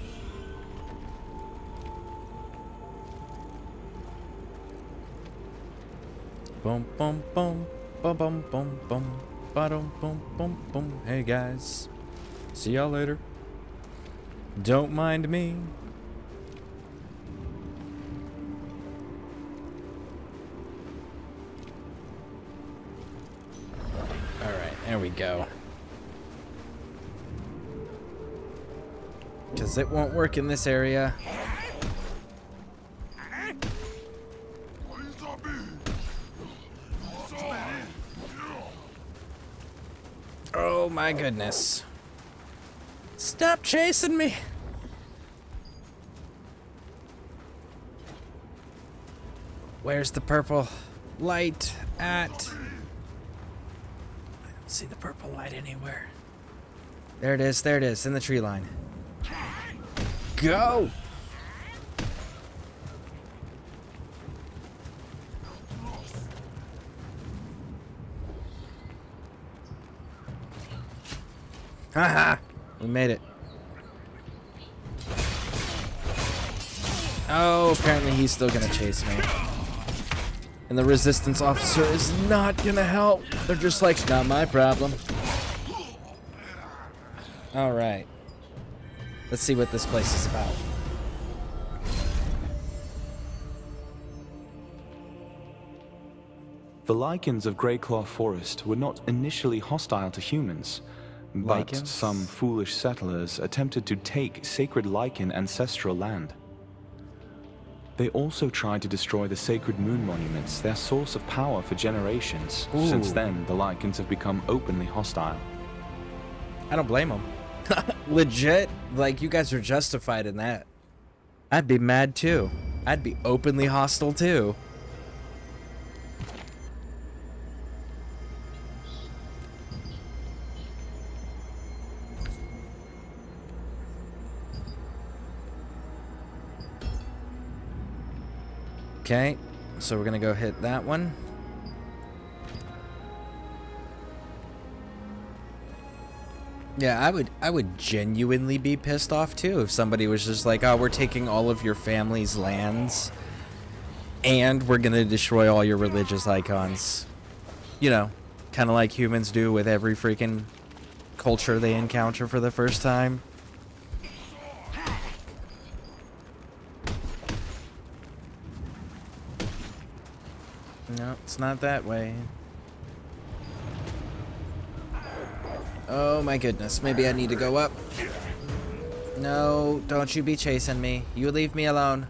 S1: Boom, boom, boom, boom, boom, boom, boom, ba-dum, boom, boom, boom. Hey guys, see y'all later. Don't mind me. All right, there we go. Because it won't work in this area. Oh my goodness. Stop chasing me. Where's the purple light at? I don't see the purple light anywhere. There it is, in the tree line. Go! Haha! We made it. Oh, apparently he's still gonna chase me. And the resistance officer is not gonna help. They're just like, not my problem. Alright. Let's see what this place is about.
S11: The Lycans of Greyclaw Forest were not initially hostile to humans, but
S1: Lycans?
S11: some foolish settlers attempted to take sacred Lycan ancestral land. They also tried to destroy the sacred moon monuments, their source of power for generations.
S1: Ooh.
S11: Since then, the Lycans have become openly hostile.
S1: I don't blame them. Legit, like, you guys are justified in that. I'd be mad too. I'd be openly hostile too. Okay, so we're gonna go hit that one. Yeah, I would genuinely be pissed off too if somebody was just like, "Oh, we're taking all of your family's lands and we're going to destroy all your religious icons." You know, kind of like humans do with every freaking culture they encounter for the first time. No, it's not that way. Oh my goodness, maybe I need to go up. No, don't you be chasing me. You leave me alone.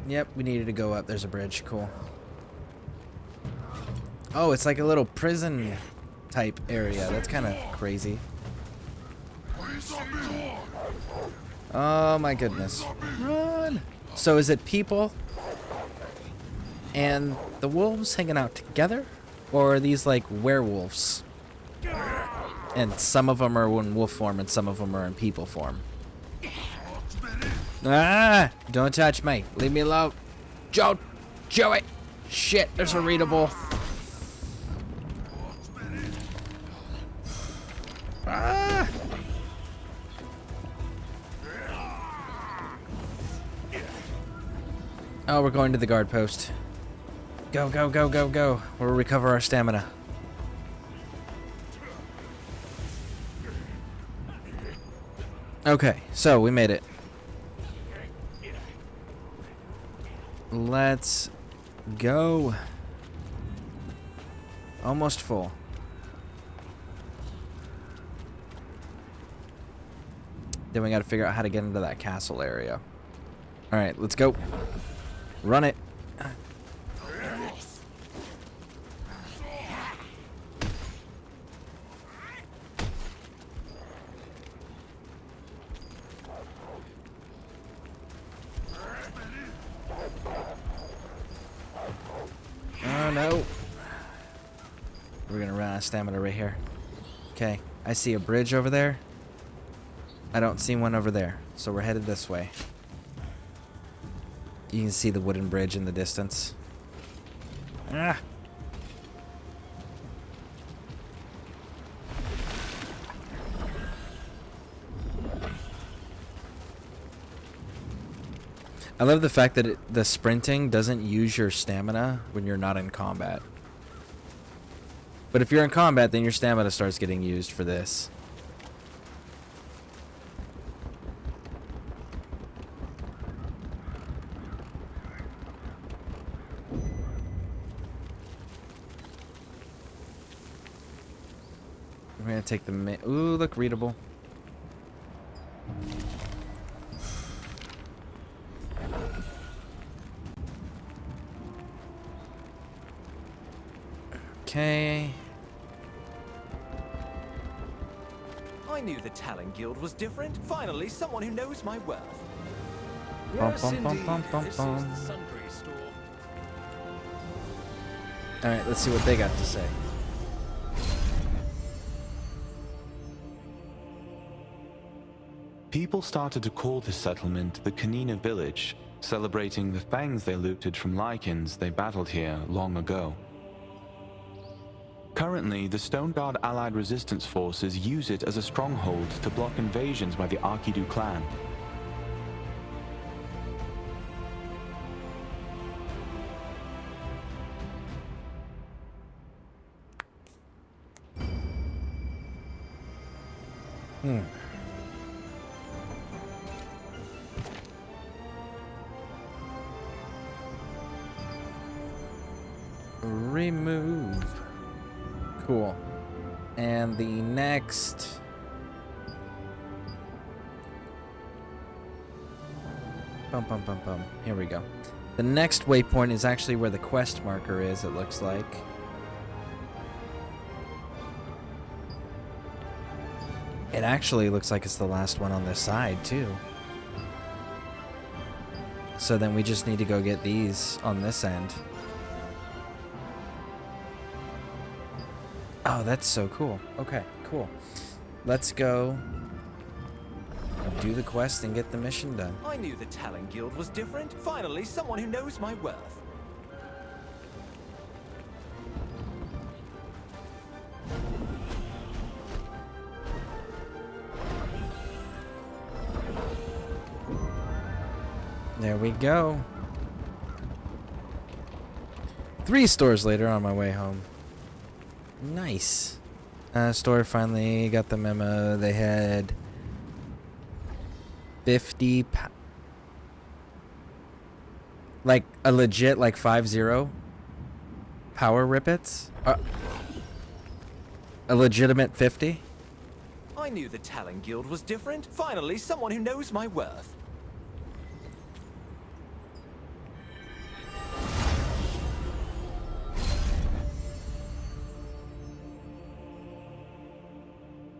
S1: Yep, we needed to go up. There's a bridge. Cool. Oh, it's like a little prison type area. That's kind of crazy. Oh my goodness. Run! So is it people and the wolves hanging out together? Or are these like werewolves? And some of them are in wolf form and some of them are in people form. Ah! Don't touch me. Leave me alone. Don't do it. Shit, there's a readable. Ah! Oh, we're going to the guard post. Go, go, go, go, go. We'll recover our stamina. Okay, so we made it. Let's go. Almost full. Then we gotta figure out how to get into that castle area. Alright, let's go. Run it. Oh no. We're gonna run out of stamina right here. Okay, I see a bridge over there. I don't see one over there, so we're headed this way. You can see the wooden bridge in the distance. Ah! I love the fact that the sprinting doesn't use your stamina when you're not in combat. But if you're in combat, then your stamina starts getting used for this. We're gonna take the ooh, look, readable. Okay.
S8: I knew the Talon Guild was different. Finally, someone who knows my worth.
S1: Yes, indeed.
S8: This is the Sundry store.
S1: Alright, let's see what they got to say.
S11: People started to call this settlement the Kanina Village, celebrating the fangs they looted from Lycans they battled here long ago. Currently, the Stone Guard allied resistance forces use it as a stronghold to block invasions by the Arkidu clan.
S1: Remove. Cool. And the next... Bum, bum, bum, bum. Here we go. The next waypoint is actually where the quest marker is, it looks like. It actually looks like it's the last one on this side, too. So then we just need to go get these on this end. Oh, that's so cool. Okay, cool. Let's go do the quest and get the mission done.
S8: I knew the Talon Guild was different. Finally, someone who knows my worth.
S1: There we go. 3 stores later on my way home. Nice. Store finally got the memo. They had 50 like a legit like 50 power rippets. A legitimate 50.
S8: I knew the Talon Guild was different. Finally, someone who knows my worth.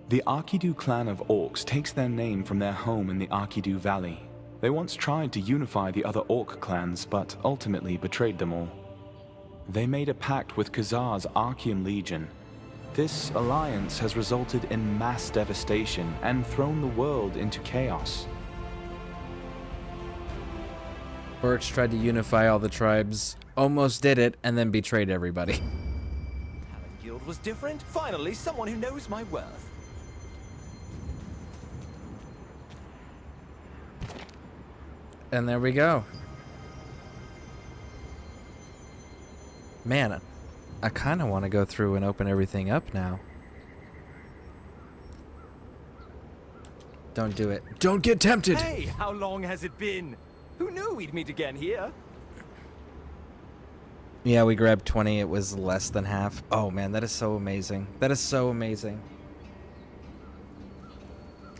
S11: The Arkidu clan of orcs takes their name from their home in the Arkidu Valley. They once tried to unify the other orc clans, but ultimately betrayed them all. They made a pact with Khazar's Archean Legion. This alliance has resulted in mass devastation and thrown the world into chaos.
S1: Birch tried to unify all the tribes, almost did it, and then betrayed everybody.
S8: Talon Guild was different. Finally, someone who knows my worth.
S1: And there we go. Man, I kind of want to go through and open everything up now. Don't do it. Don't get tempted!
S8: Hey, how long has it been? Who knew we'd meet again here?
S1: Yeah, we grabbed 20. It was less than half. Oh man, that is so amazing. That is so amazing.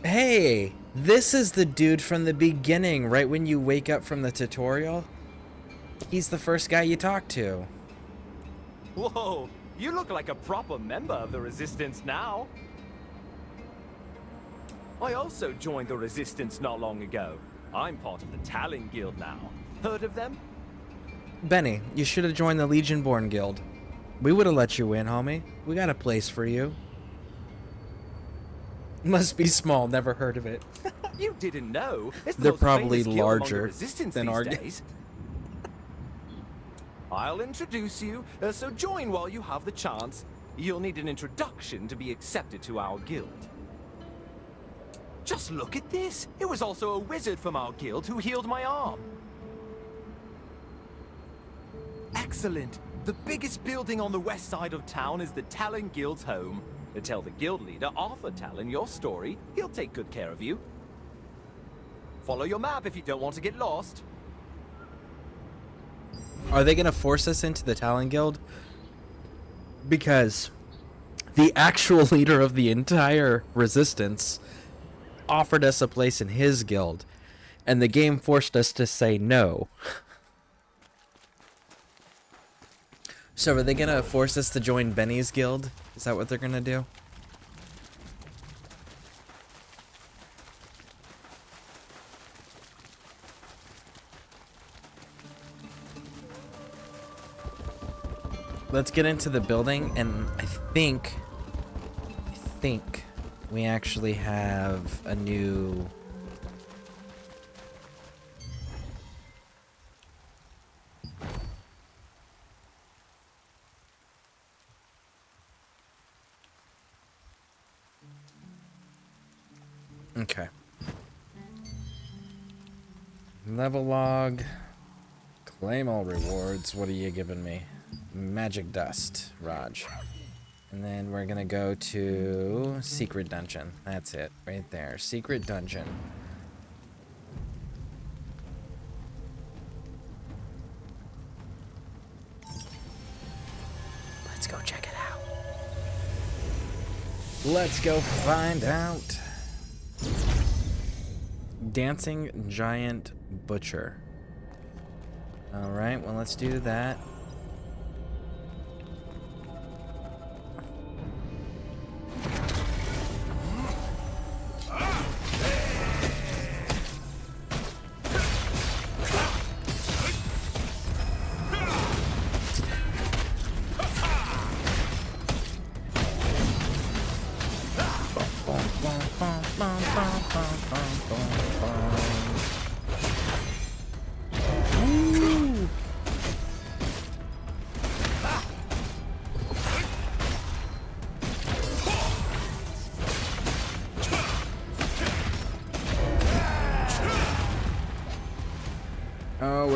S1: Hey, this is the dude from the beginning, right when you wake up from the tutorial. He's the first guy you talk to.
S8: Whoa, you look like a proper member of the Resistance now. I also joined the Resistance not long ago. I'm part of the Talon Guild now. Heard of them?
S1: Benny, you should have joined the Legionborn Guild. We would have let you in, homie. We got a place for you. Must be small, never heard of it.
S8: You didn't know. It's the
S1: They're
S8: most
S1: probably
S8: famous guild among the
S1: larger
S8: Resistance
S1: than
S8: these
S1: our
S8: days. I'll introduce you, so join while you have the chance. You'll need an introduction to be accepted to our guild. Just look at this. It was also a wizard from our guild who healed my arm. Excellent. The biggest building on the west side of town is the Talon Guild's home. Tell the guild leader, Arthur Talon, your story. He'll take good care of you. Follow your map if you don't want to get lost.
S1: Are they going to force us into the Talon Guild? Because the actual leader of the entire Resistance offered us a place in his guild, and the game forced us to say no. So are they going to force us to join Benny's guild? Is that what they're going to do? Let's get into the building, and I think we actually have a new... Okay. Level log. Claim all rewards. What are you giving me? Magic dust, Raj. And then we're gonna go to secret dungeon. That's it, right there. Secret dungeon. Let's go check it out. Let's go find out. Dancing Giant Butcher. Alright, well, let's do that.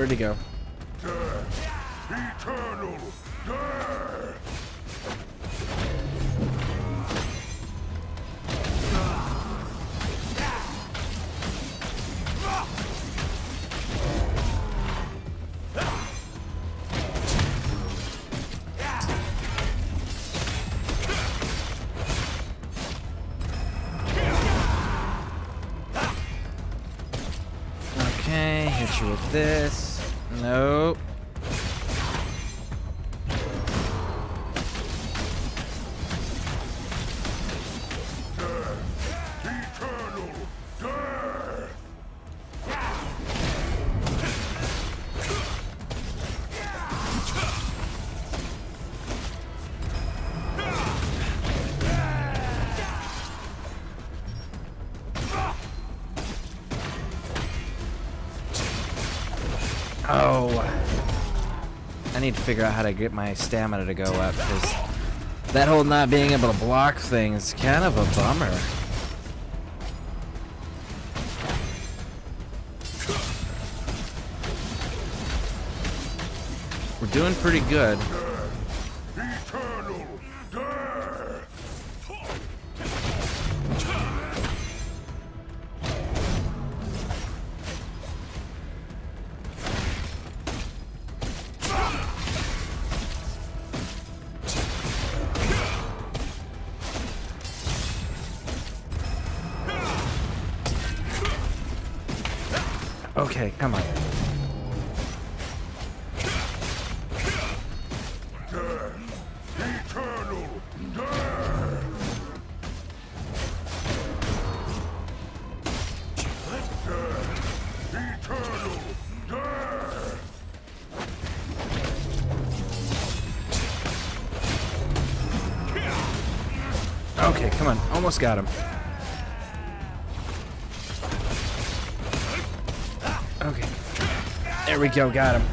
S1: Where'd he go?
S18: Eternal.
S1: Okay, hit you with this. Nope. Oh, I need to figure out how to get my stamina to go up, because that whole not being able to block things is kind of a bummer. We're doing pretty good. Okay, come on. Okay, come on. Almost got him. Okay. There we go, got him.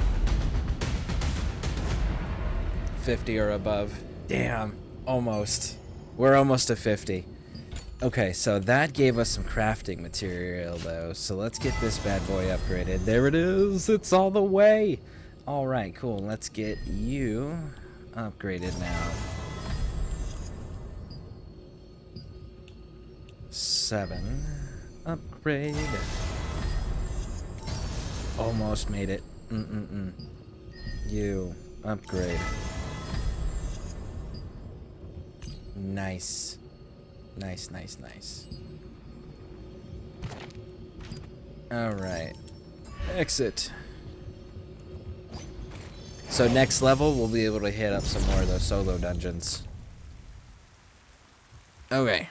S1: 50 or above. Damn. Almost. We're almost to 50. Okay, so that gave us some crafting material, though. So let's get this bad boy upgraded. There it is. It's all the way. All right, cool. Let's get you upgraded now. 7. Upgrade. Almost made it. You. Upgrade. Nice. Nice, nice, nice. Alright. Exit. So next level, we'll be able to hit up some more of those solo dungeons. Okay.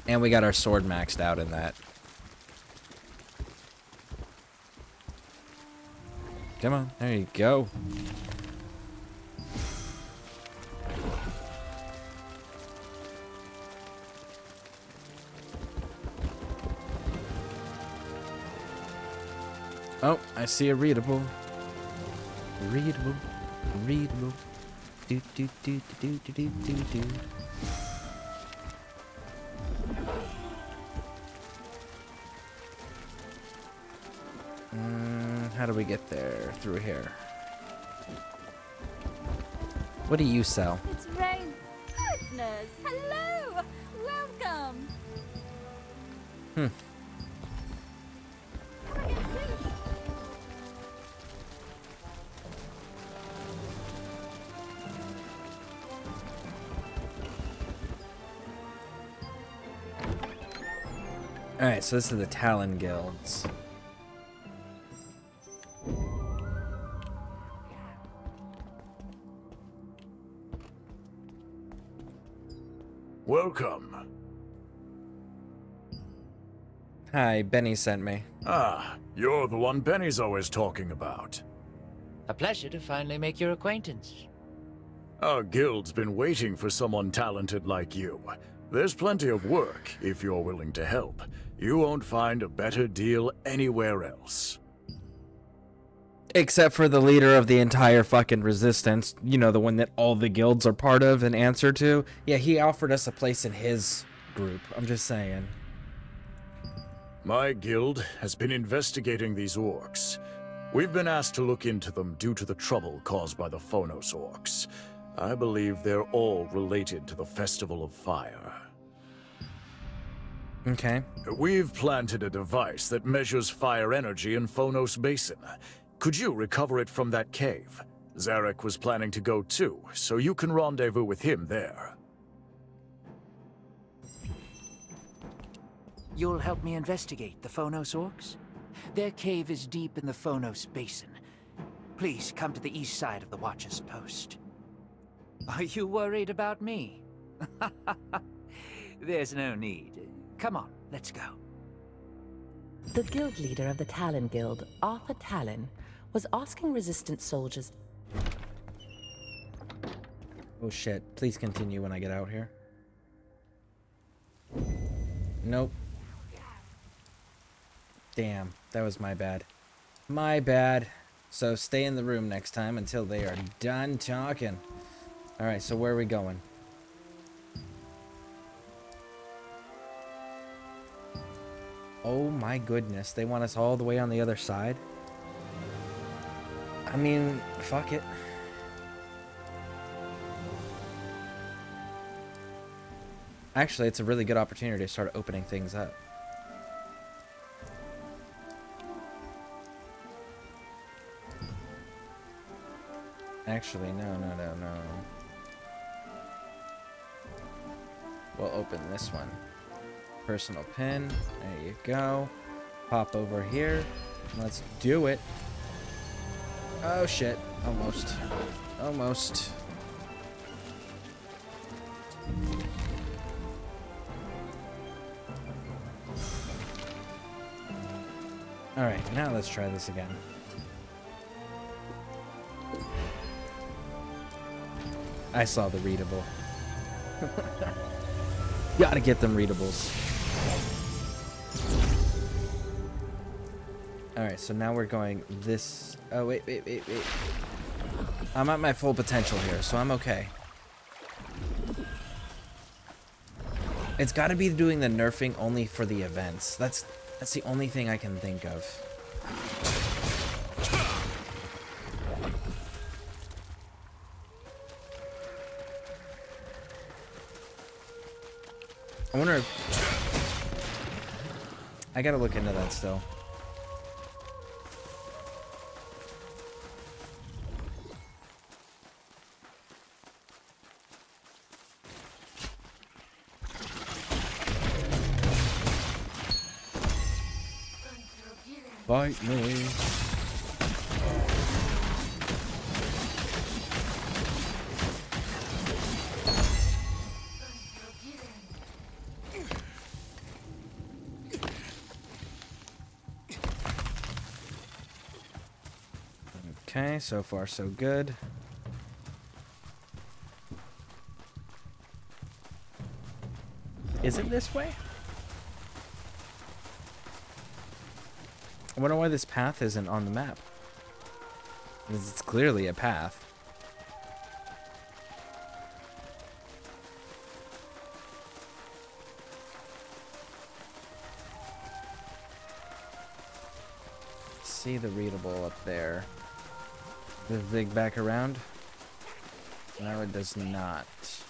S1: And we got our sword maxed out in that. Come on, there you go. Oh, I see a readable. Readable. Readable. Do do do do do do do do. How do we get there? Through here. What do you sell?
S7: It's Rain. Goodness. Hello. Welcome.
S1: Alright, so this is the Talon Guilds.
S15: Welcome.
S1: Hi, Benny sent me.
S15: Ah, you're the one Benny's always talking about.
S16: A pleasure to finally make your acquaintance.
S15: Our guild's been waiting for someone talented like you. There's plenty of work, if you're willing to help. You won't find a better deal anywhere else.
S1: Except for the leader of the entire fucking resistance. You know, the one that all the guilds are part of and answer to. Yeah, he offered us a place in his group. I'm just saying.
S15: My guild has been investigating these orcs. We've been asked to look into them due to the trouble caused by the Phonos orcs. I believe they're all related to the Festival of Fire.
S1: Okay.
S15: We've planted a device that measures fire energy in Phonos Basin. Could you recover it from that cave? Zarek was planning to go too, so you can rendezvous with him there.
S6: You'll help me investigate the Phonos orcs? Their cave is deep in the Phonos Basin. Please come to the east side of the Watcher's Post. Are you worried about me? There's no need. Come on, let's go.
S4: The guild leader of the Talon Guild, Arthur Talon, was asking resistant soldiers...
S1: Oh shit, please continue when I get out here. Nope. Damn, that was my bad. My bad. So stay in the room next time until they are done talking. Alright, so where are we going? Oh my goodness, they want us all the way on the other side? I mean, fuck it. Actually, it's a really good opportunity to start opening things up. Actually, no. We'll open this one. Personal pin. There you go. Pop over here. Let's do it. Oh shit. Almost. Almost. Alright, now let's try this again. I saw the readable. Gotta get them readables. Alright, so now we're going this... Oh, wait. I'm at my full potential here, so I'm okay. It's gotta be doing the nerfing only for the events. That's the only thing I can think of. I wonder if... I gotta look into that still. Bite me. Okay, so far so good. Is it this way? I wonder why this path isn't on the map. Because it's clearly a path. See the readable up there. Does it zig back around? No, it does not. Is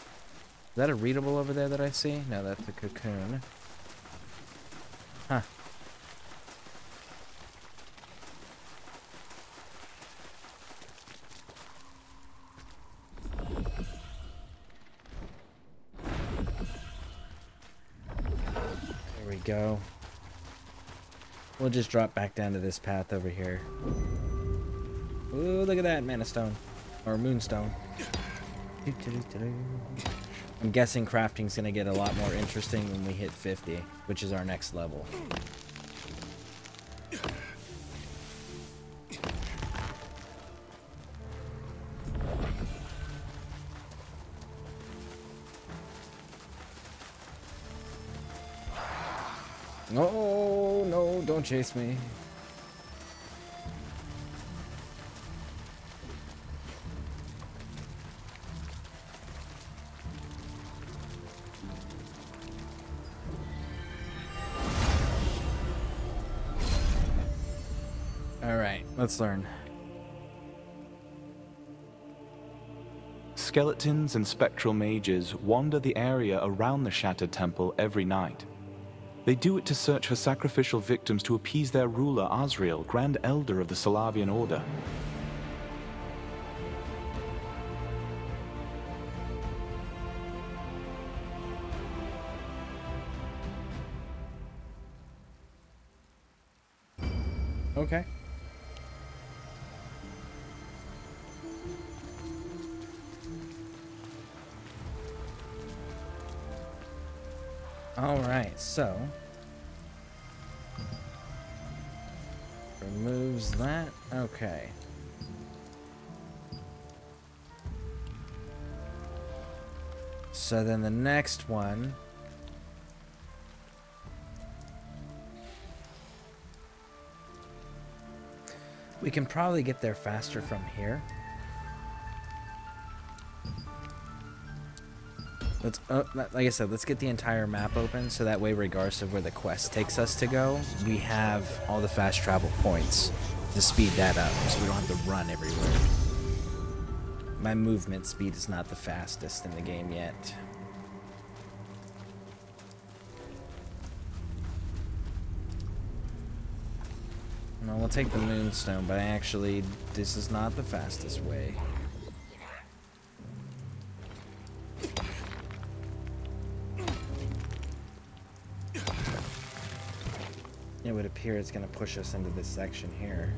S1: that a readable over there that I see? No, that's a cocoon. Huh. There we go. We'll just drop back down to this path over here. Ooh, look at that, Mana Stone. Or Moonstone. I'm guessing crafting's gonna get a lot more interesting when we hit 50, which is our next level. No, no, don't chase me. Let's learn.
S11: Skeletons and spectral mages wander the area around the Shattered Temple every night. They do it to search for sacrificial victims to appease their ruler, Azrael, Grand Elder of the Solavian Order.
S1: Okay. All right, so removes that. Okay. So then the next one. We can probably get there faster from here. Let's, like I said, let's get the entire map open so that way, regardless of where the quest takes us to go, we have all the fast travel points to speed that up so we don't have to run everywhere. My movement speed is not the fastest in the game yet. No, we'll take the Moonstone, but actually, this is not the fastest way. It would appear it's going to push us into this section here.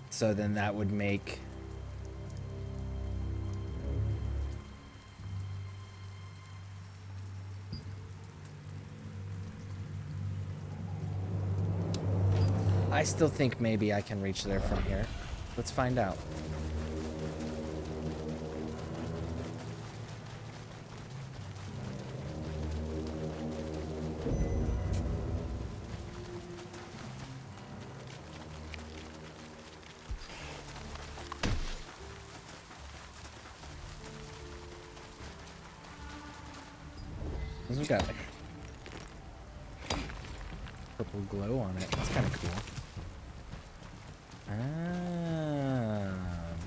S1: So then that would make... I still think maybe I can reach there from here. Let's find out. This has got like purple glow on it. That's kind of cool. Ah,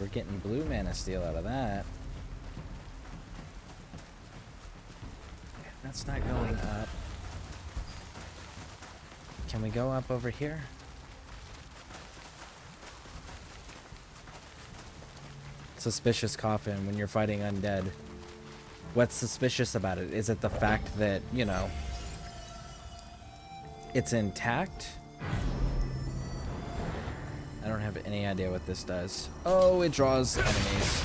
S1: we're getting blue mana steel out of that. That's not going up. Can we go up over here? Suspicious coffin when you're fighting undead. What's suspicious about it? Is it the fact that, you know, it's intact? I don't have any idea what this does. Oh, it draws enemies.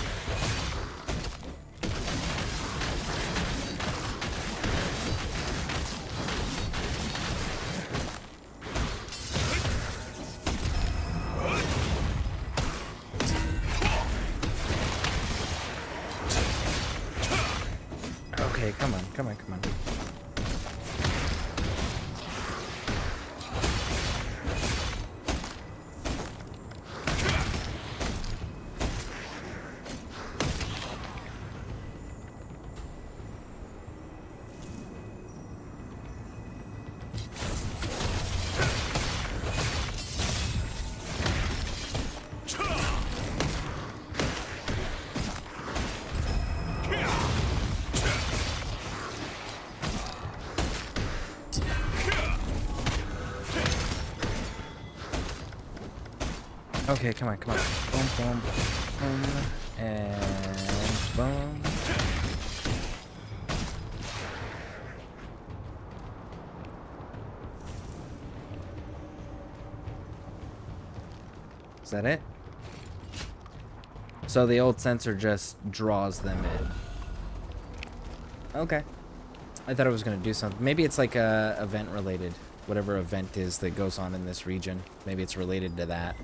S1: Okay, come on, come on, come on. Okay, come on, come on. Boom, boom, boom, and boom. Is that it? So the old sensor just draws them in. Okay. I thought it was going to do something. Maybe it's like a event related. Whatever event is that goes on in this region. Maybe it's related to that.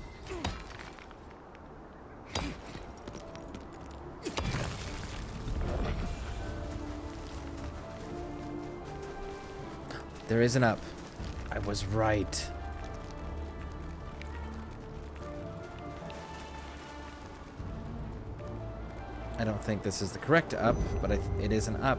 S1: There is an up. I was right. I don't think this is the correct up, but it is an up.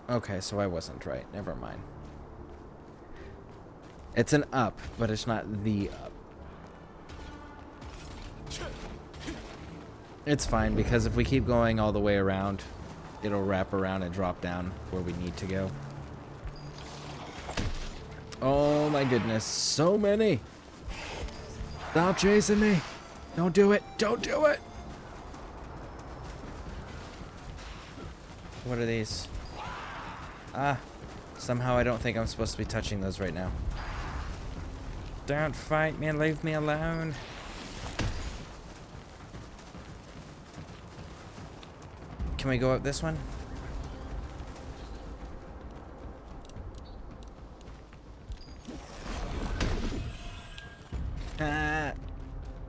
S1: Okay, so I wasn't right. Never mind. It's an up, but it's not the up. It's fine, because if we keep going all the way around, it'll wrap around and drop down where we need to go. Oh my goodness, so many! Stop chasing me! Don't do it! Don't do it! What are these? Ah, somehow I don't think I'm supposed to be touching those right now. Don't fight me, leave me alone. Can we go up this one? Ah,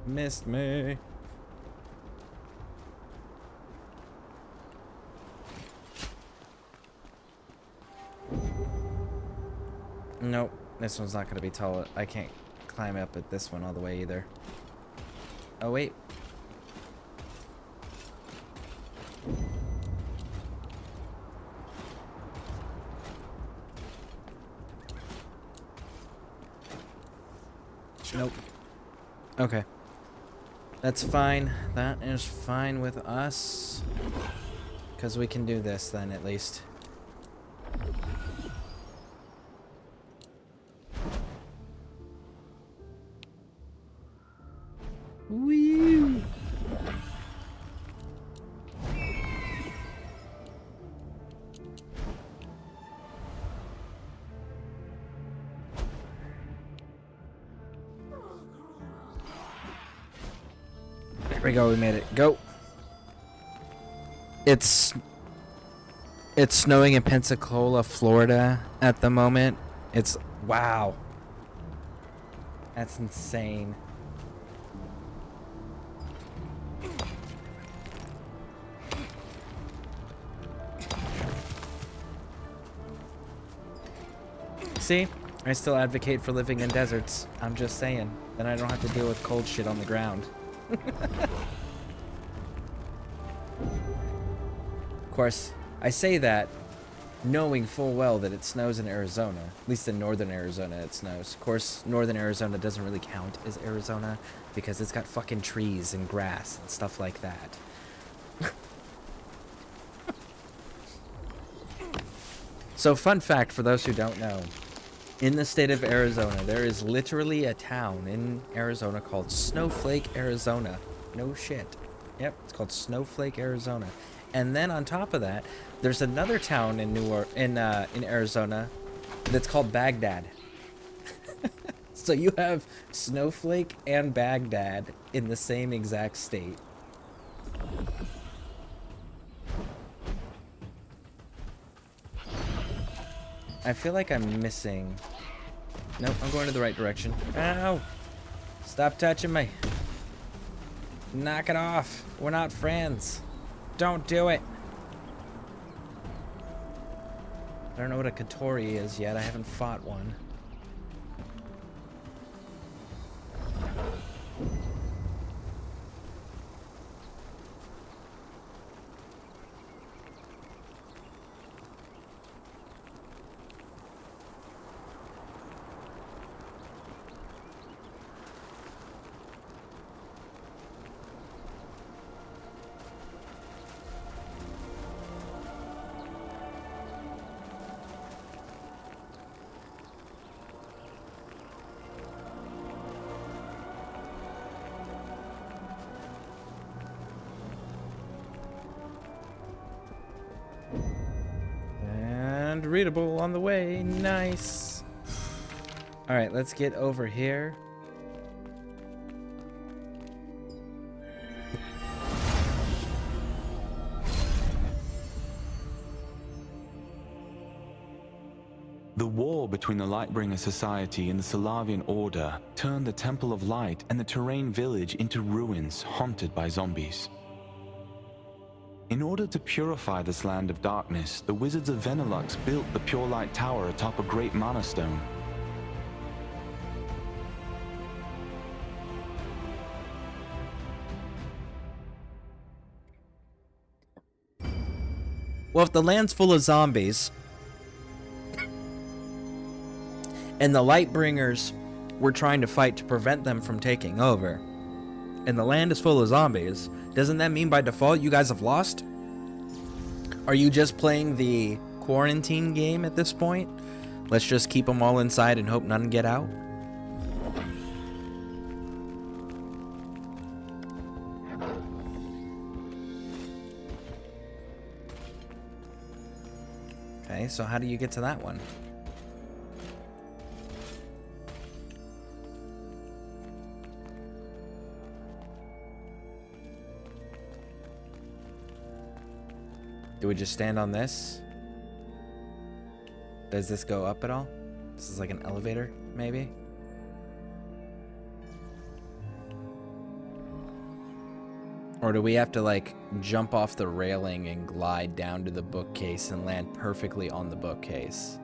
S1: missed me. Nope, this one's not gonna be tall. I can't climb up at this one all the way either. Oh wait. Nope. Okay. That's fine. That is fine with us. Because we can do this then, at least. Woo! There we go, we made it. Go! It's snowing in Pensacola, Florida at the moment. It's... wow. That's insane. See? I still advocate for living in deserts. I'm just saying. Then I don't have to deal with cold shit on the ground. Of course, I say that knowing full well that it snows in Arizona. At least in northern Arizona it snows. Of course, northern Arizona doesn't really count as Arizona because it's got fucking trees and grass and stuff like that. So, fun fact for those who don't know. In the state of Arizona, there is literally a town in Arizona called Snowflake, Arizona. No shit. Yep, it's called Snowflake, Arizona. And then on top of that, there's another town in in Arizona that's called Baghdad. So you have Snowflake and Baghdad in the same exact state. I feel like I'm missing... Nope, I'm going to the right direction. Ow! Stop touching me. Knock it off. We're not friends. Don't do it. I don't know what a Katori is yet. I haven't fought one. Readable on the way. Nice. All right, let's get over here.
S11: The war between the Lightbringer Society and the Solavian Order turned the Temple of Light and the Terrain Village into ruins haunted by zombies. In order to purify this land of darkness, the Wizards of Venilux built the Pure Light Tower atop a great mana stone.
S1: Well, if the land's full of zombies, And the Lightbringers were trying to fight to prevent them from taking over. And the land is full of zombies. Doesn't that mean by default you guys have lost? Are you just playing the quarantine game at this point? Let's just keep them all inside and hope none get out? Okay, so how do you get to that one? Do we just stand on this? Does this go up at all? This is like an elevator, maybe? Or do we have to like jump off the railing and glide down to the bookcase and land perfectly on the bookcase?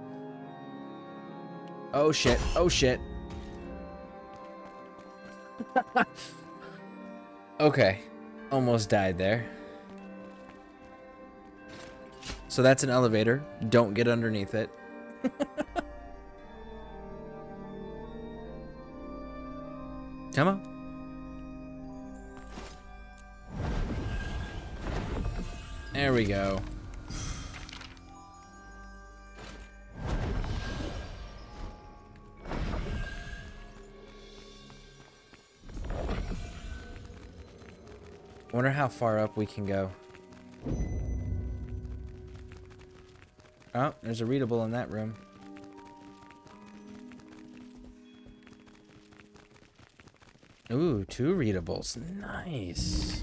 S1: Oh shit, oh shit. Okay, almost died there. So that's an elevator. Don't get underneath it. Come on. There we go. Wonder how far up we can go. Oh, there's a readable in that room. Ooh, 2 readables. Nice.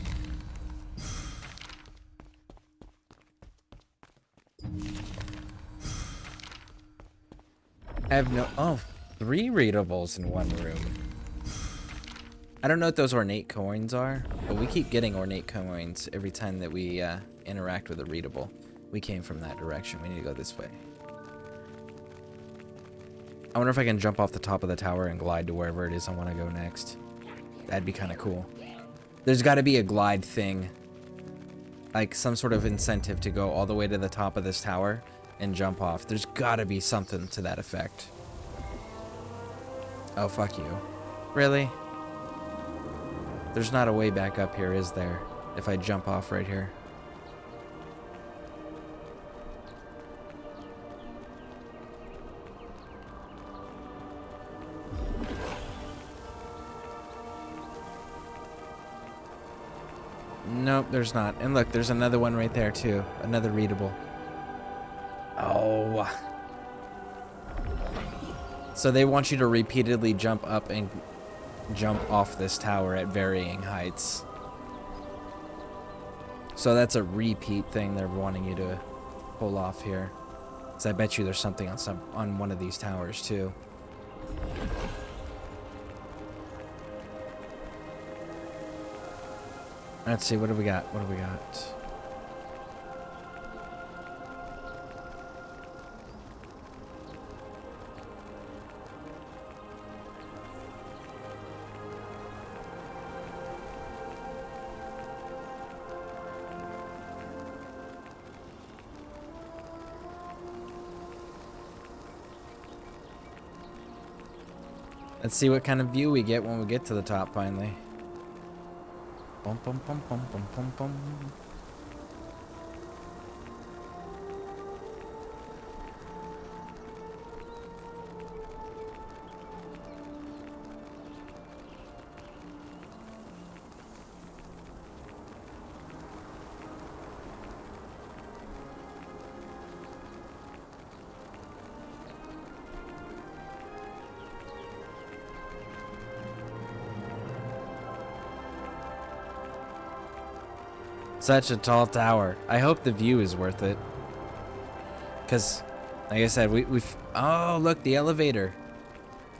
S1: I have no... Oh, 3 readables in one room. I don't know what those ornate coins are, but we keep getting ornate coins every time that we interact with a readable. We came from that direction. We need to go this way. I wonder if I can jump off the top of the tower and glide to wherever it is I want to go next. That'd be kind of cool. There's got to be a glide thing. Like some sort of incentive to go all the way to the top of this tower and jump off. There's got to be something to that effect. Oh, fuck you. Really? There's not a way back up here, is there? If I jump off right here. Nope, there's not. And look, there's another one right there too. Another readable. Oh. So they want you to repeatedly jump up and jump off this tower at varying heights. So that's a repeat thing they're wanting you to pull off here. So I bet you there's something on one of these towers too. Let's see, what do we got? What do we got? Let's see what kind of view we get when we get to the top finally. Bum, bum, bum, bum, bum, bum, bum. Such a tall tower. I hope the view is worth it. Because, like I said, we've... Oh, look, the elevator.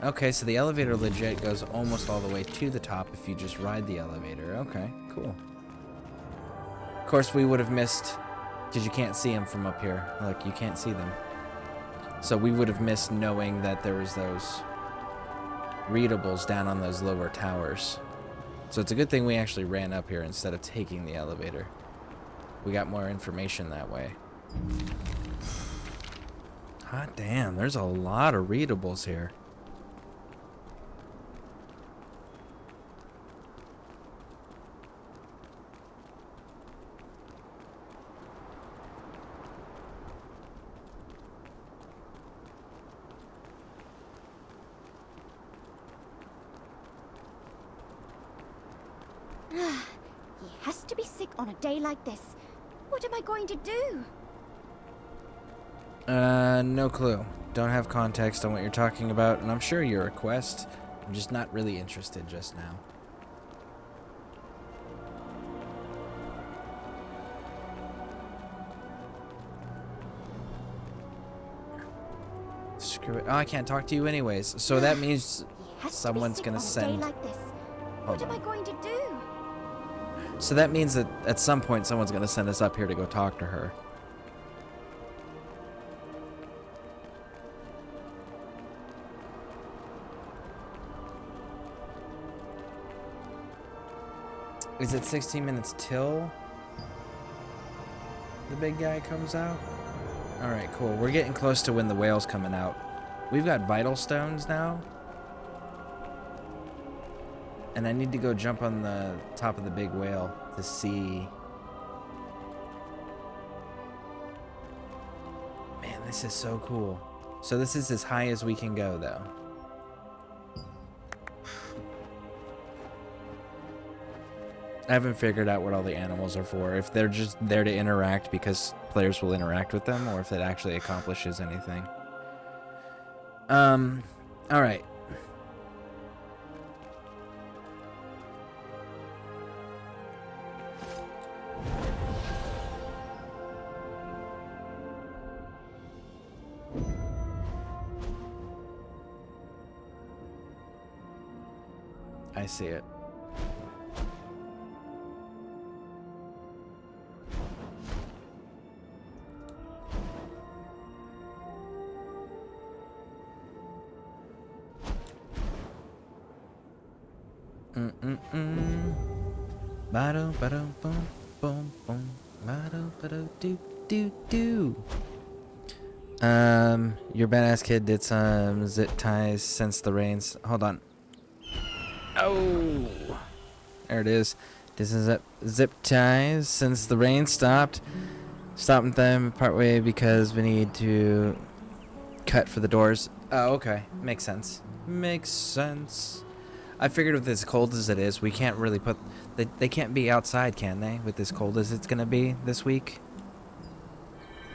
S1: Okay, so the elevator legit goes almost all the way to the top if you just ride the elevator. Okay, cool. Of course, we would have missed... Because you can't see them from up here. Look, you can't see them. So we would have missed knowing that there was those readables down on those lower towers. So it's a good thing we actually ran up here instead of taking the elevator. We got more information that way. Hot damn, there's a lot of readables here.
S7: on a day like this? What am I going to do?
S1: No clue. Don't have context on what you're talking about, and I'm sure you're a quest. I'm just not really interested just now. Screw it. Oh, I can't talk to you anyways. So that means someone's gonna send...
S7: Like this. What am I going to do?
S1: So that means that at some point someone's gonna send us up here to go talk to her. Is it 16 minutes till the big guy comes out? Alright, cool. We're getting close to when the whale's coming out. We've got vital stones now. And I need to go jump on the top of the big whale to see... Man, this is so cool. So this is as high as we can go, though. I haven't figured out what all the animals are for. If they're just there to interact because players will interact with them, or if it actually accomplishes anything. Alright. I see it. Bado bado boom boom boom. Bado bado do do do. Your badass kid did some zip ties since the rains. Hold on. Oh, there it is. This is zip ties since the rain stopped. Stopping them partway because we need to cut for the doors. Oh, okay. Makes sense. Makes sense. I figured with as cold as it is, we can't really put... They can't be outside, can they? With as cold as it's going to be this week?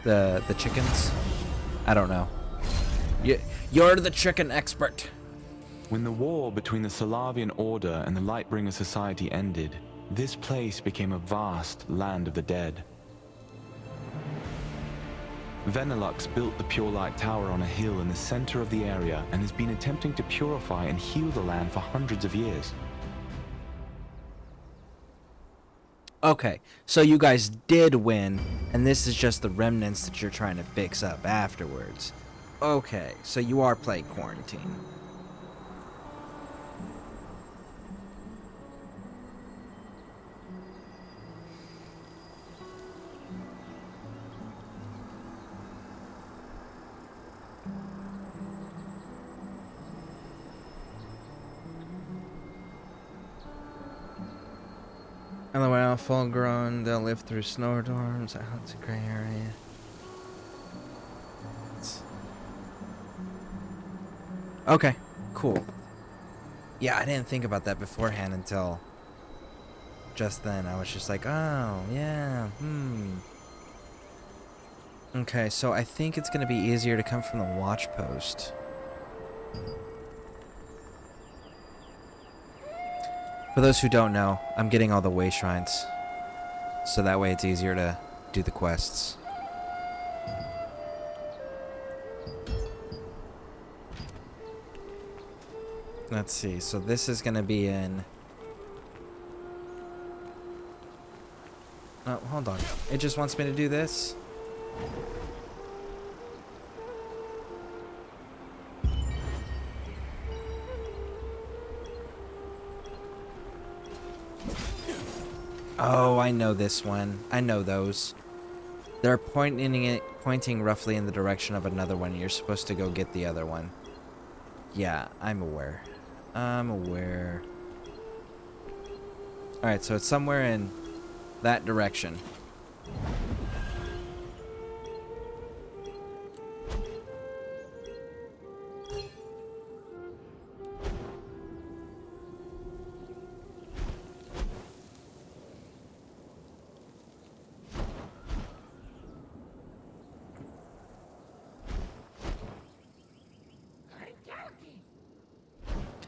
S1: The chickens? I don't know. You're the chicken expert.
S11: When the war between the Solavian Order and the Lightbringer Society ended, this place became a vast land of the dead. Venelux built the Pure Light Tower on a hill in the center of the area and has been attempting to purify and heal the land for hundreds of years.
S1: Okay, so you guys did win, and this is just the remnants that you're trying to fix up afterwards. Okay, so you are playing Quarantine. LOL, full grown, they'll live through snowstorms. Oh, it's a gray area. Okay, cool. Yeah, I didn't think about that beforehand until just then. I was just like, oh, yeah, Okay, so I think it's going to be easier to come from the watch post. For those who don't know, I'm getting all the way shrines, so that way it's easier to do the quests. Let's see, so this is gonna be in... Oh, hold on. It just wants me to do this? Oh, I know this one. I know those. They're pointing roughly in the direction of another one. You're supposed to go get the other one. Yeah, I'm aware. I'm aware. Alright, so it's somewhere in that direction.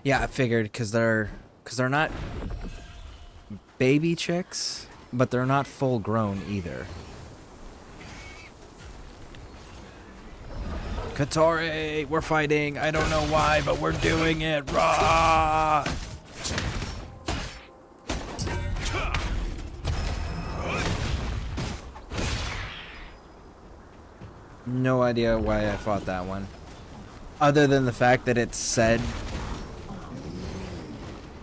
S1: Yeah, I figured because they're not baby chicks, but they're not full grown either. Katori, we're fighting. I don't know why, but we're doing it. Rah! No idea why I fought that one. Other than the fact that it said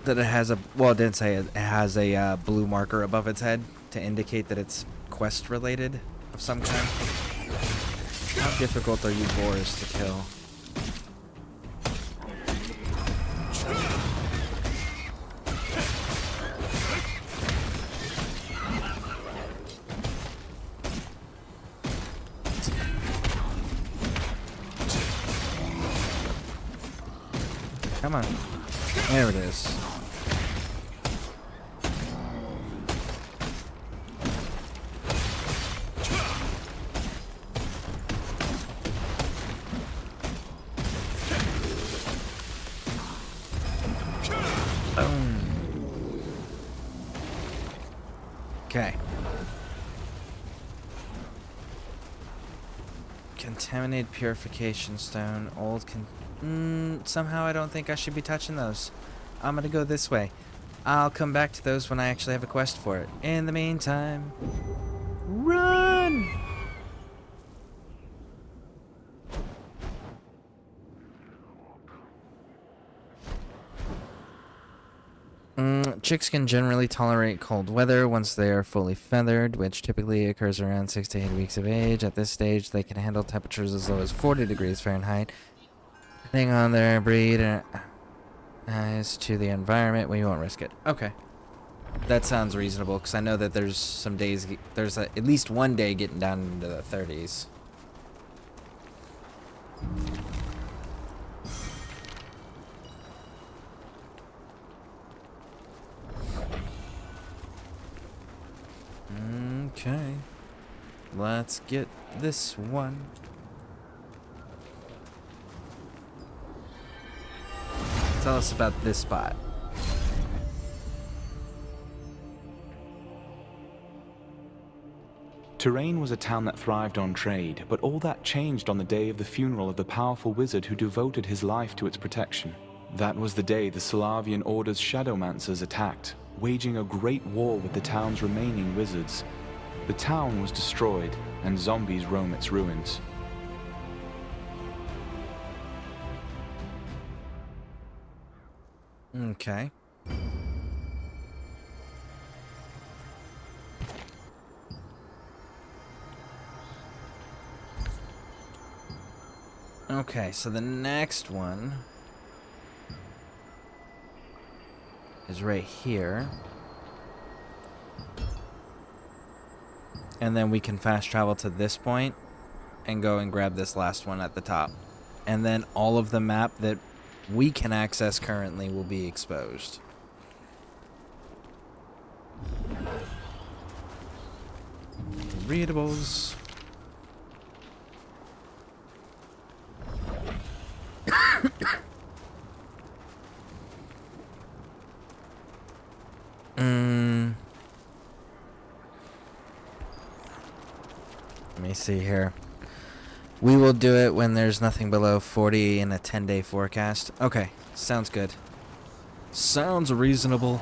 S1: that it has a, well, it didn't say it, it has a blue marker above its head to indicate that it's quest related of some kind. How difficult are you boars to kill? Come on. There it is. Okay. Contaminated purification stone, old somehow I don't think I should be touching those. I'm gonna go this way. I'll come back to those when I actually have a quest for it. In the meantime, run! Chicks can generally tolerate cold weather once they are fully feathered, which typically occurs around 6 to 8 weeks of age. At this stage, they can handle temperatures as low as 40 degrees Fahrenheit. Depending on their breed as to the environment, we won't risk it. Okay. That sounds reasonable, because I know that there's some days, there's at least one day getting down into the 30s. Okay. Let's get this one. Tell us about this spot.
S11: Terrain was a town that thrived on trade, but all that changed on the day of the funeral of the powerful wizard who devoted his life to its protection. That was the day the Solavian Order's Shadowmancers attacked, waging a great war with the town's remaining wizards. The town was destroyed, and zombies roam its ruins.
S1: Okay. Okay, so the next one is right here. And then we can fast travel to this point and go and grab this last one at the top. And then all of the map that we can access currently will be exposed. Readables. Let me see here. We will do it when there's nothing below 40 in a 10-day forecast. Okay, sounds good. Sounds reasonable.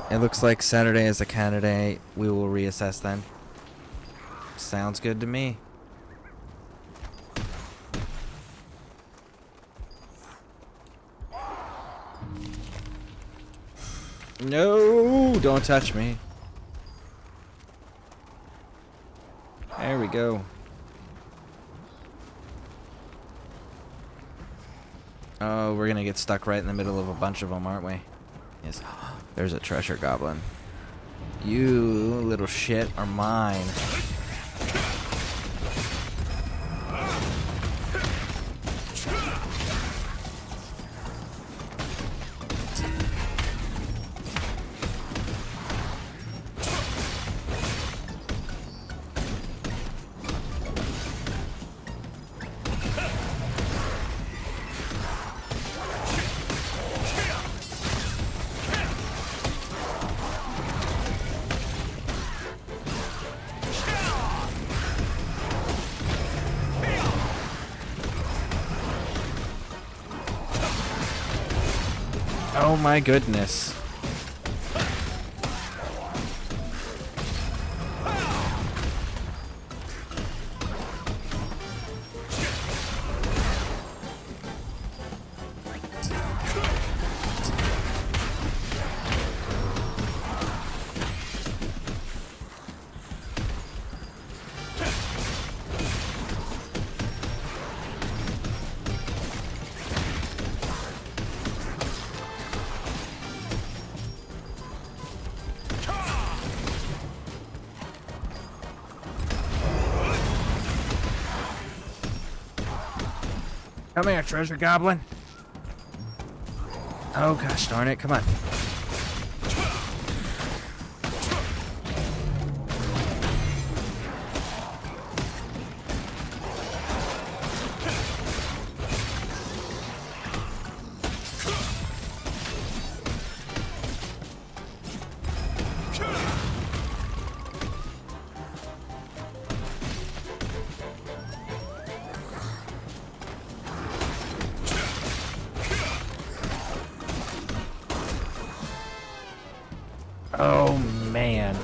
S1: It looks like Saturday is a candidate. We will reassess then. Sounds good to me. No, don't touch me. There we go. Oh, we're gonna get stuck right in the middle of a bunch of them, aren't we? Yes. There's a treasure goblin. You little shit are mine. Oh my goodness. Come here, treasure goblin. Oh gosh darn it, come on. Oh man.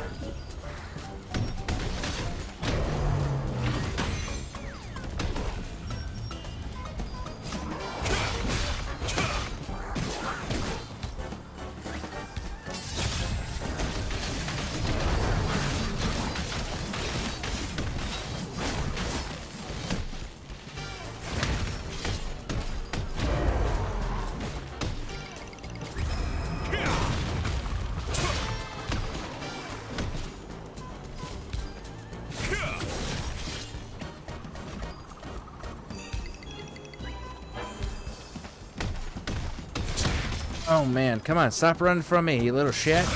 S1: Oh man, come on, stop running from me, you little shit.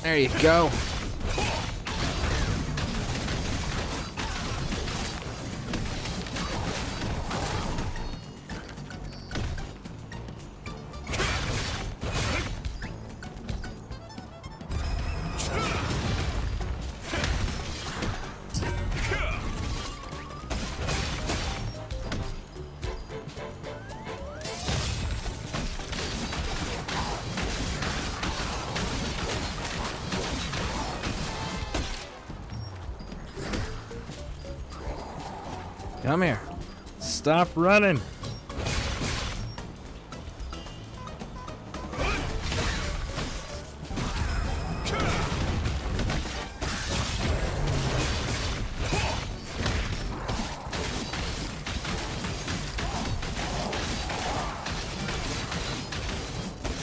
S1: There you go. Come here. Stop running.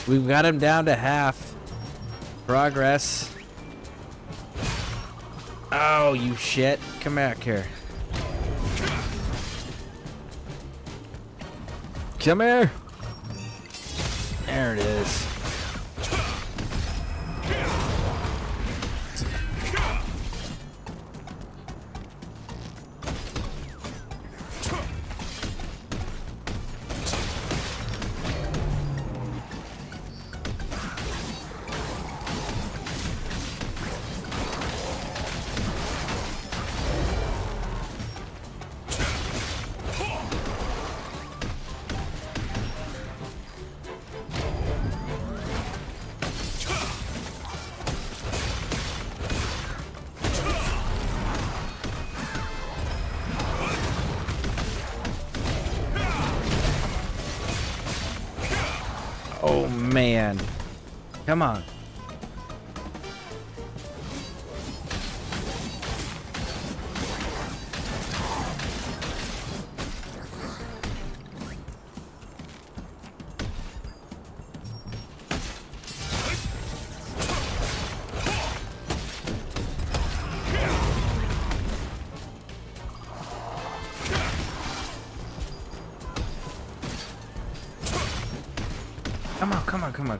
S1: We've got him down to half. Progress. Oh, you shit. Come back here. Come here. There it is. Oh man. Come on.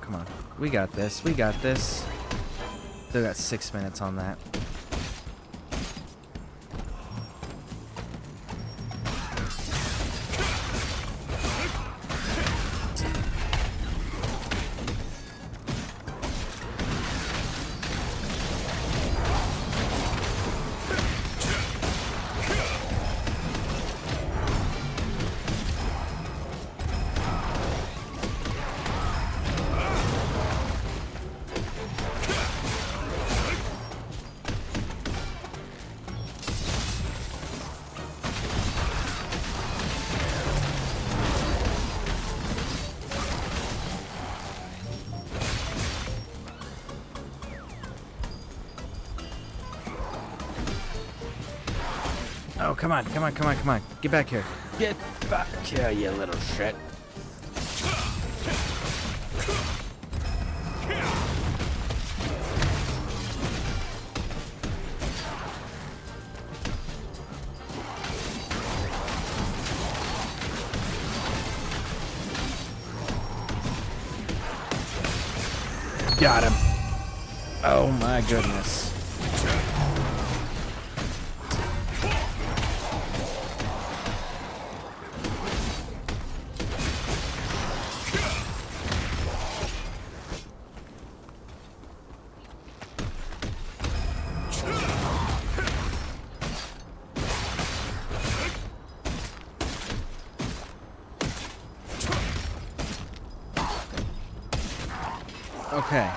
S1: Come on. We got this. We got this. Still got 6 minutes on that. Oh, come on, come on, come on, come on. Get back here. Get back here, you little shit. Got him. Oh my goodness. Okay.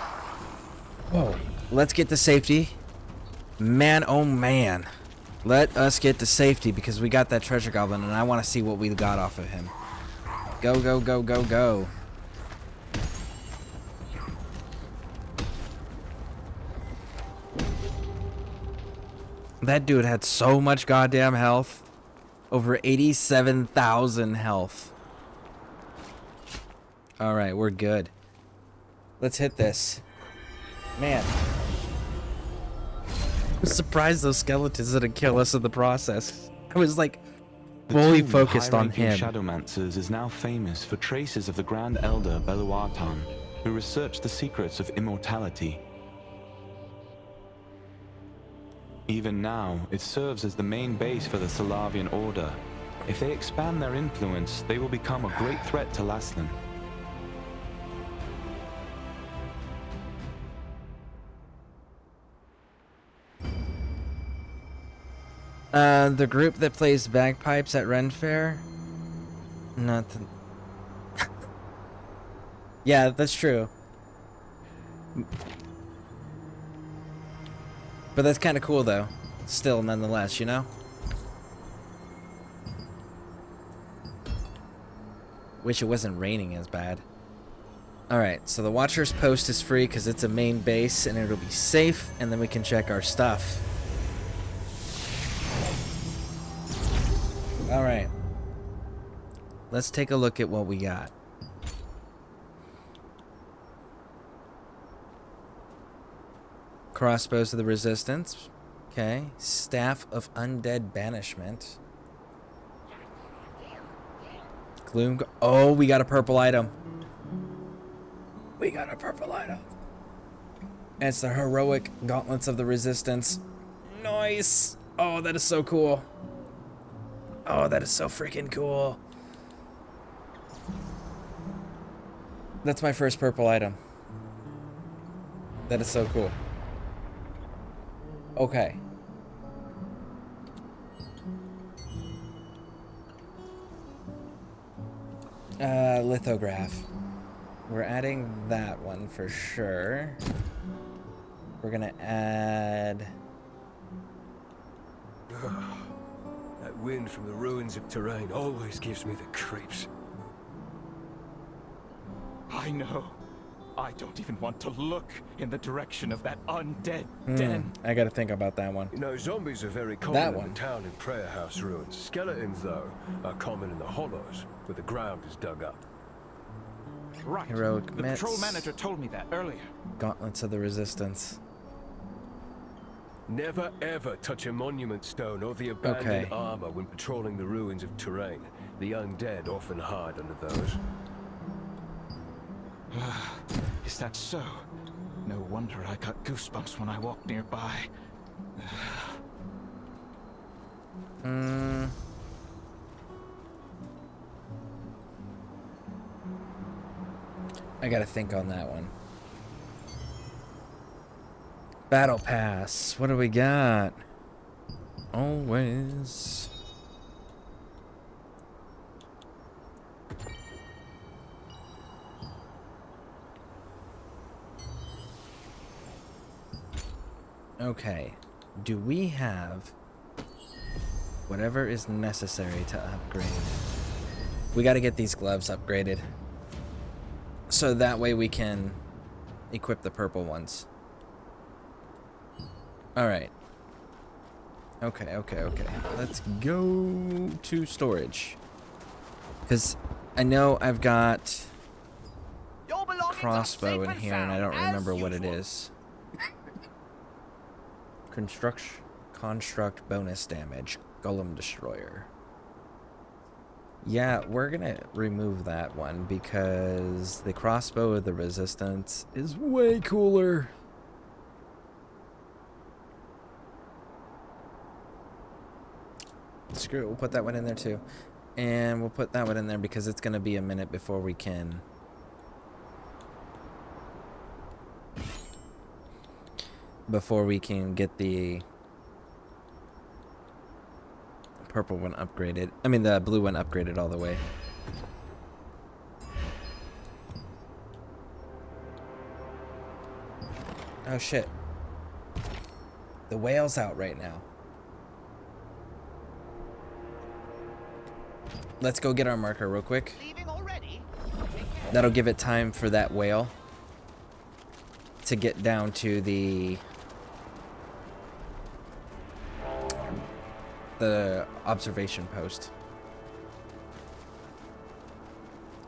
S1: Whoa. Let's get to safety. Man, oh man. Let us get to safety because we got that treasure goblin and I want to see what we got off of him. Go, go, go, go, go. That dude had so much goddamn health. Over 87,000 health. Alright, we're good. Let's hit this. Man. I'm surprised those skeletons didn't kill us in the process. I was like fully focused on him.
S11: Shadowmancers is now famous for traces of the Grand Elder Beluatan, who researched the secrets of immortality. Even now, it serves as the main base for the Solavian Order. If they expand their influence, they will become a great threat to Laslan.
S1: The group that plays bagpipes at Ren Fair? Nothing. Yeah, that's true. But that's kind of cool, though. Still, nonetheless, you know? Wish it wasn't raining as bad. Alright, so the Watcher's Post is free because it's a main base and it'll be safe, and then we can check our stuff. Alright. Let's take a look at what we got. Crossbows of the Resistance. Okay. Staff of Undead Banishment. Gloom. Oh, we got a purple item. We got a purple item. And it's the Heroic Gauntlets of the Resistance. Nice. Oh, that is so cool. Oh, that is so freaking cool. That's my first purple item. That is so cool. Okay. Lithograph. We're adding that one for sure. We're gonna add...
S12: That wind from the ruins of Terrain always gives me the creeps.
S21: I know. I don't even want to look in the direction of that undead den.
S1: I gotta think about that one.
S12: You know, zombies are very
S1: That
S12: common in
S1: one.
S12: the town and prayer house ruins. Skeletons, though, are common in the hollows, where the ground is dug up.
S21: Right.
S1: Heroic
S21: The
S1: mitts.
S21: patrol manager told me that earlier.
S1: Gauntlets of the Resistance.
S12: Never ever touch a monument stone or the abandoned
S1: Okay.
S12: armor when patrolling the ruins of Terrain. The undead often hide under those.
S21: Is that so? No wonder I got goosebumps when I walked nearby.
S1: I gotta think on that one. Battle Pass. What do we got? Always. Okay. Do we have whatever is necessary to upgrade? We gotta get these gloves upgraded. So that way we can equip the purple ones. Alright. Okay. Let's go to storage. Because I know I've got crossbow in here, and I don't remember what it is. Construct bonus damage. Golem destroyer. Yeah, we're gonna remove that one because the crossbow of the resistance is way cooler. Screw it, we'll put that one in there too. And we'll put that one in there because it's gonna be a minute before we can get the purple one upgraded. I mean the blue one upgraded all the way. Oh shit. The whale's out right now. Let's go get our marker real quick. That'll give it time for that whale to get down to the observation post.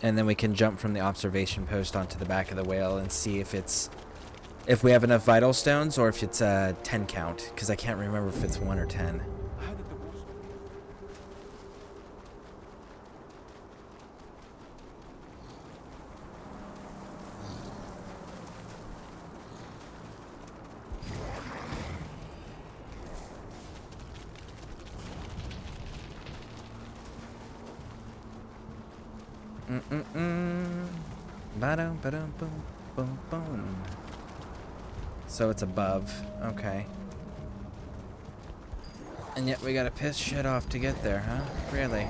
S1: And then we can jump from the observation post onto the back of the whale and see if we have enough vital stones or if it's a 10 count, because I can't remember if it's 1 or 10. So it's above. Okay. And yet we gotta piss shit off to get there, huh? Really?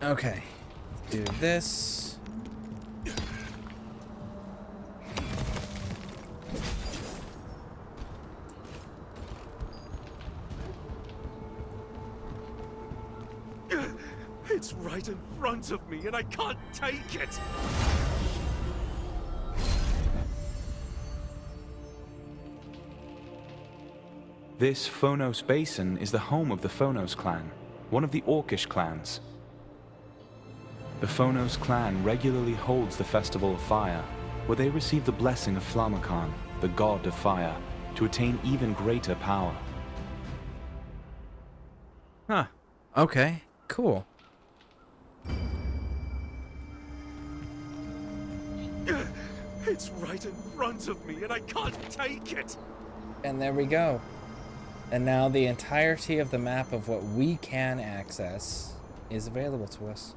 S1: Okay. Do this.
S20: It's right in front of me, and I can't take it!
S11: This Phonos Basin is the home of the Phonos clan, one of the Orcish clans. The Phonos clan regularly holds the Festival of Fire, where they receive the blessing of Flammakan, the god of fire, to attain even greater power.
S1: Huh. Okay. Cool.
S20: It's right in front of me, and I can't take it!
S1: And there we go. And now the entirety of the map of what we can access is available to us.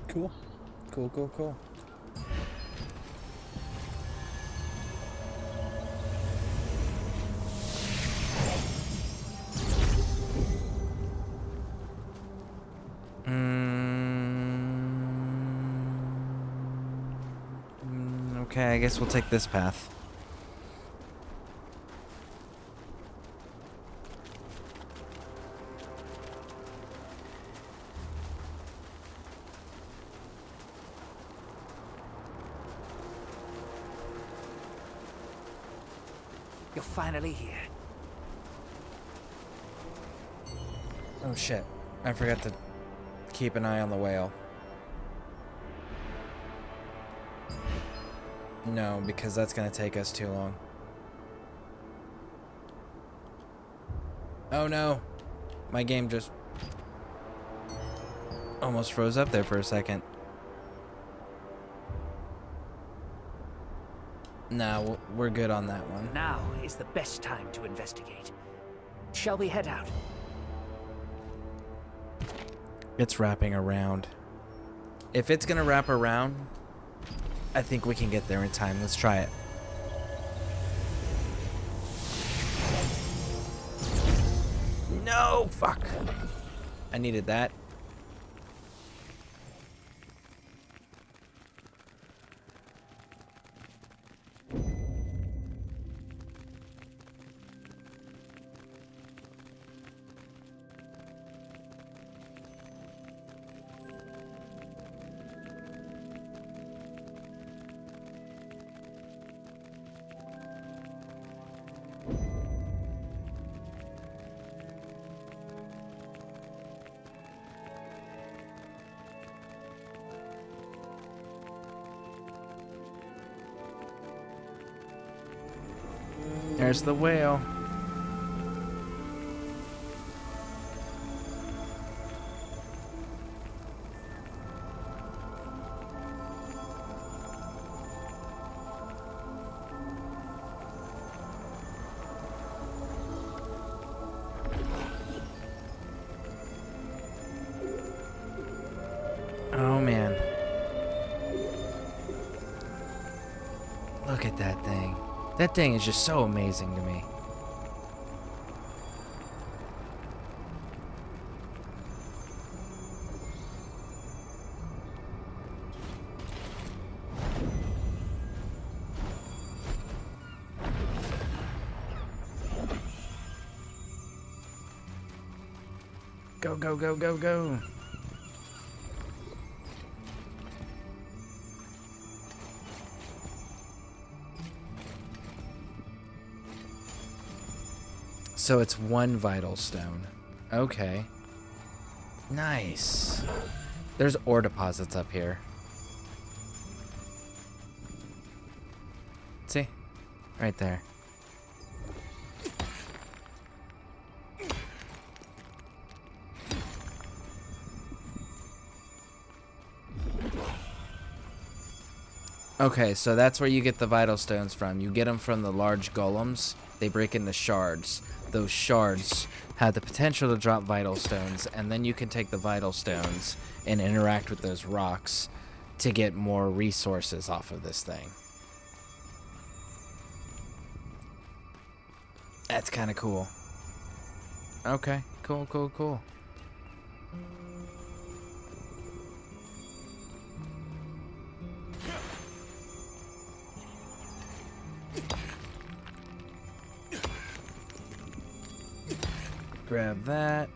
S1: Cool. Cool. Okay, I guess we'll take this path.
S13: You're finally here.
S1: Oh shit. I forgot to keep an eye on the whale. No, because that's gonna take us too long. Oh no! My game just almost froze up there for a second. No, we're good on that one.
S13: Now is the best time to investigate. Shall we head out?
S1: It's wrapping around. If it's gonna wrap around, I think we can get there in time. Let's try it. No! Fuck. I needed that. there's the whale. Oh man. Look at that thing. That thing is just so amazing to me. Go, go, go, go, go. So it's one vital stone. Okay. Nice. There's ore deposits up here. See? Right there. Okay, so that's where you get the vital stones from. You get them from the large golems. They break into shards. Those shards have the potential to drop vital stones, and then you can take the vital stones and interact with those rocks to get more resources off of this thing. That's kind of cool. Okay, cool, cool, cool. Grab that.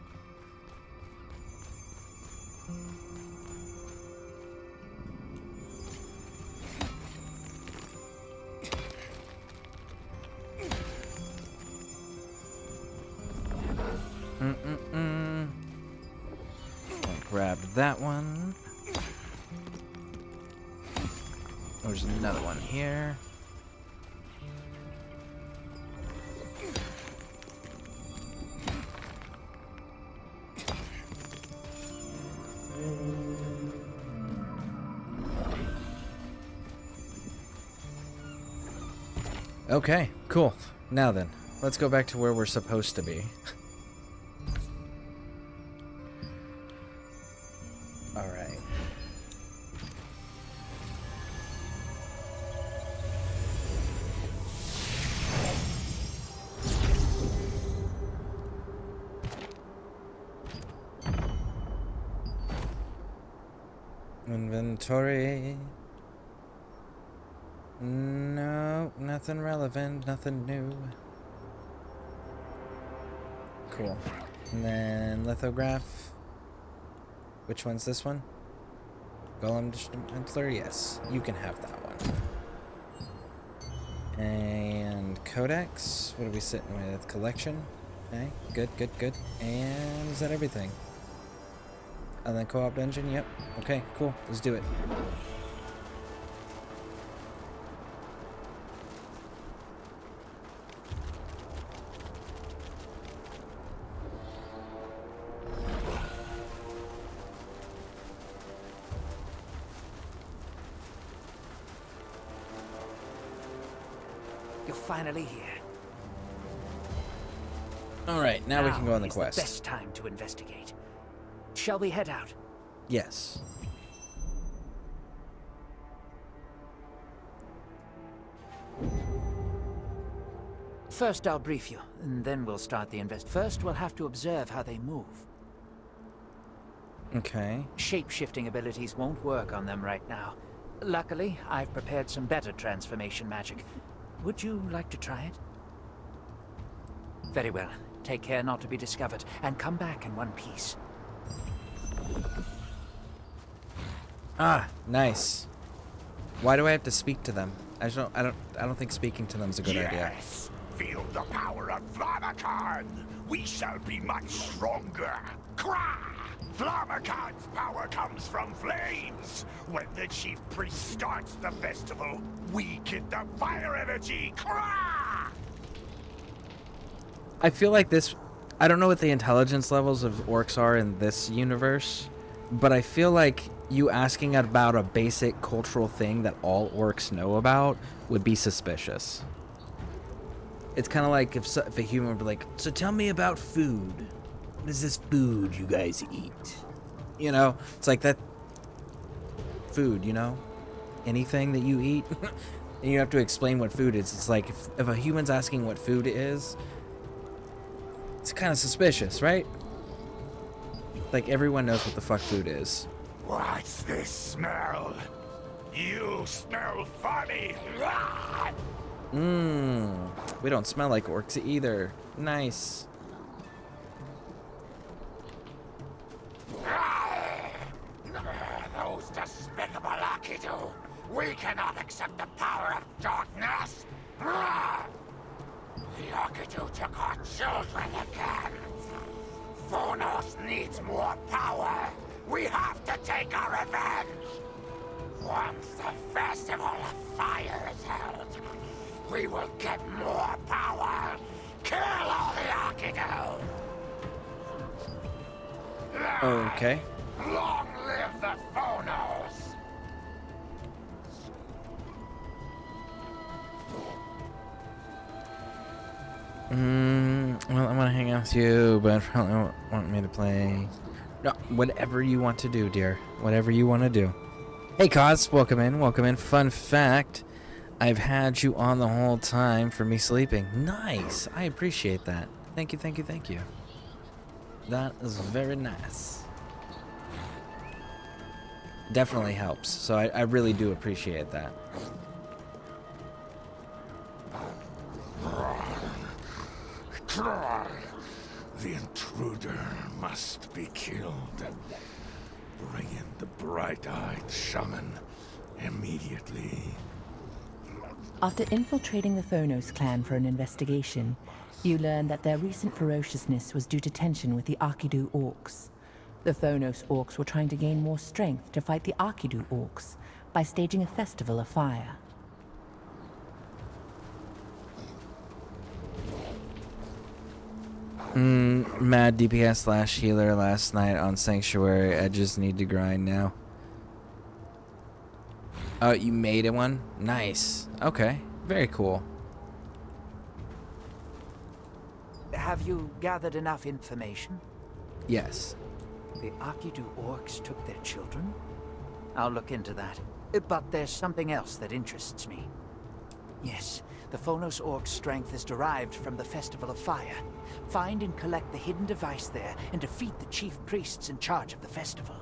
S1: Grab that one. There's another one here. Okay, cool. Now then, let's go back to where we're supposed to be. All right. Inventory. No, nothing relevant, nothing new. Cool. And then lithograph. Which one's this one? Golem Dismantler? Yes, you can have that one. And codex. What are we sitting with? Collection. Okay, good, good, good. And is that everything? And then co-op dungeon. Yep. Okay, cool. Let's do it.
S13: You're finally here.
S1: All right, now we can go on the quest.
S13: The best time to investigate. Shall we head out?
S1: Yes.
S6: First, I'll brief you, and then we'll start the First, we'll have to observe how they move.
S1: Okay.
S6: Shape-shifting abilities won't work on them right now. Luckily, I've prepared some better transformation magic. Would you like to try it? Very well. Take care not to be discovered, and come back in one piece.
S1: Ah, nice. Why do I have to speak to them? I don't think speaking to them is a good idea.
S18: Yes, feel the power of Flammakan. We shall be much stronger. Krah! Flammakan's power comes from flames. When the chief priest starts the festival, we get the fire energy. Krah!
S1: I feel like this... I don't know what the intelligence levels of orcs are in this universe, but I feel like you asking about a basic cultural thing that all orcs know about would be suspicious. It's kind of like if a human would be like, so tell me about food. What is this food you guys eat? You know, it's like that food, you know? Anything that you eat, and you have to explain what food is. It's like if a human's asking what food is, it's kind of suspicious, right? Like everyone knows what the fuck food is.
S18: What's this smell? You smell funny.
S1: We don't smell like orcs either. Nice.
S18: Those despicable Akidu. We cannot accept the power of darkness. The Akidu took our children again. Phonos needs more power. We have to take our revenge. Once the Festival of Fire is held, we will get more power. Kill all the Akidu.
S1: Okay.
S18: Long live the Phonos.
S1: Well, I want to hang out with you, but probably don't want me to play. No, whatever you want to do, dear. Whatever you want to do. Hey, Kaz, welcome in, welcome in. Fun fact, I've had you on the whole time for me sleeping. Nice. I appreciate that. Thank you, thank you, thank you. That is very nice. Definitely helps. So I really do appreciate that.
S18: The intruder must be killed. Bring in the bright-eyed shaman immediately.
S4: After infiltrating the Phonos clan for an investigation, you learn that their recent ferociousness was due to tension with the Akidu orcs. The Phonos orcs were trying to gain more strength to fight the Akidu orcs by staging a festival of fire.
S1: Mad DPS / healer last night on Sanctuary. I just need to grind now. Oh, you made one? Nice. Okay. Very cool.
S5: Have you gathered enough information?
S1: Yes.
S5: The Akidu orcs took their children? I'll look into that. But there's something else that interests me. Yes, the Phonos orcs' strength is derived from the Festival of Fire. Find and collect the hidden device there and defeat the chief priests in charge of the festival.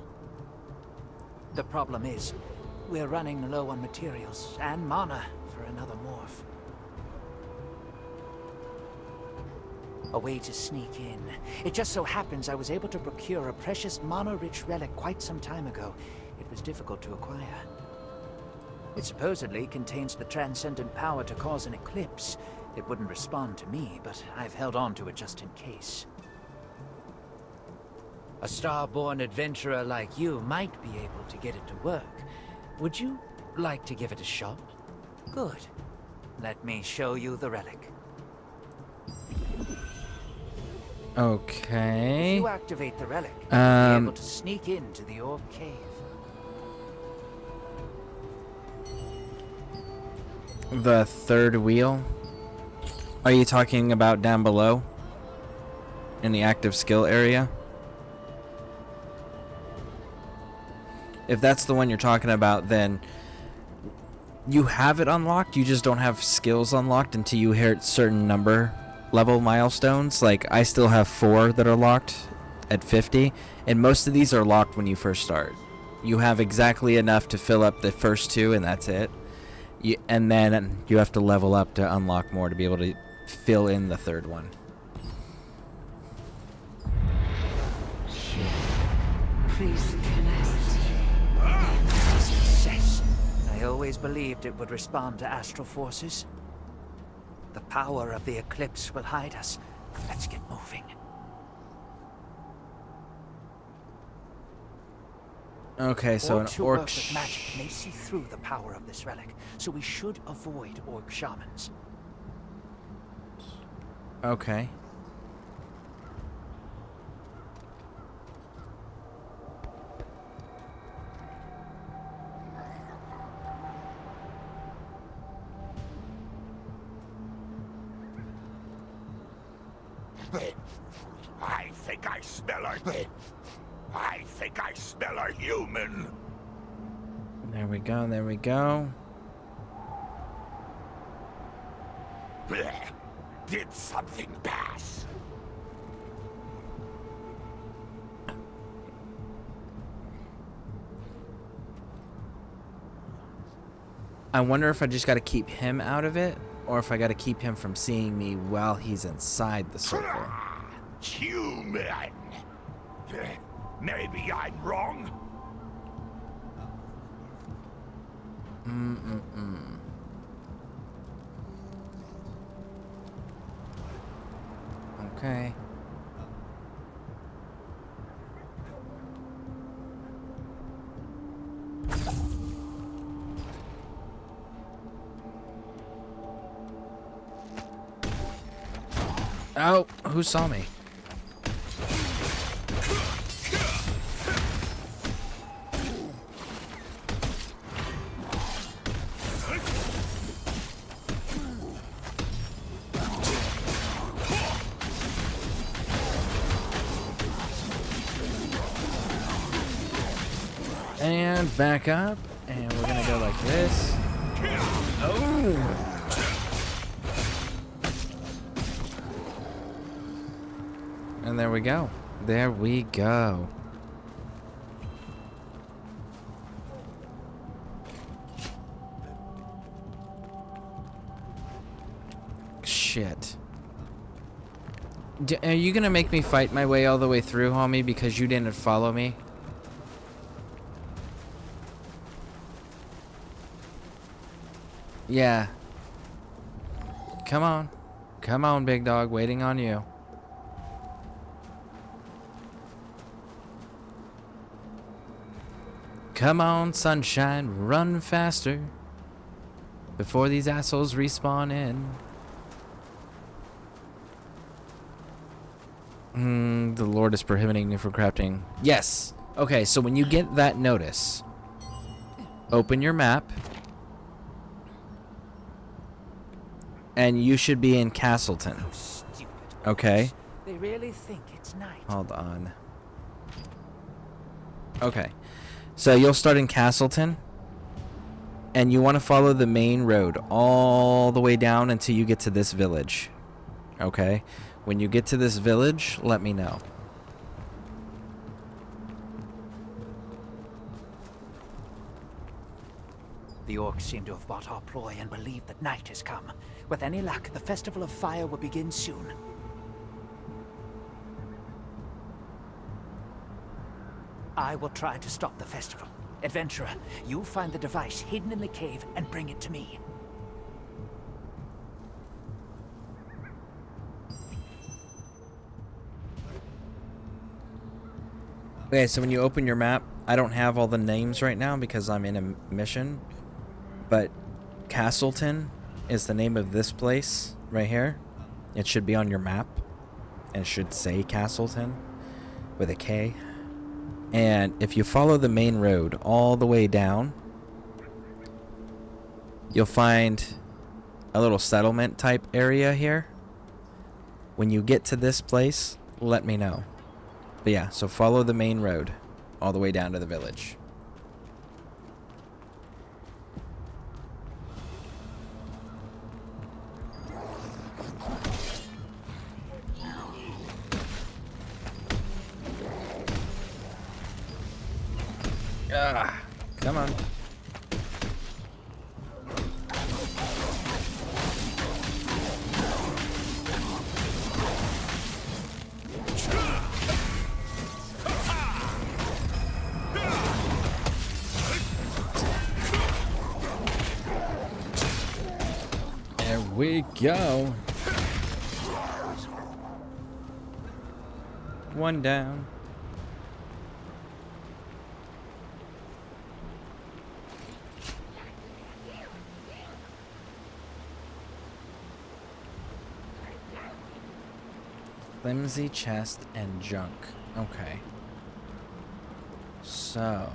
S5: The problem is, we're running low on materials and mana for another morph. A way to sneak in. It just so happens I was able to procure a precious mana-rich relic quite some time ago. It was difficult to acquire. It supposedly contains the transcendent power to cause an eclipse. It wouldn't respond to me, but I've held on to it just in case. A star-born adventurer like you might be able to get it to work. Would you like to give it a shot? Good. Let me show you the relic.
S1: Okay.
S5: If you activate the relic, you'll be able to sneak into the orc cave.
S1: The third wheel? Are you talking about down below? In the active skill area? If that's the one you're talking about, then you have it unlocked, you just don't have skills unlocked until you hit certain level milestones. Like, I still have 4 that are locked at 50, and most of these are locked when you first start. You have exactly enough to fill up the first 2, and that's it. And then you have to level up to unlock more to be able to fill in the third one.
S5: Please connect. Success. I always believed it would respond to astral forces. The power of the eclipse will hide us. Let's get moving.
S1: Okay, so an
S5: Orcs who
S1: orc.
S5: work with magic may see through the power of this relic, so we should avoid orc shamans.
S1: Okay.
S18: I think I smell a human.
S1: There we go, there we go.
S18: Did something pass?
S1: I wonder if I just gotta keep him out of it, or if I gotta keep him from seeing me while he's inside the circle.
S18: Human. Maybe I'm wrong.
S1: Okay. Oh, who saw me? And back up, and we're gonna go like this. Oh! And there we go. There we go. Shit. Are you gonna make me fight my way all the way through, homie, because you didn't follow me? Yeah. Come on. Come on, big dog. Waiting on you. Come on, sunshine. Run faster. Before these assholes respawn in. The Lord is prohibiting me from crafting. Yes. Okay, so when you get that notice, open your map. And you should be in Castleton. Okay.
S5: They really think it's night.
S1: Hold on. Okay. So you'll start in Castleton. And you want to follow the main road all the way down until you get to this village. Okay? When you get to this village, let me know.
S5: The orcs seem to have bought our ploy and believe that night has come. With any luck, the Festival of Fire will begin soon. I will try to stop the festival. Adventurer, you find the device hidden in the cave and bring it to me.
S1: Okay, so when you open your map, I don't have all the names right now because I'm in a mission. But Castleton is the name of this place right here. It should be on your map. And it should say Castleton with a K. And if you follow the main road all the way down, you'll find a little settlement type area here. When you get to this place, let me know. But yeah, so follow the main road all the way down to the village. Ah, come on. There we go. One down. Flimsy chest and junk. Okay. So,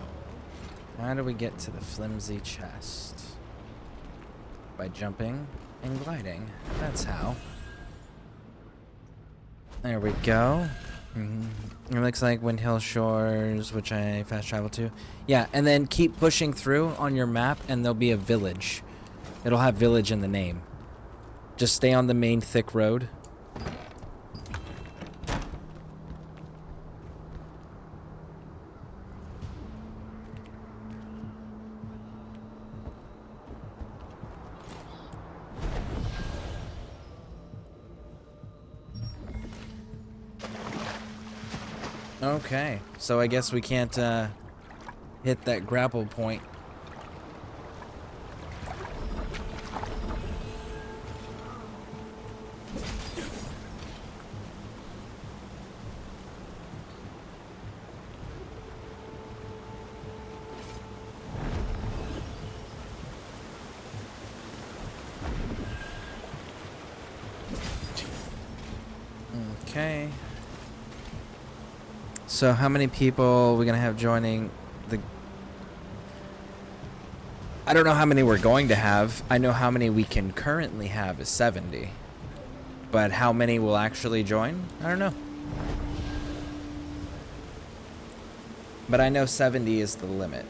S1: how do we get to the flimsy chest? By jumping and gliding. That's how. There we go. It looks like Windhill Shores, which I fast travel to. Yeah, and then keep pushing through on your map, and there'll be a village. It'll have village in the name. Just stay on the main thick road. Okay, so I guess we can't hit that grapple point. Okay. So how many people are we gonna have joining the... I don't know how many we're going to have. I know how many we can currently have is 70. But how many will actually join? I don't know. But I know 70 is the limit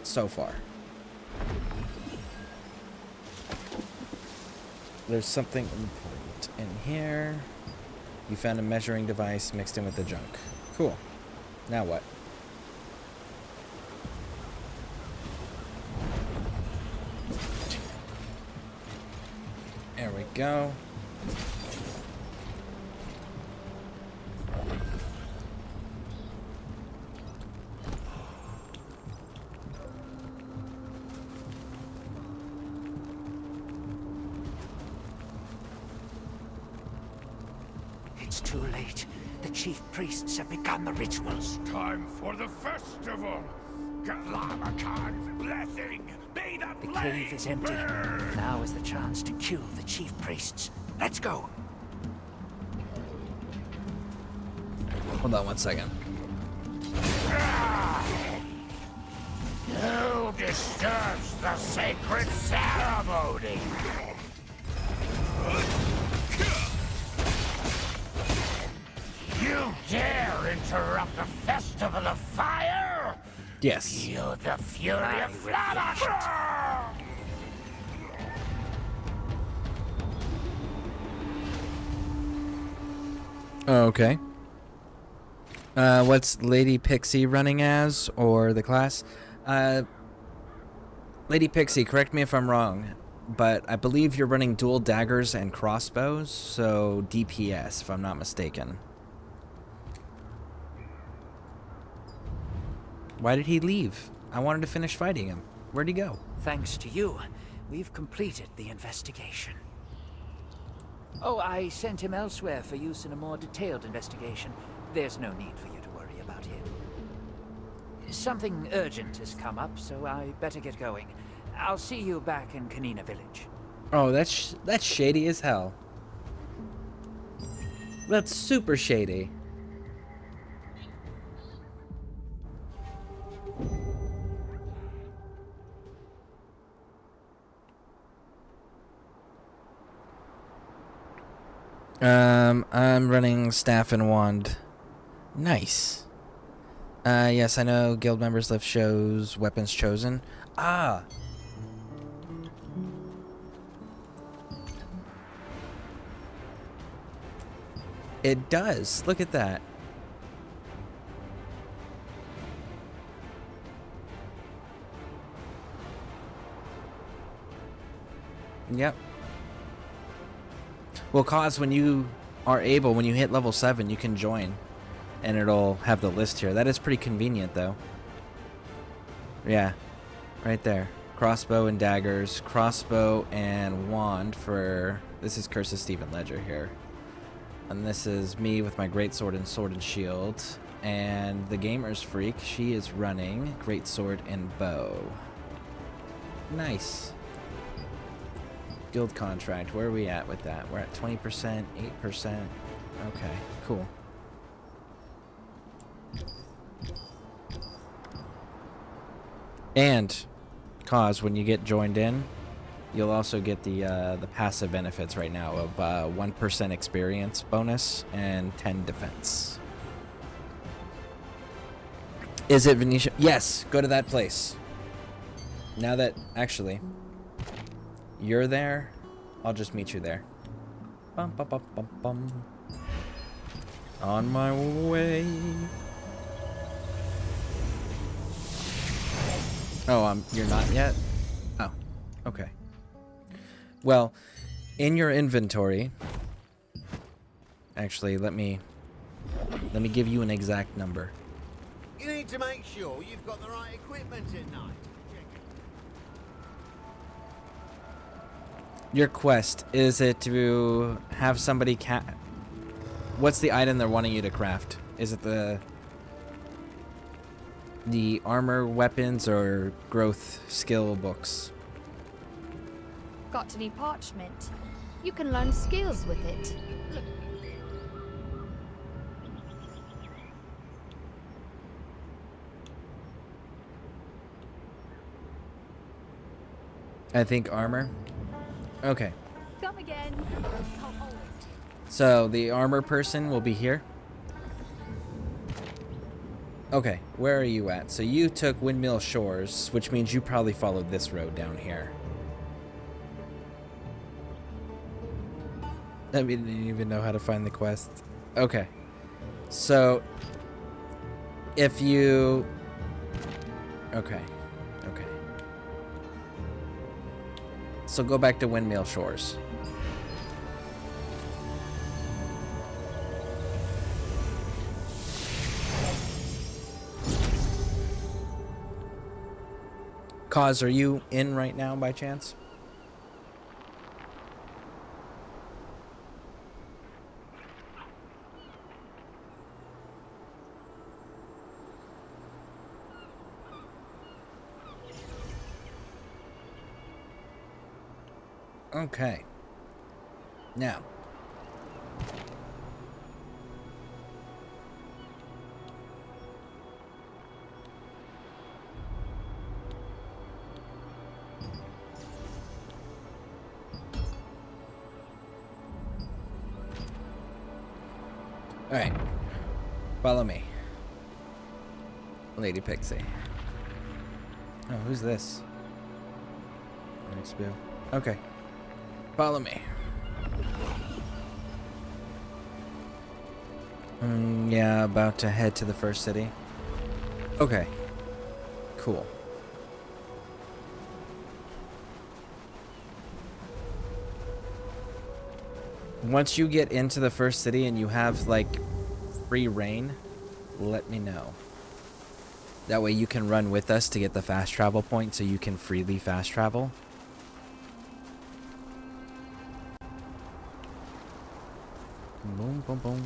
S1: so far. There's something important in here. You found a measuring device mixed in with the junk. Cool. Now what? There we go.
S5: It's too late. The chief priests have begun the rituals.
S18: Time for the festival. Galama Khan's blessing. Be the
S5: The cave is empty. Now is the chance to kill the chief priests. Let's go.
S1: Hold on one second.
S18: Who disturbs the sacred ceremony? You dare interrupt the festival of fire?
S1: Yes.
S18: Feel the fury of Flash!
S1: Okay. What's Lady Pixie running as, or the class? Lady Pixie, correct me if I'm wrong, but I believe you're running dual daggers and crossbows, so DPS, if I'm not mistaken. Why did he leave? I wanted to finish fighting him. Where'd he go?
S5: Thanks to you, we've completed the investigation. Oh, I sent him elsewhere for use in a more detailed investigation. There's no need for you to worry about him. Something urgent has come up, so I better get going. I'll see you back in Kanina Village.
S1: Oh, that's shady as hell. That's super shady. I'm running staff and wand. Nice. Yes, I know guild members left shows weapons chosen. Ah. It does. Look at that. Yep. Well, cause when you are able, when you hit level 7, you can join. And it'll have the list here. That is pretty convenient, though. Yeah. Right there. Crossbow and daggers. Crossbow and wand for... This is Curse of Stephen Ledger here. And this is me with my greatsword and sword and shield. And the Gamer's Freak, she is running greatsword and bow. Nice. Guild contract, where are we at with that? We're at 20%, 8%. Okay, cool. And, cause when you get joined in, you'll also get the passive benefits right now of 1% experience bonus and 10 defense. Is it Venetia? Yes, go to that place. Now that, actually, you're there, I'll just meet you there. Bum, bum, bum, bum, bum. On my way. Oh, you're not yet? Oh, okay. Well, in your inventory, actually, let me give you an exact number.
S2: You need to make sure you've got the right equipment in night.
S1: Your quest, is it to have somebody what's the item they're wanting you to craft? Is it the armor, weapons, or growth skill books?
S14: Got any parchment?
S3: You can learn skills with it. Look.
S1: I think armor. Okay.
S14: Come again.
S1: So the armor person will be here. Okay, where are you at? So you took Windmill Shores, which means you probably followed this road down here. I mean, didn't even know how to find the quest. Okay. So if you... Okay. Okay. So go back to Windmill Shores. Cause, are you in right now by chance? Okay. Now. Alright. Follow me. Lady Pixie. Oh, who's this? Next bill. Okay. Follow me. Yeah, about to head to the first city. Okay. Cool. Once you get into the first city and you have, like, free reign, let me know. That way you can run with us to get the fast travel point so you can freely fast travel. Boom, boom, boom.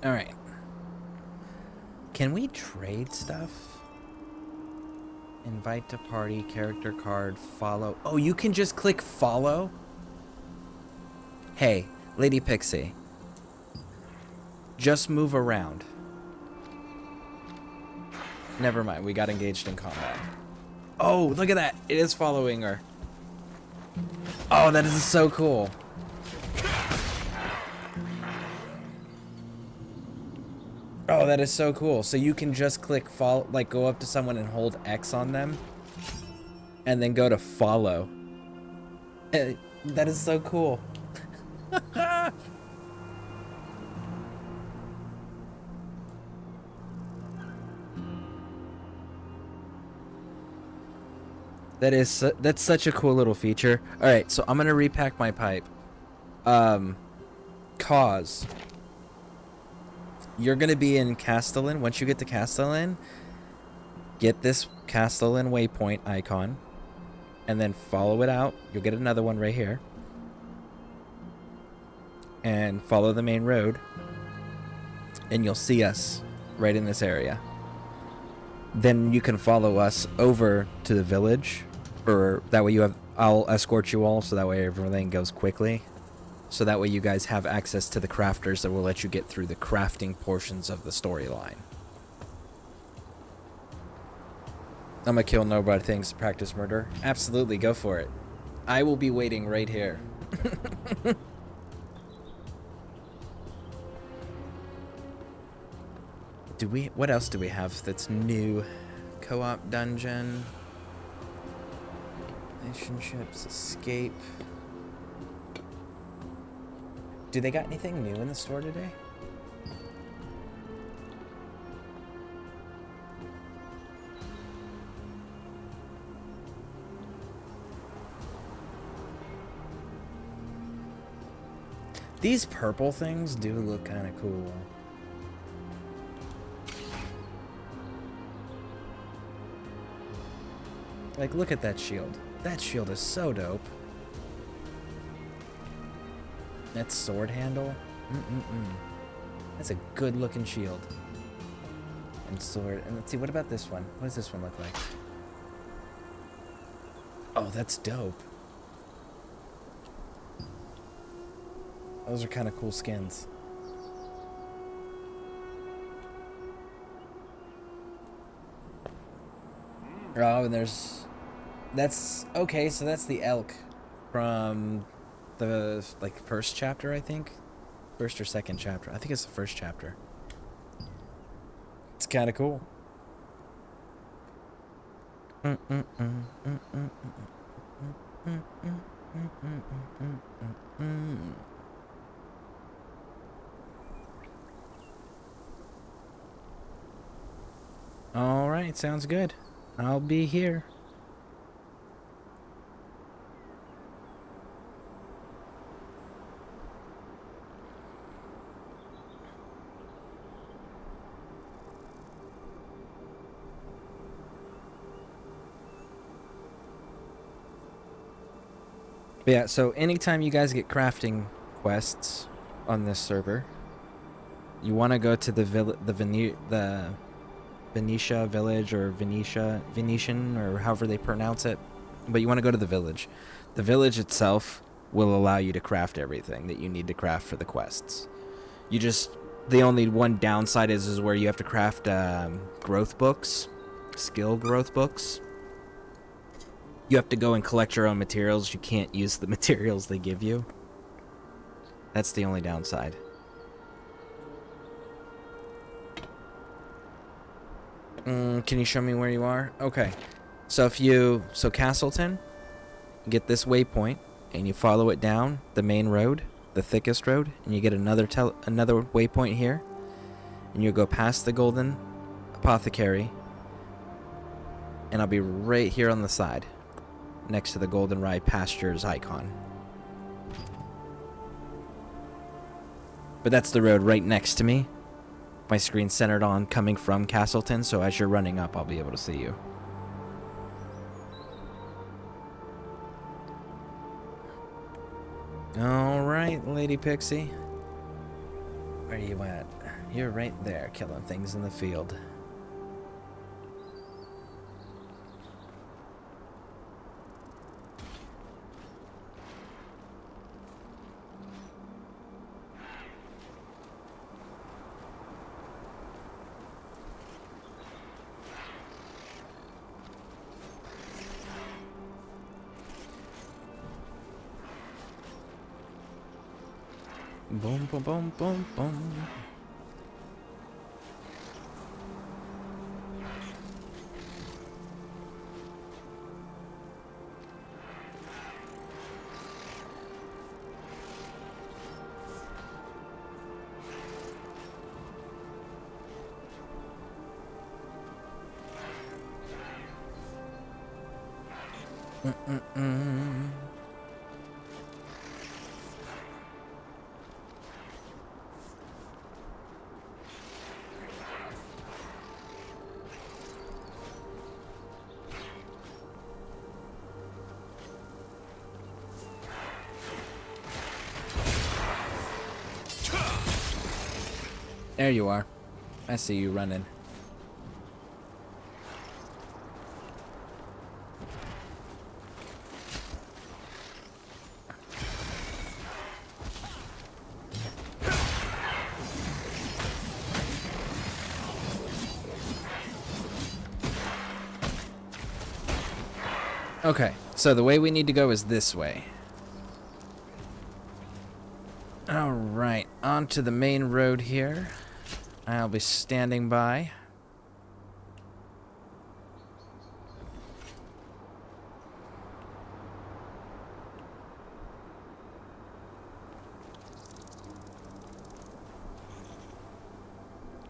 S1: All right. Can we trade stuff? Invite to party, character card, follow. Oh, you can just click follow? Hey, Lady Pixie. Just move around. Never mind, we got engaged in combat. Oh, look at that. It is following her. Oh, that is so cool. Oh, that is so cool. So you can just click follow, like go up to someone and hold X on them. And then go to follow. That is so cool. That's such a cool little feature. All right, so I'm gonna repack my pipe. Cause you're gonna be in Castellan. Once you get to Castellan, get this Castellan waypoint icon, and then follow it out. You'll get another one right here, and follow the main road, and you'll see us right in this area. Then you can follow us over to the village, or that way you have I'll escort you all so that way everything goes quickly. So that way you guys have access to the crafters that will let you get through the crafting portions of the storyline. I'm gonna kill nobody things to practice murder. Absolutely, go for it. I will be waiting right here. What else do we have that's new? Co-op dungeon. Relationships, escape. Do they got anything new in the store today? These purple things do look kind of cool. Like, look at that shield. That shield is so dope. That sword handle. That's a good looking shield. And sword. And let's see, what about this one? What does this one look like? Oh, that's dope. Those are kind of cool skins. Oh, and that's okay, so that's the elk from the first chapter, I think. First or second chapter. I think it's the first chapter. It's kind of cool. All right, sounds good. I'll be here. But yeah, so anytime you guys get crafting quests on this server, you want to go to the Venetia village, or Venetian, or however they pronounce it. But you want to go to the village. The village itself will allow you to craft everything that you need to craft for the quests. The only one downside is where you have to craft growth books, skill growth books. You have to go and collect your own materials. You can't use the materials they give you. That's the only downside. Can you show me where you are? Okay. So Castleton, you get this waypoint and you follow it down the main road, the thickest road, and you get another waypoint here, and you go past the Golden Apothecary, and I'll be right here on the side, next to the Golden Rye Pastures icon. But that's the road right next to me. My screen's centered on coming from Castleton, so as you're running up, I'll be able to see you. Alright, Lady Pixie. Where are you at? You're right there, killing things in the field. Boom, boom, boom, boom, boom. There you are. I see you running. Okay, so the way we need to go is this way. Alright, onto the main road here. I'll be standing by.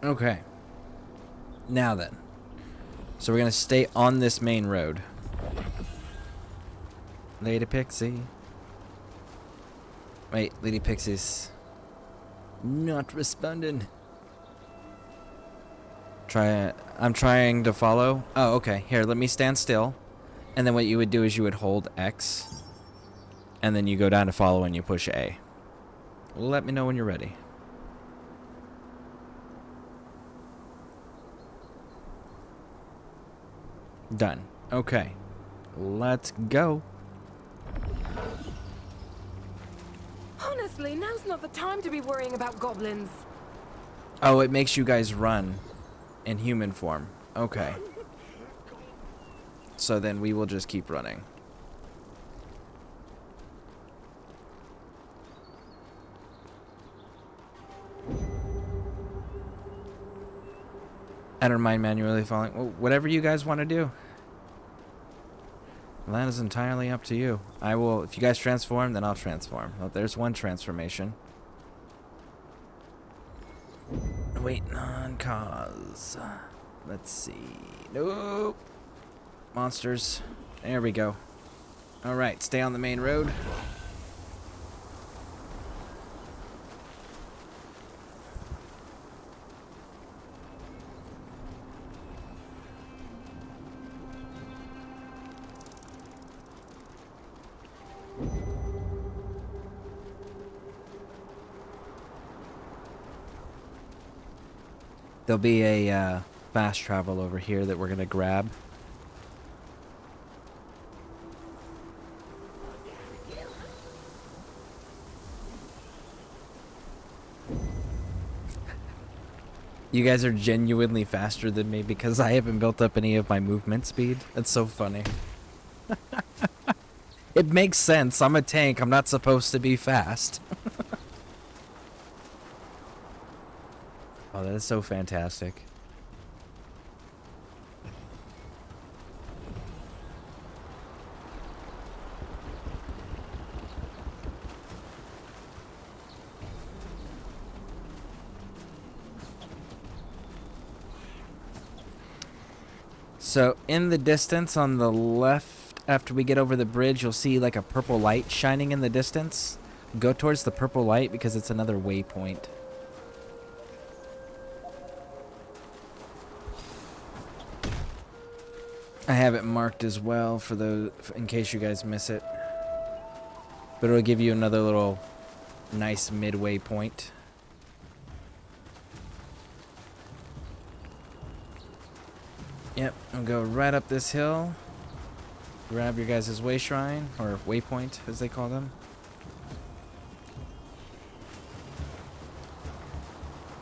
S1: Okay. Now then. So we're gonna stay on this main road. Lady Pixie. Wait, Lady Pixie's not responding. I'm trying to follow. Oh, okay. Here, let me stand still. And then what you would do is you would hold X. And then you go down to follow and you push A. Let me know when you're ready. Done. Okay. Let's go.
S19: Honestly, now's not the time to be worrying about goblins.
S1: Oh, it makes you guys run in human form. Okay. So then we will just keep running. I don't mind manually following. Well, whatever you guys want to do. That is entirely up to you. I will, if you guys transform, then I'll transform. Oh, there's one transformation. Waiting on cause. Let's see. Nope. Monsters. There we go. Alright, stay on the main road. There'll be a fast travel over here that we're gonna grab. You guys are genuinely faster than me because I haven't built up any of my movement speed. That's so funny. It makes sense. I'm a tank. I'm not supposed to be fast. Oh, that is so fantastic. So, in the distance on the left, after we get over the bridge, you'll see like a purple light shining in the distance. Go towards the purple light because it's another waypoint. I have it marked as well for the in case you guys miss it. But it'll give you another little nice midway point. Yep, I'll go right up this hill. Grab your guys' way shrine, or waypoint as they call them.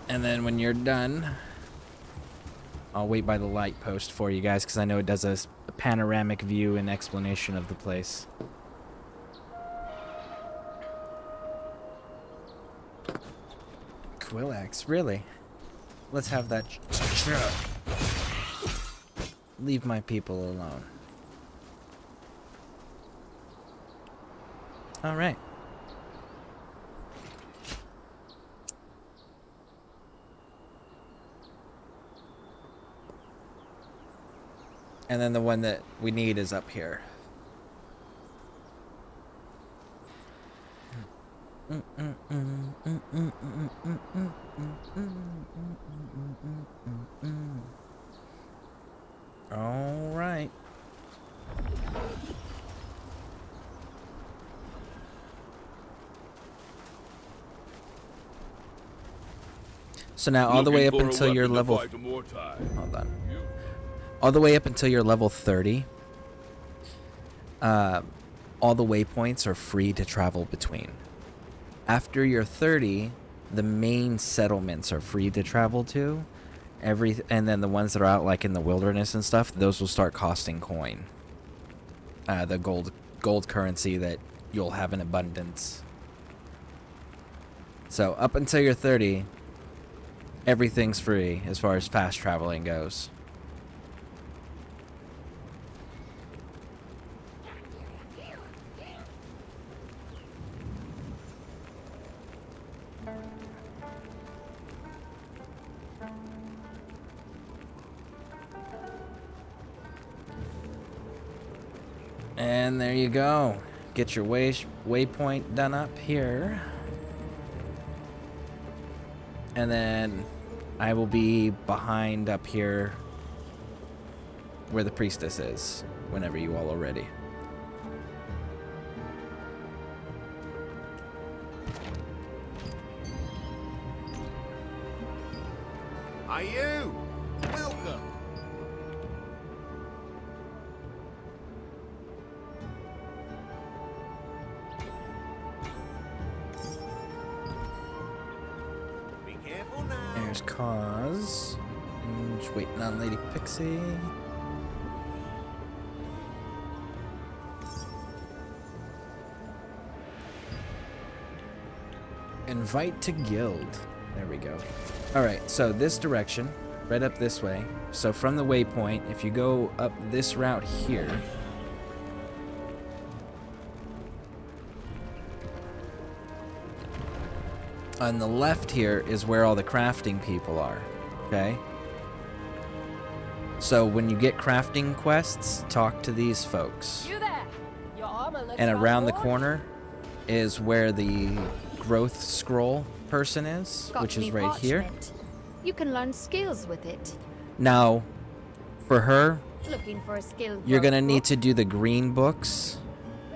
S1: And then when you're done, I'll wait by the light post for you guys because I know it does a panoramic view and explanation of the place. Quillax, really? Let's have that. Leave my people alone. All right. And then the one that we need is up here. All right. So now all the way up until you're level... Hold on. All the way up until you're level 30, all the waypoints are free to travel between. After you're 30, the main settlements are free to travel to. And then the ones that are out like in the wilderness and stuff, those will start costing coin. the gold currency that you'll have in abundance. So up until you're 30, everything's free as far as fast traveling goes. And there you go. Get your waypoint done up here. And then I will be behind up here where the priestess is whenever you all are ready.
S2: Are you? Welcome. Be careful now.
S1: There's Cause. Just waiting on Lady Pixie. Invite to guild. There we go. Alright, so this direction, right up this way. So from the waypoint, if you go up this route here, on the left here is where all the crafting people are, okay? So when you get crafting quests, talk to these folks.
S19: You there? Your armor looks
S1: And around the
S19: well
S1: corner is where the growth scroll person is,
S3: Got
S1: which
S3: me
S1: is right here.
S3: parchment. You can learn skills with it.
S1: Now, for her,
S3: Looking for a skill.
S1: you're
S3: growth
S1: gonna need
S3: book?
S1: to do the green books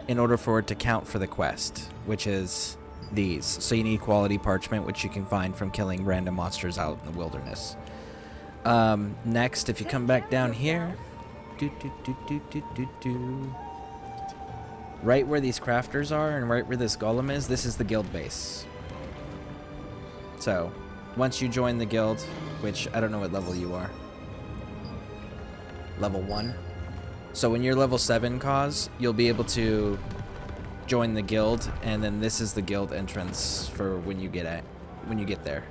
S1: in order for it to count for the quest, which is these. So you need quality parchment, which you can find from killing random monsters out in the wilderness. Next, if you come back down here, right where these crafters are and right where this golem is, this is the guild base. So, once you join the guild, which I don't know what level you are. Level 1. So when you're level 7, Cause, you'll be able to join the guild, and then this is the guild entrance for when you get there.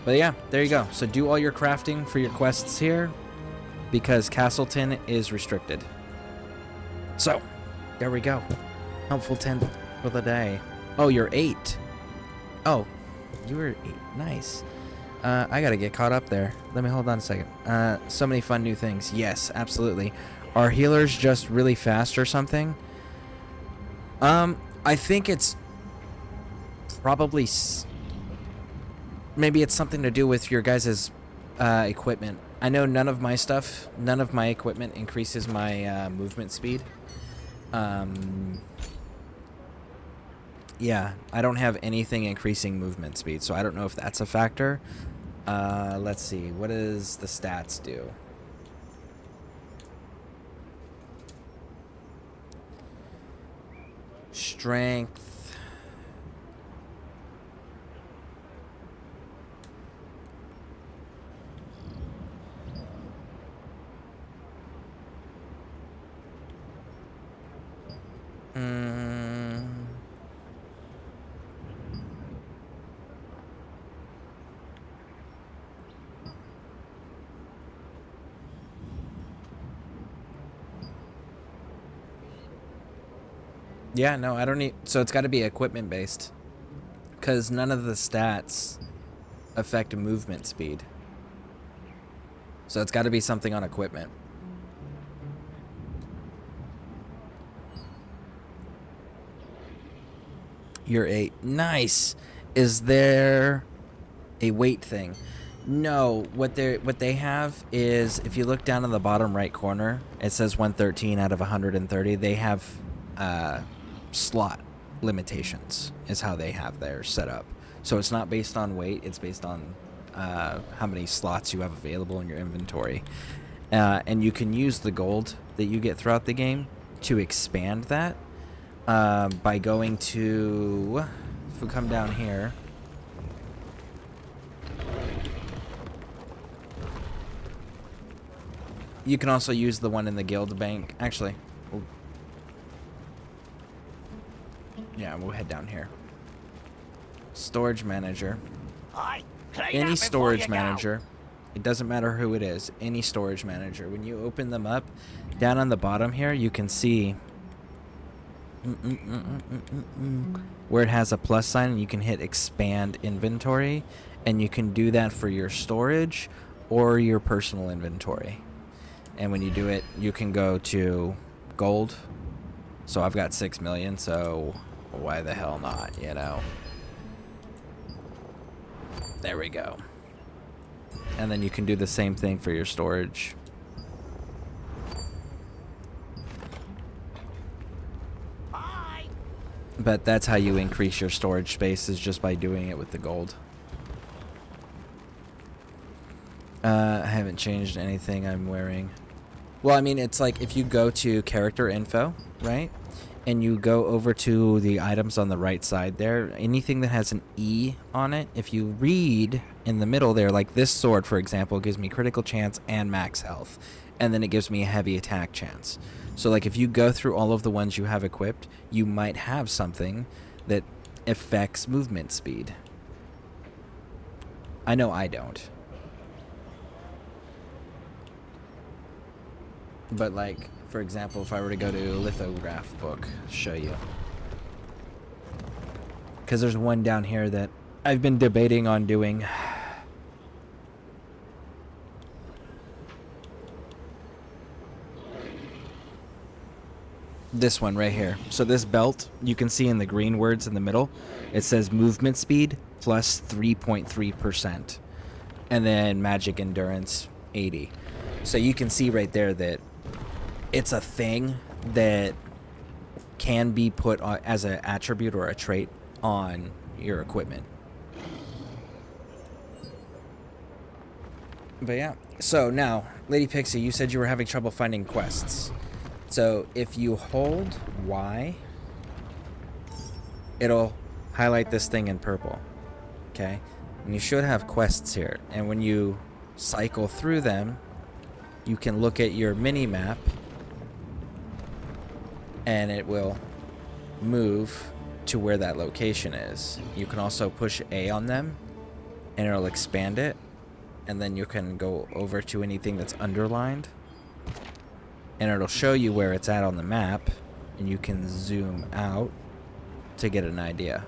S1: But yeah, there you go. So do all your crafting for your quests here, because Castleton is restricted. So, there we go. Helpful 10 for the day. Oh, you're 8. Oh, you were 8. Nice. I gotta get caught up there. Let me hold on a second. So many fun new things. Yes, absolutely. Are healers just really fast or something? I think it's probably maybe it's something to do with your guys' equipment. I know none of my equipment increases my movement speed. Yeah, I don't have anything increasing movement speed, so I don't know if that's a factor. Let's see. What does the stats do? Strength. Yeah, no, I don't need... So it's got to be equipment based. Because none of the stats affect movement speed. So it's got to be something on equipment. You're 8. Nice. Is there a weight thing? No. What they have is, if you look down in the bottom right corner, it says 113 out of 130. They have slot limitations is how they have theirs set up. So it's not based on weight, it's based on how many slots you have available in your inventory. And you can use the gold that you get throughout the game to expand that by going to, if we come down here, You can also use the one in the guild bank. Actually, yeah, we'll head down here. Storage manager. Any storage manager. It doesn't matter who it is. Any storage manager. When you open them up, down on the bottom here, you can see where it has a plus sign, and you can hit expand inventory, and you can do that for your storage or your personal inventory. And when you do it, you can go to gold. So I've got 6 million, so why the hell not, you know? There we go. And then you can do the same thing for your storage. But that's how you increase your storage space, is just by doing it with the gold. I haven't changed anything I'm wearing. Well, I mean, it's like if you go to character info, right? And you go over to the items on the right side there, anything that has an E on it, if you read in the middle there, like this sword, for example, gives me critical chance and max health. And then it gives me a heavy attack chance. So like if you go through all of the ones you have equipped, you might have something that affects movement speed. I know I don't. But like, for example, if I were to go to lithograph book, show you. Because there's one down here that I've been debating on doing. This one right here. So this belt, you can see in the green words in the middle, it says movement speed plus 3.3%. And then magic endurance 80. So you can see right there that it's a thing that can be put on as an attribute or a trait on your equipment. But yeah. So now, Lady Pixie, you said you were having trouble finding quests. So if you hold Y, it'll highlight this thing in purple. Okay? And you should have quests here. And when you cycle through them, you can look at your mini map, and it will move to where that location is. You can also push A on them, and it'll expand it. And then you can go over to anything that's underlined, and it'll show you where it's at on the map, and you can zoom out to get an idea.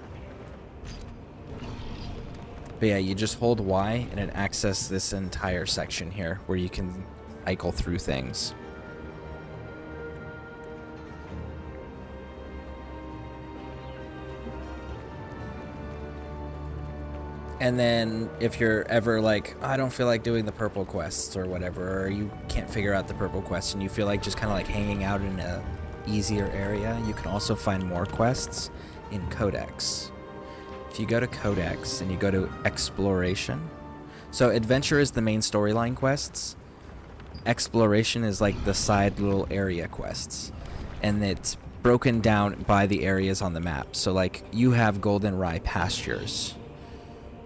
S1: But yeah, you just hold Y, and it accesses this entire section here where you can cycle through things. And then if you're ever like, I don't feel like doing the purple quests or whatever, or you can't figure out the purple quests and you feel like just kind of like hanging out in a easier area, you can also find more quests in Codex. If you go to Codex and you go to Exploration, so Adventure is the main storyline quests. Exploration is like the side little area quests, and it's broken down by the areas on the map. So like you have Goldenrye Pastures.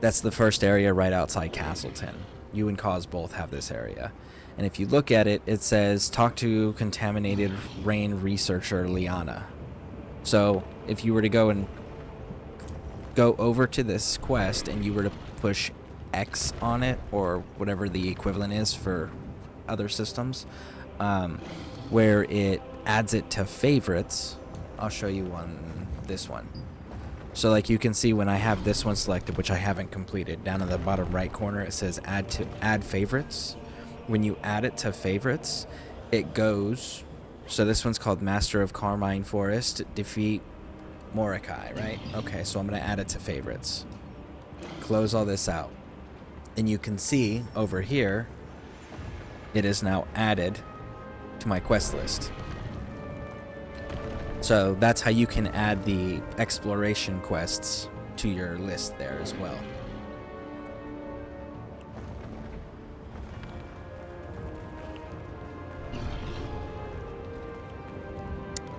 S1: That's the first area right outside Castleton. You and Cause both have this area. And if you look at it, it says, talk to Contaminated Rain researcher Liana. So if you were to go over to this quest and you were to push X on it, or whatever the equivalent is for other systems, where it adds it to favorites, I'll show you this one. So like you can see when I have this one selected, which I haven't completed, down in the bottom right corner it says add favorites. When you add it to favorites, it goes, so this one's called Master of Carmine Forest, defeat Mordecai, right? Okay, so I'm going to add it to favorites. Close all this out. And you can see over here, it is now added to my quest list. So that's how you can add the exploration quests to your list there as well.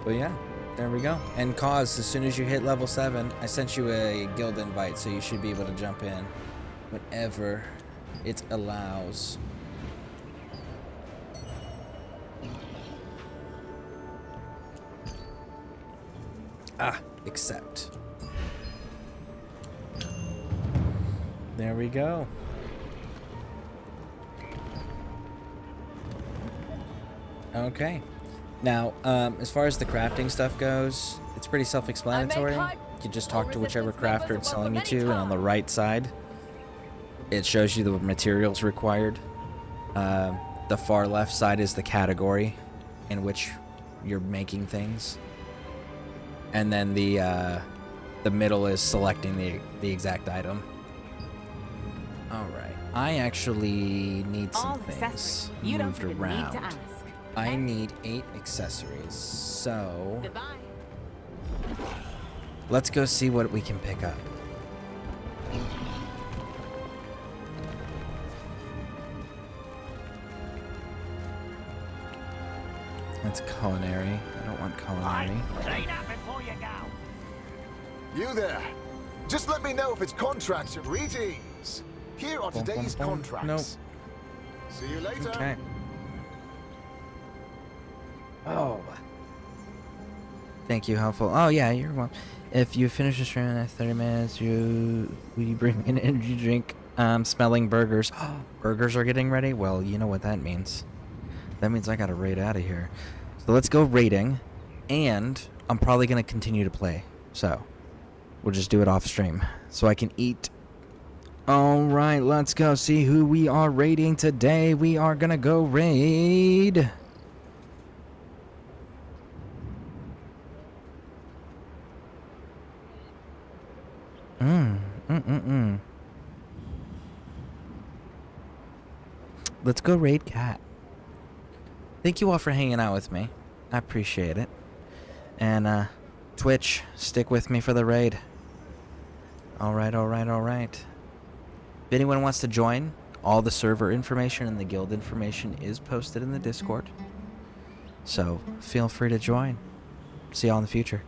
S1: But yeah, there we go. And Cause, as soon as you hit level 7, I sent you a guild invite, so you should be able to jump in whenever it allows. Accept. There we go. Okay. Now, as far as the crafting stuff goes, it's pretty self-explanatory. You just talk to whichever crafter it's selling you to, and on the right side, it shows you the materials required. The far left side is the category in which you're making things. And then the middle is selecting the exact item. Alright. I actually need some things moved around. I need 8 accessories, so let's go see what we can pick up. That's culinary. I don't want culinary.
S2: Clean up before you go.
S10: You there. Just let me know if it's contracts or greetings. Here are today's contracts.
S1: Nope.
S10: See you later.
S1: Okay. Oh. Thank you, helpful. Oh yeah, you're welcome. If you finish the stream in 30 minutes, will you bring an energy drink? Smelling burgers. Burgers are getting ready? Well, you know what that means. That means I gotta raid out of here. So let's go raiding, and I'm probably gonna continue to play. So we'll just do it off stream so I can eat. Alright, let's go see who we are raiding today. We are gonna go raid Let's go raid Cat. Thank you all for hanging out with me. I appreciate it. And Twitch, stick with me for the raid. Alright. If anyone wants to join, all the server information and the guild information is posted in the Discord. So feel free to join. See y'all in the future.